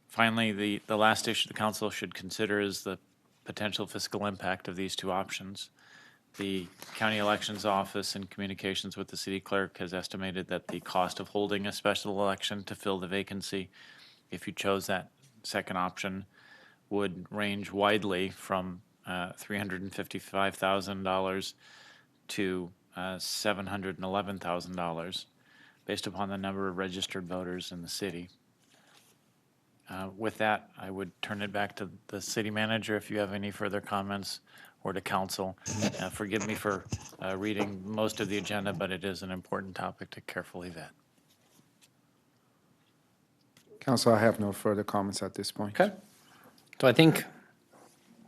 P: Finally, the last issue the council should consider is the potential fiscal impact of these two options. The county elections office, in communications with the city clerk, has estimated that the cost of holding a special election to fill the vacancy, if you chose that second option, would range widely from $355,000 to $711,000, based upon the number of registered voters in the city. With that, I would turn it back to the city manager if you have any further comments, or to council. Forgive me for reading most of the agenda, but it is an important topic to carefully vet.
L: Council, I have no further comments at this point.
A: Okay. So I think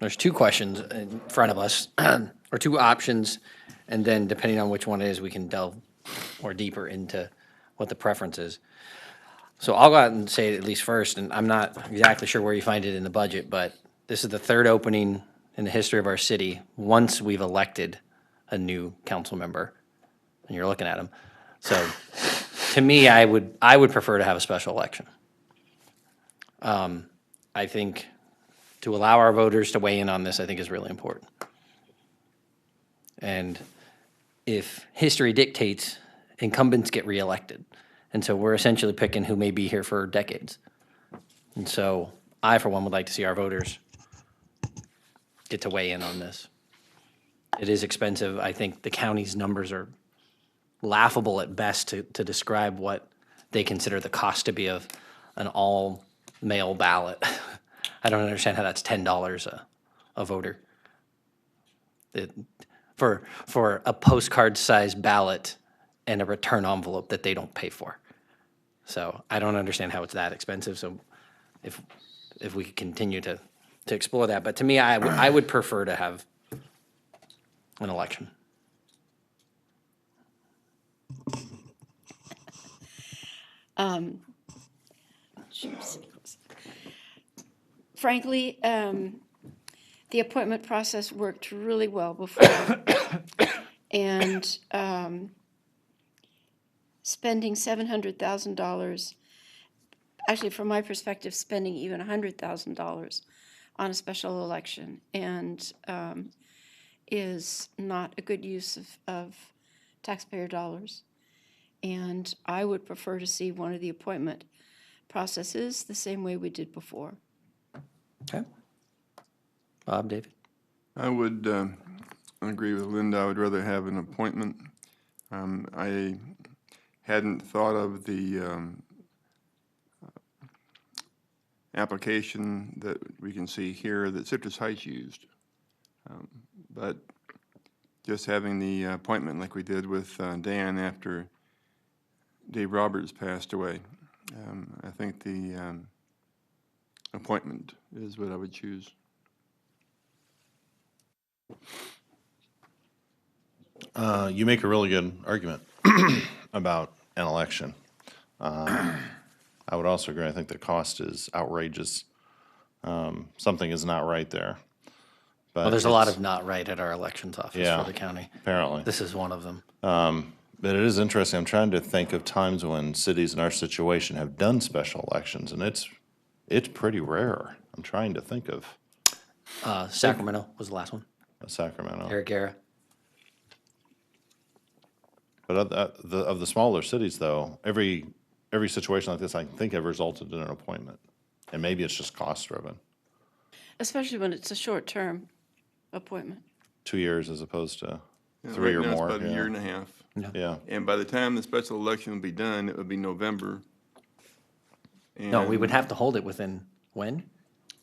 A: there's two questions in front of us, or two options, and then depending on which one it is, we can delve more deeper into what the preference is. So I'll go out and say it at least first, and I'm not exactly sure where you find it in the budget, but this is the third opening in the history of our city once we've elected a new council member, and you're looking at them. So to me, I would prefer to have a special election. I think to allow our voters to weigh in on this, I think is really important. And if history dictates, incumbents get reelected. And so we're essentially picking who may be here for decades. And so I, for one, would like to see our voters get to weigh in on this. It is expensive. I think the county's numbers are laughable at best to describe what they consider the cost to be of an all-mail ballot. I don't understand how that's $10 a voter. For a postcard-sized ballot and a return envelope that they don't pay for. So I don't understand how it's that expensive. So if we could continue to explore that. But to me, I would prefer to have an election.
G: Frankly, the appointment process worked really well before. And spending $700,000, actually, from my perspective, spending even $100,000 on a special election and is not a good use of taxpayer dollars. And I would prefer to see one of the appointment processes the same way we did before.
A: Okay. Bob, David?
N: I would agree with Linda. I would rather have an appointment. I hadn't thought of the application that we can see here that Citrus Heights used. But just having the appointment like we did with Dan after Dave Roberts passed away, I think the appointment is what I would choose.
C: You make a really good argument about an election. I would also agree. I think the cost is outrageous. Something is not right there. But
A: Well, there's a lot of not right at our elections office
C: Yeah,
A: for the county.
C: apparently.
A: This is one of them.
C: But it is interesting. I'm trying to think of times when cities in our situation have done special elections, and it's pretty rare. I'm trying to think of
A: Sacramento was the last one.
C: Sacramento.
A: Eric Guerra.
C: But of the smaller cities, though, every situation like this, I think, have resulted in an appointment, and maybe it's just cost driven.
G: Especially when it's a short-term appointment.
C: 2 years as opposed to
N: Yeah,
C: 3
N: right
C: or
N: now it's
C: more.
N: about a year and a half.
C: Yeah.
N: And by the time the special election would be done, it would be November.
A: No, we would
N: And
A: have to hold it within when?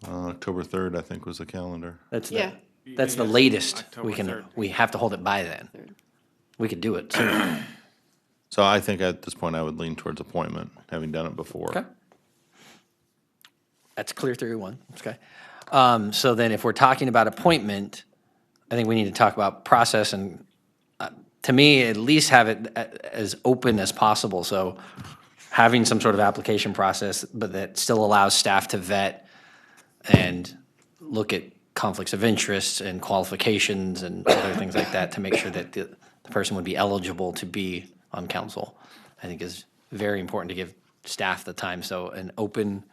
C: October 3rd, I think, was the calendar.
A: That's
G: Yeah.
A: That's the latest we
P: October
A: can.
P: 3rd.
A: We have to hold it by then. We could do it sooner.
C: So I think at this point, I would lean towards appointment, having done it before.
A: Okay. That's clear theory one. Okay. So then if we're talking about appointment, I think we need to talk about process and, to me, at least have it as open as possible. So having some sort of application process, but that still allows staff to vet and look at conflicts of interest and qualifications and other things like that to make sure that the person would be eligible to be on council, I think is very important to give staff the time. So an open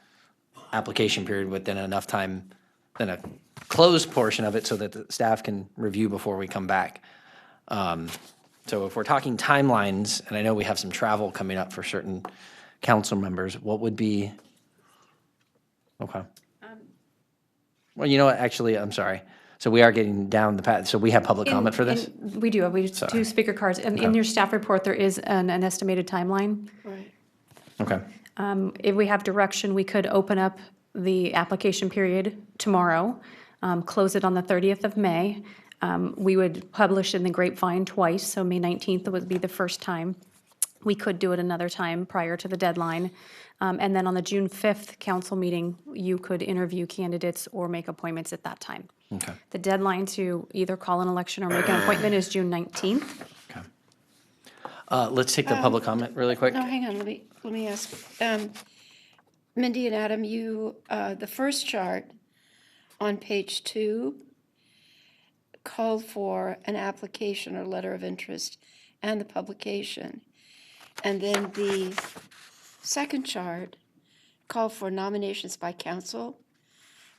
A: application period with then enough time, then a closed portion of it so that the staff can review before we come back. So if we're talking timelines, and I know we have some travel coming up for certain council members, what would be? Okay. Well, you know what, actually, I'm sorry. So we are getting down the path, so we have public comment for this?
B: We do, we have two speaker cards. And in your staff report, there is an estimated timeline.
G: Right.
A: Okay.
B: If we have direction, we could open up the application period tomorrow, close it on the 30th of May. We would publish in the Grapevine twice, so May 19th would be the first time. We could do it another time prior to the deadline. And then on the June 5th council meeting, you could interview candidates or make appointments at that time.
A: Okay.
B: The deadline to either call an election or make an appointment is June 19th.
A: Let's take the public comment really quick.
G: No, hang on, let me ask. Mindy and Adam, you, the first chart on page 2 called for an application or letter of interest and the publication. And then the second chart called for nominations by council,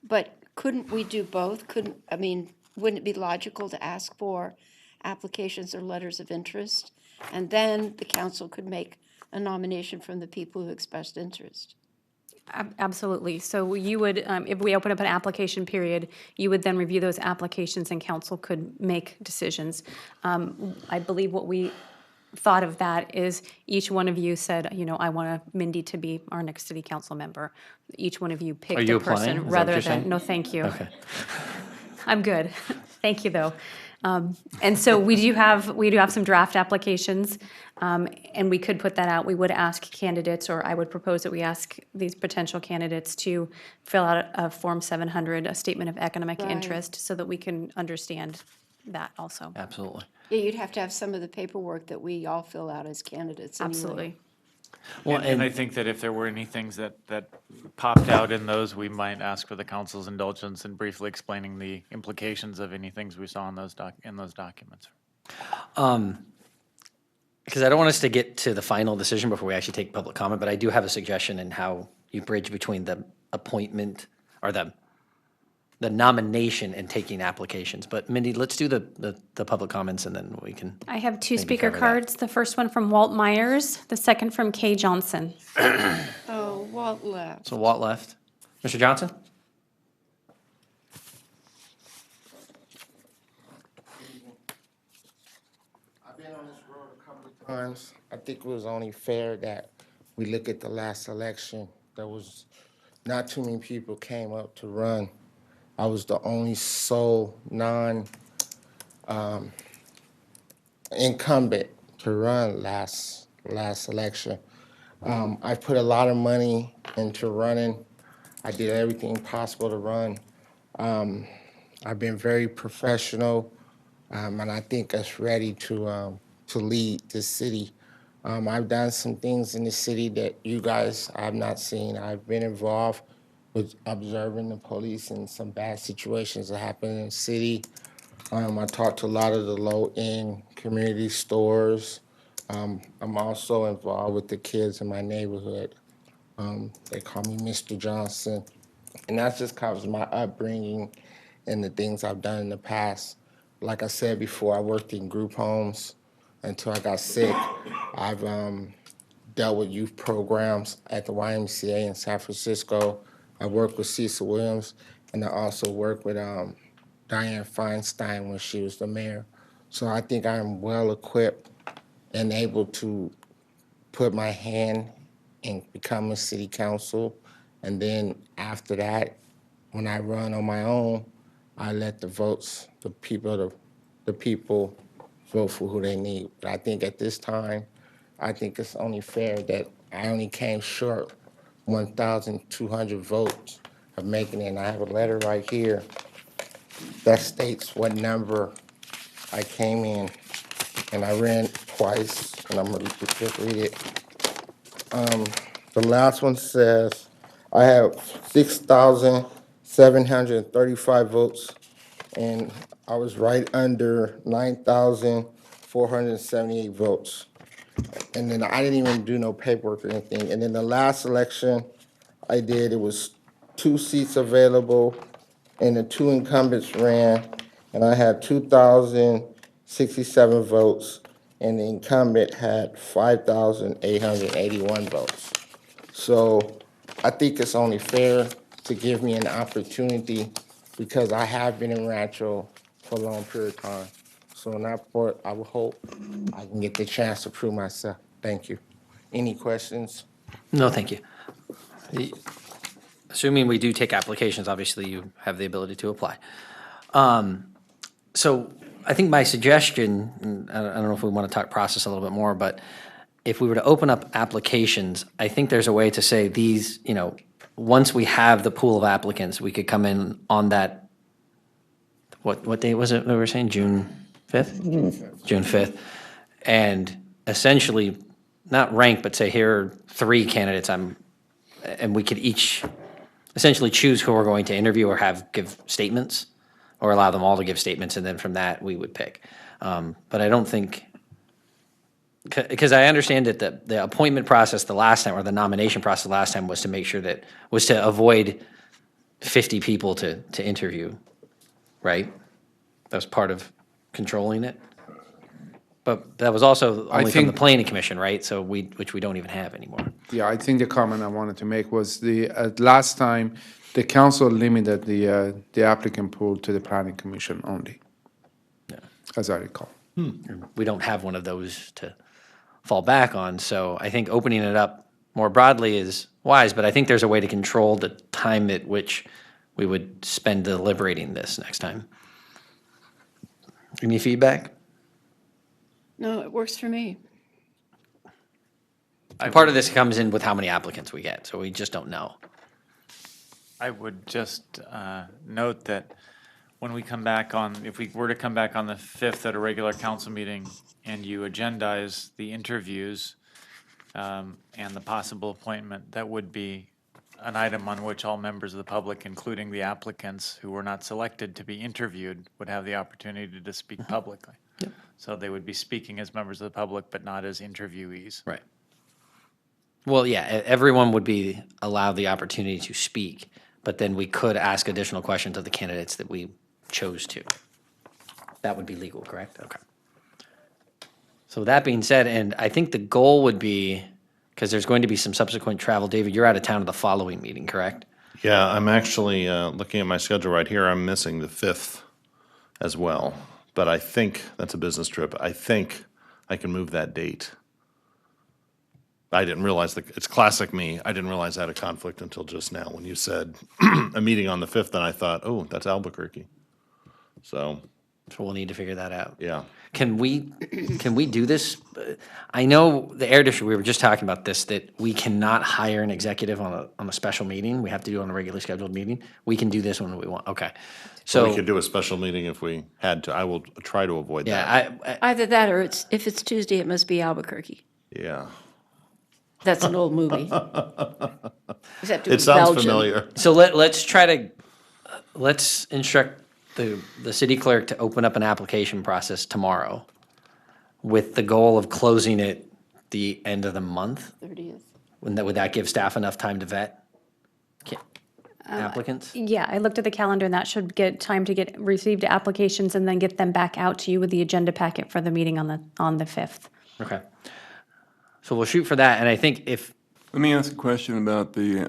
G: but couldn't we do both? Wouldn't it be logical to ask for applications or letters of interest? And then the council could make a nomination from the people who expressed interest.
B: Absolutely. So you would, if we open up an application period, you would then review those applications and council could make decisions. I believe what we thought of that is each one of you said, I want Mindy to be our next city council member. Each one of you picked
A: Are you
B: a person
A: applying? Is that what
B: rather
A: you're
B: than,
A: saying?
B: no, thank you.
A: Okay.
B: I'm good. Thank you, though. And so we do have some draft applications, and we could put that out. We would ask candidates, or I would propose that we ask these potential candidates to fill out a Form 700, a statement of economic
G: Right.
B: interest, so that we can understand that also.
A: Absolutely.
G: Yeah, you'd have to have some of the paperwork that we all fill out as candidates anyway.
B: Absolutely.
A: Well,
P: And I think that if there were any things that popped out in those, we might ask for the council's indulgence in briefly explaining the implications of any things we saw in those documents.
A: Because I don't want us to get to the final decision before we actually take public comment, but I do have a suggestion in how you bridge between the appointment or the nomination and taking applications. But Mindy, let's do the public comments and then we can.
B: I have two
A: maybe
B: speaker
A: cover that.
B: cards. The first one from Walt Myers, the second from Kay Johnson.
G: Oh, Walt left.
A: So Walt left. Mr. Johnson?
Q: I've been on this road a couple of times. I think it was only fair that we look at the last election. There was not too many people came up to run. I was the only sole incumbent to run last election. I put a lot of money into running. I did everything possible to run. I've been very professional, and I think us ready to lead this city. I've done some things in the city that you guys have not seen. I've been involved with observing the police in some bad situations that happen in the city. I talked to a lot of the low-end community stores. I'm also involved with the kids in my neighborhood. They call me Mr. Johnson. And that's just because of my upbringing and the things I've done in the past. Like I said before, I worked in group homes until I got sick. I've dealt with youth programs at the YMCA in San Francisco. I worked with Cecil Williams, and I also worked with Dianne Feinstein when she was the mayor. So I think I'm well equipped and able to put my hand and become a city council. And then after that, when I run on my own, I let the people vote for who they need. But I think at this time, I think it's only fair that I only came short 1,200 votes of making it. And I have a letter right here that states what number I came in. And I ran twice, and I'm gonna just read it. The last one says, I have 6,735 votes, and I was right under 9,478 votes. And then I didn't even do no paperwork or anything. And then the last election I did, it was 2 seats available, and the 2 incumbents ran, and I had 2,067 votes, and the incumbent had 5,881 votes. So I think it's only fair to give me an opportunity because I have been in Rancho for a long period of time. So in that part, I will hope I can get the chance to prove myself. Thank you. Any questions?
A: No, thank you. Assuming we do take applications, obviously you have the ability to apply. So I think my suggestion, and I don't know if we want to talk process a little bit more, but if we were to open up applications, I think there's a way to say these, once we have the pool of applicants, we could come in on that, what date was it that we were saying, June 5th? June 5th. And essentially, not rank, but say, here are 3 candidates and we could each essentially choose who we're going to interview or give statements, or allow them all to give statements, and then from that, we would pick. But I don't think, because I understand that the appointment process the last time, or the nomination process the last time, was to make sure was to avoid 50 people to interview, right? That was part of controlling it. But that was also only from the planning commission, right? So which we don't even have anymore.
L: Yeah, I think the comment I wanted to make was last time, the council limited the applicant pool to the planning commission only, as I recall.
A: We don't have one of those to fall back on, so I think opening it up more broadly is wise, but I think there's a way to control the time at which we would spend deliberating this next time. Any feedback?
G: No, it works for me.
A: Part of this comes in with how many applicants we get, so we just don't know.
P: I would just note that when we come back if we were to come back on the 5th at a regular council meeting and you agendize the interviews and the possible appointment, that would be an item on which all members of the public, including the applicants who were not selected to be interviewed, would have the opportunity to speak publicly.
A: Yep.
P: So they would be speaking as members of the public, but not as interviewees.
A: Right. Well, yeah, everyone would be allowed the opportunity to speak, but then we could ask additional questions of the candidates that we chose to. That would be legal, correct? Okay. So with that being said, and I think the goal would be, because there's going to be some subsequent travel, David, you're out of town at the following meeting, correct?
C: Yeah, I'm actually looking at my schedule right here. I'm missing the 5th as well, but I think that's a business trip. I think I can move that date. I didn't realize it's classic me. I didn't realize I had a conflict until just now when you said a meeting on the 5th, and I thought, oh, that's Albuquerque. So
A: we'll need to figure that out.
C: Yeah.
A: Can we do this? I know the air district, we were just talking about this, that we cannot hire an executive on a special meeting. We have to do it on a regularly scheduled meeting. We can do this when we want. Okay. So
C: we could do a special meeting if we had to. I will try to avoid that.
A: Yeah.
G: Either that or if it's Tuesday, it must be Albuquerque.
C: Yeah.
G: That's an old movie. Except
C: It sounds familiar.
A: So let's instruct the city clerk to open up an application process tomorrow with the goal of closing it the end of the month.
G: 30th.
A: Would that give staff enough time to vet applicants?
B: Yeah, I looked at the calendar, and that should get time to get received applications and then get them back out to you with the agenda packet for the meeting on the 5th.
A: Okay. So we'll shoot for that, and I think
N: Let me ask a question about the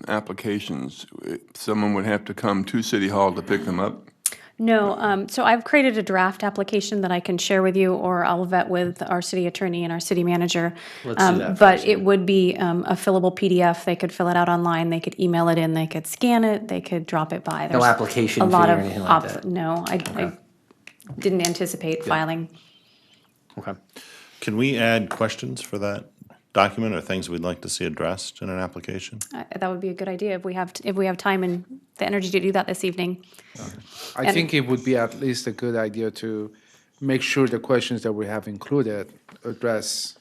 N: applications. Someone would have to come to City Hall to pick them up?
B: No, so I've created a draft application that I can share with you, or I'll vet with our city attorney and our city manager.
A: Let's do that
B: But
A: first.
B: it would be a fillable PDF. They could fill it out online, they could email it in, they could scan it, they could drop it by.
A: No
B: There's
A: application
B: a lot
A: fee or
B: of
A: anything like
B: op-
A: that?
B: No, I didn't anticipate filing.
A: Okay.
C: Can we add questions for that document or things we'd like to see addressed in an application?
B: That would be a good idea if we have time and the energy to do that this evening.
L: I
B: And-
L: think it would be at least a good idea to make sure the questions that we have included address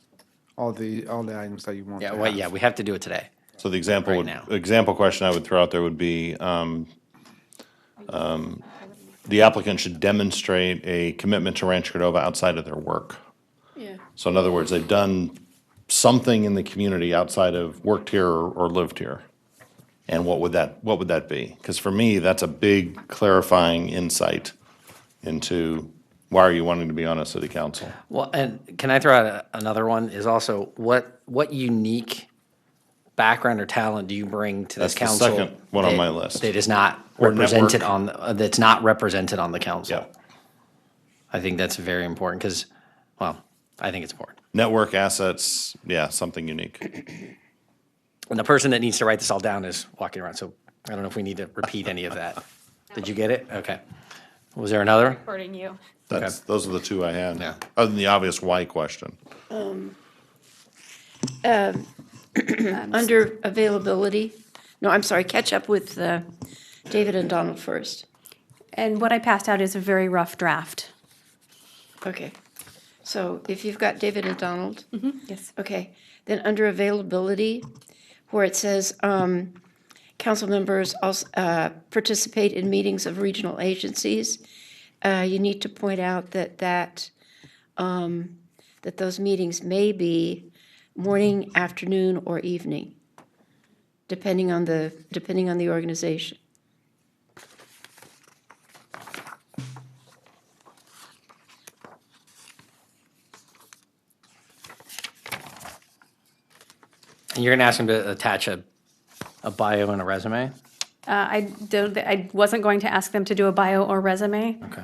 L: all the items that you want to have.
A: Yeah, we have to do it today.
C: So the example
A: Right now.
C: example question I would throw out there would be, the applicant should demonstrate a commitment to Rancho Cordova outside of their work.
G: Yeah.
C: So in other words, they've done something in the community outside of worked here or lived here. And what would that be? Because for me, that's a big clarifying insight into why are you wanting to be on a city council?
A: Well, and can I throw out another one, is also what unique background or talent do you bring to this
C: That's the
A: council?
C: second one on
A: that-
C: my list.
A: That is not
C: Or
A: represented
C: network.
A: that's not represented on the council.
C: Yeah.
A: I think that's very important, because, well, I think it's important.
C: Network assets, yeah, something unique.
A: And the person that needs to write this all down is walking around, so I don't know if we need to repeat any of that. Did you get it? Okay. Was there another?
B: Recording you.
C: Those are the two I had. Yeah. Other than the obvious why question.
G: Under availability, no, I'm sorry, catch up with David and Donald first.
B: And what I passed out is a very rough draft.
G: Okay. So if you've got David and Donald?
B: Yes.
G: Okay. Then under availability, where it says, council members also participate in meetings of regional agencies, you need to point out that those meetings may be morning, afternoon, or evening, depending on the organization.
A: And you're gonna ask them to attach a bio and a resume?
B: I wasn't going to ask them to do a bio or resume.
A: Okay.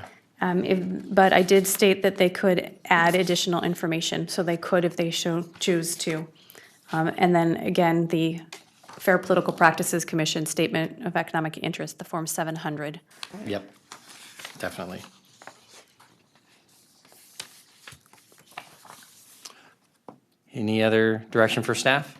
B: But I did state that they could add additional information, so they could if they choose to. And then again, the Fair Political Practices Commission Statement of Economic Interest, the Form 700.
A: Yep, definitely. Any other direction for staff?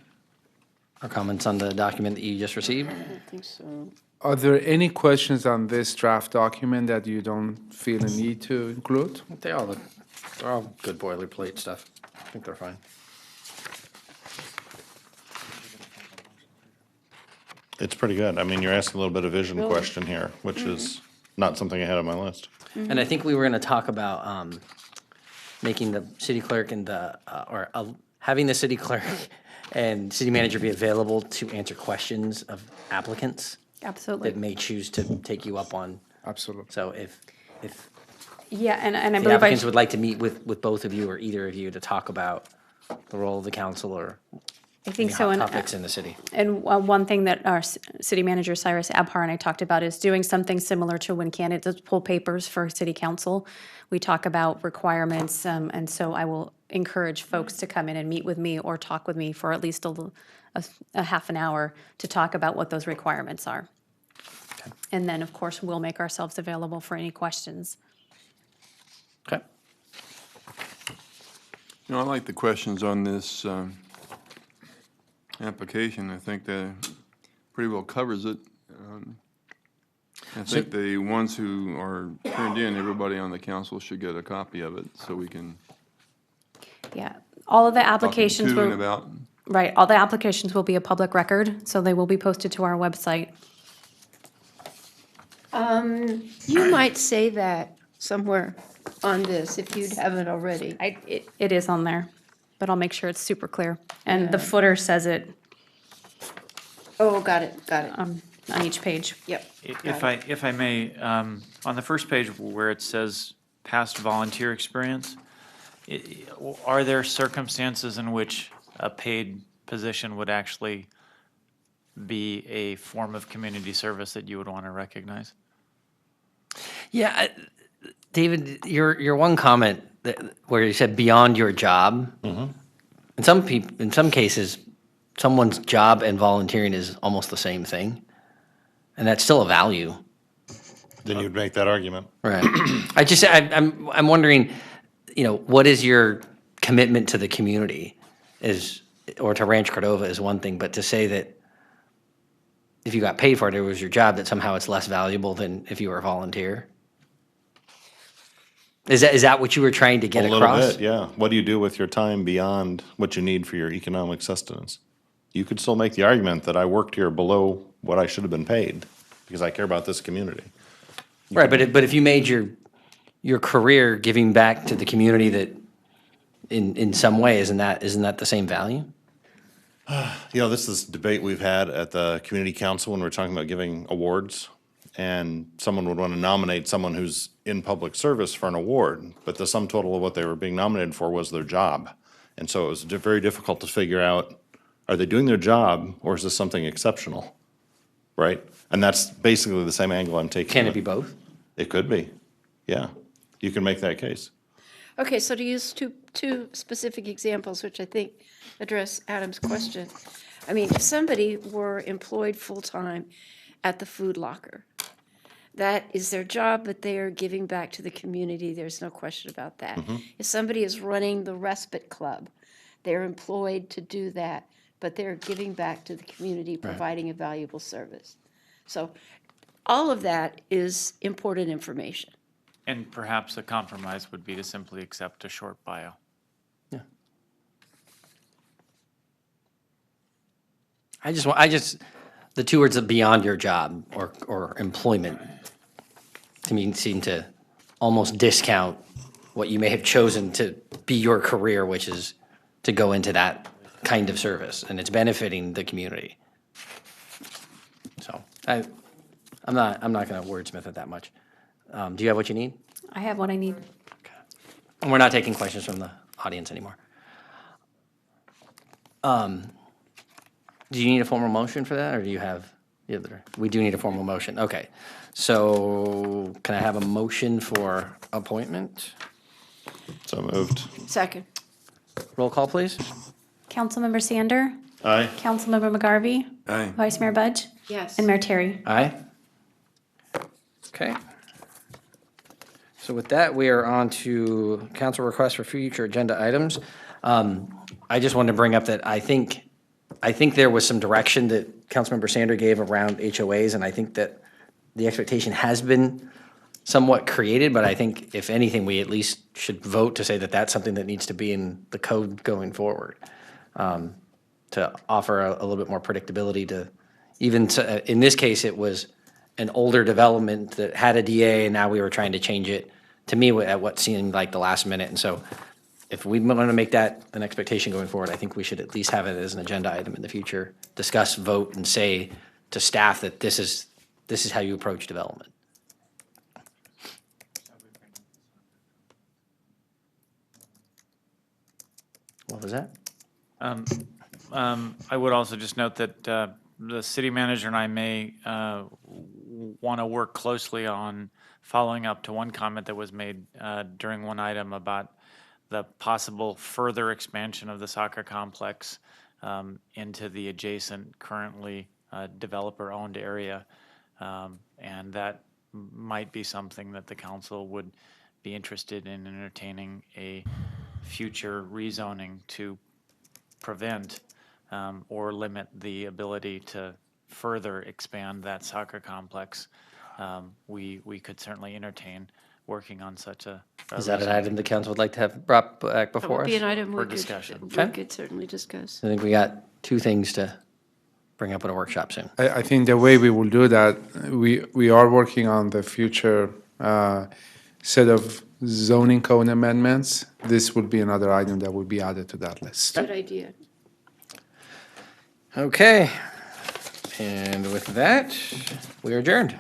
A: Or comments on the document that you just received?
G: I don't think so.
L: Are there any questions on this draft document that you don't feel a need to include?
A: They're all good boilerplate stuff. I think they're fine.
C: It's pretty good. I mean, you're asking a little bit of vision
G: Really?
C: question here, which is not something I had on my list.
A: And I think we were gonna talk about making the city clerk and having the city clerk and city manager be available to answer questions of applicants
B: Absolutely.
A: that may choose to take you up on.
L: Absolutely.
A: So if
B: Yeah, and I
A: the
B: believe
A: applicants would like to meet with both of you or either of you to talk about the role of the council or
B: I think
A: any
B: so.
A: hot
B: And
A: topics in the city.
B: And one thing that our city manager Cyrus Abhar and I talked about is doing something similar to when candidates pull papers for city council. We talk about requirements, and so I will encourage folks to come in and meet with me or talk with me for at least a half an hour to talk about what those requirements are. And then, of course, we'll make ourselves available for any questions.
A: Okay.
N: You know, I like the questions on this application. I think that pretty well covers it. I think the ones who are turned in, everybody on the council should get a copy of it so we can
B: Yeah, all of the
N: talk
B: applications
N: to and
B: will,
N: about.
B: right, all the applications will be a public record, so they will be posted to our website.
G: You might say that somewhere on this, if you haven't already.
B: It is on there, but I'll make sure it's super clear. And the footer says it
G: Oh, got it.
B: on each page.
G: Yep.
P: If I may, on the first page where it says past volunteer experience, are there circumstances in which a paid position would actually be a form of community service that you would want to recognize?
A: Yeah, David, your one comment where you said beyond your job, in some cases, someone's job and volunteering is almost the same thing, and that's still a value.
C: Then you'd make that argument.
A: Right. I'm wondering, what is your commitment to the community or to Rancho Cordova is one thing, but to say that if you got paid for it, it was your job, that somehow it's less valuable than if you were a volunteer? Is that what you were trying to get across?
C: A little bit, yeah. What do you do with your time beyond what you need for your economic sustenance? You could still make the argument that I worked here below what I should have been paid because I care about this community.
A: Right, but if you made your career giving back to the community that in some way, isn't that the same value?
C: You know, this is a debate we've had at the community council when we're talking about giving awards. And someone would want to nominate someone who's in public service for an award, but the sum total of what they were being nominated for was their job. And so it was very difficult to figure out, are they doing their job or is this something exceptional? Right? And that's basically the same angle I'm taking.
A: Can it be both?
C: It could be, yeah. You can make that case.
G: Okay, so to use two specific examples, which I think address Adam's question. I mean, if somebody were employed full-time at the food locker, that is their job, but they are giving back to the community. There's no question about that. If somebody is running the respite club, they're employed to do that, but they're giving back to the community, providing a valuable service. So all of that is important information.
P: And perhaps a compromise would be to simply accept a short bio.
A: I just, the two words of beyond your job or employment, to me, seem to almost discount what you may have chosen to be your career, which is to go into that kind of service, and it's benefiting the community. So I'm not gonna wordsmith it that much. Do you have what you need?
B: I have what I need.
A: And we're not taking questions from the audience anymore. Do you need a formal motion for that, or do you have the other? We do need a formal motion, okay. So can I have a motion for appointment?
C: So moved.
G: Second.
A: Roll call, please.
B: Councilmember Sander.
C: Aye.
B: Councilmember McGarvey.
N: Aye.
B: Vice Mayor Budge.
G: Yes.
B: And Mayor Terry.
A: Aye. Okay. So with that, we are on to council requests for future agenda items. I just wanted to bring up that I think there was some direction that Councilmember Sander gave around HOAs, and I think that the expectation has been somewhat created, but I think if anything, we at least should vote to say that that's something that needs to be in the code going forward, to offer a little bit more predictability to, even to, in this case, it was an older development that had a DA, and now we were trying to change it, to me, at what seemed like the last minute. And so if we want to make that an expectation going forward, I think we should at least have it as an agenda item in the future. Discuss, vote, and say to staff that this is how you approach development. What was that?
P: I would also just note that the city manager and I may want to work closely on following up to one comment that was made during one item about the possible further expansion of the soccer complex into the adjacent, currently developer-owned area. And that might be something that the council would be interested in entertaining a future rezoning to prevent or limit the ability to further expand that soccer complex. We could certainly entertain working on such a.
A: Is that an item the council would like to have brought back
G: That
A: before
G: would
A: us?
G: be an item
P: For
G: we
P: discussion.
G: could certainly discuss.
A: I think we got two things to bring up at a workshop soon.
L: I think the way we will do that, we are working on the future set of zoning code amendments. This would be another item that would be added to that list.
G: Good idea.
A: Okay. And with that, we are adjourned.